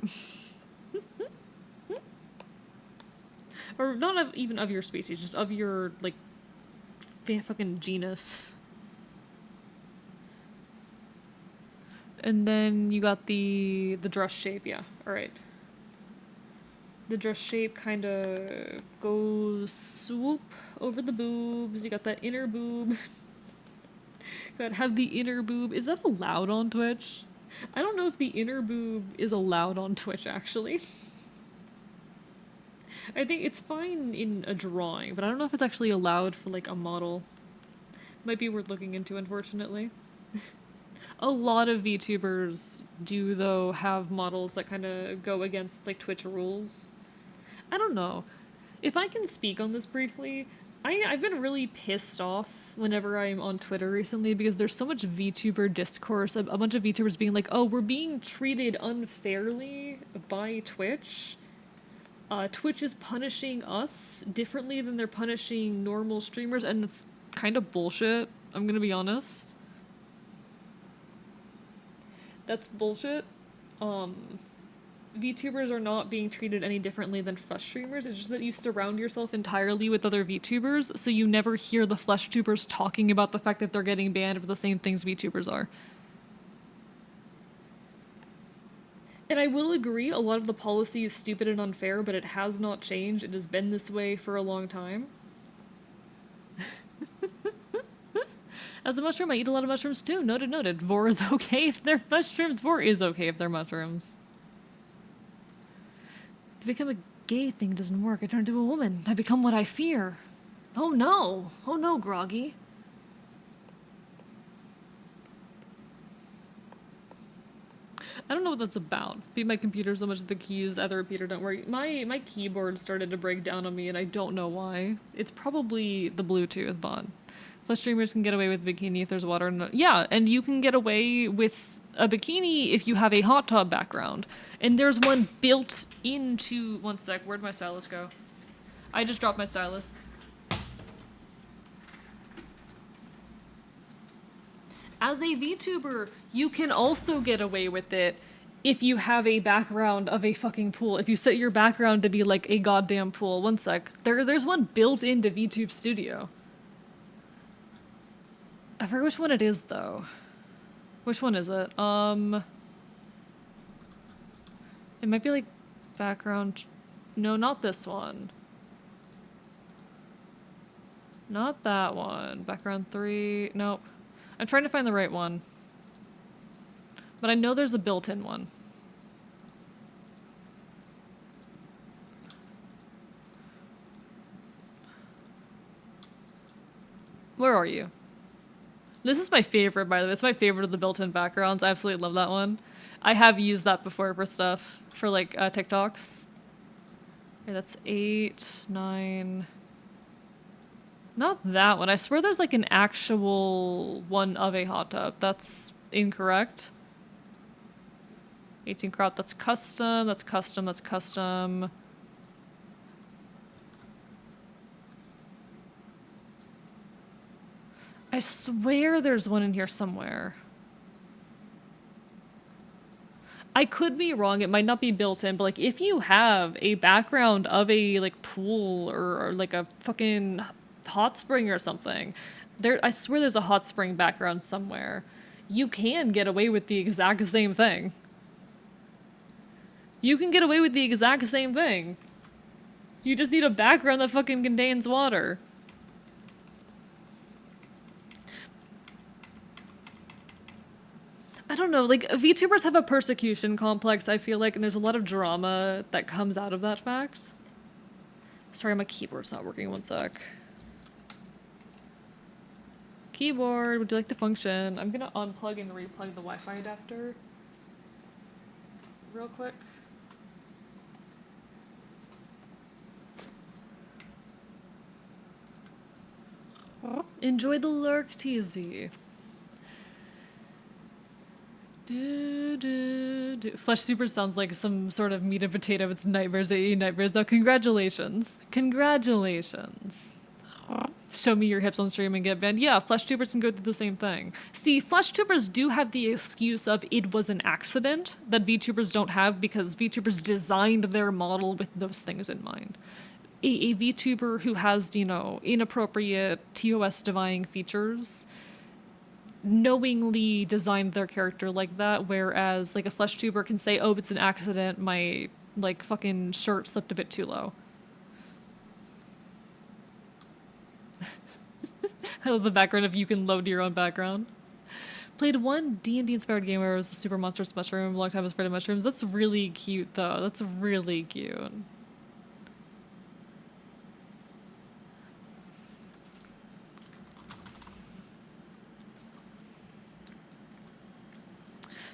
Or not even of your species, just of your, like, fucking genus. And then you got the dress shape, yeah, alright. The dress shape kind of goes swoop over the boobs. You got that inner boob. Gotta have the inner boob. Is that allowed on Twitch? I don't know if the inner boob is allowed on Twitch, actually. I think it's fine in a drawing, but I don't know if it's actually allowed for, like, a model. Might be worth looking into, unfortunately. A lot of VTubers do, though, have models that kind of go against, like, Twitch rules. I don't know. If I can speak on this briefly, I've been really pissed off whenever I'm on Twitter recently because there's so much VTuber discourse, a bunch of VTubers being like, oh, we're being treated unfairly by Twitch. Twitch is punishing us differently than they're punishing normal streamers, and it's kind of bullshit, I'm gonna be honest. That's bullshit. VTubers are not being treated any differently than flesh streamers, it's just that you surround yourself entirely with other VTubers, so you never hear the flesh tubers talking about the fact that they're getting banned for the same things VTubers are. And I will agree, a lot of the policy is stupid and unfair, but it has not changed. It has been this way for a long time. As a mushroom, I eat a lot of mushrooms too. Noted, noted. Vor is okay if they're mushrooms. Vor is okay if they're mushrooms. To become a gay thing doesn't work. I turn into a woman. I become what I fear. Oh no! Oh no, Groggy. I don't know what that's about. Beat my computer so much that the keys at the repeater don't work. My keyboard started to break down on me and I don't know why. It's probably the Bluetooth bot. Flesh streamers can get away with a bikini if there's water in it. Yeah, and you can get away with a bikini if you have a hot tub background. And there's one built into... One sec, where'd my stylus go? I just dropped my stylus. As a VTuber, you can also get away with it if you have a background of a fucking pool. If you set your background to be like a goddamn pool. One sec. There's one built into VTube Studio. I forget which one it is though. Which one is it? It might be like background. No, not this one. Not that one. Background 3. Nope. I'm trying to find the right one. But I know there's a built-in one. Where are you? This is my favorite, by the way. It's my favorite of the built-in backgrounds. I absolutely love that one. I have used that before for stuff. For, like, TikToks. Okay, that's 8, 9... Not that one. I swear there's, like, an actual one of a hot tub. That's incorrect. 18 crop. That's custom. That's custom. That's custom. I swear there's one in here somewhere. I could be wrong. It might not be built in, but like if you have a background of a like pool or like a fucking hot spring or something, I swear there's a hot spring background somewhere. You can get away with the exact same thing. You can get away with the exact same thing. You just need a background that fucking contains water. I don't know, like, VTubers have a persecution complex, I feel like, and there's a lot of drama that comes out of that fact. Sorry, my keyboard's not working, one sec. Keyboard, would you like to function? I'm gonna unplug and replug the Wi-Fi adapter. Real quick. Enjoy the lurk, TZ. Flesh Super sounds like some sort of meat and potato. It's nightmares, AE nightmares. Though, congratulations. Congratulations. Show me your hips on stream and get banned. Yeah, Flesh Tubers can go through the same thing. See, Flesh Tubers do have the excuse of it was an accident that VTubers don't have because VTubers designed their model with those things in mind. A VTuber who has, you know, inappropriate TOS defying features knowingly designed their character like that, whereas like a flesh tuber can say, oh, it's an accident, my like fucking shirt slipped a bit too low. I love the background if you can load your own background. Played one D&D inspired game where it was a super monstrous mushroom, long time was afraid of mushrooms. That's really cute though, that's really cute.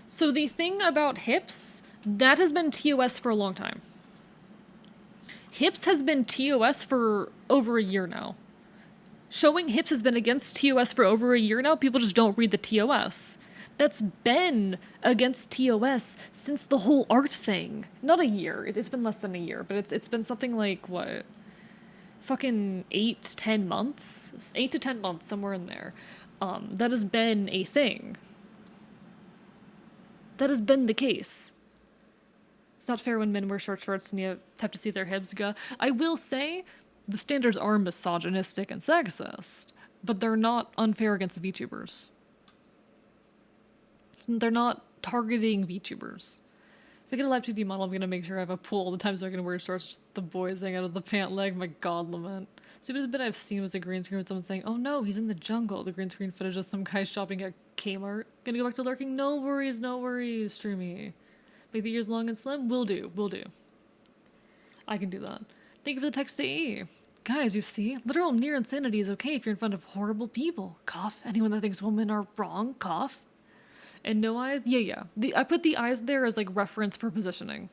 So the thing about hips, that has been TOS for a long time. Hips has been TOS for over a year now. Showing hips has been against TOS for over a year now. People just don't read the TOS. That's been against TOS since the whole art thing. Not a year. It's been less than a year, but it's been something like, what? Fucking 8 to 10 months? 8 to 10 months, somewhere in there. That has been a thing. That has been the case. It's not fair when men wear short shorts and you have to see their hips go. I will say, the standards are misogynistic and sexist, but they're not unfair against VTubers. They're not targeting VTubers. If I get a live 2D model, I'm gonna make sure I have a pool all the time so I can wear shorts, just the boys hang out of the pant leg. My god, lament. Stupidest bit I've seen was a green screen with someone saying, "Oh no, he's in the jungle." The green screen footage of some guy shopping at Kmart. Gonna go back to lurking? No worries, no worries, Streamy. Make the ears long and slim? Will do, will do. I can do that. Thank you for the text to E. Guys, you see, literal near insanity is okay if you're in front of horrible people. Cough. Anyone that thinks women are wrong, cough. And no eyes? Yeah, yeah. I put the eyes there as like reference for positioning.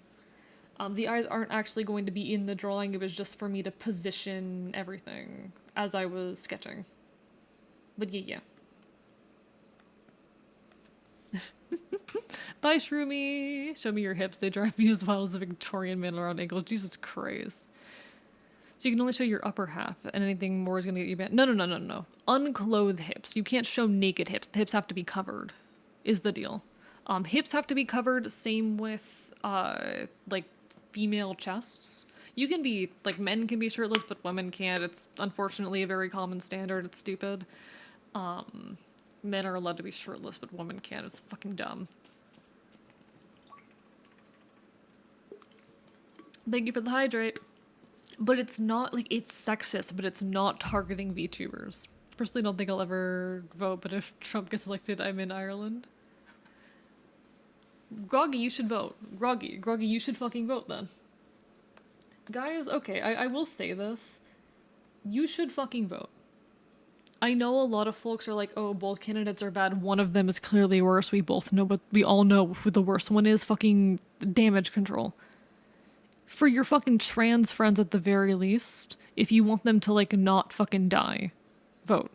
The eyes aren't actually going to be in the drawing. It was just for me to position everything as I was sketching. But yeah, yeah. Bye, Shroomy. Show me your hips. They drive me as wild as a Victorian man around ankles. Jesus Christ. So you can only show your upper half, and anything more is going to get you banned. No, no, no, no, no. Unclothed hips. You can't show naked hips. The hips have to be covered, is the deal. Hips have to be covered. Same with like female chests. You can be like men can be shirtless, but women can't. It's unfortunately a very common standard. It's stupid. Men are allowed to be shirtless, but women can't. It's fucking dumb. Thank you for the hydrate. But it's not like it's sexist, but it's not targeting VTubers. Personally, don't think I'll ever vote, but if Trump gets elected, I'm in Ireland. Groggy, you should vote. Groggy, you should fucking vote then. Guys, okay, I will say this. You should fucking vote. I know a lot of folks are like, oh, both candidates are bad. One of them is clearly worse. We both know, but we all know who the worst one is. Fucking damage control. For your fucking trans friends at the very least, if you want them to like not fucking die, vote.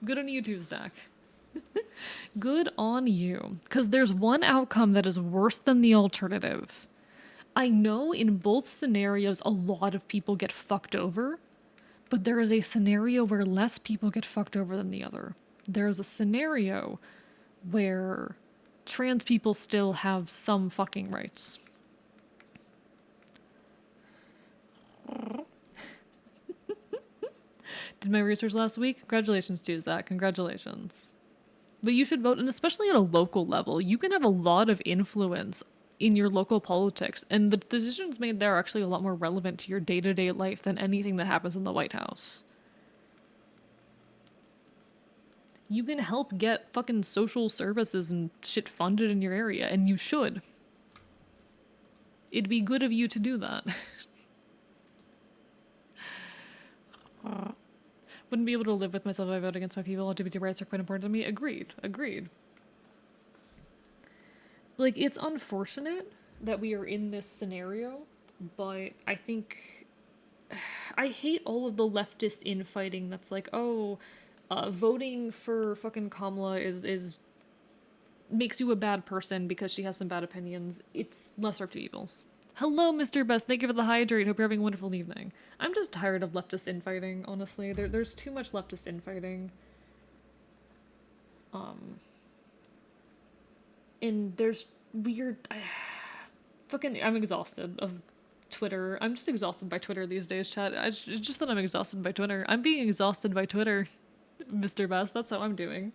Good on you too, Stack. Good on you. Because there's one outcome that is worse than the alternative. I know in both scenarios a lot of people get fucked over, but there is a scenario where less people get fucked over than the other. There is a scenario where trans people still have some fucking rights. Did my research last week? Congratulations to Zach. Congratulations. But you should vote, and especially at a local level, you can have a lot of influence in your local politics, and the decisions made there are actually a lot more relevant to your day-to-day life than anything that happens in the White House. You can help get fucking social services and shit funded in your area, and you should. It'd be good of you to do that. Wouldn't be able to live with myself if I vote against my people. LGBT rights are quite important to me. Agreed. Agreed. Like, it's unfortunate that we are in this scenario, but I think I hate all of the leftist infighting that's like, oh, voting for fucking Kamala is makes you a bad person because she has some bad opinions. It's lesser of two evils. Hello, Mr. Best. Thank you for the hydrate. Hope you're having a wonderful evening. I'm just tired of leftist infighting, honestly. There's too much leftist infighting. And there's weird... I'm exhausted of Twitter. I'm just exhausted by Twitter these days, chat. It's just that I'm exhausted by Twitter. I'm being exhausted by Twitter, Mr. Best. That's how I'm doing.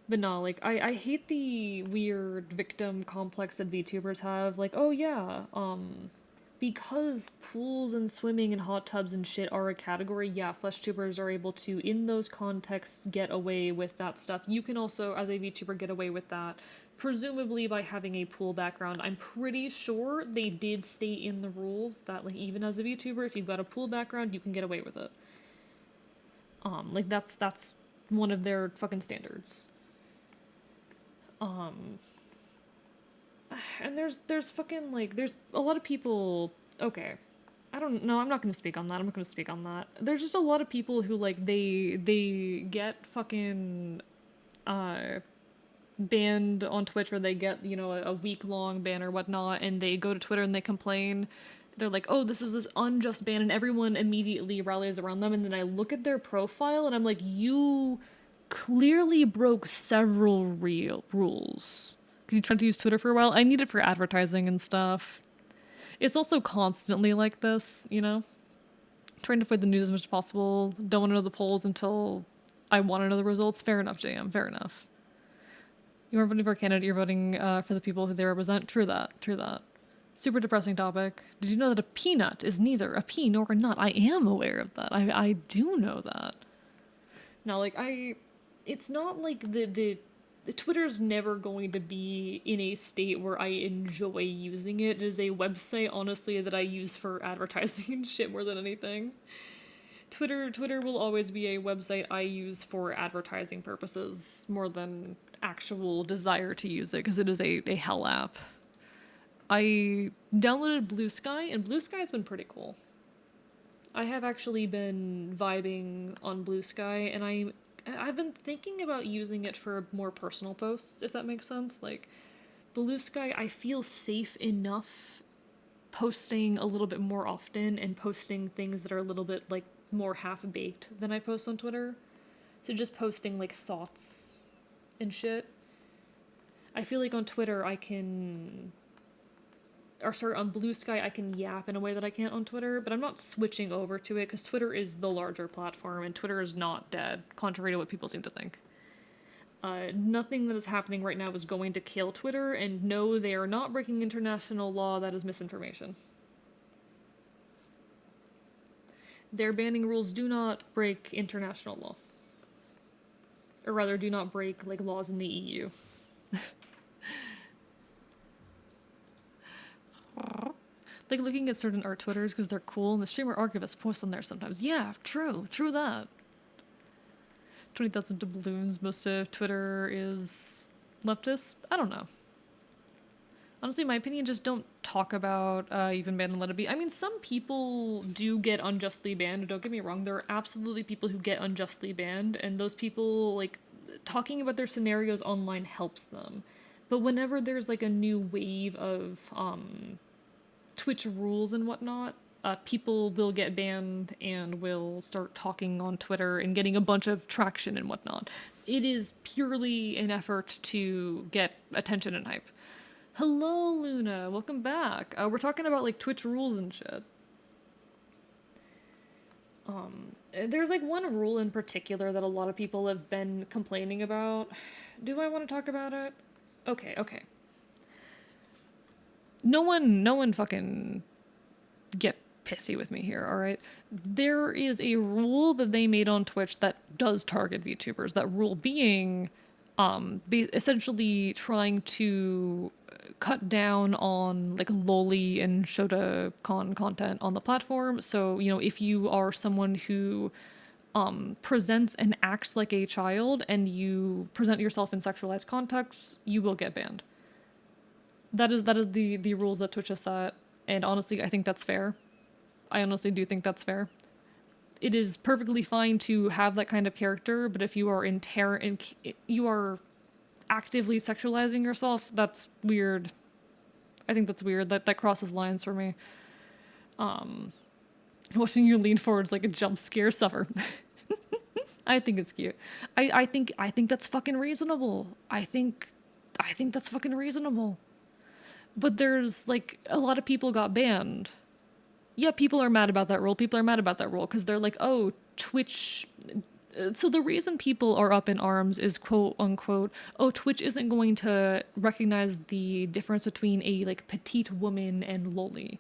But no, like, I hate the weird victim complex that VTubers have. Like, oh yeah, because pools and swimming and hot tubs and shit are a category, yeah, flesh tubers are able to, in those contexts, get away with that stuff. You can also, as a VTuber, get away with that, presumably by having a pool background. I'm pretty sure they did state in the rules that, like, even as a VTuber, if you've got a pool background, you can get away with it. Like, that's one of their fucking standards. And there's fucking, like, there's a lot of people, okay, I don't know, I'm not gonna speak on that, I'm not gonna speak on that. There's just a lot of people who, like, they get fucking, banned on Twitch, or they get, you know, a week-long ban or whatnot, and they go to Twitter and they complain. They're like, oh, this is this unjust ban, and everyone immediately rallies around them, and then I look at their profile, and I'm like, you clearly broke several real rules. Because you tried to use Twitter for a while. I need it for advertising and stuff. It's also constantly like this, you know? Trying to avoid the news as much as possible. Don't want to know the polls until I want to know the results. Fair enough, JM. Fair enough. You aren't voting for a candidate, you're voting for the people who they represent. True that. True that. Super depressing topic. Did you know that a peanut is neither a pea nor a nut? I am aware of that. I do know that. Now, like, it's not like the Twitter's never going to be in a state where I enjoy using it. It is a website, honestly, that I use for advertising and shit more than anything. Twitter will always be a website I use for advertising purposes more than actual desire to use it because it is a hell app. I downloaded Blue Sky and Blue Sky's been pretty cool. I have actually been vibing on Blue Sky and I've been thinking about using it for more personal posts, if that makes sense. Like Blue Sky, I feel safe enough posting a little bit more often and posting things that are a little bit like more half baked than I post on Twitter. So just posting like thoughts and shit. I feel like on Twitter I can or sorry, on Blue Sky I can yap in a way that I can't on Twitter, but I'm not switching over to it because Twitter is the larger platform and Twitter is not dead, contrary to what people seem to think. Nothing that is happening right now is going to kill Twitter, and no, they are not breaking international law. That is misinformation. Their banning rules do not break international law. Or rather, do not break, like, laws in the EU. Like, looking at certain art Twitters because they're cool, and the streamer archivist posts on there sometimes. Yeah, true that. 20,000 doubloons, most of Twitter is leftist? I don't know. Honestly, my opinion, just don't talk about you've been banned and let it be. I mean, some people do get unjustly banned. Don't get me wrong. There are absolutely people who get unjustly banned, and those people, like, talking about their scenarios online helps them. But whenever there's, like, a new wave of Twitch rules and whatnot, people will get banned and will start talking on Twitter and getting a bunch of traction and whatnot. It is purely an effort to get attention and hype. Hello, Luna. Welcome back. We're talking about like Twitch rules and shit. There's like one rule in particular that a lot of people have been complaining about. Do I want to talk about it? Okay. No one fucking get pissy with me here, alright? There is a rule that they made on Twitch that does target VTubers. That rule being essentially trying to cut down on like loli and Shota-con content on the platform. So, you know, if you are someone who presents and acts like a child and you present yourself in sexualized contexts, you will get banned. That is the rules that Twitch has set, and honestly, I think that's fair. I honestly do think that's fair. It is perfectly fine to have that kind of character, but if you are you are actively sexualizing yourself, that's weird. I think that's weird. That crosses lines for me. Watching you lean forwards like a jump scare suffer. I think it's cute. I think that's fucking reasonable. I think that's fucking reasonable. But there's like a lot of people got banned. Yeah, people are mad about that rule. People are mad about that rule because they're like, oh, Twitch. So the reason people are up in arms is quote unquote, oh, Twitch isn't going to recognize the difference between a like petite woman and loli.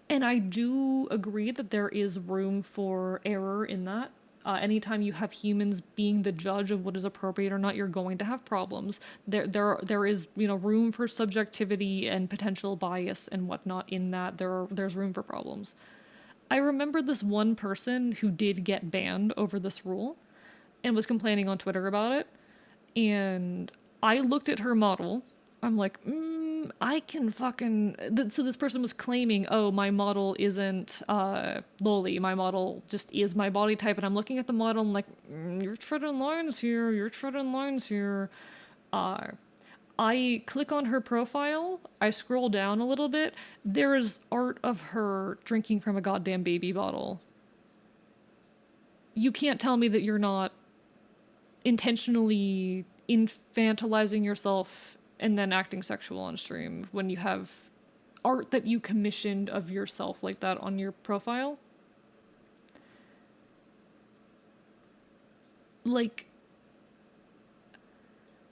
And I do agree that there is room for error in that. Anytime you have humans being the judge of what is appropriate or not, you're going to have problems. There is room for subjectivity and potential bias and whatnot in that. There's room for problems. I remember this one person who did get banned over this rule, and was complaining on Twitter about it. And I looked at her model. I'm like, I can fucking. So this person was claiming, oh, my model isn't loli. My model just is my body type. And I'm looking at the model. I'm like, you're treading lines here. You're treading lines here. I click on her profile. I scroll down a little bit. There is art of her drinking from a goddamn baby bottle. You can't tell me that you're not intentionally infantilizing yourself and then acting sexual on stream when you have art that you commissioned of yourself like that on your profile. Like,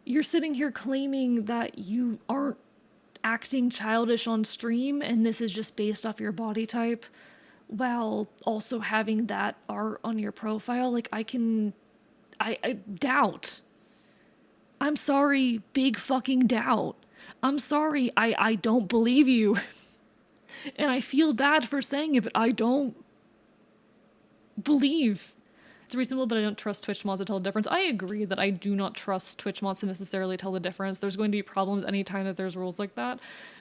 You're sitting here claiming that you aren't acting childish on stream and this is just based off your body type while also having that art on your profile. Like, I doubt. I'm sorry, big fucking doubt. I'm sorry, I don't believe you. And I feel bad for saying it, but I don't believe. It's reasonable, but I don't trust Twitch mods to tell the difference. I agree that I do not trust Twitch mods to necessarily tell the difference. There's going to be problems anytime that there's rules like that.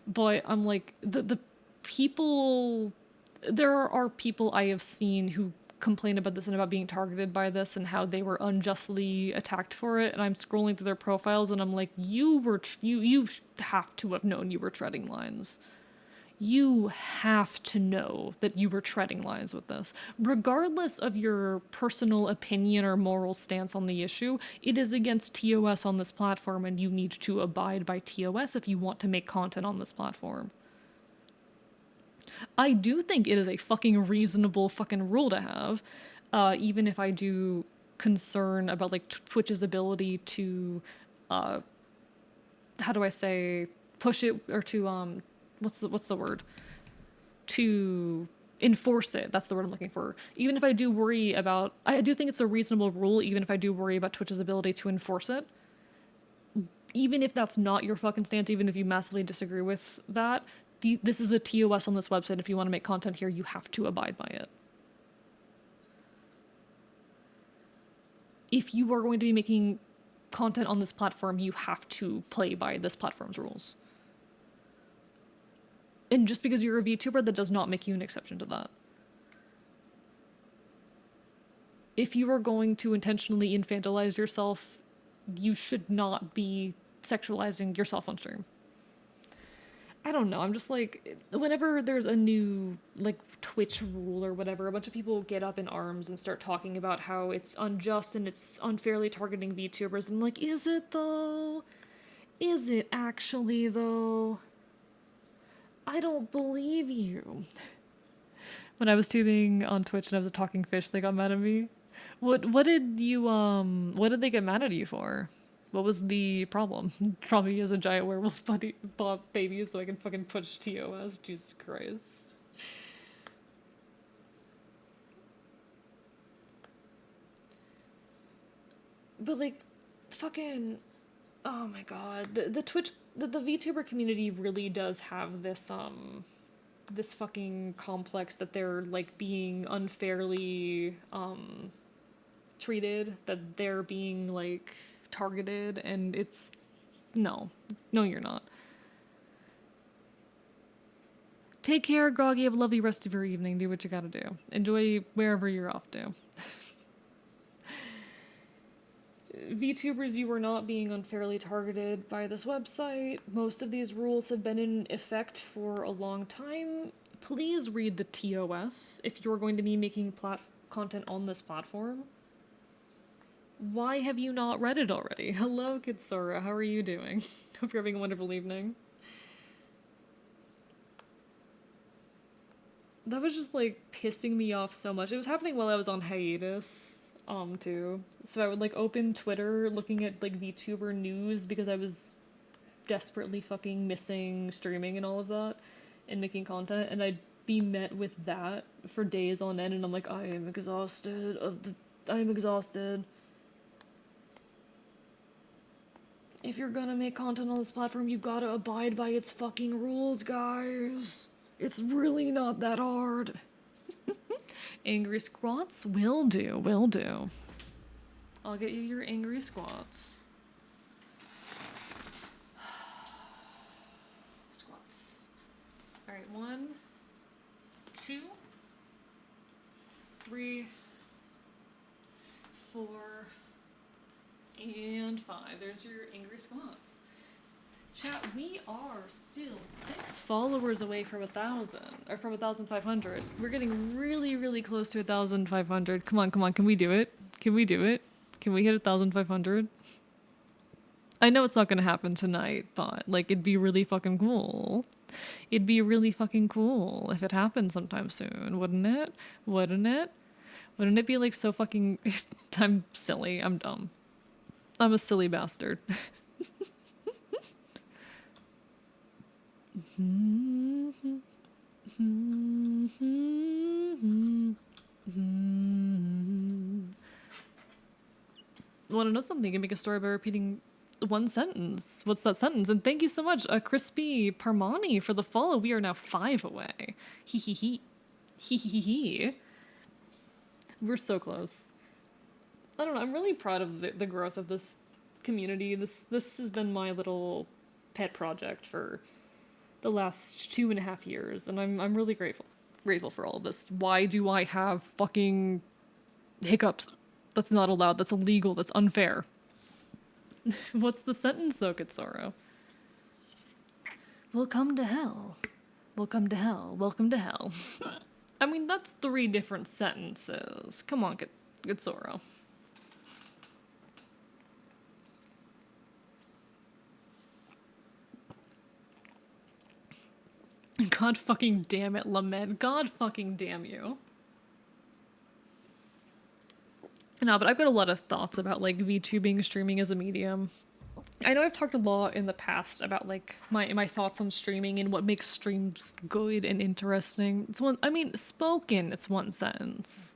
But I'm like, the people... There are people I have seen who complain about this and about being targeted by this and how they were unjustly attacked for it. And I'm scrolling through their profiles and I'm like, you have to have known you were treading lines. You have to know that you were treading lines with this. Regardless of your personal opinion or moral stance on the issue, it is against TOS on this platform and you need to abide by TOS if you want to make content on this platform. I do think it is a fucking reasonable fucking rule to have, even if I do concern about like Twitch's ability to, how do I say, push it or to what's the word? To enforce it. That's the word I'm looking for. Even if I do worry about, I do think it's a reasonable rule, even if I do worry about Twitch's ability to enforce it. Even if that's not your fucking stance, even if you massively disagree with that, this is the TOS on this website. If you want to make content here, you have to abide by it. If you are going to be making content on this platform, you have to play by this platform's rules. And just because you're a VTuber, that does not make you an exception to that. If you are going to intentionally infantilize yourself, you should not be sexualizing yourself on stream. I don't know, I'm just like, whenever there's a new, like, Twitch rule or whatever, a bunch of people get up in arms and start talking about how it's unjust and it's unfairly targeting VTubers, and I'm like, is it though? Is it actually though? I don't believe you. When I was tubing on Twitch and I was a talking fish, they got mad at me. What did they get mad at you for? What was the problem? Probably as a giant werewolf baby so I can fucking push TOS. Jesus Christ. But like, fucking, oh my god. The Twitch, the VTuber community really does have this, this fucking complex that they're like being unfairly, treated, that they're being like targeted, and it's no you're not. Take care, Groggy. Have a lovely rest of your evening. Do what you gotta do. Enjoy wherever you're off to. VTubers, you are not being unfairly targeted by this website. Most of these rules have been in effect for a long time. Please read the TOS if you're going to be making content on this platform. Why have you not read it already? Hello, Kitsura. How are you doing? Hope you're having a wonderful evening. That was just, like, pissing me off so much. It was happening while I was on hiatus, too. So I would, like, open Twitter looking at, like, VTuber news because I was desperately fucking missing streaming and all of that and making content, and I'd be met with that for days on end, and I'm like, I am exhausted. If you're gonna make content on this platform, you gotta abide by its fucking rules, guys. It's really not that hard. Angry squats? Will do. I'll get you your angry squats. Squats. Alright, 1, 2, 3, 4, and 5. There's your angry squats. Chat, we are still 6 followers away from 1,000, or from 1,500. We're getting really, really close to 1,500. Come on, can we do it? Can we hit 1,500? I know it's not gonna happen tonight, but, like, it'd be really fucking cool. It'd be really fucking cool if it happened sometime soon, wouldn't it? Wouldn't it be, like, so fucking... I'm silly. I'm dumb. I'm a silly bastard. Want to know something? You can make a story by repeating one sentence. What's that sentence? And thank you so much, Crispy Parmani, for the follow. We are now 5 away. Hee hee hee. Hee hee hee. We're so close. I don't know. I'm really proud of the growth of this community. This has been my little pet project for the last 2.5 years, and I'm really grateful for all of this. Why do I have fucking hiccups? That's not allowed. That's illegal. That's unfair. What's the sentence though, Kitsoro? Welcome to hell. Welcome to hell. Welcome to hell. I mean, that's 3 different sentences. Come on, Kitsoro. God fucking damn it, Lament. God fucking damn you. No, but I've got a lot of thoughts about, like, VTubing, streaming as a medium. I know I've talked a lot in the past about, like, my thoughts on streaming and what makes streams good and interesting. Spoken, it's one sentence.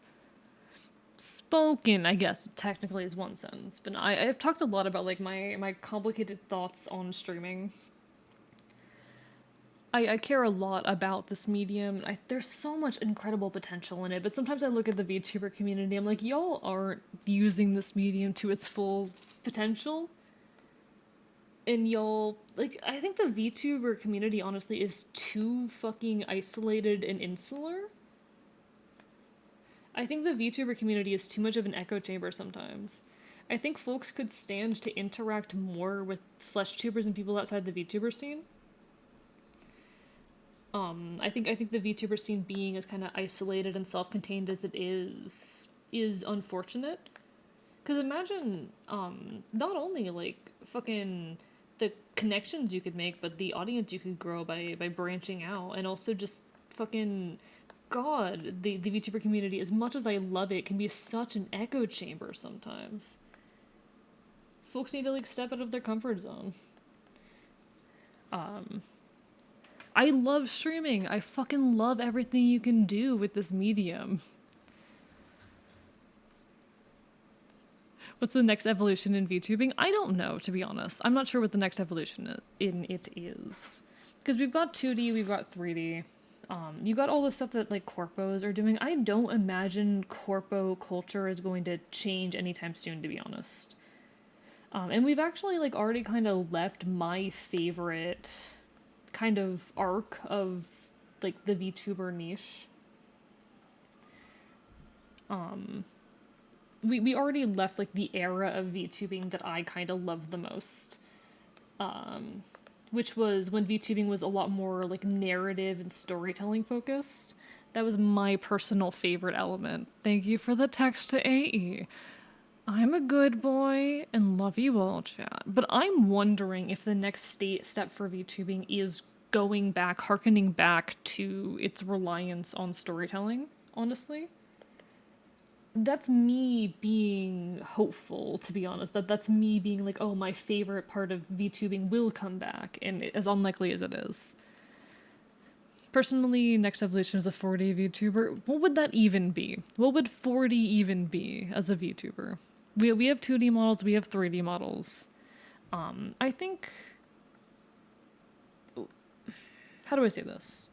Spoken, I guess, technically is one sentence. But I've talked a lot about, like, my complicated thoughts on streaming. I care a lot about this medium. There's so much incredible potential in it, but sometimes I look at the VTuber community, I'm like, y'all aren't using this medium to its full potential. And y'all, like, I think the VTuber community, honestly, is too fucking isolated and insular. I think the VTuber community is too much of an echo chamber sometimes. I think folks could stand to interact more with flesh tubers and people outside the VTuber scene. I think the VTuber scene being as kind of isolated and self-contained as it is unfortunate. Because imagine, not only, like, fucking the connections you could make, but the audience you could grow by branching out, and also just fucking, God, the VTuber community, as much as I love it, can be such an echo chamber sometimes. Folks need to, like, step out of their comfort zone. I love streaming. I fucking love everything you can do with this medium. What's the next evolution in VTubing? I don't know, to be honest. I'm not sure what the next evolution in it is. Because we've got 2D, we've got 3D. You got all the stuff that, like, corpos are doing. I don't imagine corpo culture is going to change anytime soon, to be honest. And we've actually, like, already kind of left my favorite kind of arc of, like, the VTuber niche. We already left, like, the era of VTubing that I kind of loved the most. Which was when VTubing was a lot more, like, narrative and storytelling focused. That was my personal favorite element. Thank you for the text to AE. I'm a good boy and love you all, chat. But I'm wondering if the next step for VTubing is going back, harkening back to its reliance on storytelling, honestly. That's me being hopeful, to be honest. That's me being like, oh, my favorite part of VTubing will come back, and as unlikely as it is. Personally, next evolution is a 4D VTuber. What would that even be? What would 4D even be as a VTuber? We have 2D models, we have 3D models. I think... How do I say this?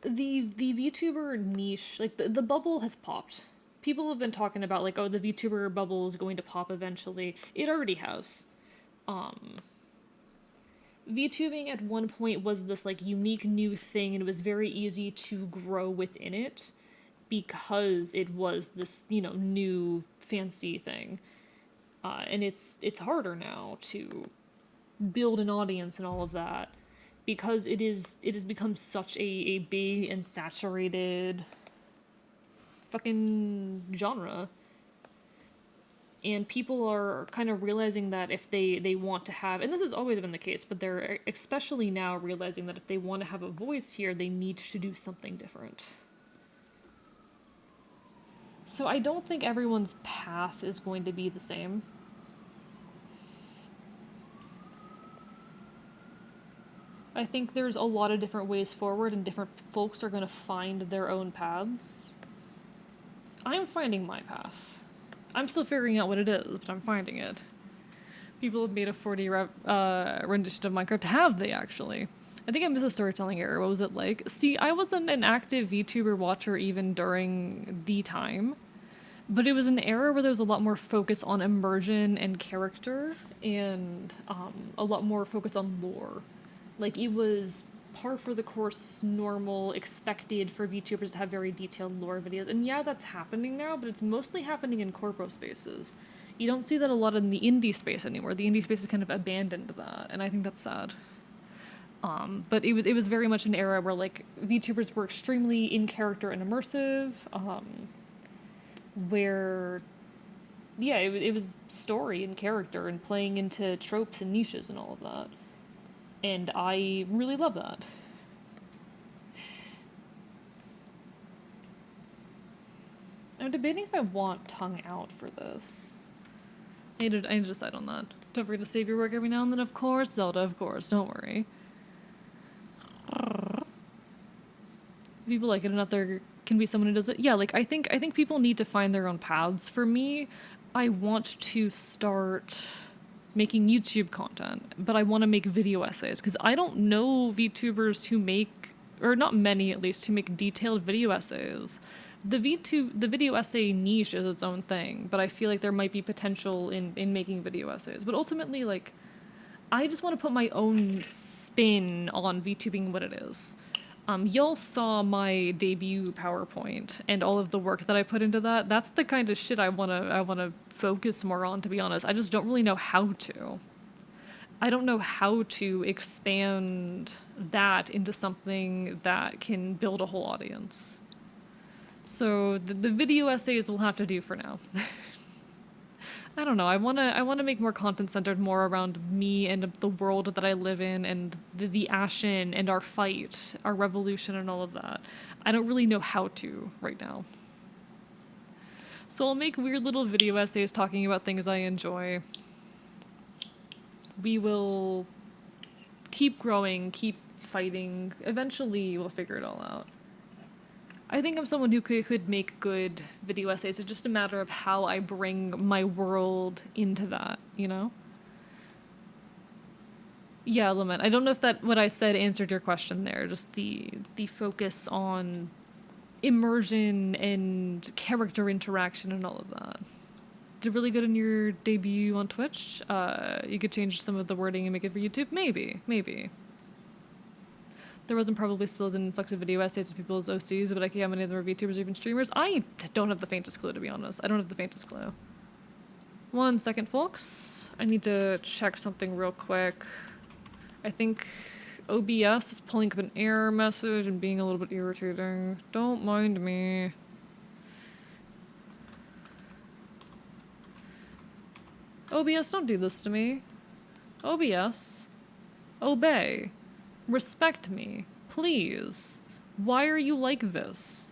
The VTuber niche, like, the bubble has popped. People have been talking about, like, oh, the VTuber bubble is going to pop eventually. It already has. VTubing at one point was this, like, unique new thing, and it was very easy to grow within it because it was this, you know, new fancy thing. And it's harder now to build an audience and all of that because it has become such a big and saturated fucking genre. And people are kind of realizing that if they want to have, and this has always been the case, but they're especially now realizing that if they want to have a voice here, they need to do something different. So I don't think everyone's path is going to be the same. I think there's a lot of different ways forward, and different folks are going to find their own paths. I'm finding my path. I'm still figuring out what it is, but I'm finding it. People have made a 4D rendition of Minecraft. Have they actually? I think I missed a storytelling error. What was it like? See, I wasn't an active VTuber watcher even during the time, but it was an era where there was a lot more focus on immersion and character, and a lot more focus on lore. Like, it was par for the course, normal, expected for VTubers to have very detailed lore videos. And yeah, that's happening now, but it's mostly happening in corpo spaces. You don't see that a lot in the indie space anymore. The indie space has kind of abandoned that, and I think that's sad. But it was very much an era where like VTubers were extremely in character and immersive. Where yeah, it was story and character and playing into tropes and niches and all of that. And I really love that. I'm debating if I want tongue out for this. I need to decide on that. Don't forget to save your work every now and then, of course. Zelda, of course. Don't worry. People like it enough there can be someone who does it. Yeah, like I think people need to find their own paths. For me, I want to start making YouTube content, but I want to make video essays because I don't know VTubers who make, or not many at least, who make detailed video essays. The video essay niche is its own thing, but I feel like there might be potential in making video essays. But ultimately, like, I just want to put my own spin on VTubing what it is. Y'all saw my debut PowerPoint and all of the work that I put into that. That's the kind of shit I wanna focus more on, to be honest. I just don't really know how to. I don't know how to expand that into something that can build a whole audience. So the video essays will have to do for now. I don't know. I wanna make more content centered more around me and the world that I live in, and the Ashen and our fight, our revolution, and all of that. I don't really know how to right now. So I'll make weird little video essays talking about things I enjoy. We will keep growing, keep fighting. Eventually, we'll figure it all out. I think I'm someone who could make good video essays. It's just a matter of how I bring my world into that, you know? Yeah, Lament. I don't know if that what I said answered your question there. Just the focus on immersion and character interaction and all of that. Did really good in your debut on Twitch. You could change some of the wording and make it for YouTube. Maybe. There wasn't probably still as inflected video essays with people's OCs, but I can't how many of them are VTubers or even streamers. I don't have the faintest clue, to be honest. I don't have the faintest clue. 1 second, folks. I need to check something real quick. I think OBS is pulling up an error message and being a little bit irritating. Don't mind me. OBS, don't do this to me. OBS. Obey. Respect me, please. Why are you like this?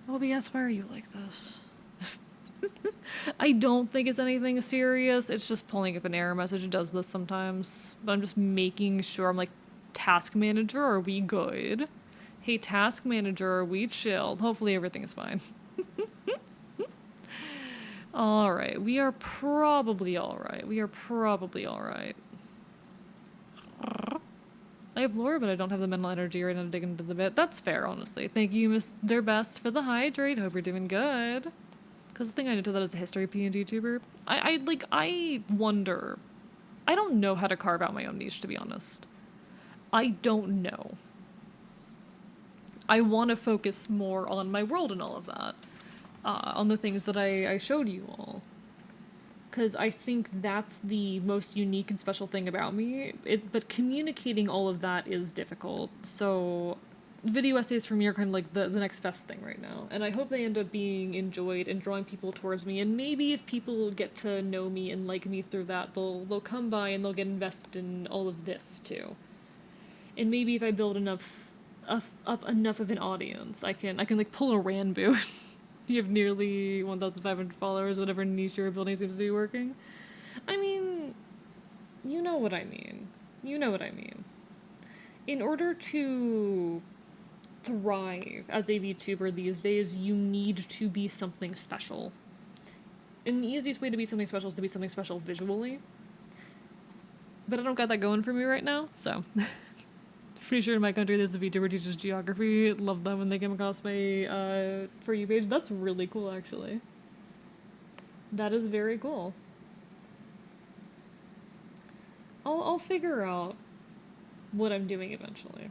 OBS, why are you like this? I don't think it's anything serious. It's just pulling up an error message. It does this sometimes. But I'm just making sure. I'm like, task manager, are we good? Hey, task manager, are we chilled? Hopefully everything is fine. Alright, we are probably alright. I have lore, but I don't have the mental energy right now to dig into the bit. That's fair, honestly. Thank you, Mr. Best, for the hydrate. Hope you're doing good. Because the thing I did to that as a history PNG YouTuber, I wonder. I don't know how to carve out my own niche, to be honest. I don't know. I want to focus more on my world and all of that. On the things that I showed you all. Because I think that's the most unique and special thing about me. But communicating all of that is difficult. So video essays for me are kind of like the next best thing right now. And I hope they end up being enjoyed and drawing people towards me. And maybe if people get to know me and like me through that, they'll come by and they'll get invested in all of this too. And maybe if I build up enough of an audience, I can like pull a Ranboo. You have nearly 1,500 followers, whatever niche you're building seems to be working. I mean, You know what I mean. You know what I mean. In order to thrive as a VTuber these days, you need to be something special. And the easiest way to be something special is to be something special visually. But I don't got that going for me right now, so. Pretty sure in my country there's a VTuber teaches geography. Love them when they come across my For You page. That's really cool, actually. That is very cool. I'll figure out what I'm doing eventually.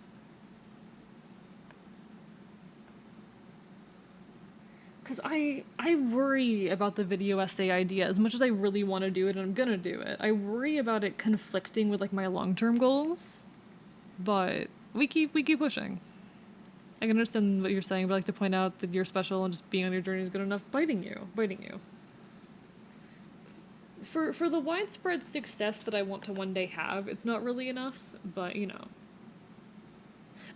Because I worry about the video essay idea as much as I really want to do it and I'm gonna do it. I worry about it conflicting with like my long-term goals, but we keep pushing. I can understand what you're saying, but I like to point out that you're special and just being on your journey is good enough. Biting you. For the widespread success that I want to one day have, it's not really enough, but you know.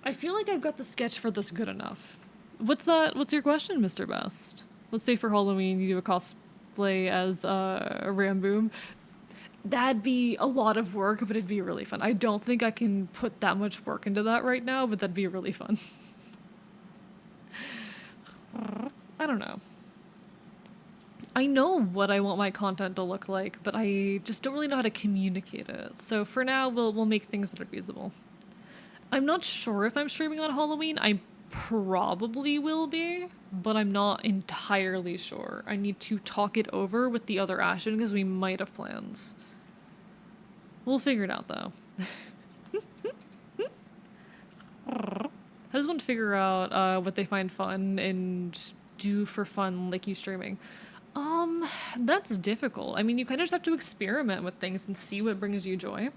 I feel like I've got the sketch for this good enough. What's that? What's your question, Mr. Best? Let's say for Halloween you do a cosplay as a Ramboom. That'd be a lot of work, but it'd be really fun. I don't think I can put that much work into that right now, but that'd be really fun. I don't know. I know what I want my content to look like, but I just don't really know how to communicate it. So for now, we'll make things that are feasible. I'm not sure if I'm streaming on Halloween. I probably will be, but I'm not entirely sure. I need to talk it over with the other Ashen because we might have plans. We'll figure it out though. I just want to figure out what they find fun and do for fun, like you streaming. That's difficult. I mean, you kind of just have to experiment with things and see what brings you joy.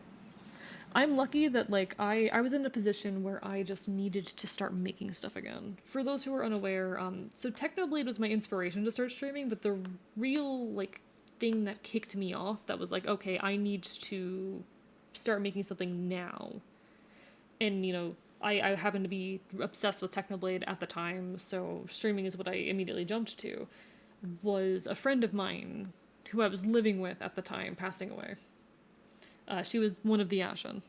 I'm lucky that like I was in a position where I just needed to start making stuff again. For those who are unaware, so Technoblade was my inspiration to start streaming, but the real like thing that kicked me off that was like, okay, I need to start making something now. And you know, I happened to be obsessed with Technoblade at the time, so streaming is what I immediately jumped to. Was a friend of mine who I was living with at the time passing away. She was one of the Ashen.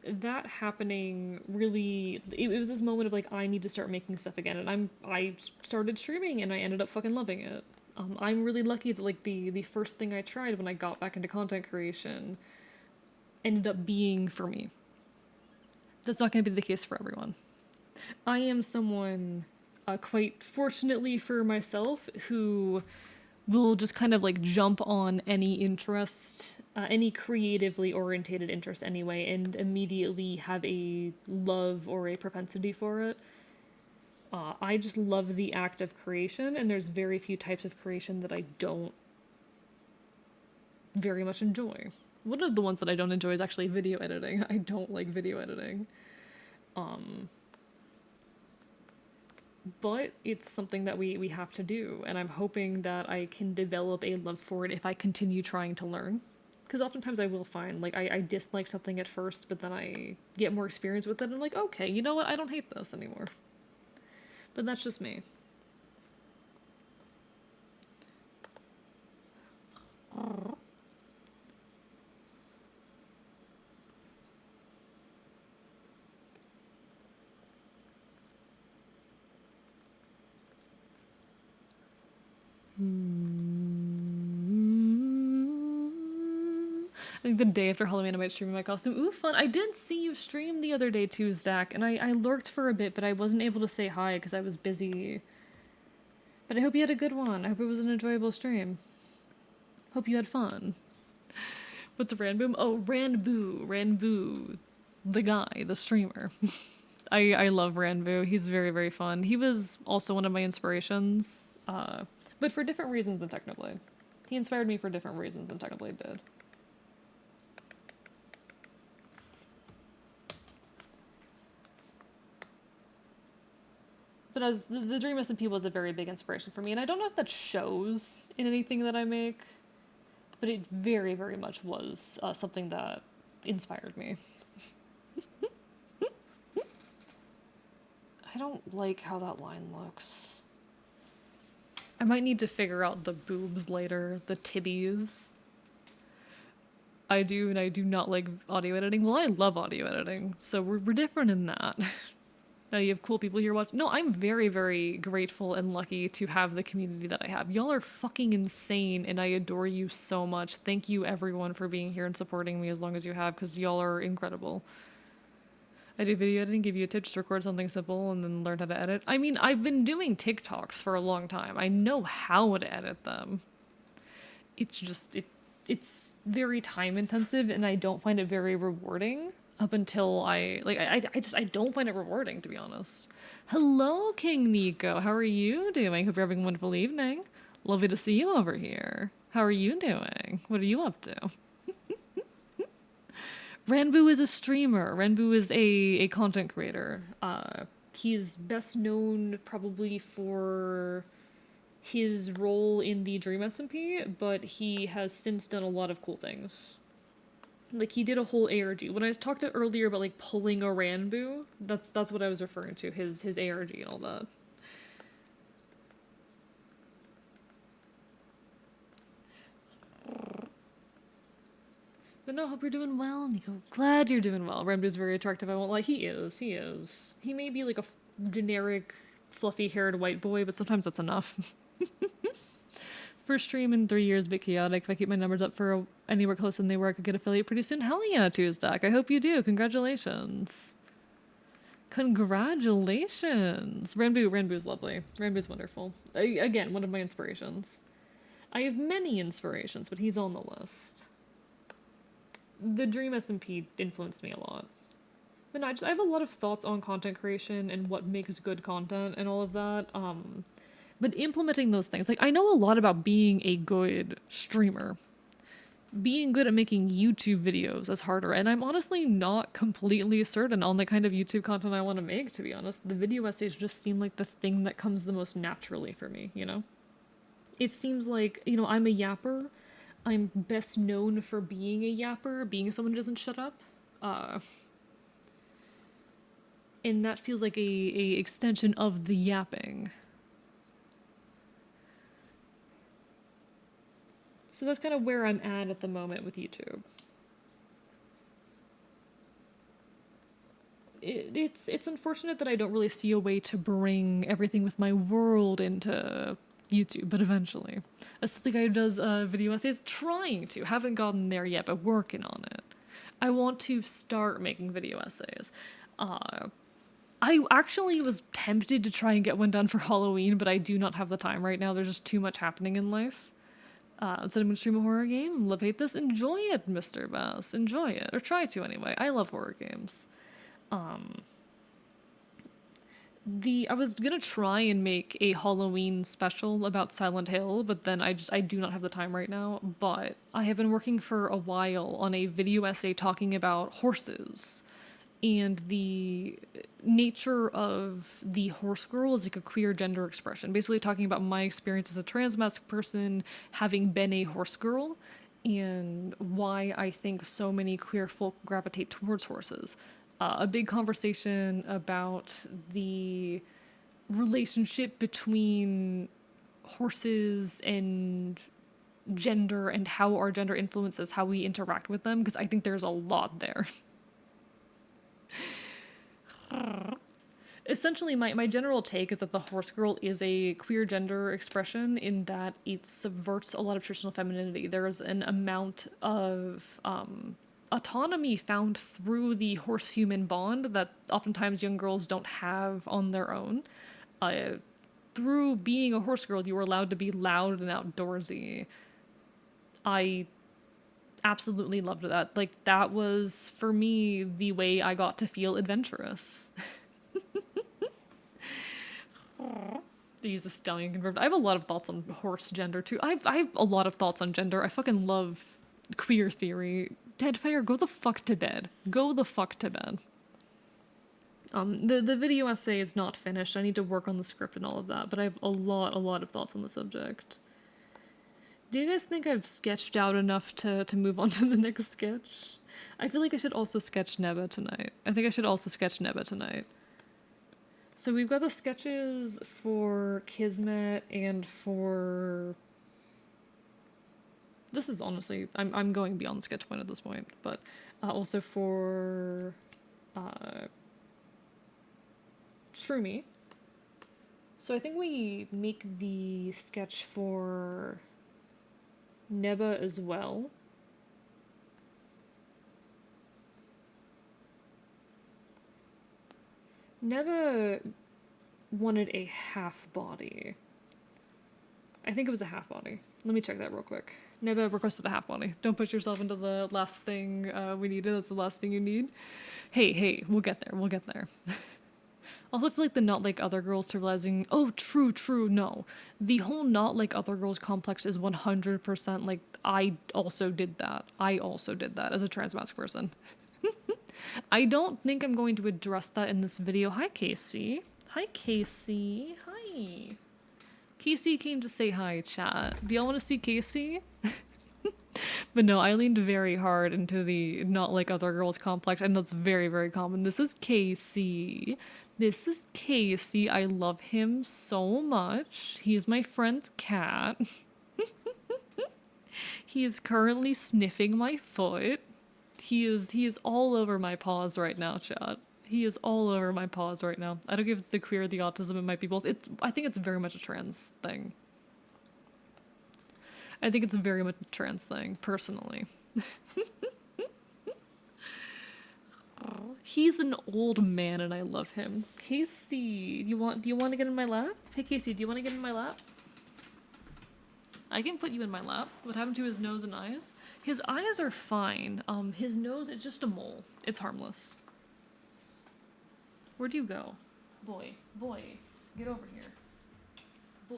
That happening really, it was this moment of like, I need to start making stuff again, and I started streaming and I ended up fucking loving it. I'm really lucky that like the first thing I tried when I got back into content creation ended up being for me. That's not going to be the case for everyone. I am someone, quite fortunately for myself, who will just kind of like jump on any interest, any creatively orientated interest anyway, and immediately have a love or a propensity for it. I just love the act of creation, and there's very few types of creation that I don't very much enjoy. One of the ones that I don't enjoy is actually video editing. I don't like video editing. But it's something that we have to do, and I'm hoping that I can develop a love for it if I continue trying to learn. Because oftentimes I will find, like, I dislike something at first, but then I get more experience with it, and I'm like, okay, you know what, I don't hate this anymore. But that's just me. I think the day after Halloween I might stream in my costume. Ooh, fun. I did see you stream the other day too, Zach, and I lurked for a bit, but I wasn't able to say hi because I was busy. But I hope you had a good one. I hope it was an enjoyable stream. Hope you had fun. What's a Ranboom? Oh, Ranboo. The guy, the streamer. I love Ranboo. He's very, very fun. He was also one of my inspirations, but for different reasons than Technoblade. He inspired me for different reasons than Technoblade did. But as the Dream SMP was a very big inspiration for me, and I don't know if that shows in anything that I make, but it very, very much was something that inspired me. I don't like how that line looks. I might need to figure out the boobs later, the tibbies. I do and I do not like audio editing. Well, I love audio editing, so we're different in that. Now you have cool people here watching. No, I'm very, very grateful and lucky to have the community that I have. Y'all are fucking insane, and I adore you so much. Thank you, everyone, for being here and supporting me as long as you have, because y'all are incredible. I do video editing, give you a tip, just record something simple and then learn how to edit. I mean, I've been doing TikToks for a long time. I know how to edit them. It's just it's very time intensive and I don't find it very rewarding up until I don't find it rewarding, to be honest. Hello, King Nico. How are you doing? Hope you're having a wonderful evening. Lovely to see you over here. How are you doing? What are you up to? Ranboo is a streamer. Ranboo is a content creator. He's best known probably for his role in the Dream SMP, but he has since done a lot of cool things. Like he did a whole ARG. When I talked earlier about like pulling a Ranboo, that's what I was referring to. His ARG and all that. But no, hope you're doing well, Nico. Glad you're doing well. Ranboo's very attractive. I won't lie. He is. He is. He may be like a generic, fluffy-haired white boy, but sometimes that's enough. First stream in 3 years, a bit chaotic. If I keep my numbers up for anywhere close than they were, I could get affiliate pretty soon. Hell yeah, Tuesday. I hope you do. Congratulations. Congratulations. Ranboo's lovely. Ranboo's wonderful. Again, one of my inspirations. I have many inspirations, but he's on the list. The Dream SMP influenced me a lot. But no, I have a lot of thoughts on content creation and what makes good content and all of that. But implementing those things, like I know a lot about being a good streamer. Being good at making YouTube videos is harder, and I'm honestly not completely certain on the kind of YouTube content I want to make, to be honest. The video essays just seem like the thing that comes the most naturally for me, you know? It seems like, you know, I'm a yapper. I'm best known for being a yapper, being someone who doesn't shut up. And that feels like a extension of the yapping. So that's kind of where I'm at the moment with YouTube. It's unfortunate that I don't really see a way to bring everything with my world into YouTube, but eventually. A silly guy who does video essays, trying to. Haven't gotten there yet, but working on it. I want to start making video essays. I actually was tempted to try and get one done for Halloween, but I do not have the time right now. There's just too much happening in life. Instead I'm gonna stream a horror game, love hate this, enjoy it, Mr. Bass. Enjoy it. Or try to anyway. I love horror games. I was gonna try and make a Halloween special about Silent Hill, but then I do not have the time right now. But I have been working for a while on a video essay talking about horses and the nature of the horse girl as like a queer gender expression. Basically talking about my experience as a transmasc person having been a horse girl and why I think so many queer folk gravitate towards horses. A big conversation about the relationship between horses and gender and how our gender influences how we interact with them, because I think there's a lot there. Essentially, my general take is that the horse girl is a queer gender expression in that it subverts a lot of traditional femininity. There's an amount of autonomy found through the horse-human bond that oftentimes young girls don't have on their own. Through being a horse girl, you are allowed to be loud and outdoorsy. I absolutely loved that. Like, that was, for me, the way I got to feel adventurous. They use a stallion converted. I have a lot of thoughts on horse gender, too. I have a lot of thoughts on gender. I fucking love queer theory. Deadfire, go the fuck to bed. Go the fuck to bed. The video essay is not finished. I need to work on the script and all of that, but I have a lot of thoughts on the subject. Do you guys think I've sketched out enough to move on to the next sketch? I feel like I should also sketch Neba tonight. I think I should also sketch Neba tonight. So we've got the sketches for Kismet and for This is honestly, I'm going beyond sketch point at this point, but also for Shroomy. So I think we make the sketch for Neba as well. Neba wanted a half body. I think it was a half body. Let me check that real quick. Neba requested a half body. Don't push yourself into the last thing we needed. That's the last thing you need. Hey, we'll get there. We'll get there. Also, I feel like the not like other girls to realizing, oh, true, no. The whole not like other girls complex is 100% like, I also did that. I also did that as a trans mask person. I don't think I'm going to address that in this video. Hi, Casey. Hi, Casey. Hi. Casey came to say hi, chat. Do y'all want to see Casey? But no, I leaned very hard into the not like other girls complex, and that's very, very common. This is Casey. This is Casey. I love him so much. He's my friend's cat. He is currently sniffing my foot. He is all over my paws right now, chat. He is all over my paws right now. I don't know if it's the queer or the autism, it might be both. I think it's very much a trans thing. I think it's very much a trans thing, personally. Oh, he's an old man and I love him. Casey, do you want to get in my lap? Hey Casey, do you want to get in my lap? I can put you in my lap. What happened to his nose and eyes? His eyes are fine. His nose, it's just a mole. It's harmless. Where'd you go? Boy, get over here. Boy.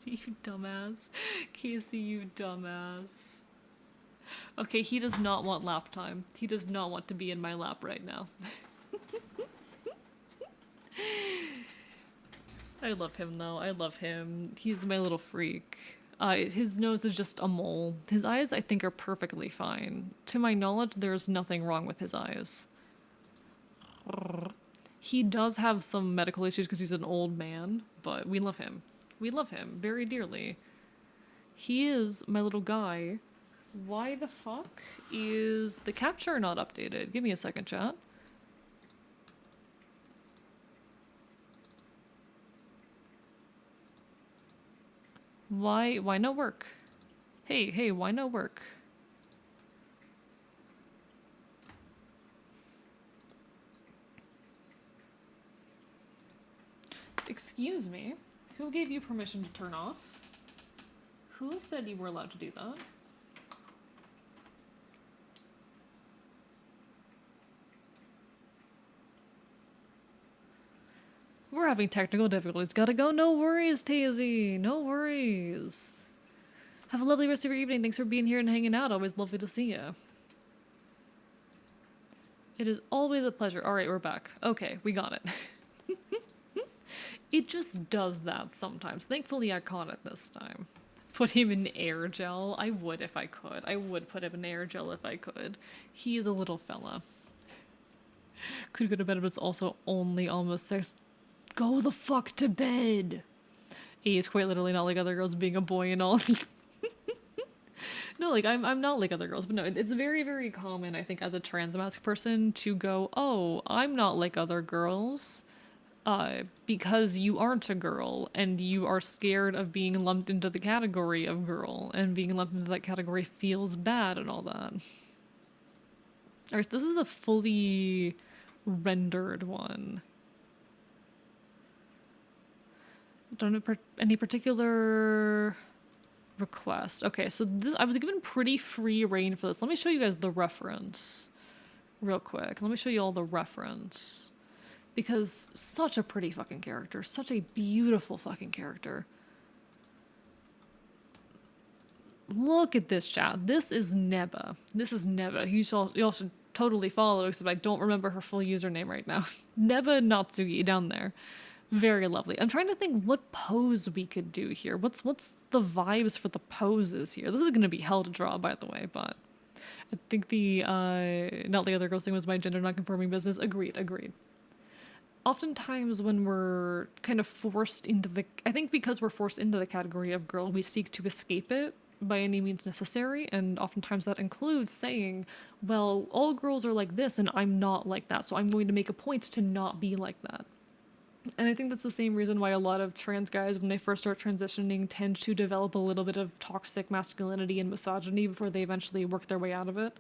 Casey, you dumbass. Casey, you dumbass. Okay, he does not want lap time. He does not want to be in my lap right now. I love him though. I love him. He's my little freak. His nose is just a mole. His eyes, I think, are perfectly fine. To my knowledge, there's nothing wrong with his eyes. He does have some medical issues because he's an old man, but we love him. We love him very dearly. He is my little guy. Why the fuck is the capture not updated? Give me a second, chat. Why no work? Hey, why no work? Excuse me? Who gave you permission to turn off? Who said you were allowed to do that? We're having technical difficulties. Gotta go. No worries, Tazy. No worries. Have a lovely rest of your evening. Thanks for being here and hanging out. Always lovely to see you. It is always a pleasure. All right, we're back. Okay, we got it. It just does that sometimes. Thankfully, I caught it this time. Put him in air gel. I would if I could. I would put him in air gel if I could. He is a little fella. Could go to bed, but it's also only almost 6. Go the fuck to bed. He is quite literally not like other girls being a boy and all. No, like I'm not like other girls, but no, it's very, very common, I think, as a trans mask person to go, oh, I'm not like other girls. Because you aren't a girl and you are scared of being lumped into the category of girl, and being lumped into that category feels bad and all that. Alright, this is a fully rendered one. Don't have any particular request. Okay, so I was given pretty free reign for this. Let me show you guys the reference real quick. Let me show you all the reference. Because such a pretty fucking character. Such a beautiful fucking character. Look at this, chat. This is Neba. This is Neba. You all should totally follow, except I don't remember her full username right now. Neba Natsugi down there. Very lovely. I'm trying to think what pose we could do here. What's the vibes for the poses here? This is going to be hell to draw, by the way, but I think the not the other girls thing was my gender non-conforming business. Agreed, agreed. Oftentimes when we're kind of forced into the, I think because we're forced into the category of girl, we seek to escape it by any means necessary, and oftentimes that includes saying, well, all girls are like this and I'm not like that, so I'm going to make a point to not be like that. And I think that's the same reason why a lot of trans guys, when they first start transitioning, tend to develop a little bit of toxic masculinity and misogyny before they eventually work their way out of it.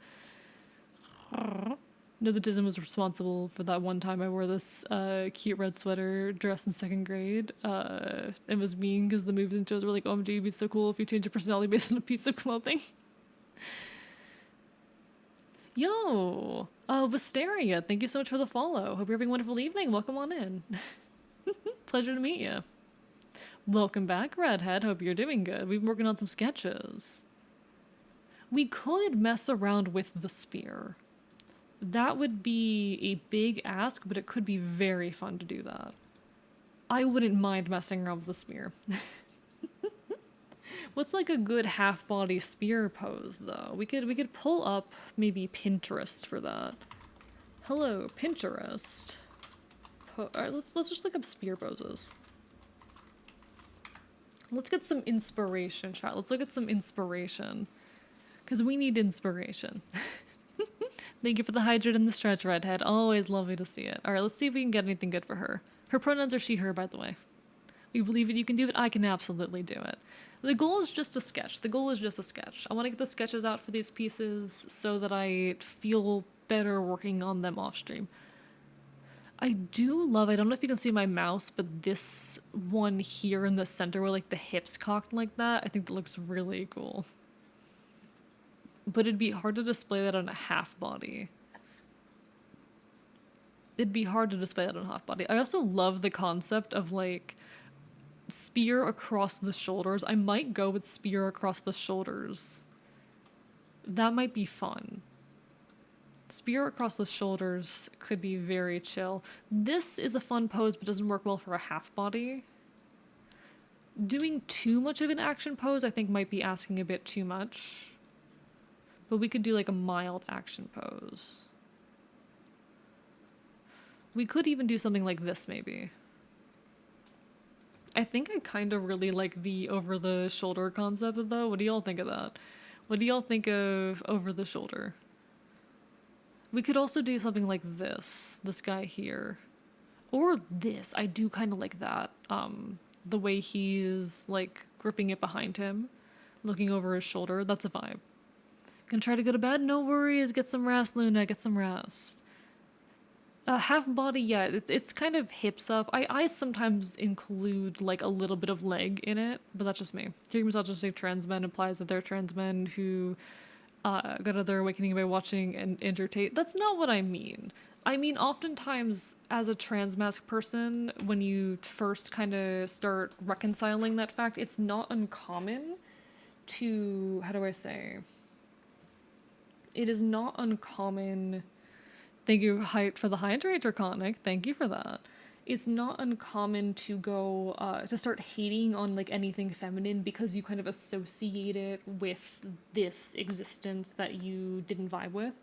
Nepotism was responsible for that one time I wore this cute red sweater dress in second grade. It was mean because the movies and shows were like, OMG, it'd be so cool if you change your personality based on a piece of clothing. Yo! Wisteria, thank you so much for the follow. Hope you're having a wonderful evening. Welcome on in. Pleasure to meet you. Welcome back, Redhead. Hope you're doing good. We've been working on some sketches. We could mess around with the spear. That would be a big ask, but it could be very fun to do that. I wouldn't mind messing around with the spear. What's like a good half body spear pose though? We could pull up maybe Pinterest for that. Hello, Pinterest. Alright, let's just look up spear poses. Let's get some inspiration, chat. Let's look at some inspiration. Because we need inspiration. Thank you for the hydrate and the stretch, Redhead. Always lovely to see it. Alright, let's see if we can get anything good for her. Her pronouns are she, her, by the way. We believe that you can do it. I can absolutely do it. The goal is just a sketch. The goal is just a sketch. I want to get the sketches out for these pieces so that I feel better working on them off stream. I do love, I don't know if you can see my mouse, but this one here in the center where like the hips cocked like that, I think that looks really cool. But it'd be hard to display that on a half body. It'd be hard to display that on a half body. I also love the concept of like spear across the shoulders. I might go with spear across the shoulders. That might be fun. Spear across the shoulders could be very chill. This is a fun pose, but doesn't work well for a half body. Doing too much of an action pose, I think, might be asking a bit too much. But we could do like a mild action pose. We could even do something like this, maybe. I think I kind of really like the over-the-shoulder concept, though. What do y'all think of that? What do y'all think of over the shoulder? We could also do something like this guy here. Or this, I do kind of like that. The way he's, like, gripping it behind him, looking over his shoulder, that's a vibe. Gonna try to go to bed? No worries, get some rest, Luna, get some rest. Half body, yeah, it's kind of hips up. I sometimes include, like, a little bit of leg in it, but that's just me. Hearing misogynistic trans men implies that they're trans men who got their awakening by watching and entertain. That's not what I mean. I mean, oftentimes, as a trans masc person, when you first kind of start reconciling that fact, it's not uncommon to, how do I say? It is not uncommon. Thank you for the hydrate, Draconic. Thank you for that. It's not uncommon to go to start hating on like anything feminine because you kind of associate it with this existence that you didn't vibe with.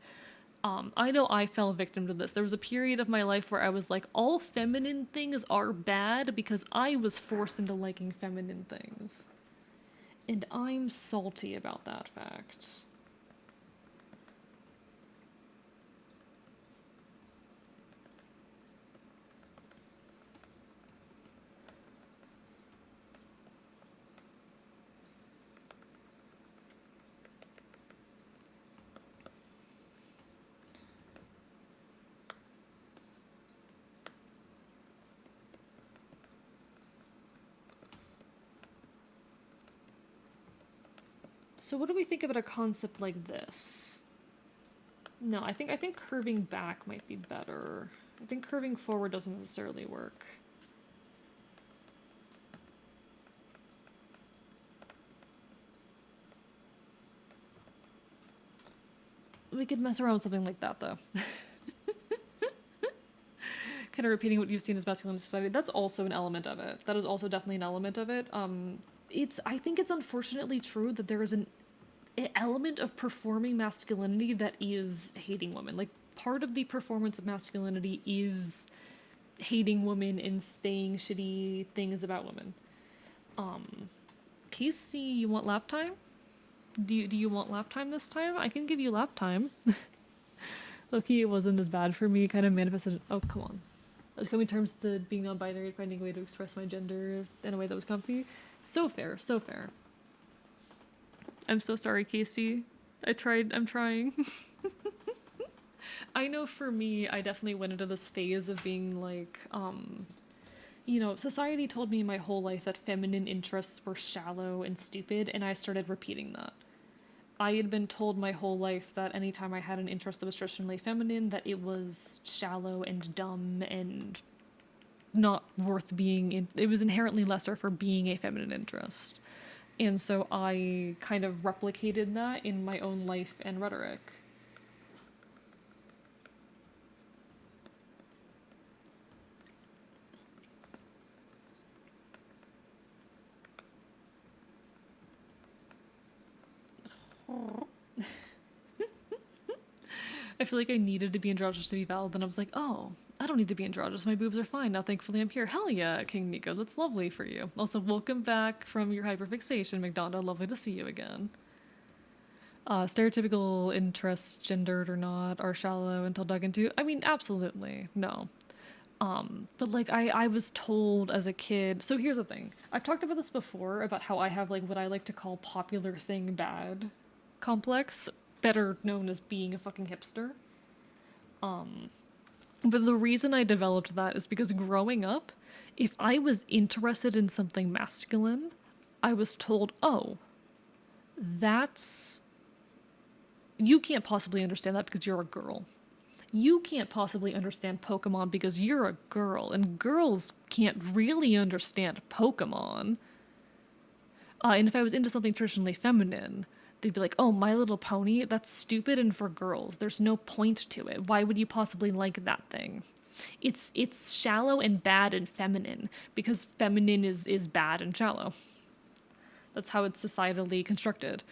I know I fell victim to this. There was a period of my life where I was like, all feminine things are bad because I was forced into liking feminine things. And I'm salty about that fact. So what do we think about a concept like this? No, I think curving back might be better. I think curving forward doesn't necessarily work. We could mess around with something like that, though. Kind of repeating what you've seen as masculine society. That's also an element of it. That is also definitely an element of it. I think it's unfortunately true that there is an element of performing masculinity that is hating women. Like, part of the performance of masculinity is hating women and saying shitty things about women. Casey, you want lap time? Do you want lap time this time? I can give you lap time. Loki, it wasn't as bad for me. Kind of manifested. Oh, come on. I was coming to terms to being non-binary and finding a way to express my gender in a way that was comfy. So fair, so fair. I'm so sorry, Casey. I'm trying. I know for me, I definitely went into this phase of being like, society told me my whole life that feminine interests were shallow and stupid, and I started repeating that. I had been told my whole life that anytime I had an interest that was traditionally feminine, that it was shallow and dumb and not worth being in. It was inherently lesser for being a feminine interest. And so I kind of replicated that in my own life and rhetoric. I feel like I needed to be androgynous to be valid, and I was like, oh, I don't need to be androgynous. My boobs are fine. Now, thankfully, I'm here. Hell yeah, King Nico. That's lovely for you. Also, welcome back from your hyperfixation, McDonald. Lovely to see you again. Stereotypical interests, gendered or not, are shallow until dug into. I mean, absolutely. No. But like I was told as a kid. So here's the thing. I've talked about this before about how I have like what I like to call popular thing bad complex, better known as being a fucking hipster. But the reason I developed that is because growing up, if I was interested in something masculine, I was told, "Oh, that's you can't possibly understand that because you're a girl. You can't possibly understand Pokemon because you're a girl, and girls can't really understand Pokemon." And if I was into something traditionally feminine, they'd be like, "Oh, My Little Pony, that's stupid and for girls. There's no point to it. Why would you possibly like that thing?" It's shallow and bad and feminine because feminine is bad and shallow. That's how it's societally constructed.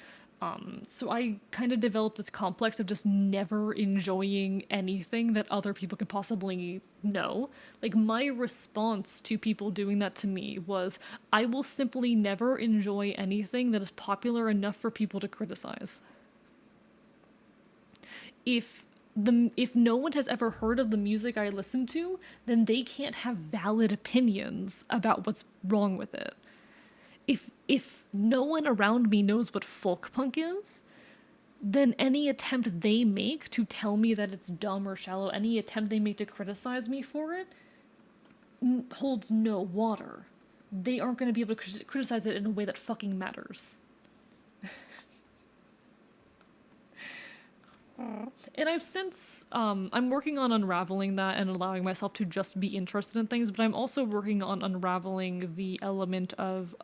So I kind of developed this complex of just never enjoying anything that other people could possibly know. Like, my response to people doing that to me was, I will simply never enjoy anything that is popular enough for people to criticize. If no one has ever heard of the music I listen to, then they can't have valid opinions about what's wrong with it. If no one around me knows what folk punk is, then any attempt they make to tell me that it's dumb or shallow, any attempt they make to criticize me for it, holds no water. They aren't going to be able to criticize it in a way that fucking matters. And I've since, I'm working on unraveling that and allowing myself to just be interested in things, but I'm also working on unraveling the element of,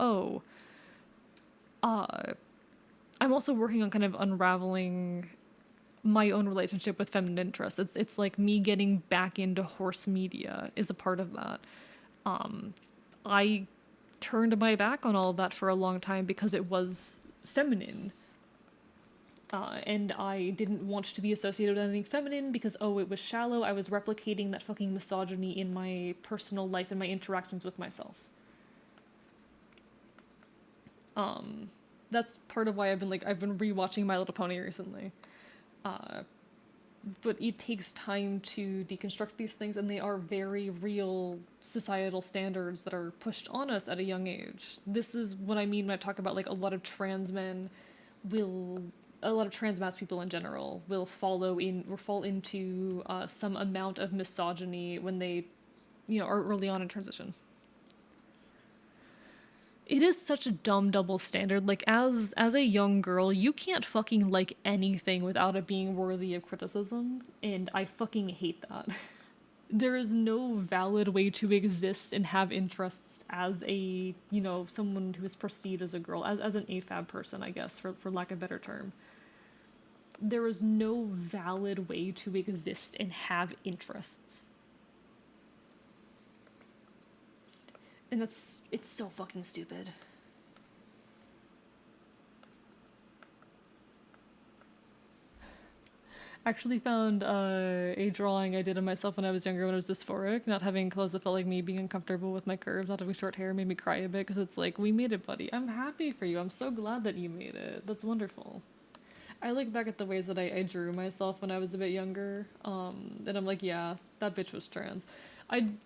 I'm also working on kind of unraveling my own relationship with feminine interest. It's like me getting back into horse media is a part of that. I turned my back on all of that for a long time because it was feminine. And I didn't want to be associated with anything feminine because, oh, it was shallow. I was replicating that fucking misogyny in my personal life and my interactions with myself. That's part of why I've been rewatching My Little Pony recently. But it takes time to deconstruct these things, and they are very real societal standards that are pushed on us at a young age. This is what I mean when I talk about like a lot of trans mass people in general will fall into some amount of misogyny when they, are early on in transition. It is such a dumb double standard. Like, as a young girl, you can't fucking like anything without it being worthy of criticism, and I fucking hate that. There is no valid way to exist and have interests as a, someone who is perceived as a girl, as an AFAB person, I guess, for lack of a better term. There is no valid way to exist and have interests. And it's so fucking stupid. Actually found a drawing I did of myself when I was younger when I was dysphoric. Not having clothes that felt like me, being uncomfortable with my curves, not having short hair made me cry a bit because it's like, we made it, buddy. I'm happy for you. I'm so glad that you made it. That's wonderful. I look back at the ways that I drew myself when I was a bit younger, and I'm like, yeah, that bitch was trans.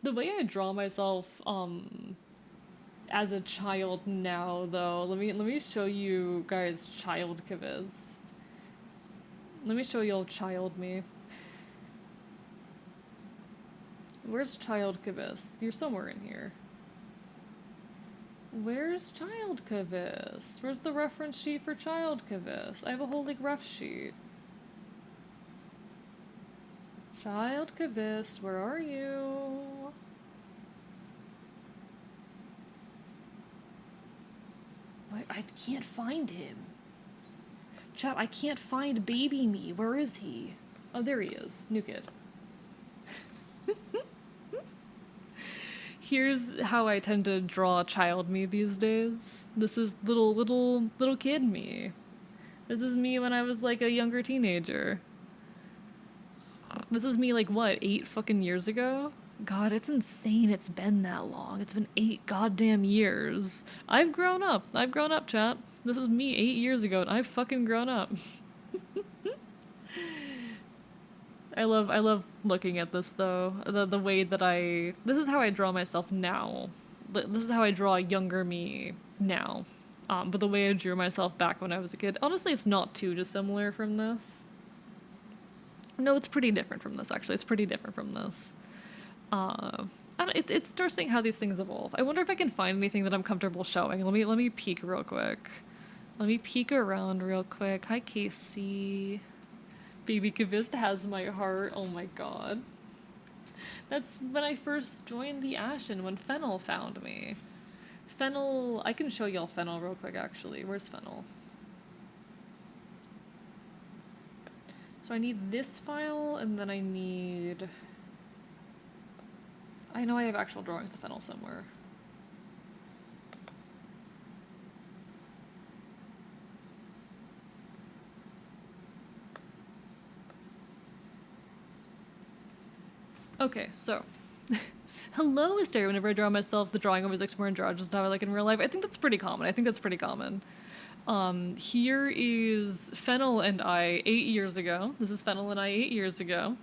The way I draw myself as a child now, though, let me show you guys child Kaviz. Let me show you all child me. Where's child Kaviz? You're somewhere in here. Where's child Kaviz? Where's the reference sheet for child Kaviz? I have a whole like ref sheet. Child Kaviz, where are you? Wait, I can't find him. Chat, I can't find baby me. Where is he? Oh, there he is. New kid. Here's how I tend to draw child me these days. This is little kid me. This is me when I was like a younger teenager. This is me like what, 8 fucking years ago? God, it's insane it's been that long. It's been 8 goddamn years. I've grown up. I've grown up, chat. This is me 8 years ago and I've fucking grown up. I love looking at this though. The way that this is how I draw myself now. This is how I draw younger me now. But the way I drew myself back when I was a kid, honestly, it's not too dissimilar from this. No, it's pretty different from this, actually. It's pretty different from this. It's interesting how these things evolve. I wonder if I can find anything that I'm comfortable showing. Let me peek real quick. Let me peek around real quick. Hi, Casey. Baby Kavista has my heart. Oh my god. That's when I first joined the Ashen, when Fennel found me. Fennel, I can show y'all Fennel real quick, actually. Where's Fennel? So I need this file, and then I need... I know I have actual drawings of Fennel somewhere. Okay, so... Hello, Hysteria. Whenever I draw myself, the drawing always looks more androgynous than how I like in real life. I think that's pretty common. Here is Fennel and I 8 years ago. This is Fennel and I 8 years ago.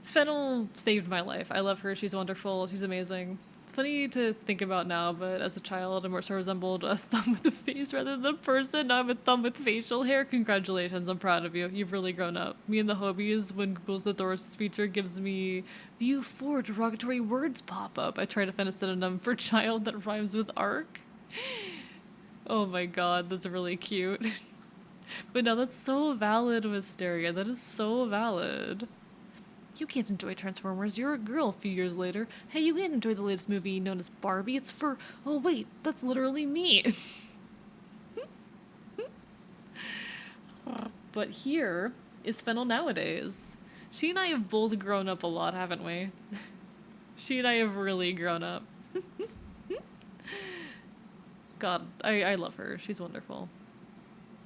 Fennel saved my life. I love her. She's wonderful. She's amazing. It's funny to think about now, but as a child, I more so resembled a thumb with a face rather than a person. Now I'm a thumb with facial hair. Congratulations. I'm proud of you. You've really grown up. Me and the Hobies, when Google's thesaurus feature gives me view 4 derogatory words pop up, I try to find a synonym for child that rhymes with arc. Oh my god, that's really cute. But no, that's so valid, Mysteria. That is so valid. You can't enjoy Transformers. You're a girl a few years later. Hey, you can't enjoy the latest movie known as Barbie. It's for... Oh, wait. That's literally me. But here is Fennel nowadays. She and I have both grown up a lot, haven't we? She and I have really grown up. God, I love her. She's wonderful.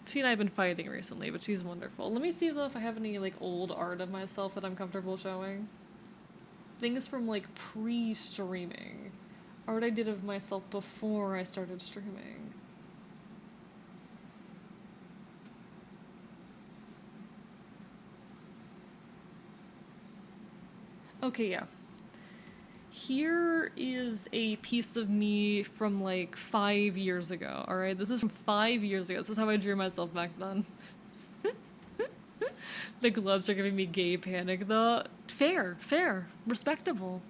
She and I have been fighting recently, but she's wonderful. Let me see though if I have any like old art of myself that I'm comfortable showing. Things from like pre-streaming. Art I did of myself before I started streaming. Okay, yeah. Here is a piece of me from like 5 years ago, alright? This is from 5 years ago. This is how I drew myself back then. The gloves are giving me gay panic though. Fair, fair, respectable.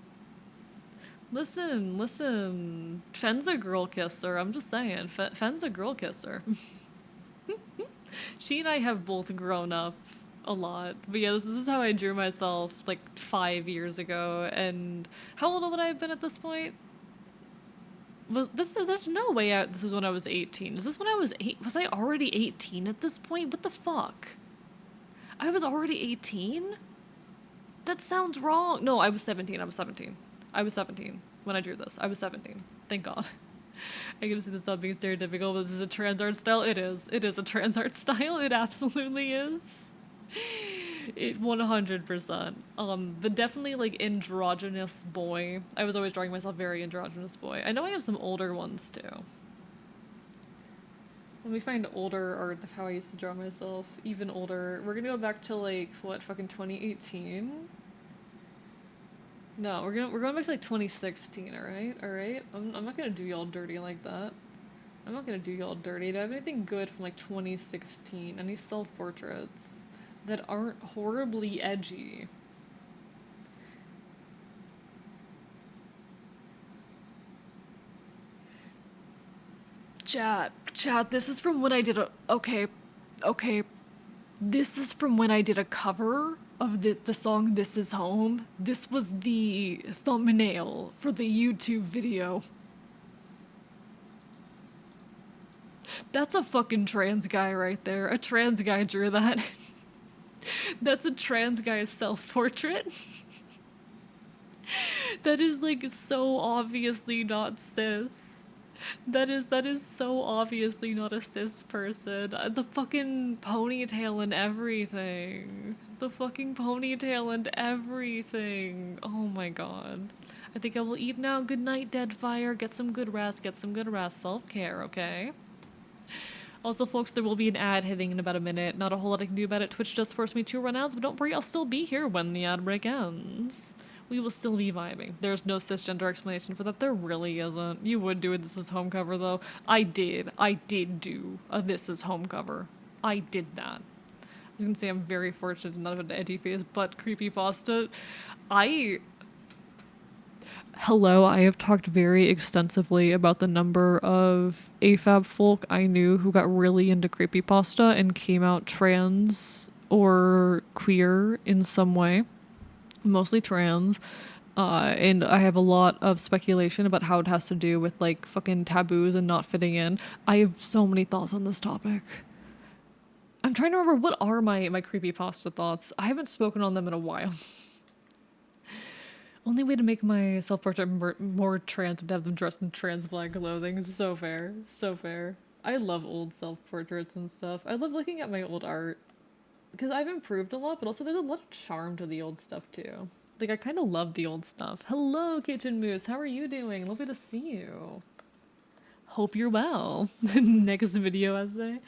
Listen. Fenn's a girl kisser, I'm just saying. Fenn's a girl kisser. She and I have both grown up a lot. But yeah, this is how I drew myself like 5 years ago. And how old would I have been at this point? There's no way out. This was when I was 18. Is this when I was 8? Was I already 18 at this point? What the fuck? I was already 18? That sounds wrong. No, I was 17. I was 17 when I drew this. I was 17. Thank God. I can see this not being stereotypical, but this is a trans art style. It is. It is a trans art style. It absolutely is. It 100%. But definitely like androgynous boy. I was always drawing myself very androgynous boy. I know I have some older ones too. Let me find older art of how I used to draw myself. Even older. We're gonna go back to like what, fucking 2018? No, we're going back to like 2016, alright? Alright? I'm not gonna do y'all dirty like that. I'm not gonna do y'all dirty. Do I have anything good from like 2016? Any self-portraits that aren't horribly edgy? Chat, this is from when I did a, okay, this is from when I did a cover of the song This Is Home. This was the thumbnail for the YouTube video. That's a fucking trans guy right there. A trans guy drew that. That's a trans guy's self-portrait. That is like so obviously not cis. That is so obviously not a cis person. The fucking ponytail and everything. The fucking ponytail and everything. Oh my god. I think I will eat now. Good night, Deadfire. Get some good rest. Get some good rest. Self-care, okay? Also, folks, there will be an ad hitting in about a minute. Not a whole lot I can do about it. Twitch just forced me to run ads, but don't worry, I'll still be here when the ad break ends. We will still be vibing. There's no cisgender explanation for that. There really isn't. You would do a This Is Home cover, though. I did. I did do a This Is Home cover. I did that. I was gonna say I'm very fortunate to not have an anti-face, but creepypasta. I Hello, I have talked very extensively about the number of AFAB folk I knew who got really into creepypasta and came out trans or queer in some way, mostly trans. And I have a lot of speculation about how it has to do with like fucking taboos and not fitting in. I have so many thoughts on this topic. I'm trying to remember what are my creepypasta thoughts. I haven't spoken on them in a while. Only way to make my self-portrait more trans would to have them dressed in trans black clothing. So fair. So fair. I love old self-portraits and stuff. I love looking at my old art. Because I've improved a lot, but also there's a lot of charm to the old stuff too. Like, I kind of love the old stuff. Hello, Kitchen Moose. How are you doing? Lovely to see you. Hope you're well. Next video essay.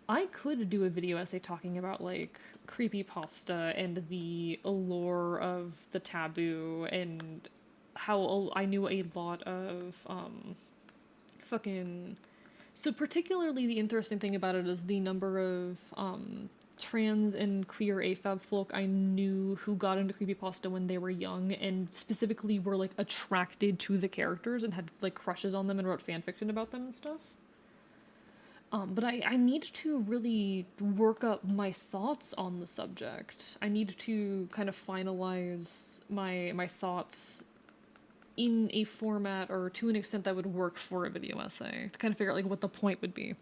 I could do a video essay talking about, like, creepypasta and the allure of the taboo and how I knew a lot of, fucking... So particularly the interesting thing about it is the number of, trans and queer AFAB folk I knew who got into creepypasta when they were young and specifically were, like, attracted to the characters and had, like, crushes on them and wrote fanfiction about them and stuff. But I need to really work up my thoughts on the subject. I need to kind of finalize my thoughts in a format or to an extent that would work for a video essay. To kind of figure out like what the point would be.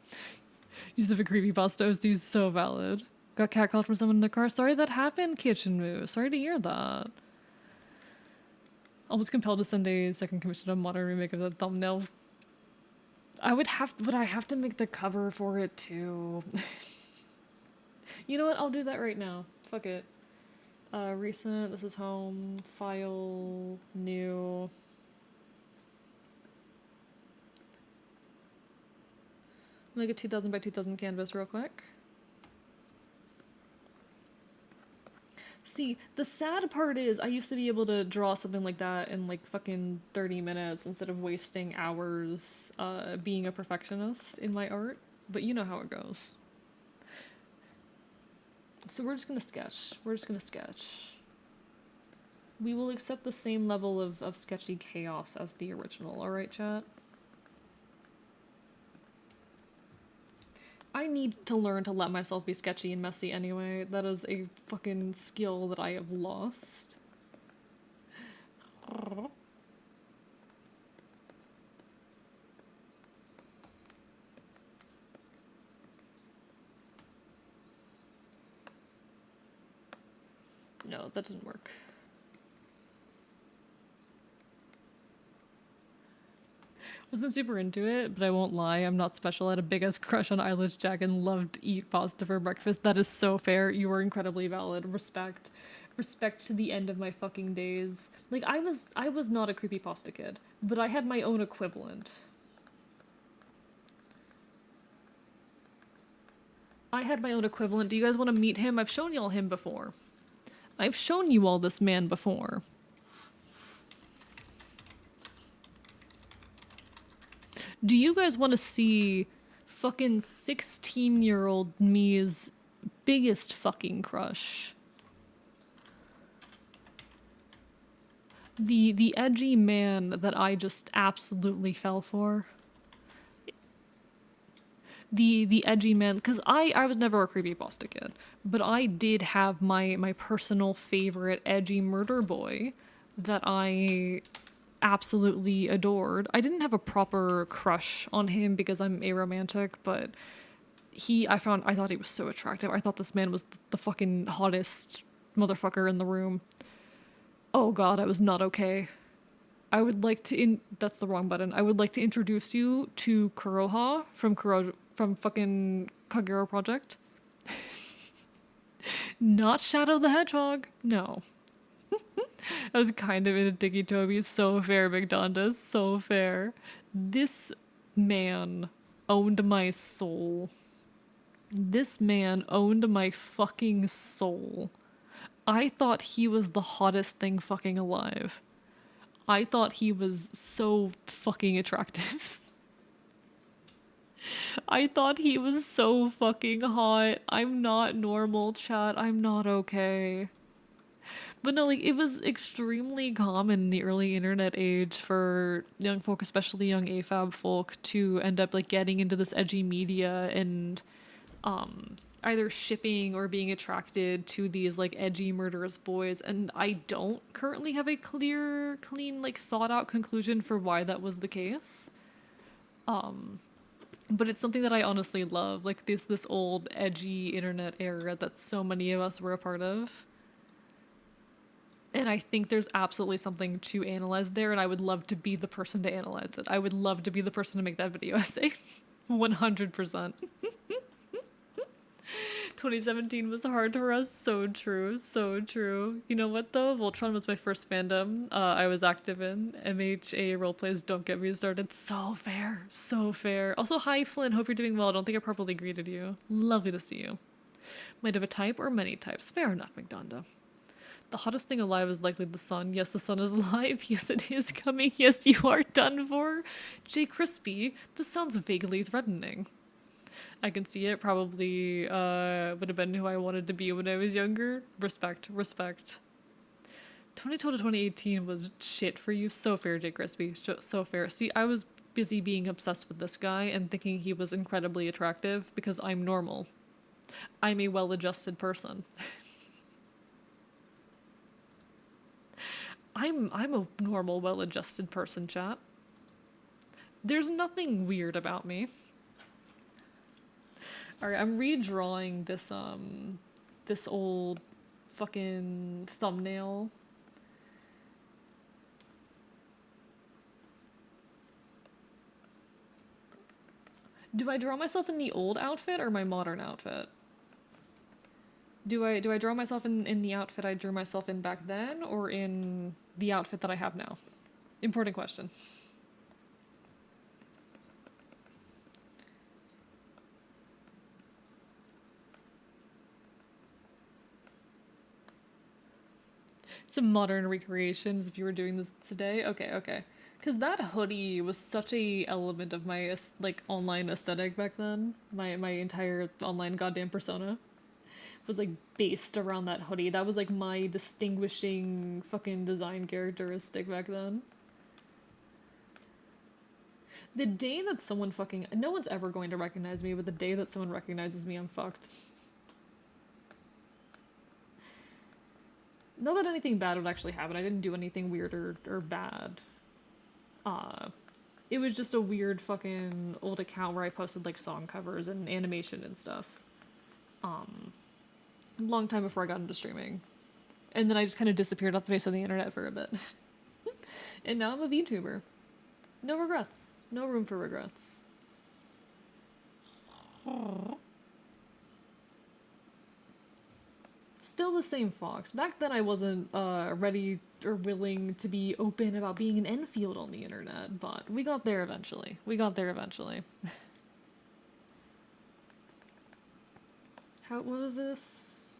Use of a creepypasta OC is so valid. Got catcalled from someone in the car. Sorry that happened, Kitchen Moo. Sorry to hear that. I was compelled to send a second commission on modern remake of that thumbnail. Would I have to make the cover for it too? You know what? I'll do that right now. Fuck it. Recent, This Is Home, file, new. Make a 2000 by 2000 canvas real quick. See, the sad part is I used to be able to draw something like that in like fucking 30 minutes instead of wasting hours being a perfectionist in my art, but you know how it goes. So we're just gonna sketch. We're just gonna sketch. We will accept the same level of sketchy chaos as the original, alright, chat? I need to learn to let myself be sketchy and messy anyway. That is a fucking skill that I have lost. No, that doesn't work. Wasn't super into it, but I won't lie, I'm not special. I had a big ass crush on Eyelash Jack and loved to eat pasta for breakfast. That is so fair. You are incredibly valid. Respect. Respect to the end of my fucking days. Like I was not a creepy pasta kid, but I had my own equivalent. I had my own equivalent. Do you guys want to meet him? I've shown y'all him before. I've shown you all this man before. Do you guys want to see fucking 16-year-old me's biggest fucking crush? The edgy man that I just absolutely fell for. The edgy man, because I was never a creepypasta kid, but I did have my personal favorite edgy murder boy that I absolutely adored. I didn't have a proper crush on him because I'm aromantic, but I thought he was so attractive. I thought this man was the fucking hottest motherfucker in the room. Oh god, I was not okay. I would like to that's the wrong button. I would like to introduce you to Kuroha from fucking Kagero Project. Not Shadow the Hedgehog. No. I was kind of into Dicky Toby. So fair, McDonald's. So fair. This man owned my soul. This man owned my fucking soul. I thought he was the hottest thing fucking alive. I thought he was so fucking attractive. I thought he was so fucking hot. I'm not normal, chat. I'm not okay. But no, like, it was extremely common in the early internet age for young folk, especially young AFAB folk, to end up, like, getting into this edgy media and, either shipping or being attracted to these, like, edgy murderous boys. And I don't currently have a clear, clean, like, thought out conclusion for why that was the case. But it's something that I honestly love, like this old edgy internet era that so many of us were a part of. And I think there's absolutely something to analyze there, and I would love to be the person to analyze it. I would love to be the person to make that video essay. 100%. 2017 was hard for us. So true, so true. You know what though? Voltron was my first fandom. I was active in MHA roleplays. Don't get me started. So fair, so fair. Also, hi Flynn. Hope you're doing well. I don't think I properly greeted you. Lovely to see you. Might have a type or many types. Fair enough, McDonda. The hottest thing alive is likely the sun. Yes, the sun is alive. Yes, it is coming. Yes, you are done for. J. Crispy, this sounds vaguely threatening. I can see it. Probably would have been who I wanted to be when I was younger. Respect, respect. 2012 to 2018 was shit for you. So fair, J. Crispy. So fair. See, I was busy being obsessed with this guy and thinking he was incredibly attractive because I'm normal. I'm a well-adjusted person. I'm a normal, well-adjusted person, chat. There's nothing weird about me. Alright, I'm redrawing this old fucking thumbnail. Do I draw myself in the old outfit or my modern outfit? Do I draw myself in the outfit I drew myself in back then, or in the outfit that I have now? Important question. Some modern recreations if you were doing this today. Okay, okay. Because that hoodie was such a element of my like online aesthetic back then. My entire online goddamn persona was like based around that hoodie. That was like my distinguishing fucking design characteristic back then. The day that someone fucking no one's ever going to recognize me, but the day that someone recognizes me, I'm fucked. Not that anything bad would actually happen. I didn't do anything weird or bad. It was just a weird fucking old account where I posted like song covers and animation and stuff. Long time before I got into streaming. And then I just kind of disappeared off the face of the internet for a bit. And now I'm a VTuber. No regrets. No room for regrets. Still the same fox. Back then I wasn't ready or willing to be open about being an Enfield on the internet, but we got there eventually. We got there eventually. What was this?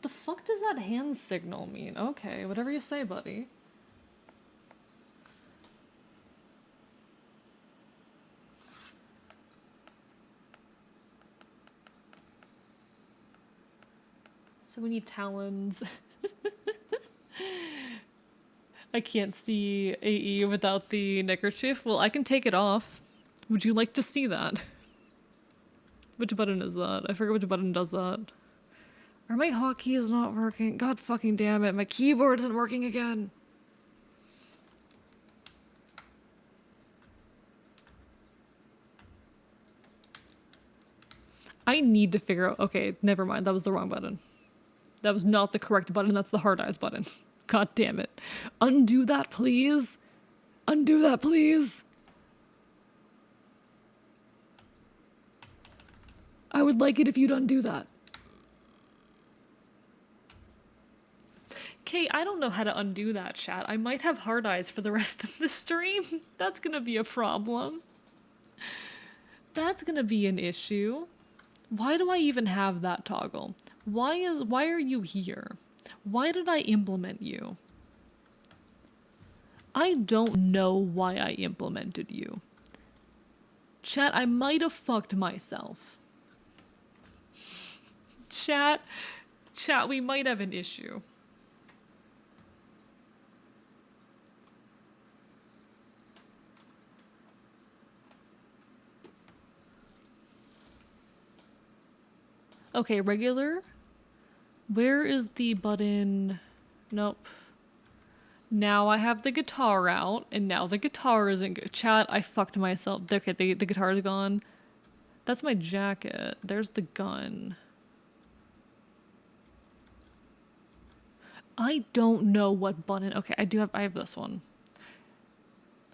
The fuck does that hand signal mean? Okay, whatever you say, buddy. So we need talons. I can't see AE without the neckerchief. Well, I can take it off. Would you like to see that? Which button is that? I forget which button does that. Are my hotkeys not working? God fucking damn it, my keyboard isn't working again. I need to figure out. Okay, never mind. That was the wrong button. That was not the correct button. That's the hard eyes button. God damn it. Undo that, please. Undo that, please. I would like it if you'd undo that. Okay, I don't know how to undo that, chat. I might have hard eyes for the rest of the stream. That's gonna be a problem. That's gonna be an issue. Why do I even have that toggle? Why are you here? Why did I implement you? I don't know why I implemented you. Chat, I might have fucked myself. Chat, we might have an issue. Okay, regular. Where is the button? Nope. Now I have the guitar out, and now the guitar isn't good. Chat, I fucked myself. Okay, the guitar is gone. That's my jacket. There's the gun. I don't know what button. Okay, I have this one.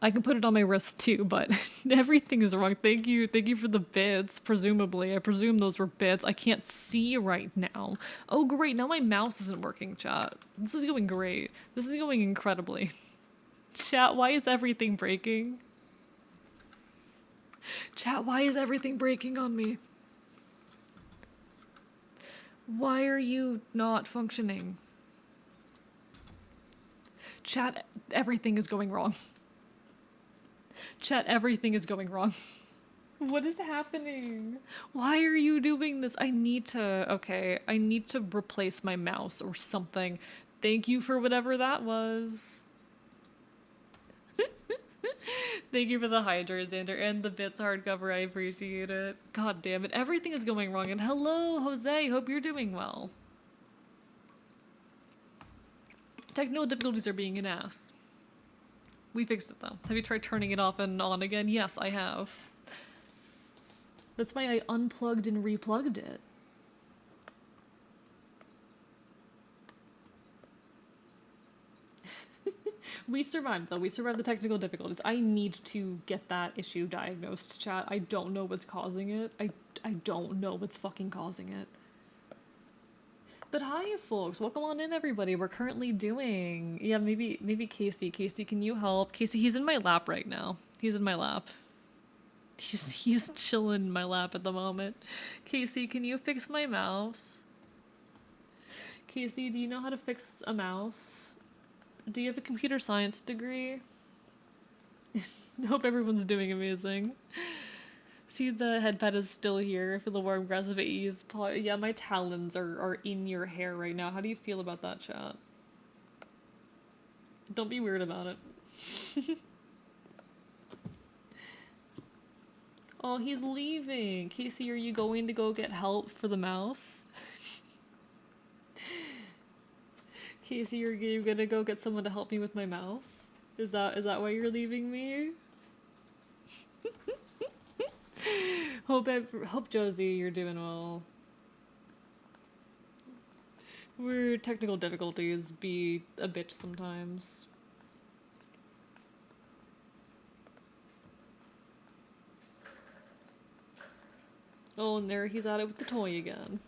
I can put it on my wrist too, but everything is wrong. Thank you for the bits, presumably. I presume those were bits. I can't see right now. Oh great, now my mouse isn't working, chat. This is going great. This is going incredibly. Chat, why is everything breaking? Chat, why is everything breaking on me? Why are you not functioning? Chat, everything is going wrong. Chat, everything is going wrong. What is happening? Why are you doing this? I need to replace my mouse or something. Thank you for whatever that was. Thank you for the Hydra, Xander, and the bits hardcover. I appreciate it. God damn it. Everything is going wrong. And hello, Jose. Hope you're doing well. Technical difficulties are being an ass. We fixed it though. Have you tried turning it off and on again? Yes, I have. That's why I unplugged and replugged it. We survived though. We survived the technical difficulties. I need to get that issue diagnosed, chat. I don't know what's causing it. I don't know what's fucking causing it. But hi, folks. Welcome on in, everybody. We're currently doing... Yeah, maybe Casey. Casey, can you help? Casey, he's in my lap right now. He's in my lap. He's chilling in my lap at the moment. Casey, can you fix my mouse? Casey, do you know how to fix a mouse? Do you have a computer science degree? Hope everyone's doing amazing. See, the headpad is still here. I feel the warm grass of ease. Yeah, my talons are in your hair right now. How do you feel about that, chat? Don't be weird about it. Oh, he's leaving. Casey, are you going to go get help for the mouse? Casey, are you gonna go get someone to help me with my mouse? Is that why you're leaving me? Hope Josie, you're doing well. Technical difficulties be a bitch sometimes. Oh, and there he's at it with the toy again.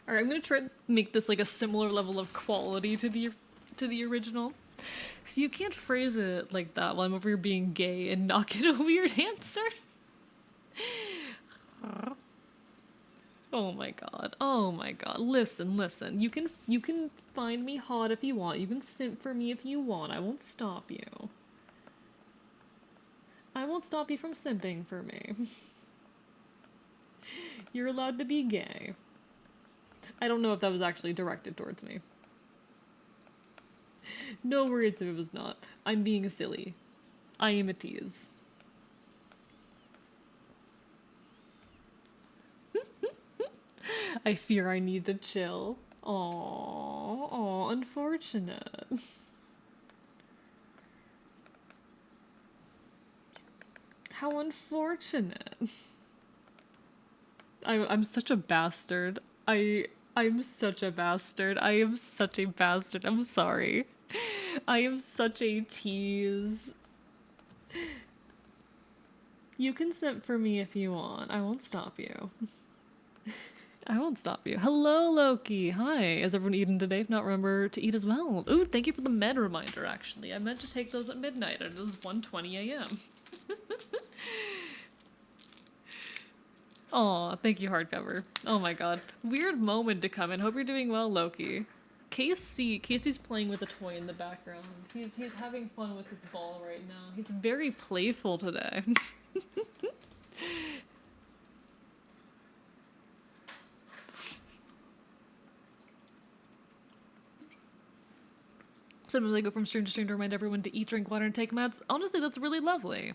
Alright, I'm gonna try to make this like a similar level of quality to the original. So you can't phrase it like that while I'm over here being gay and not get a weird answer. Oh my god. Oh my god. Listen, listen. You can find me hot if you want. You can simp for me if you want. I won't stop you. I won't stop you from simping for me. You're allowed to be gay. I don't know if that was actually directed towards me. No worries if it was not. I'm being silly. I am a tease. I fear I need to chill. Aww, unfortunate. How unfortunate. I'm such a bastard. I'm such a bastard. I am such a bastard. I'm sorry. I am such a tease. You can simp for me if you want. I won't stop you. I won't stop you. Hello, Loki. Hi. Is everyone eating today? If not, remember to eat as well. Ooh, thank you for the med reminder, actually. I meant to take those at midnight, and it was 1:20 a.m. Aw, thank you, hardcover. Oh my god. Weird moment to come in. Hope you're doing well, Loki. Casey's playing with a toy in the background. He's having fun with his ball right now. He's very playful today. Sometimes I go from stream to stream to remind everyone to eat, drink water, and take meds. Honestly, that's really lovely.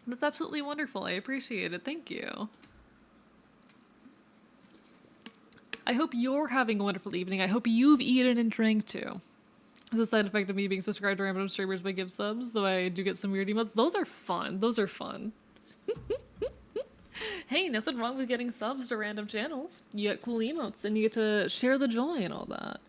That's absolutely wonderful. I appreciate it. Thank you. I hope you're having a wonderful evening. I hope you've eaten and drank too. As a side effect of me being subscribed to random streamers by give subs, though I do get some weird emotes. Those are fun. Those are fun. Hey, nothing wrong with getting subs to random channels. You get cool emotes and you get to share the joy and all that.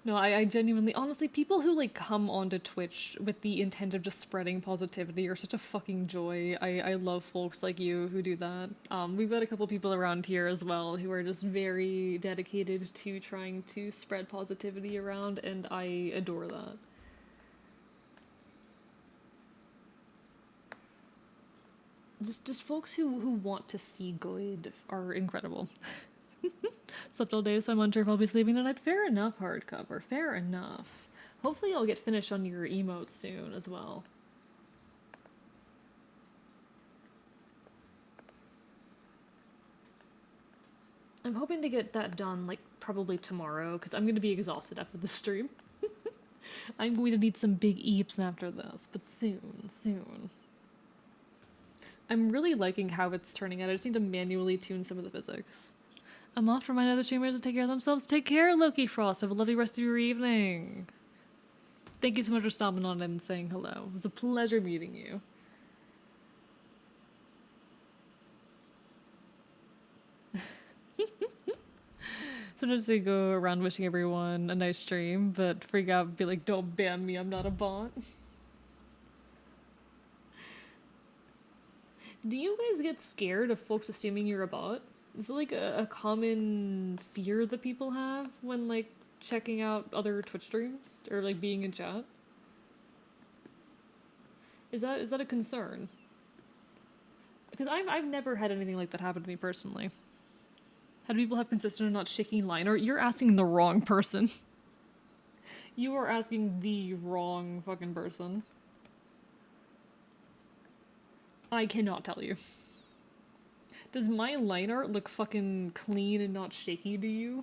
No, I genuinely, honestly, people who like come onto Twitch with the intent of just spreading positivity are such a fucking joy. I love folks like you who do that. We've got a couple people around here as well who are just very dedicated to trying to spread positivity around, and I adore that. Just folks who want to see good are incredible. Slept all day, so I'm unsure if I'll be sleeping tonight. Fair enough, hardcover. Fair enough. Hopefully I'll get finished on your emotes soon as well. I'm hoping to get that done, like, probably tomorrow, because I'm going to be exhausted after the stream. I'm going to need some big eeps after this, but soon, soon. I'm really liking how it's turning out. I just need to manually tune some of the physics. I'm off to remind other streamers to take care of themselves. Take care, Loki Frost. Have a lovely rest of your evening. Thank you so much for stopping on and saying hello. It was a pleasure meeting you. Sometimes they go around wishing everyone a nice stream, but freak out and be like, don't ban me, I'm not a bot. Do you guys get scared of folks assuming you're a bot? Is it like a common fear that people have when like checking out other Twitch streams or like being in chat? Is that a concern? Because I've never had anything like that happen to me personally. How do people have consistent and not shaking line? Or you're asking the wrong person. You are asking the wrong fucking person. I cannot tell you. Does my line art look fucking clean and not shaky to you?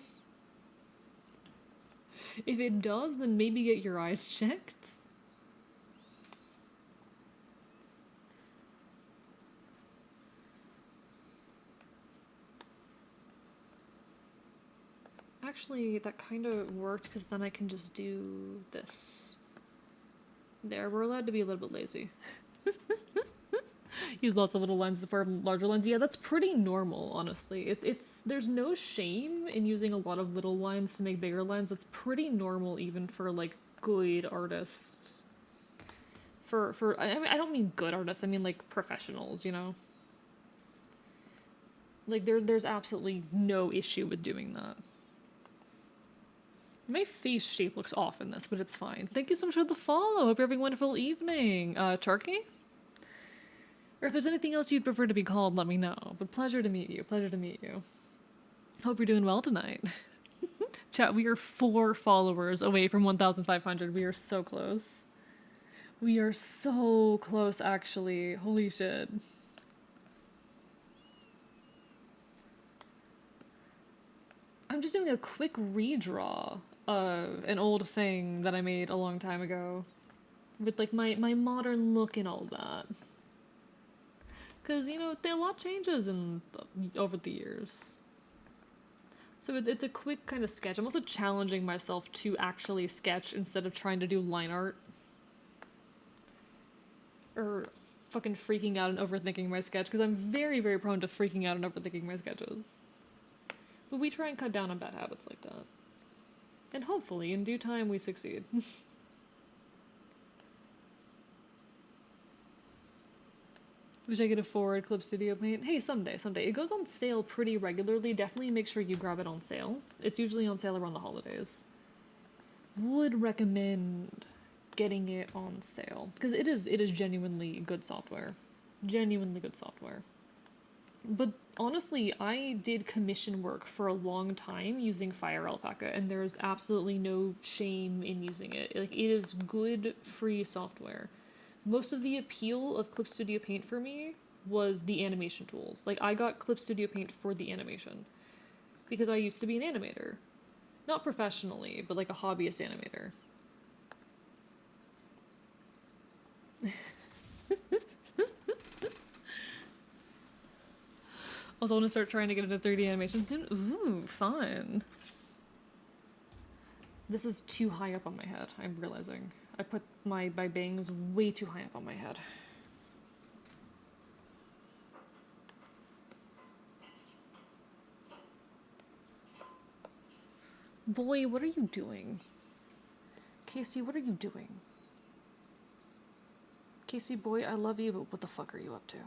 If it does, then maybe get your eyes checked. Actually, that kind of worked because then I can just do this. There, we're allowed to be a little bit lazy. Use lots of little lenses for larger lens. Yeah, that's pretty normal, honestly. It's there's no shame in using a lot of little lines to make bigger lens. That's pretty normal even for like good artists. I mean, I don't mean good artists. I mean like professionals, you know. Like there's absolutely no issue with doing that. My face shape looks off in this, but it's fine. Thank you so much for the follow. Hope you're having a wonderful evening. Turkey? Or if there's anything else you'd prefer to be called, let me know. But pleasure to meet you. Pleasure to meet you. Hope you're doing well tonight. Chat, we are 4 followers away from 1,500. We are so close. We are so close, actually. Holy shit. I'm just doing a quick redraw of an old thing that I made a long time ago. With, like, my modern look and all that. Because, you know, a lot changes over the years. So it's a quick kind of sketch. I'm also challenging myself to actually sketch instead of trying to do line art. Or fucking freaking out and overthinking my sketch, because I'm very, very prone to freaking out and overthinking my sketches. But we try and cut down on bad habits like that. And hopefully, in due time, we succeed. Wish I could afford Clip Studio Paint. Hey, someday. It goes on sale pretty regularly. Definitely make sure you grab it on sale. It's usually on sale around the holidays. Would recommend getting it on sale. Because it is genuinely good software. Genuinely good software. But honestly, I did commission work for a long time using Fire Alpaca, and there's absolutely no shame in using it. Like, it is good free software. Most of the appeal of Clip Studio Paint for me was the animation tools. Like, I got Clip Studio Paint for the animation. Because I used to be an animator. Not professionally, but like a hobbyist animator. Also, I want to start trying to get into 3D animation soon. Ooh, fun. This is too high up on my head, I'm realizing. I put my bangs way too high up on my head. Boy, what are you doing? Casey, what are you doing? Casey, boy, I love you, but what the fuck are you up to?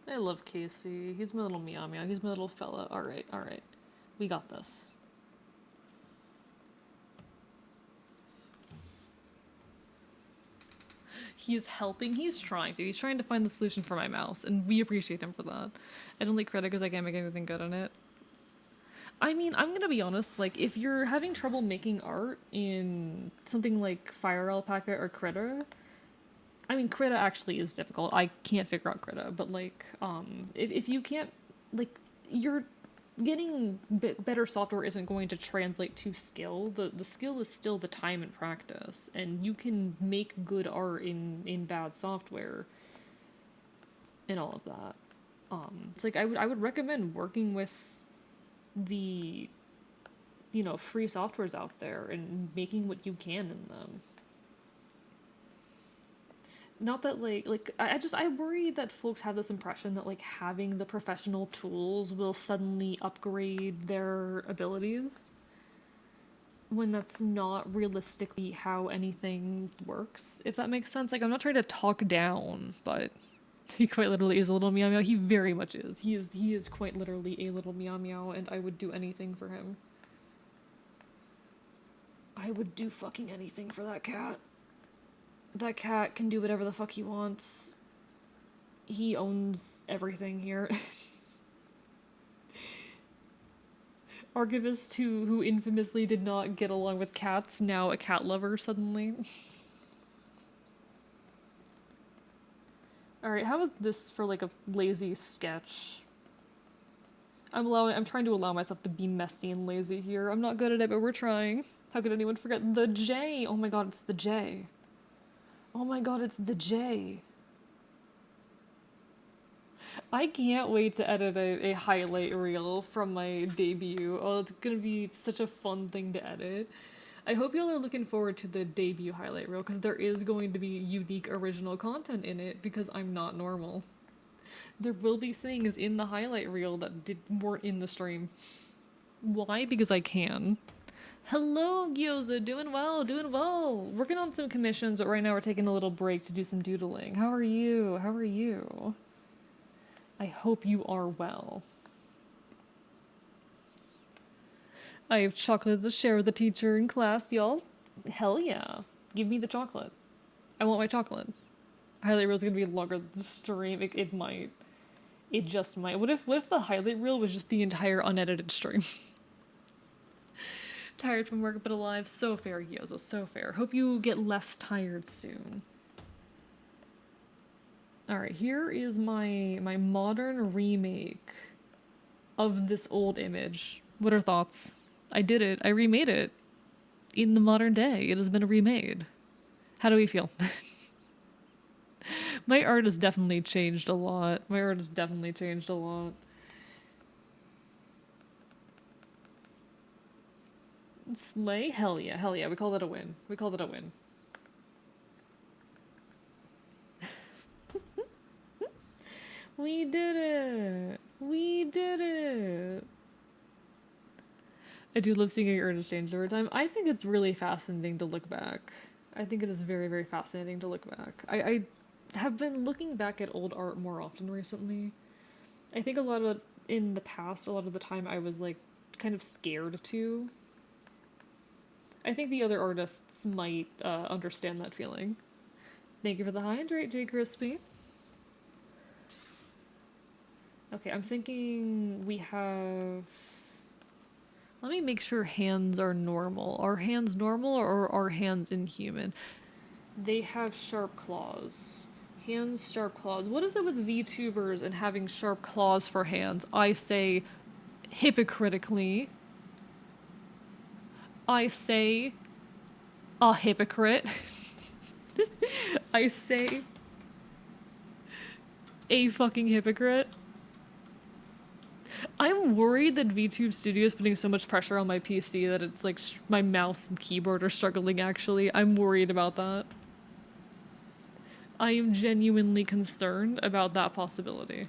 I love Casey. He's my little meow meow. He's my little fella. Alright, alright. We got this. He's helping. He's trying to. He's trying to find the solution for my mouse, and we appreciate him for that. I don't like credit because I can't make anything good on it. I mean, I'm gonna be honest, like, if you're having trouble making art in something like Fire Alpaca or Krita, I mean, Krita actually is difficult. I can't figure out Krita, but, like, if you can't, like, you're getting better software isn't going to translate to skill. The skill is still the time and practice, and you can make good art in bad software and all of that. It's like, I would recommend working with the, you know, free softwares out there and making what you can in them. Not that, like I worry that folks have this impression that, like, having the professional tools will suddenly upgrade their abilities, when that's not realistically how anything works, if that makes sense. Like, I'm not trying to talk down, but he quite literally is a little meow meow. He very much is. He is quite literally a little meow meow, and I would do anything for him. I would do fucking anything for that cat. That cat can do whatever the fuck he wants. He owns everything here. Archivist who infamously did not get along with cats, now a cat lover suddenly. Alright, how is this for like a lazy sketch? I'm trying to allow myself to be messy and lazy here. I'm not good at it, but we're trying. How could anyone forget the J? Oh my god, it's the J. Oh my god, it's the J. I can't wait to edit a highlight reel from my debut. Oh, it's gonna be such a fun thing to edit. I hope y'all are looking forward to the debut highlight reel because there is going to be unique original content in it because I'm not normal. There will be things in the highlight reel that weren't in the stream. Why? Because I can. Hello, Gyoza. Doing well, doing well. Working on some commissions, but right now we're taking a little break to do some doodling. How are you? How are you? I hope you are well. I have chocolate to share with the teacher in class, y'all. Hell yeah. Give me the chocolate. I want my chocolate. Highlight reel's gonna be longer than the stream. It might. It just might. What if the highlight reel was just the entire unedited stream? Tired from work but alive. So fair, Gyoza. So fair. Hope you get less tired soon. Alright, here is my modern remake of this old image. What are thoughts? I did it. I remade it. In the modern day, it has been remade. How do we feel? My art has definitely changed a lot. My art has definitely changed a lot. Slay? Hell yeah, hell yeah. We call that a win. We call that a win. We did it! We did it! I do love seeing your art change over time. I think it's really fascinating to look back. I think it is very, very fascinating to look back. I have been looking back at old art more often recently. I think a lot of in the past, a lot of the time I was like kind of scared to. I think the other artists might understand that feeling. Thank you for the hydrate, J Crispy. Okay, I'm thinking we have. Let me make sure hands are normal. Are hands normal or are hands inhuman? They have sharp claws. Hands, sharp claws. What is it with VTubers and having sharp claws for hands? I say hypocritically. I say a hypocrite. I say a fucking hypocrite. I'm worried that VTube Studio is putting so much pressure on my PC that it's like my mouse and keyboard are struggling actually. I'm worried about that. I am genuinely concerned about that possibility.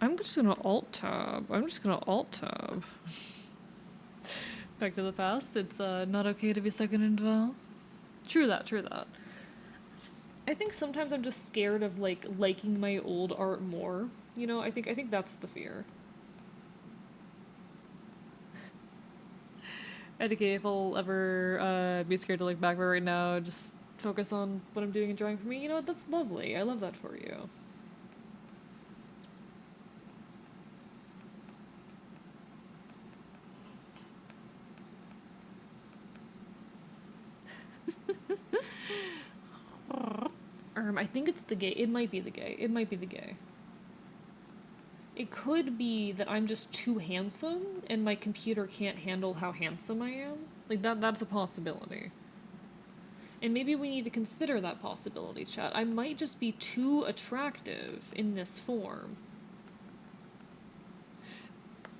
I'm just gonna alt tab. I'm just gonna alt tab. Back to the past. It's not okay to be second in dwell. True that, true that. I think sometimes I'm just scared of like liking my old art more. You know, I think that's the fear. Educate if I'll ever be scared to look back, but right now just focus on what I'm doing and drawing for me. You know what? That's lovely. I love that for you. I think it's the gay. It might be the gay. It might be the gay. It could be that I'm just too handsome and my computer can't handle how handsome I am. Like that's a possibility. And maybe we need to consider that possibility, chat. I might just be too attractive in this form.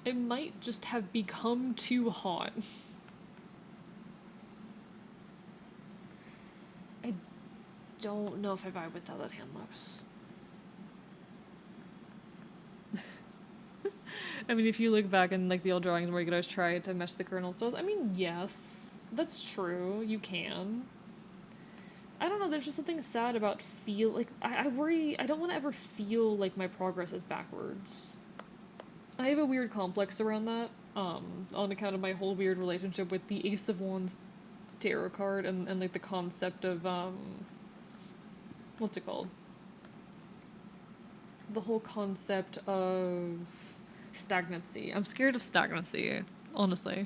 I might just have become too hot. I don't know if I vibe with how that hand looks. I mean, if you look back in like the old drawings where you could always try to mesh the kernel styles, I mean, yes, that's true. You can. I don't know. There's just something sad about feel like I worry. I don't want to ever feel like my progress is backwards. I have a weird complex around that. On account of my whole weird relationship with the Ace of Wands tarot card and like the concept of what's it called? The whole concept of stagnancy. I'm scared of stagnancy, honestly.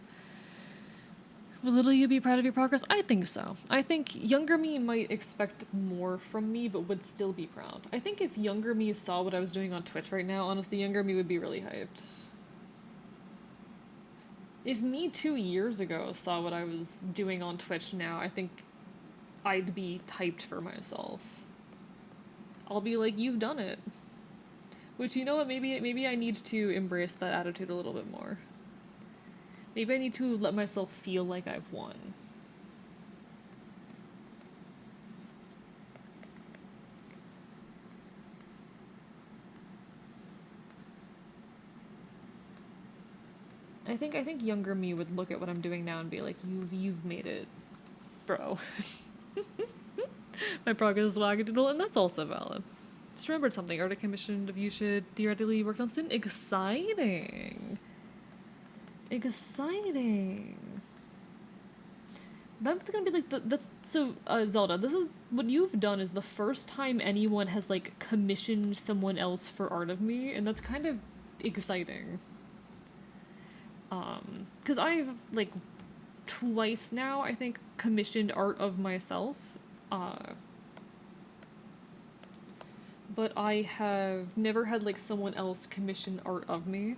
Will little you be proud of your progress? I think so. I think younger me might expect more from me, but would still be proud. I think if younger me saw what I was doing on Twitch right now, honestly, younger me would be really hyped. If me 2 years ago saw what I was doing on Twitch now, I think I'd be hyped for myself. I'll be like, you've done it. Which, you know what, maybe I need to embrace that attitude a little bit more. Maybe I need to let myself feel like I've won. I think younger me would look at what I'm doing now and be like, you've made it, bro. My progress is wackadoodle, and that's also valid. Just remembered something. Art commissioned of you should theoretically work on soon. Exciting. Exciting. That's gonna be like that's so Zelda. This is what you've done is the first time anyone has like commissioned someone else for art of me, and that's kind of exciting. Because I've like twice now I think commissioned art of myself, but I have never had like someone else commission art of me.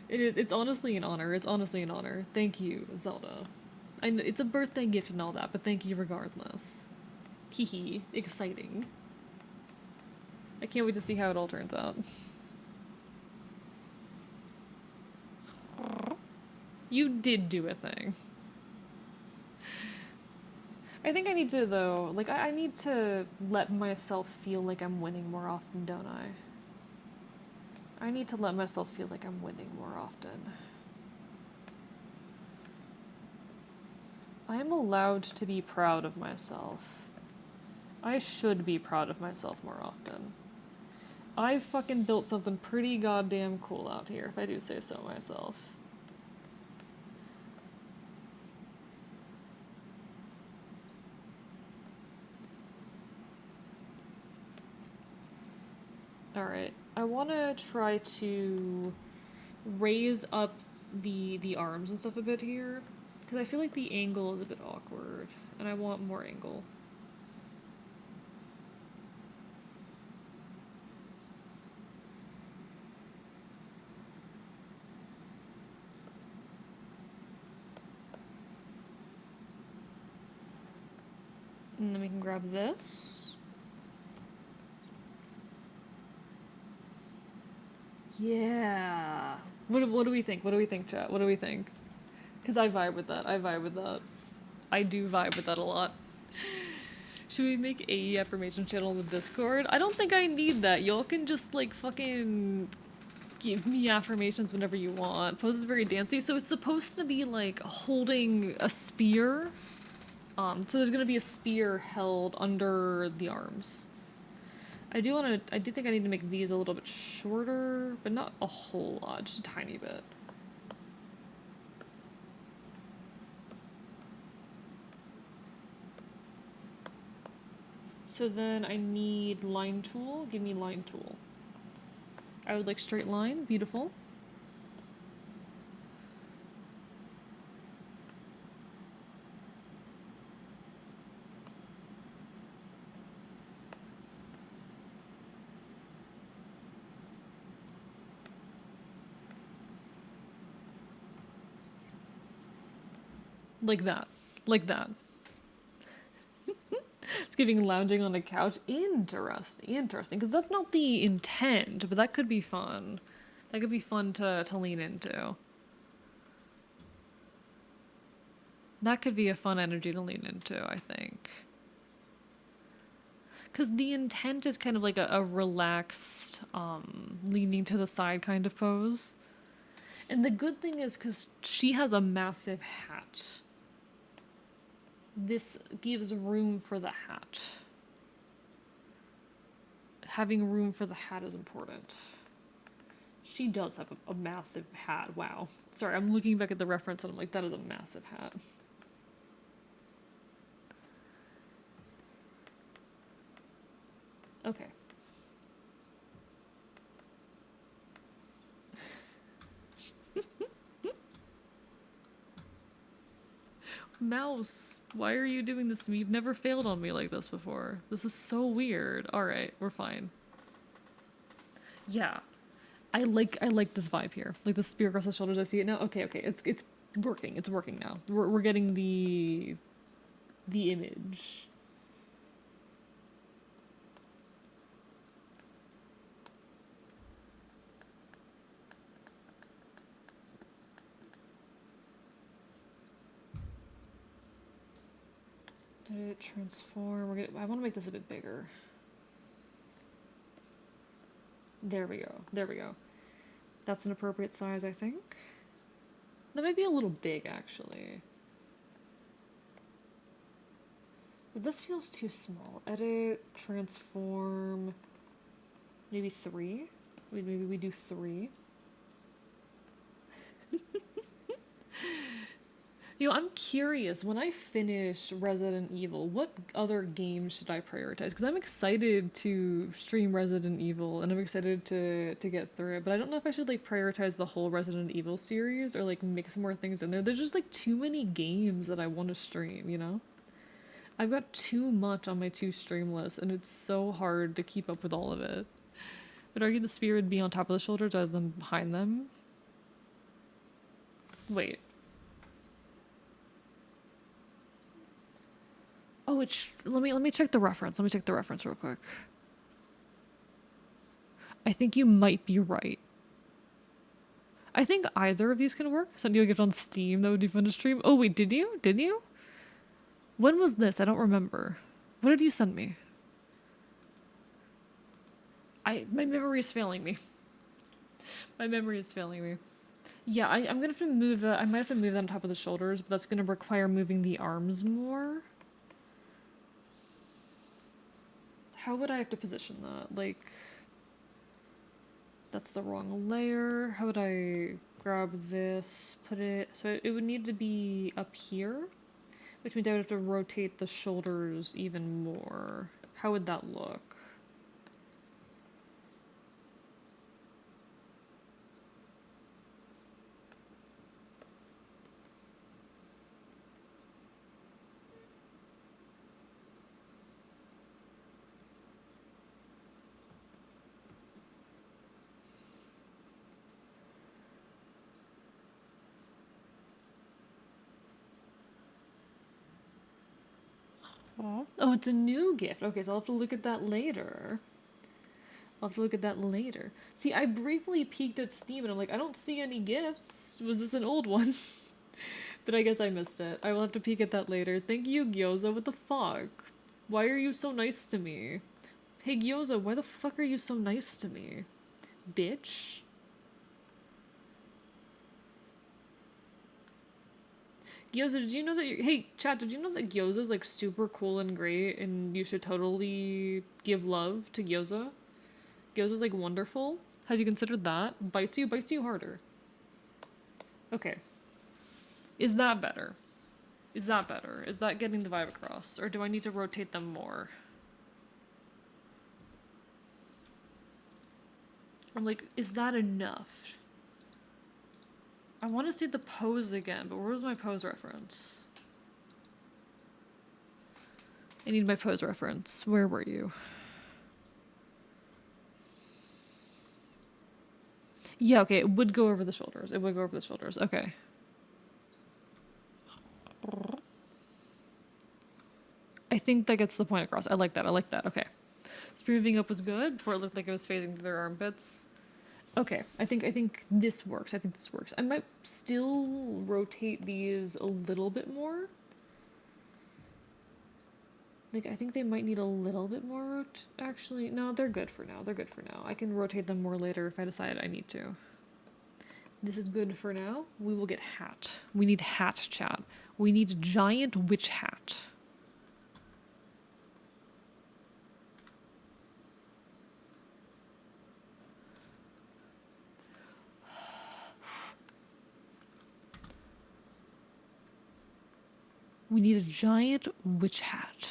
It's honestly an honor. It's honestly an honor. Thank you, Zelda. I know it's a birthday gift and all that, but thank you regardless. Hehe, exciting. I can't wait to see how it all turns out. You did do a thing. I think I need to, though, like, I need to let myself feel like I'm winning more often, don't I? I need to let myself feel like I'm winning more often. I am allowed to be proud of myself. I should be proud of myself more often. I fucking built something pretty goddamn cool out here, if I do say so myself. Alright, I want to try to raise up the arms and stuff a bit here, because I feel like the angle is a bit awkward, and I want more angle. And then we can grab this. Yeah. What do we think? What do we think, chat? What do we think? Because I vibe with that. I vibe with that. I do vibe with that a lot. Should we make AE affirmation channel in the Discord? I don't think I need that. Y'all can just like fucking give me affirmations whenever you want. Pose is very dancey, so it's supposed to be like holding a spear. So there's gonna be a spear held under the arms. I do think I need to make these a little bit shorter, but not a whole lot, just a tiny bit. So then I need line tool. Give me line tool. I would like straight line. Beautiful. Like that. Like that. It's giving lounging on a couch. Interesting. Interesting. Because that's not the intent, but that could be fun. That could be fun to lean into. That could be a fun energy to lean into, I think. Because the intent is kind of like a relaxed, leaning to the side kind of pose. And the good thing is, because she has a massive hat, this gives room for the hat. Having room for the hat is important. She does have a massive hat. Wow. Sorry, I'm looking back at the reference and I'm like, that is a massive hat. Okay. Mouse, why are you doing this to me? You've never failed on me like this before. This is so weird. Alright, we're fine. Yeah. I like this vibe here. Like the spear across the shoulders, I see it now. Okay, it's working. It's working now. We're getting the image. Edit, transform. I want to make this a bit bigger. There we go. There we go. That's an appropriate size, I think. That might be a little big, actually. But this feels too small. Edit, transform. Maybe 3? Maybe we do 3. You know, I'm curious, when I finish Resident Evil, what other games should I prioritize? Because I'm excited to stream Resident Evil, and I'm excited to get through it, but I don't know if I should, like, prioritize the whole Resident Evil series, or, like, mix more things in there. There's just, like, too many games that I want to stream, you know? I've got too much on my to-stream list, and it's so hard to keep up with all of it. I'd argue the spear would be on top of the shoulders rather than behind them. Wait. Oh, it's let me check the reference. Let me check the reference real quick. I think you might be right. I think either of these can work. Send you a gift on Steam. That would be fun to stream. Oh wait, did you? Did you? When was this? I don't remember. What did you send me? My memory is failing me. My memory is failing me. Yeah, I'm gonna have to move that. I might have to move that on top of the shoulders, but that's gonna require moving the arms more. How would I have to position that? Like, that's the wrong layer. How would I grab this, put it... So it would need to be up here, which means I would have to rotate the shoulders even more. How would that look? Oh, it's a new gift. Okay, so I'll have to look at that later. I'll have to look at that later. See, I briefly peeked at Steam and I'm like, I don't see any gifts. Was this an old one? But I guess I missed it. I will have to peek at that later. Thank you, Gyoza. What the fuck? Why are you so nice to me? Hey, Gyoza, why the fuck are you so nice to me? Bitch. Gyoza, did you know that hey, chat, did you know that Gyoza's like super cool and great and you should totally give love to Gyoza? Gyoza's like wonderful. Have you considered that? Bites you harder. Okay. Is that better? Is that better? Is that getting the vibe across? Or do I need to rotate them more? I'm like, is that enough? I want to see the pose again, but where's my pose reference? I need my pose reference. Where were you? Yeah, okay, it would go over the shoulders. It would go over the shoulders. Okay. I think that gets the point across. I like that. I like that. Okay. Spear moving up was good before it looked like it was phasing through their armpits. Okay, I think this works. I think this works. I might still rotate these a little bit more. Like, I think they might need a little bit more actually, no, they're good for now. They're good for now. I can rotate them more later if I decide I need to. This is good for now. We will get hat. We need hat, chat. We need giant witch hat. We need a giant witch hat.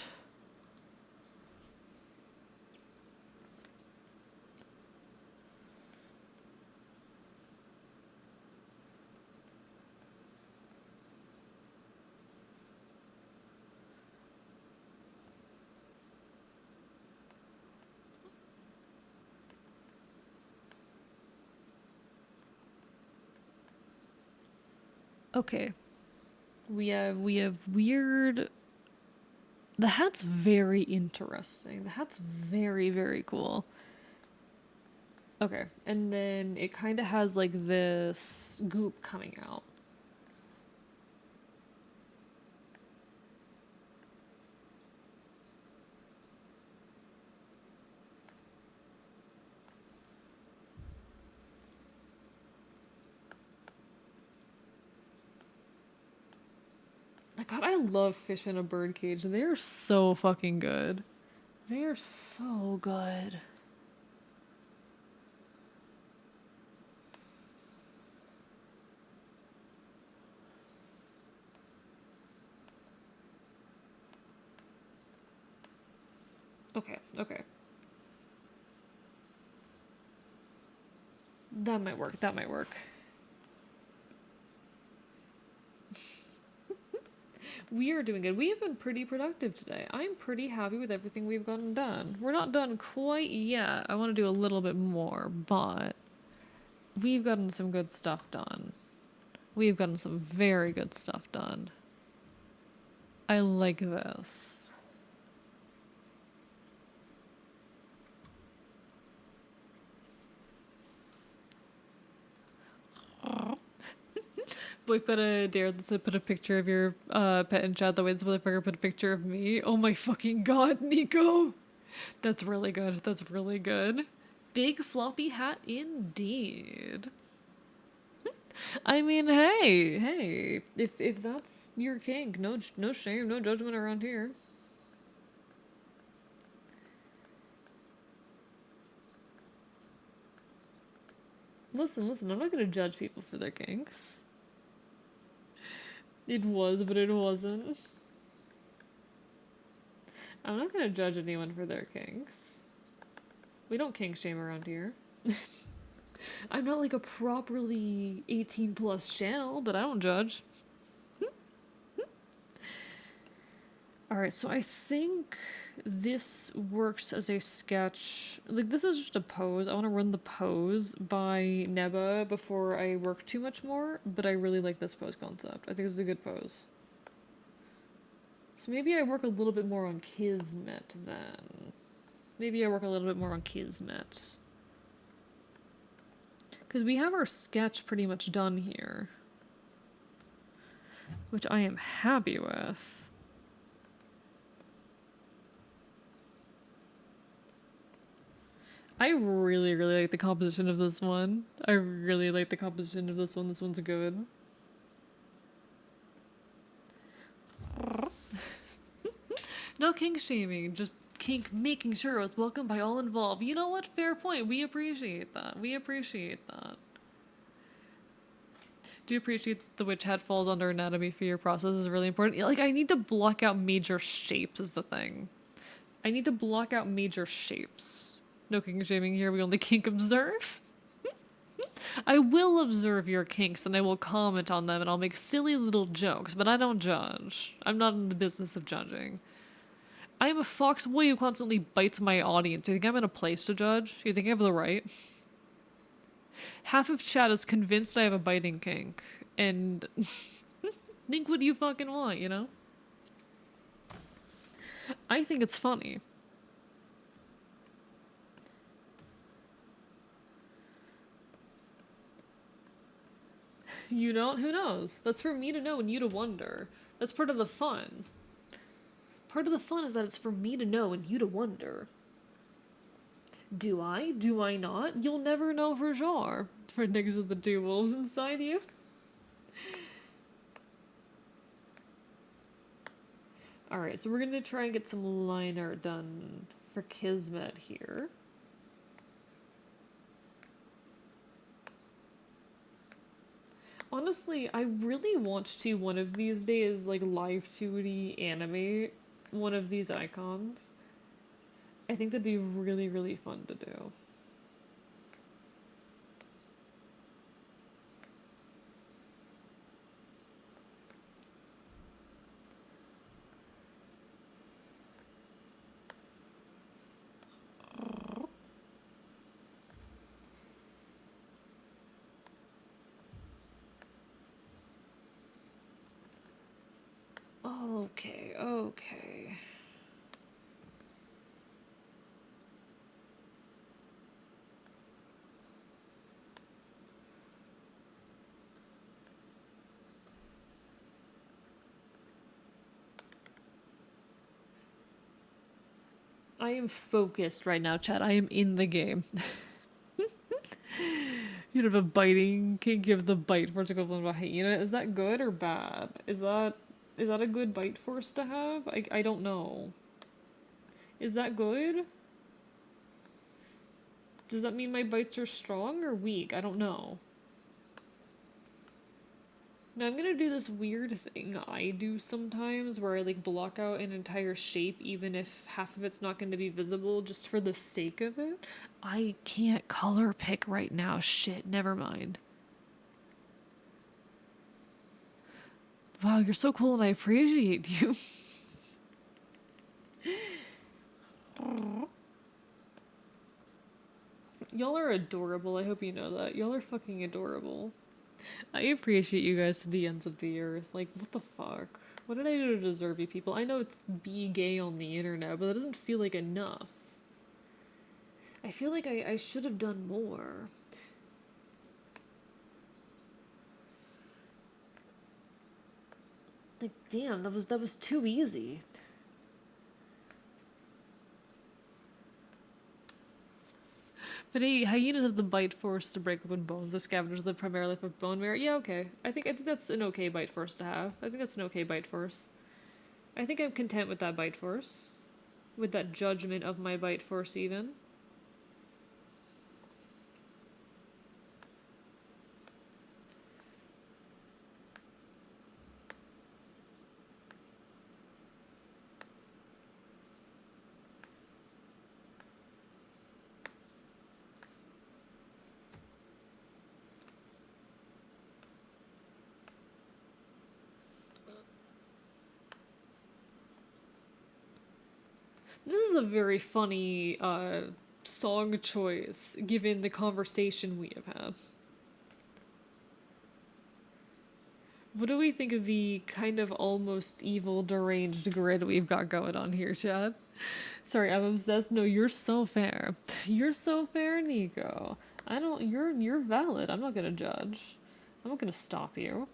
Okay. We have weird. The hat's very interesting. The hat's very, very cool. Okay, and then it kind of has like this goop coming out. My God, I love fish in a bird cage. They're so fucking good. They're so good. Okay, okay. That might work. That might work. We are doing good. We have been pretty productive today. I'm pretty happy with everything we've gotten done. We're not done quite yet. I want to do a little bit more, but we've gotten some good stuff done. We've gotten some very good stuff done. I like this. Boycott a dare that said put a picture of your pet in chat the way this motherfucker put a picture of me. Oh my fucking god, Nico! That's really good. That's really good. Big floppy hat indeed. I mean, hey, if that's your kink, no shame, no judgment around here. Listen, I'm not gonna judge people for their kinks. It was, but it wasn't. I'm not gonna judge anyone for their kinks. We don't kink shame around here. I'm not like a properly 18 plus channel, but I don't judge. Alright, so I think this works as a sketch. Like, this is just a pose. I want to run the pose by Neba before I work too much more, but I really like this pose concept. I think it's a good pose. So maybe I work a little bit more on Kismet then. Maybe I work a little bit more on Kismet. Because we have our sketch pretty much done here. Which I am happy with. I really, really like the composition of this one. I really like the composition of this one. This one's good. No kink shaming, just kink making sure it was welcomed by all involved. You know what? Fair point. We appreciate that. We appreciate that. Do you appreciate the witch hat falls under anatomy for your process is really important? Like, I need to block out major shapes is the thing. I need to block out major shapes. No kink shaming here, we only kink observe. I will observe your kinks and I will comment on them and I'll make silly little jokes, but I don't judge. I'm not in the business of judging. I am a foxboy who constantly bites my audience. Do you think I'm in a place to judge? Do you think I have the right? Half of chat is convinced I have a biting kink, and think what you fucking want, you know? I think it's funny. You don't? Who knows? That's for me to know and you to wonder. That's part of the fun. Part of the fun is that it's for me to know and you to wonder. Do I? Do I not? You'll never know for sure. For niggas with the two wolves inside you. Alright, so we're gonna try and get some line art done for Kismet here. Honestly, I really want to one of these days, like, live 2D animate one of these icons. I think that'd be really, really fun to do. Okay. I am focused right now, chat. I am in the game. You have a biting kink, you have the bite force equivalent of a hyena. Is that good or bad? Is that a good bite force to have? I don't know. Is that good? Does that mean my bites are strong or weak? I don't know. Now I'm gonna do this weird thing I do sometimes where I like block out an entire shape even if half of it's not going to be visible just for the sake of it. I can't color pick right now. Shit, never mind. Wow, you're so cool and I appreciate you. Y'all are adorable. I hope you know that. Y'all are fucking adorable. I appreciate you guys to the ends of the earth. Like, what the fuck? What did I do to deserve you people? I know it's be gay on the internet, but that doesn't feel like enough. I feel like I should have done more. Like, damn, that was too easy. But hey, hyenas have the bite force to break open bones. They're scavengers that primarily live of bone marrow. Yeah, okay. I think that's an okay bite force to have. I think that's an okay bite force. I think I'm content with that bite force. With that judgment of my bite force even. This is a very funny song choice given the conversation we have had. What do we think of the kind of almost evil, deranged grid we've got going on here, Chad? Sorry, I'm obsessed. No, you're so fair. You're so fair, Nico. I don't. You're valid. I'm not gonna judge. I'm not gonna stop you.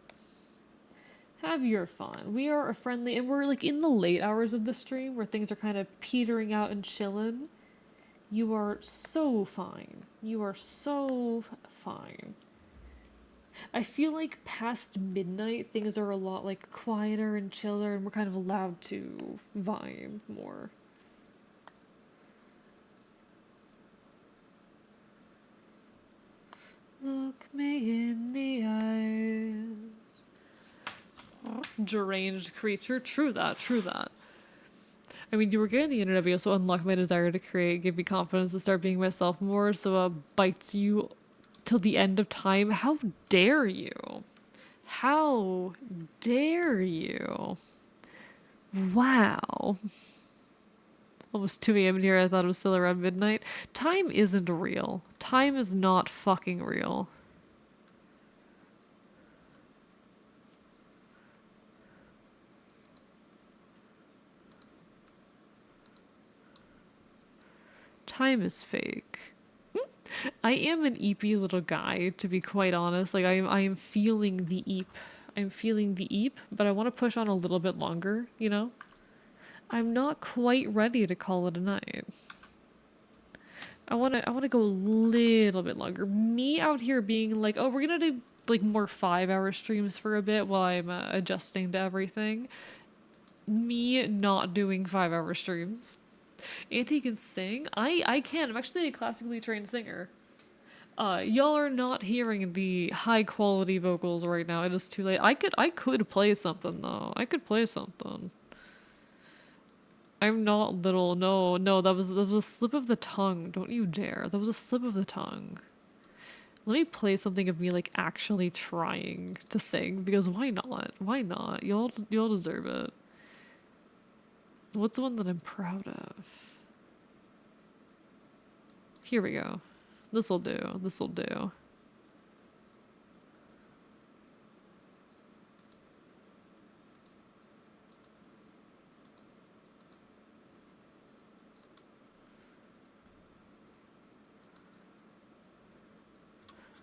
Have your fun. We are a friendly, and we're like in the late hours of the stream where things are kind of petering out and chilling. You are so fine. You are so fine. I feel like past midnight things are a lot like quieter and chiller, and we're kind of allowed to vibe more. Look me in the eyes. Deranged creature. True that, true that. I mean, you were getting the internet, but you also unlocked my desire to create, give me confidence to start being myself more, so bites you till the end of time. How dare you? How dare you? Wow. Almost 2 a.m. in here, I thought it was still around midnight. Time isn't real. Time is not fucking real. Time is fake. I am an eepy little guy, to be quite honest. Like, I am feeling the eep. I'm feeling the eep, but I want to push on a little bit longer, you know? I'm not quite ready to call it a night. I wanna go a little bit longer. Me out here being like, oh, we're gonna do like more 5-hour streams for a bit while I'm adjusting to everything. Me not doing 5-hour streams. Auntie can sing. I can. I'm actually a classically trained singer. Y'all are not hearing the high quality vocals right now. It is too late. I could play something though. I could play something. I'm not little. No, no, that was a slip of the tongue. Don't you dare. That was a slip of the tongue. Let me play something of me like actually trying to sing because why not? Why not? Y'all deserve it. What's the one that I'm proud of? Here we go. This'll do. This'll do.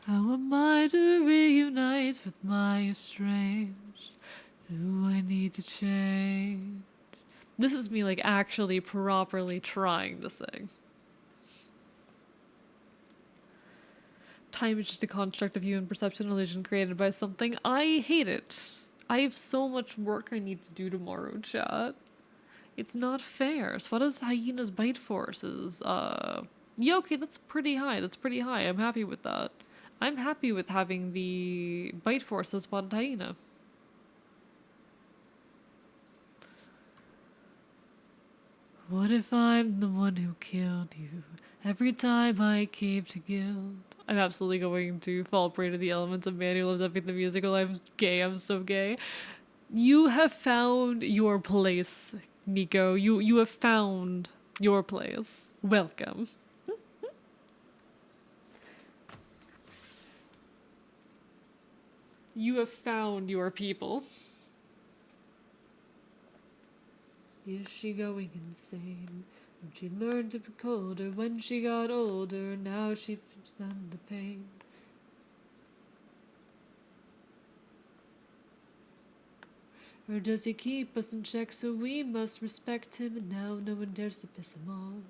How am I to reunite with my estranged? Do I need to change? This is me like actually properly trying to sing. Time is just a construct of human perception, illusion created by something. I hate it. I have so much work I need to do tomorrow, chat. It's not fair. So what is Hyena's bite forces? Yeah, okay, that's pretty high. That's pretty high. I'm happy with that. I'm happy with having the bite force as spotted hyena. What if I'm the one who killed you every time I cave to guilt? I'm absolutely going to fall prey to the elements of Man Who Loves Epic the Musical. I'm gay. I'm so gay. You have found your place, Nico. You have found your place. Welcome. You have found your people. Is she going insane? She learned to be colder when she got older. Now she feels them the pain. Or does he keep us in check so we must respect him and now no one dares to piss him off?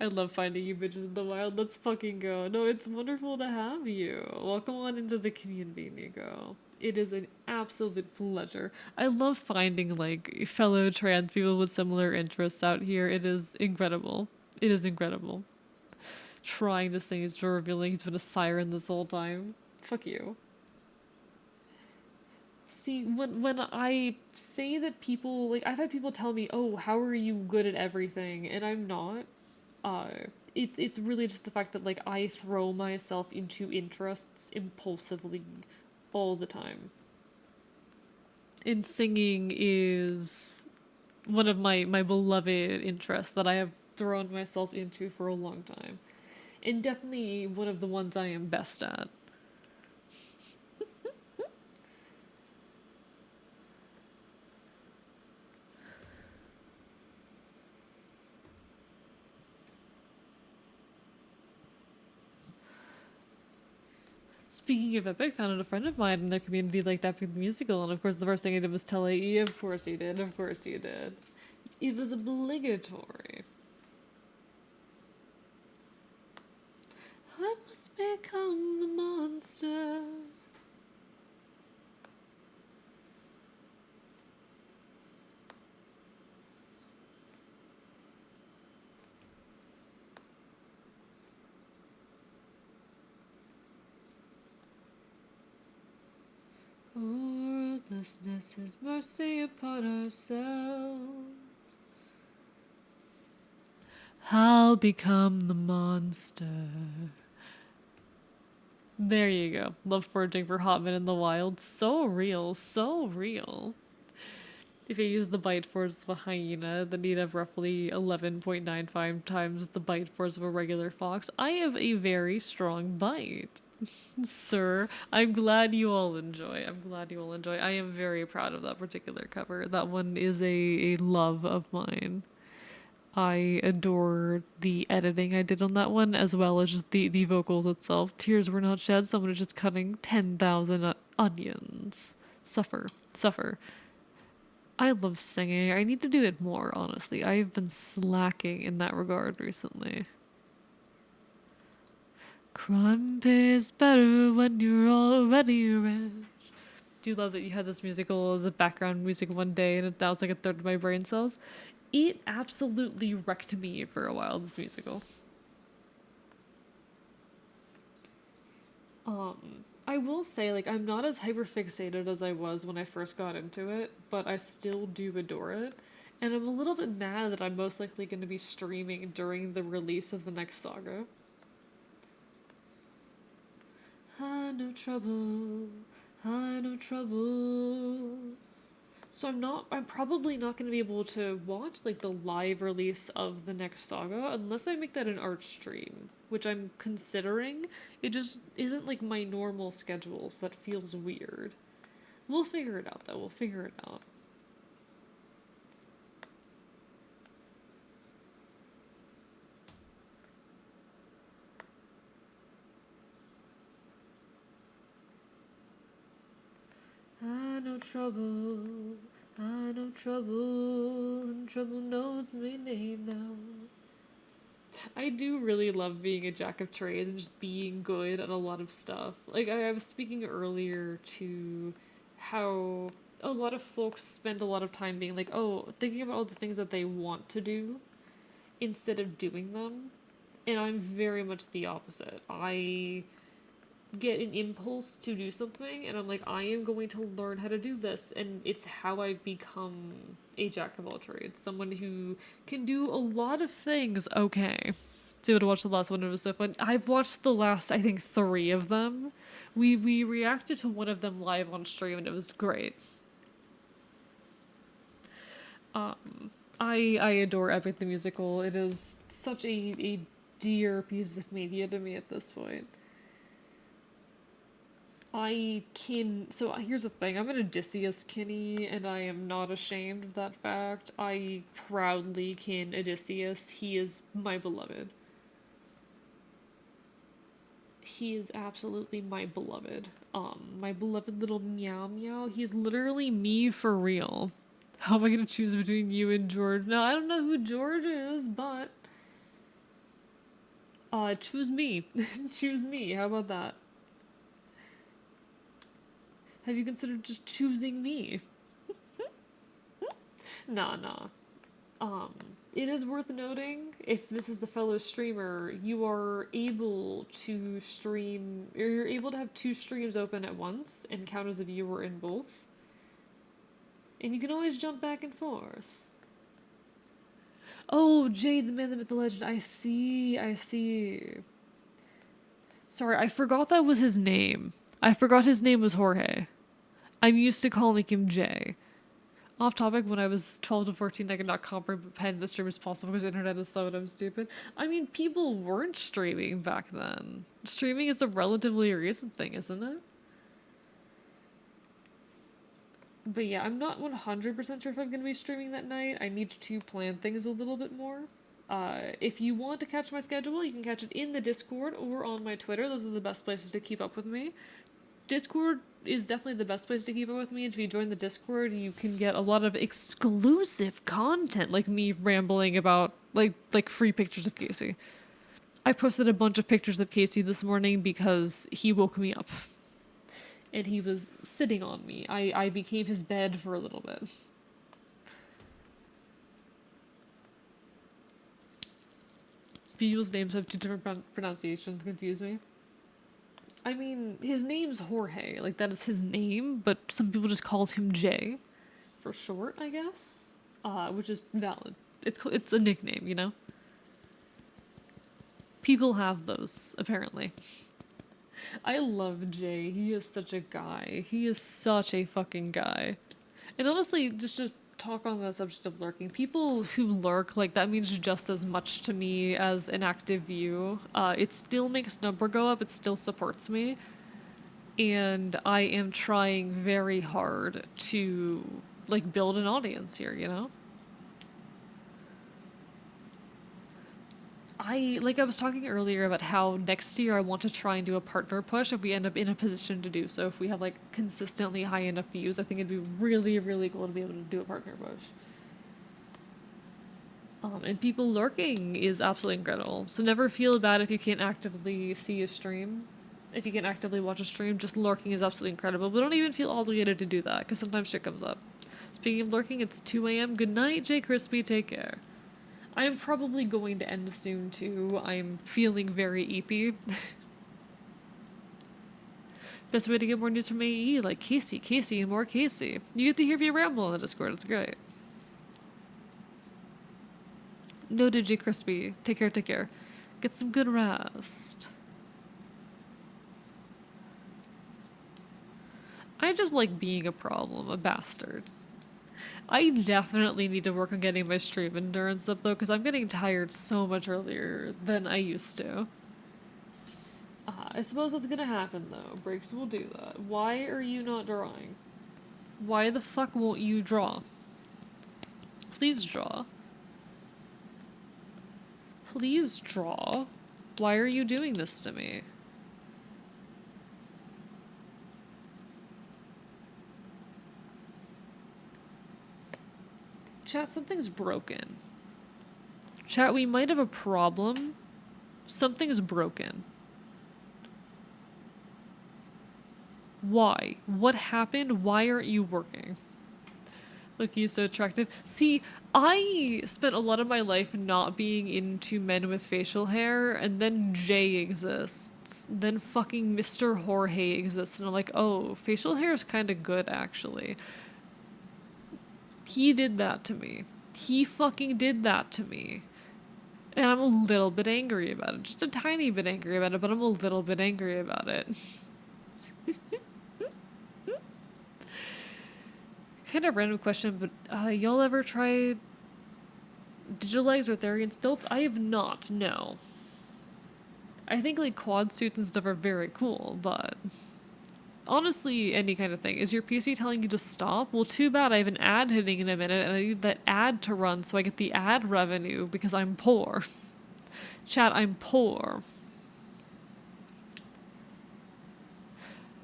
I love finding you bitches in the wild. Let's fucking go. No, it's wonderful to have you. Welcome on into the community, Nico. It is an absolute pleasure. I love finding like fellow trans people with similar interests out here. It is incredible. It is incredible. Trying to say he's revealing he's been a siren this whole time. Fuck you. See, when I say that people like I've had people tell me, "Oh, how are you good at everything?" and I'm not. Uh, it's really just the fact that like I throw myself into interests impulsively all the time. And singing is one of my beloved interests that I have thrown myself into for a long time. And definitely one of the ones I am best at. Speaking of Epic, found a friend of mine in their community liked Epic the Musical, and of course the first thing I did was tell AE, of course he did, of course he did. It was obligatory. I must become the monster. Worthlessness is mercy upon ourselves. I'll become the monster. There you go. Love foraging for Hotman in the wild. So real, so real. If you use the bite force of a hyena, then you'd have roughly 11.95 times the bite force of a regular fox. I have a very strong bite. Sir, I'm glad you all enjoy. I'm glad you all enjoy. I am very proud of that particular cover. That one is a love of mine. I adore the editing I did on that one, as well as just the vocals itself. Tears were not shed, someone is just cutting 10,000 onions. Suffer, suffer. I love singing. I need to do it more, honestly. I've been slacking in that regard recently. Crime pays better when you're already rich. Do you love that you had this musical as a background music one day and now it's like a third of my brain cells? It absolutely wrecked me for a while, this musical. I will say, like, I'm not as hyper fixated as I was when I first got into it, but I still do adore it. And I'm a little bit mad that I'm most likely going to be streaming during the release of the next saga. I no trouble, I no trouble. So I'm probably not going to be able to watch like the live release of the next saga unless I make that an art stream, which I'm considering. It just isn't like my normal schedule, so that feels weird. We'll figure it out though. We'll figure it out. know trouble. I know trouble, and trouble knows my name now. I do really love being a jack of trades and just being good at a lot of stuff. Like, I was speaking earlier to how a lot of folks spend a lot of time being like, oh, thinking about all the things that they want to do instead of doing them. And I'm very much the opposite. I get an impulse to do something, and I'm like, I am going to learn how to do this. And it's how I've become a jack of all trades. Someone who can do a lot of things okay. So you would watch the last one, it was so fun. I've watched the last, I think, 3 of them. We reacted to one of them live on stream, and it was great. I adore Epic the Musical. It is such a dear piece of media to me at this point. So here's the thing, I'm an Odysseus Kinney, and I am not ashamed of that fact. I proudly kin Odysseus. He is my beloved. He is absolutely my beloved. My beloved little meow meow. He's literally me for real. How am I gonna choose between you and George? No, I don't know who George is, but choose me. Choose me. How about that? Have you considered just choosing me? Nah, nah. It is worth noting, if this is the fellow streamer, you are able to stream, or you're able to have 2 streams open at once and count as a viewer in both. And you can always jump back and forth. Oh, Jade, the man, the myth, the legend. I see, I see. Sorry, I forgot that was his name. I forgot his name was Jorge. I'm used to calling him Jay. Off topic, when I was 12 to 14, I could not comprehend the stream is possible because the internet is slow and I'm stupid. I mean, people weren't streaming back then. Streaming is a relatively recent thing, isn't it? But yeah, I'm not 100% sure if I'm going to be streaming that night. I need to plan things a little bit more. If you want to catch my schedule, you can catch it in the Discord or on my Twitter. Those are the best places to keep up with me. Discord is definitely the best place to keep up with me. If you join the Discord, you can get a lot of exclusive content, like me rambling about like free pictures of Casey. I posted a bunch of pictures of Casey this morning because he woke me up. And he was sitting on me. I became his bed for a little bit. People's names have 2 different pronunciations, confuse me. I mean, his name's Jorge, like that is his name, but some people just call him Jay, for short, I guess, which is valid. It's a nickname, you know? People have those, apparently. I love Jay, he is such a guy. He is such a fucking guy. And honestly, just to talk on the subject of lurking, people who lurk, like, that means just as much to me as an active view. It still makes number go up, it still supports me. And I am trying very hard to, like, build an audience here, you know? I was talking earlier about how next year I want to try and do a partner push if we end up in a position to do so. If we have, like, consistently high enough views, I think it'd be really, really cool to be able to do a partner push. And people lurking is absolutely incredible. So never feel bad if you can't actively see a stream. If you can't actively watch a stream, just lurking is absolutely incredible. But don't even feel obligated to do that, because sometimes shit comes up. Speaking of lurking, it's 2 a.m. Good night, Jay Crispy. Take care. I am probably going to end soon, too. I'm feeling very eepy. Best way to get more news from AE, like Casey, and more Casey. You get to hear me ramble in the Discord, it's great. Noted, J Crispy. Take care, take care. Get some good rest. I just like being a problem, a bastard. I definitely need to work on getting my stream endurance up, though, because I'm getting tired so much earlier than I used to. I suppose that's gonna happen, though. Breaks will do that. Why are you not drawing? Why the fuck won't you draw? Please draw. Please draw. Why are you doing this to me? Chat, something's broken. Chat, we might have a problem. Something is broken. Why? What happened? Why aren't you working? Look, he's so attractive. See, I spent a lot of my life not being into men with facial hair, and then Jay exists. Then fucking Mr. Jorge exists, and I'm like, oh, facial hair is kind of good, actually. He did that to me. He fucking did that to me. And I'm a little bit angry about it. Just a tiny bit angry about it, but I'm a little bit angry about it. Kind of random question, but y'all ever tried digital legs or Therian stilts? I have not, no. I think like quad suits and stuff are very cool, but honestly, any kind of thing. Is your PC telling you to stop? Well, too bad. I have an ad hitting in a minute, and I need that ad to run so I get the ad revenue because I'm poor. Chat, I'm poor.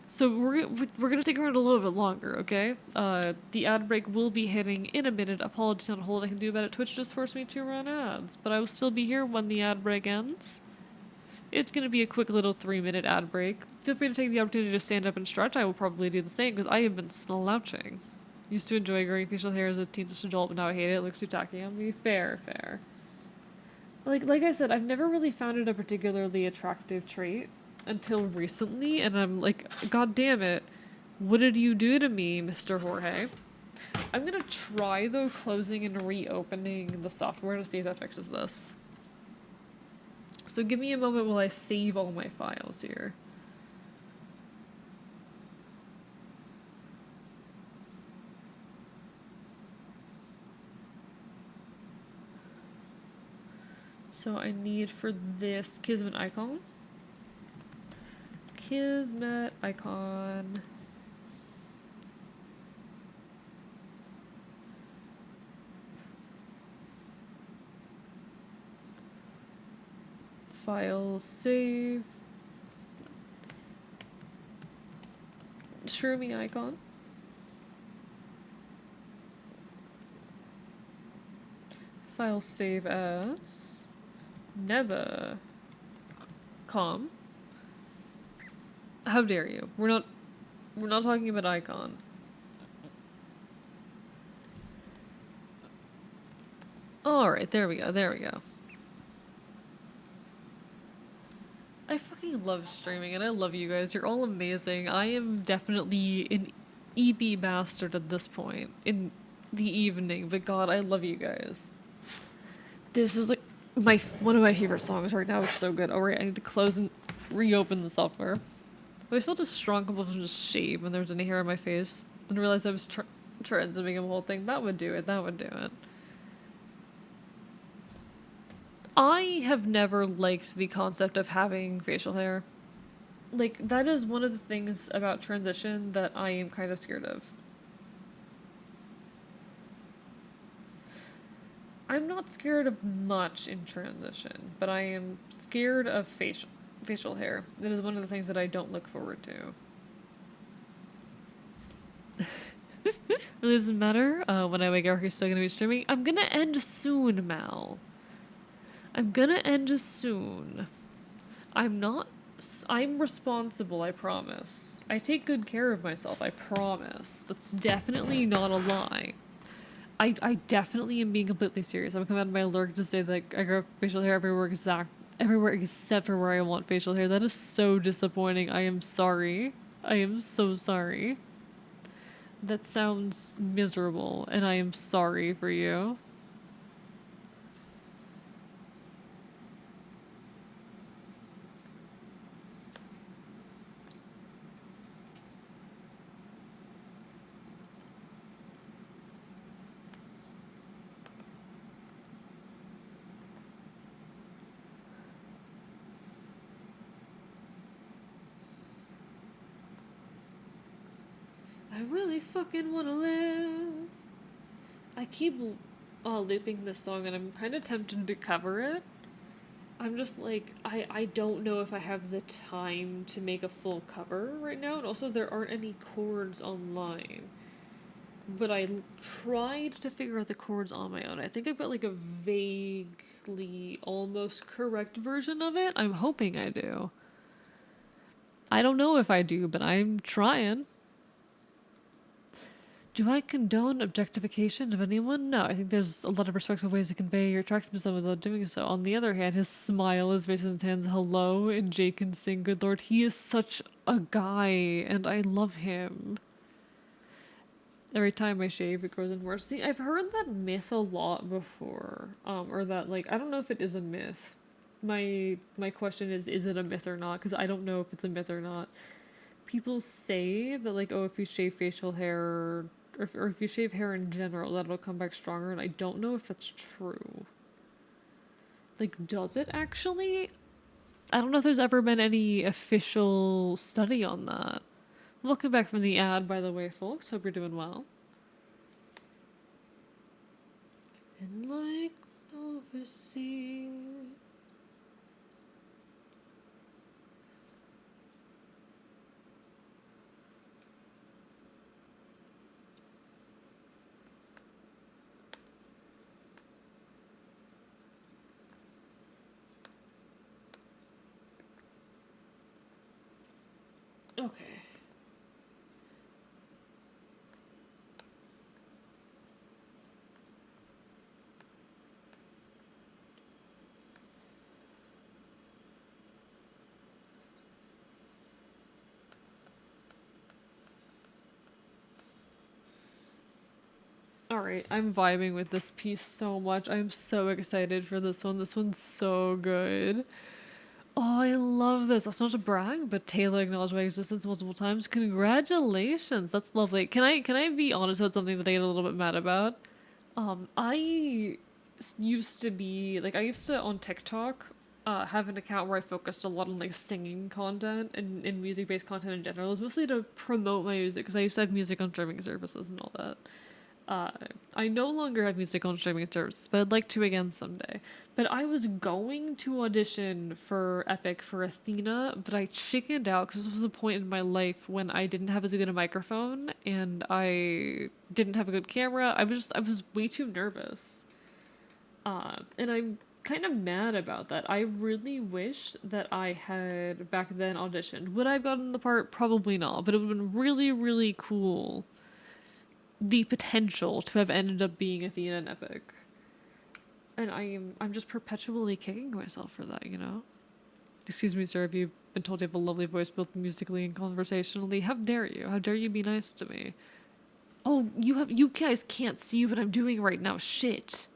So we're gonna stick around a little bit longer, okay? The ad break will be hitting in a minute. Apologies on hold I can do about it. Twitch just forced me to run ads, but I will still be here when the ad break ends. It's gonna be a quick little 3-minute ad break. Feel free to take the opportunity to stand up and stretch. I will probably do the same because I have been slouching. Used to enjoy growing facial hair as a teenish adult, but now I hate it. It looks too tacky on me. Fair, fair. Like I said, I've never really found it a particularly attractive trait until recently, and I'm like, God damn it, what did you do to me, Mr. Jorge? I'm gonna try, though, closing and reopening the software to see if that fixes this. So give me a moment while I save all my files here. So I need for this Kismet icon. Kismet icon. File save. Shroomy icon. File save as never com. How dare you? We're not talking about icon. Alright, there we go, there we go. I fucking love streaming and I love you guys. You're all amazing. I am definitely an EB bastard at this point in the evening, but God, I love you guys. This is like one of my favorite songs right now. It's so good. Alright, I need to close and reopen the software. I felt a strong compulsion to shave when there was any hair on my face. Then realized I was transmitting the whole thing. That would do it. That would do it. I have never liked the concept of having facial hair. Like, that is one of the things about transition that I am kind of scared of. I'm not scared of much in transition, but I am scared of facial hair. That is one of the things that I don't look forward to. Really doesn't matter. When I wake up, he's still gonna be streaming. I'm gonna end soon, Mal. I'm gonna end soon. I'm responsible, I promise. I take good care of myself, I promise. That's definitely not a lie. I definitely am being completely serious. I'm coming out of my lurk to say that I grow facial hair everywhere except for where I want facial hair. That is so disappointing. I am sorry. I am so sorry. That sounds miserable, and I am sorry for you. I really fucking wanna live. I keep looping this song and I'm kind of tempted to cover it. I'm just like, I don't know if I have the time to make a full cover right now, and also there aren't any chords online. but tried to figure out the chords on my own. I think I've got like a vaguely almost correct version of it. I'm hoping I do. I don't know if I do, but I'm trying. Do I condone objectification of anyone? No, I think there's a lot of respectful ways to convey your attraction to someone without doing so. On the other hand, his smile, his face, his hands, hello, and Jake can sing, good lord, he is such a guy, and I love him. Every time I shave, it grows in more. See, I've heard that myth a lot before, or that like I don't know if it is a myth. My question is it a myth or not? Because I don't know if it's a myth or not. People say that like, oh, if you shave facial hair, or if you shave hair in general, that it'll come back stronger, and I don't know if that's true. Like, does it actually? I don't know if there's ever been any official study on that. Welcome back from the ad, by the way, folks. Hope you're doing well. And like overseas. Okay. Alright, I'm vibing with this piece so much. I'm so excited for this one. This one's so good. Oh, I love this. That's not to brag, but Taylor acknowledged my existence multiple times. Congratulations. That's lovely. Can I be honest about something that I get a little bit mad about? I used to be like I used to on TikTok have an account where I focused a lot on like singing content and music based content in general. It was mostly to promote my music because I used to have music on streaming services and all that. Uh, I no longer have music on streaming services, but I'd like to again someday. But I was going to audition for Epic for Athena, but I chickened out because this was a point in my life when I didn't have as good a microphone and I didn't have a good camera. I was way too nervous. And I'm kind of mad about that. I really wish that I had back then auditioned. Would I have gotten the part? Probably not, but it would have been really, really cool the potential to have ended up being Athena and Epic. And I'm just perpetually kicking myself for that, you know? Excuse me, sir, if you've been told you have a lovely voice both musically and conversationally, how dare you? How dare you be nice to me? Oh, you guys can't see what I'm doing right now. Shit.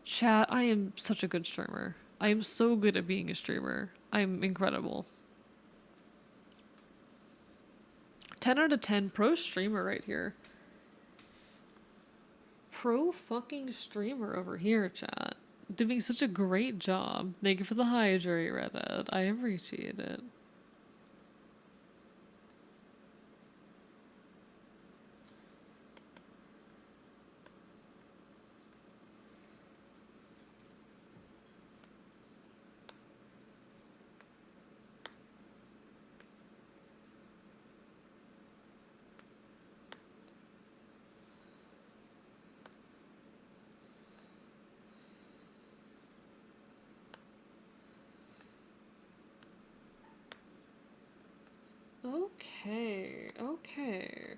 Chat, I am such a good streamer. I am so good at being a streamer. I'm incredible. 10 out of 10 pro streamer right here. Pro fucking streamer over here, chat. Doing such a great job. Thank you for the hydrate, Reddit. I appreciate it. Okay, okay.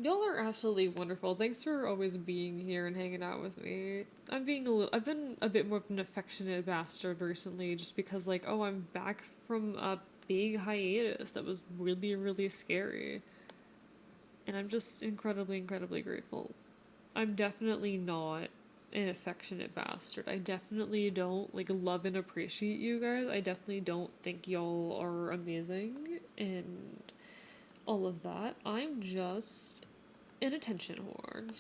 Y'all are absolutely wonderful. Thanks for always being here and hanging out with me. I've been a bit more of an affectionate bastard recently just because like, oh, I'm back from a big hiatus that was really, really scary. And I'm just incredibly, incredibly grateful. I'm definitely not an affectionate bastard. I definitely don't like love and appreciate you guys. I definitely don't think y'all are amazing and all of that. I'm just an attention whore.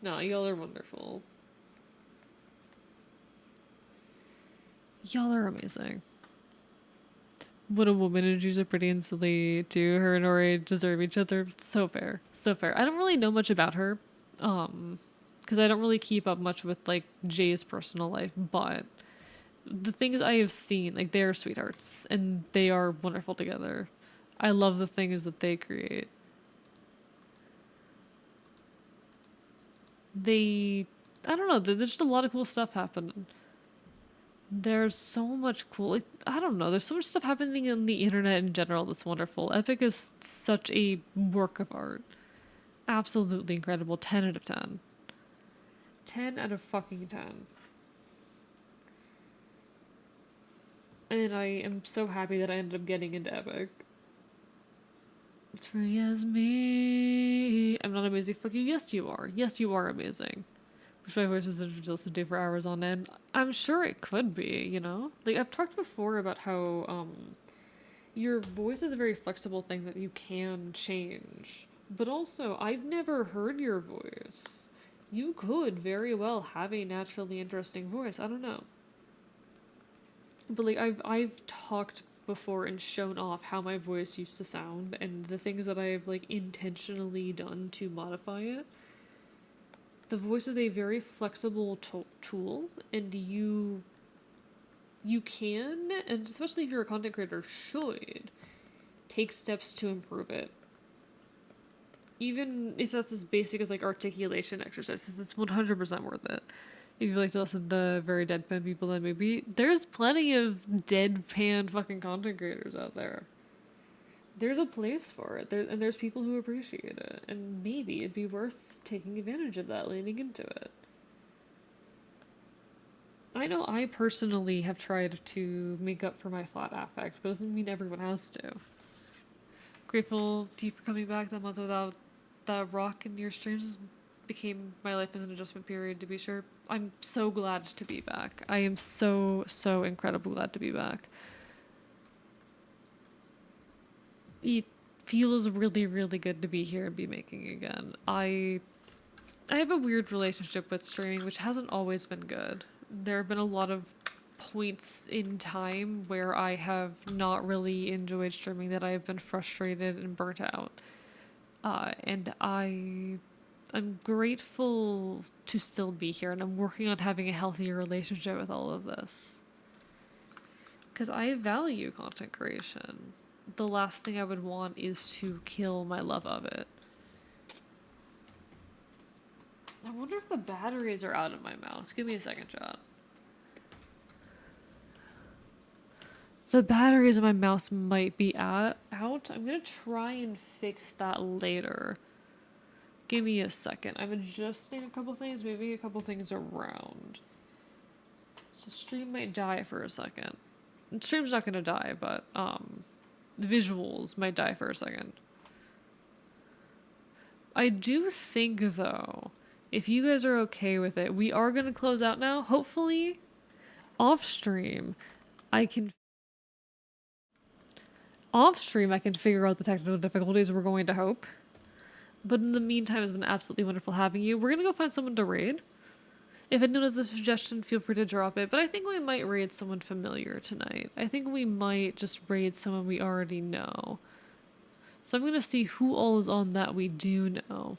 No, y'all are wonderful. Y'all are amazing. What a woman and she's so pretty and silly too. Her and Ori deserve each other. So fair. So fair. I don't really know much about her. Because I don't really keep up much with like Jay's personal life, but the things I have seen, like they are sweethearts and they are wonderful together. I love the things that they create. They, I don't know, there's just a lot of cool stuff happening. There's so much cool, like, I don't know, there's so much stuff happening in the internet in general that's wonderful. Epic is such a work of art. Absolutely incredible. 10 out of 10. 10 out of fucking 10. And I am so happy that I ended up getting into Epic. As free as me. I'm not amazing. Fuck you. Yes, you are. Yes, you are amazing. Which my voice was introduced to do for hours on end. I'm sure it could be, you know? Like, I've talked before about how, your voice is a very flexible thing that you can change. But also, I've never heard your voice. You could very well have a naturally interesting voice. I don't know. But like I've talked before and shown off how my voice used to sound and the things that I've like intentionally done to modify it. The voice is a very flexible tool, and you can, and especially if you're a content creator, should take steps to improve it. Even if that's as basic as like articulation exercises, it's 100% worth it. If you like to listen to very deadpan people, then maybe there's plenty of deadpan fucking content creators out there. There's a place for it, and there's people who appreciate it, and maybe it'd be worth taking advantage of that, leaning into it. I know I personally have tried to make up for my flat affect, but it doesn't mean everyone has to. Grateful to you for coming back. That month without that rock in your streams became my life as an adjustment period, to be sure. I'm so glad to be back. I am so incredibly glad to be back. It feels really good to be here and be making again. I have a weird relationship with streaming, which hasn't always been good. There have been a lot of points in time where I have not really enjoyed streaming, that I have been frustrated and burnt out. I'm grateful to still be here, and I'm working on having a healthier relationship with all of this. Because I value content creation. The last thing I would want is to kill my love of it. I wonder if the batteries are out of my mouse. Give me a second, chat. The batteries of my mouse might be out. I'm gonna try and fix that later. Give me a second. I'm adjusting a couple things, moving a couple things around. So stream might die for a second. Stream's not gonna die, but the visuals might die for a second. I do think though, if you guys are okay with it, we are gonna close out now. Hopefully, off stream, I can figure out the technical difficulties we're going to hope. But in the meantime, it's been absolutely wonderful having you. We're gonna go find someone to raid. If anyone has a suggestion, feel free to drop it. But I think we might raid someone familiar tonight. I think we might just raid someone we already know. So I'm gonna see who all is on that we do know.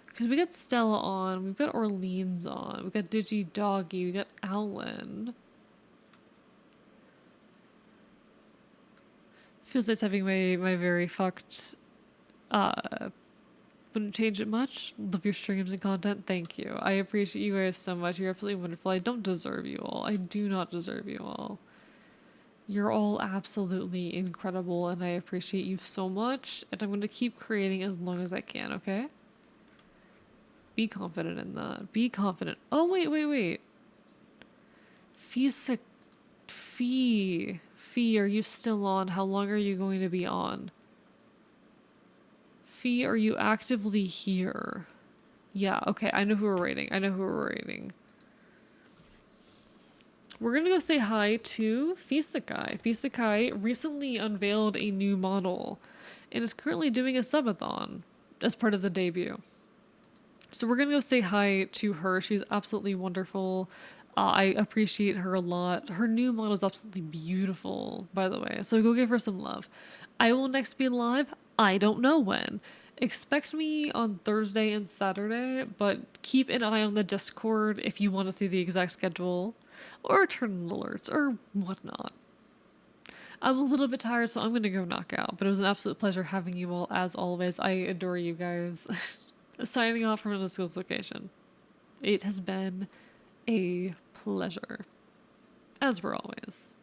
Because we got Stella on, we've got Orleans on, we've got Digi Doggy, we got Owlin. Feels nice having my very fucked, wouldn't change it much. Love your streams and content. Thank you. I appreciate you guys so much. You're absolutely wonderful. I don't deserve you all. I do not deserve you all. You're all absolutely incredible, and I appreciate you so much. And I'm going to keep creating as long as I can, okay? Be confident in that. Be confident. Oh, wait. Fee, are you still on? How long are you going to be on? Fee, are you actively here? Yeah, okay, I know who we're rating. We're gonna go say hi to Fisakai. Fisakai recently unveiled a new model and is currently doing a subathon as part of the debut. So we're gonna go say hi to her. She's absolutely wonderful. I appreciate her a lot. Her new model is absolutely beautiful, by the way. So go give her some love. I will next be live. I don't know when. Expect me on Thursday and Saturday, but keep an eye on the Discord if you want to see the exact schedule, or turn on alerts, or whatnot. I'm a little bit tired, so I'm gonna go knock out. But it was an absolute pleasure having you all, as always. I adore you guys. Signing off from an school's location. It has been a pleasure, as we're always.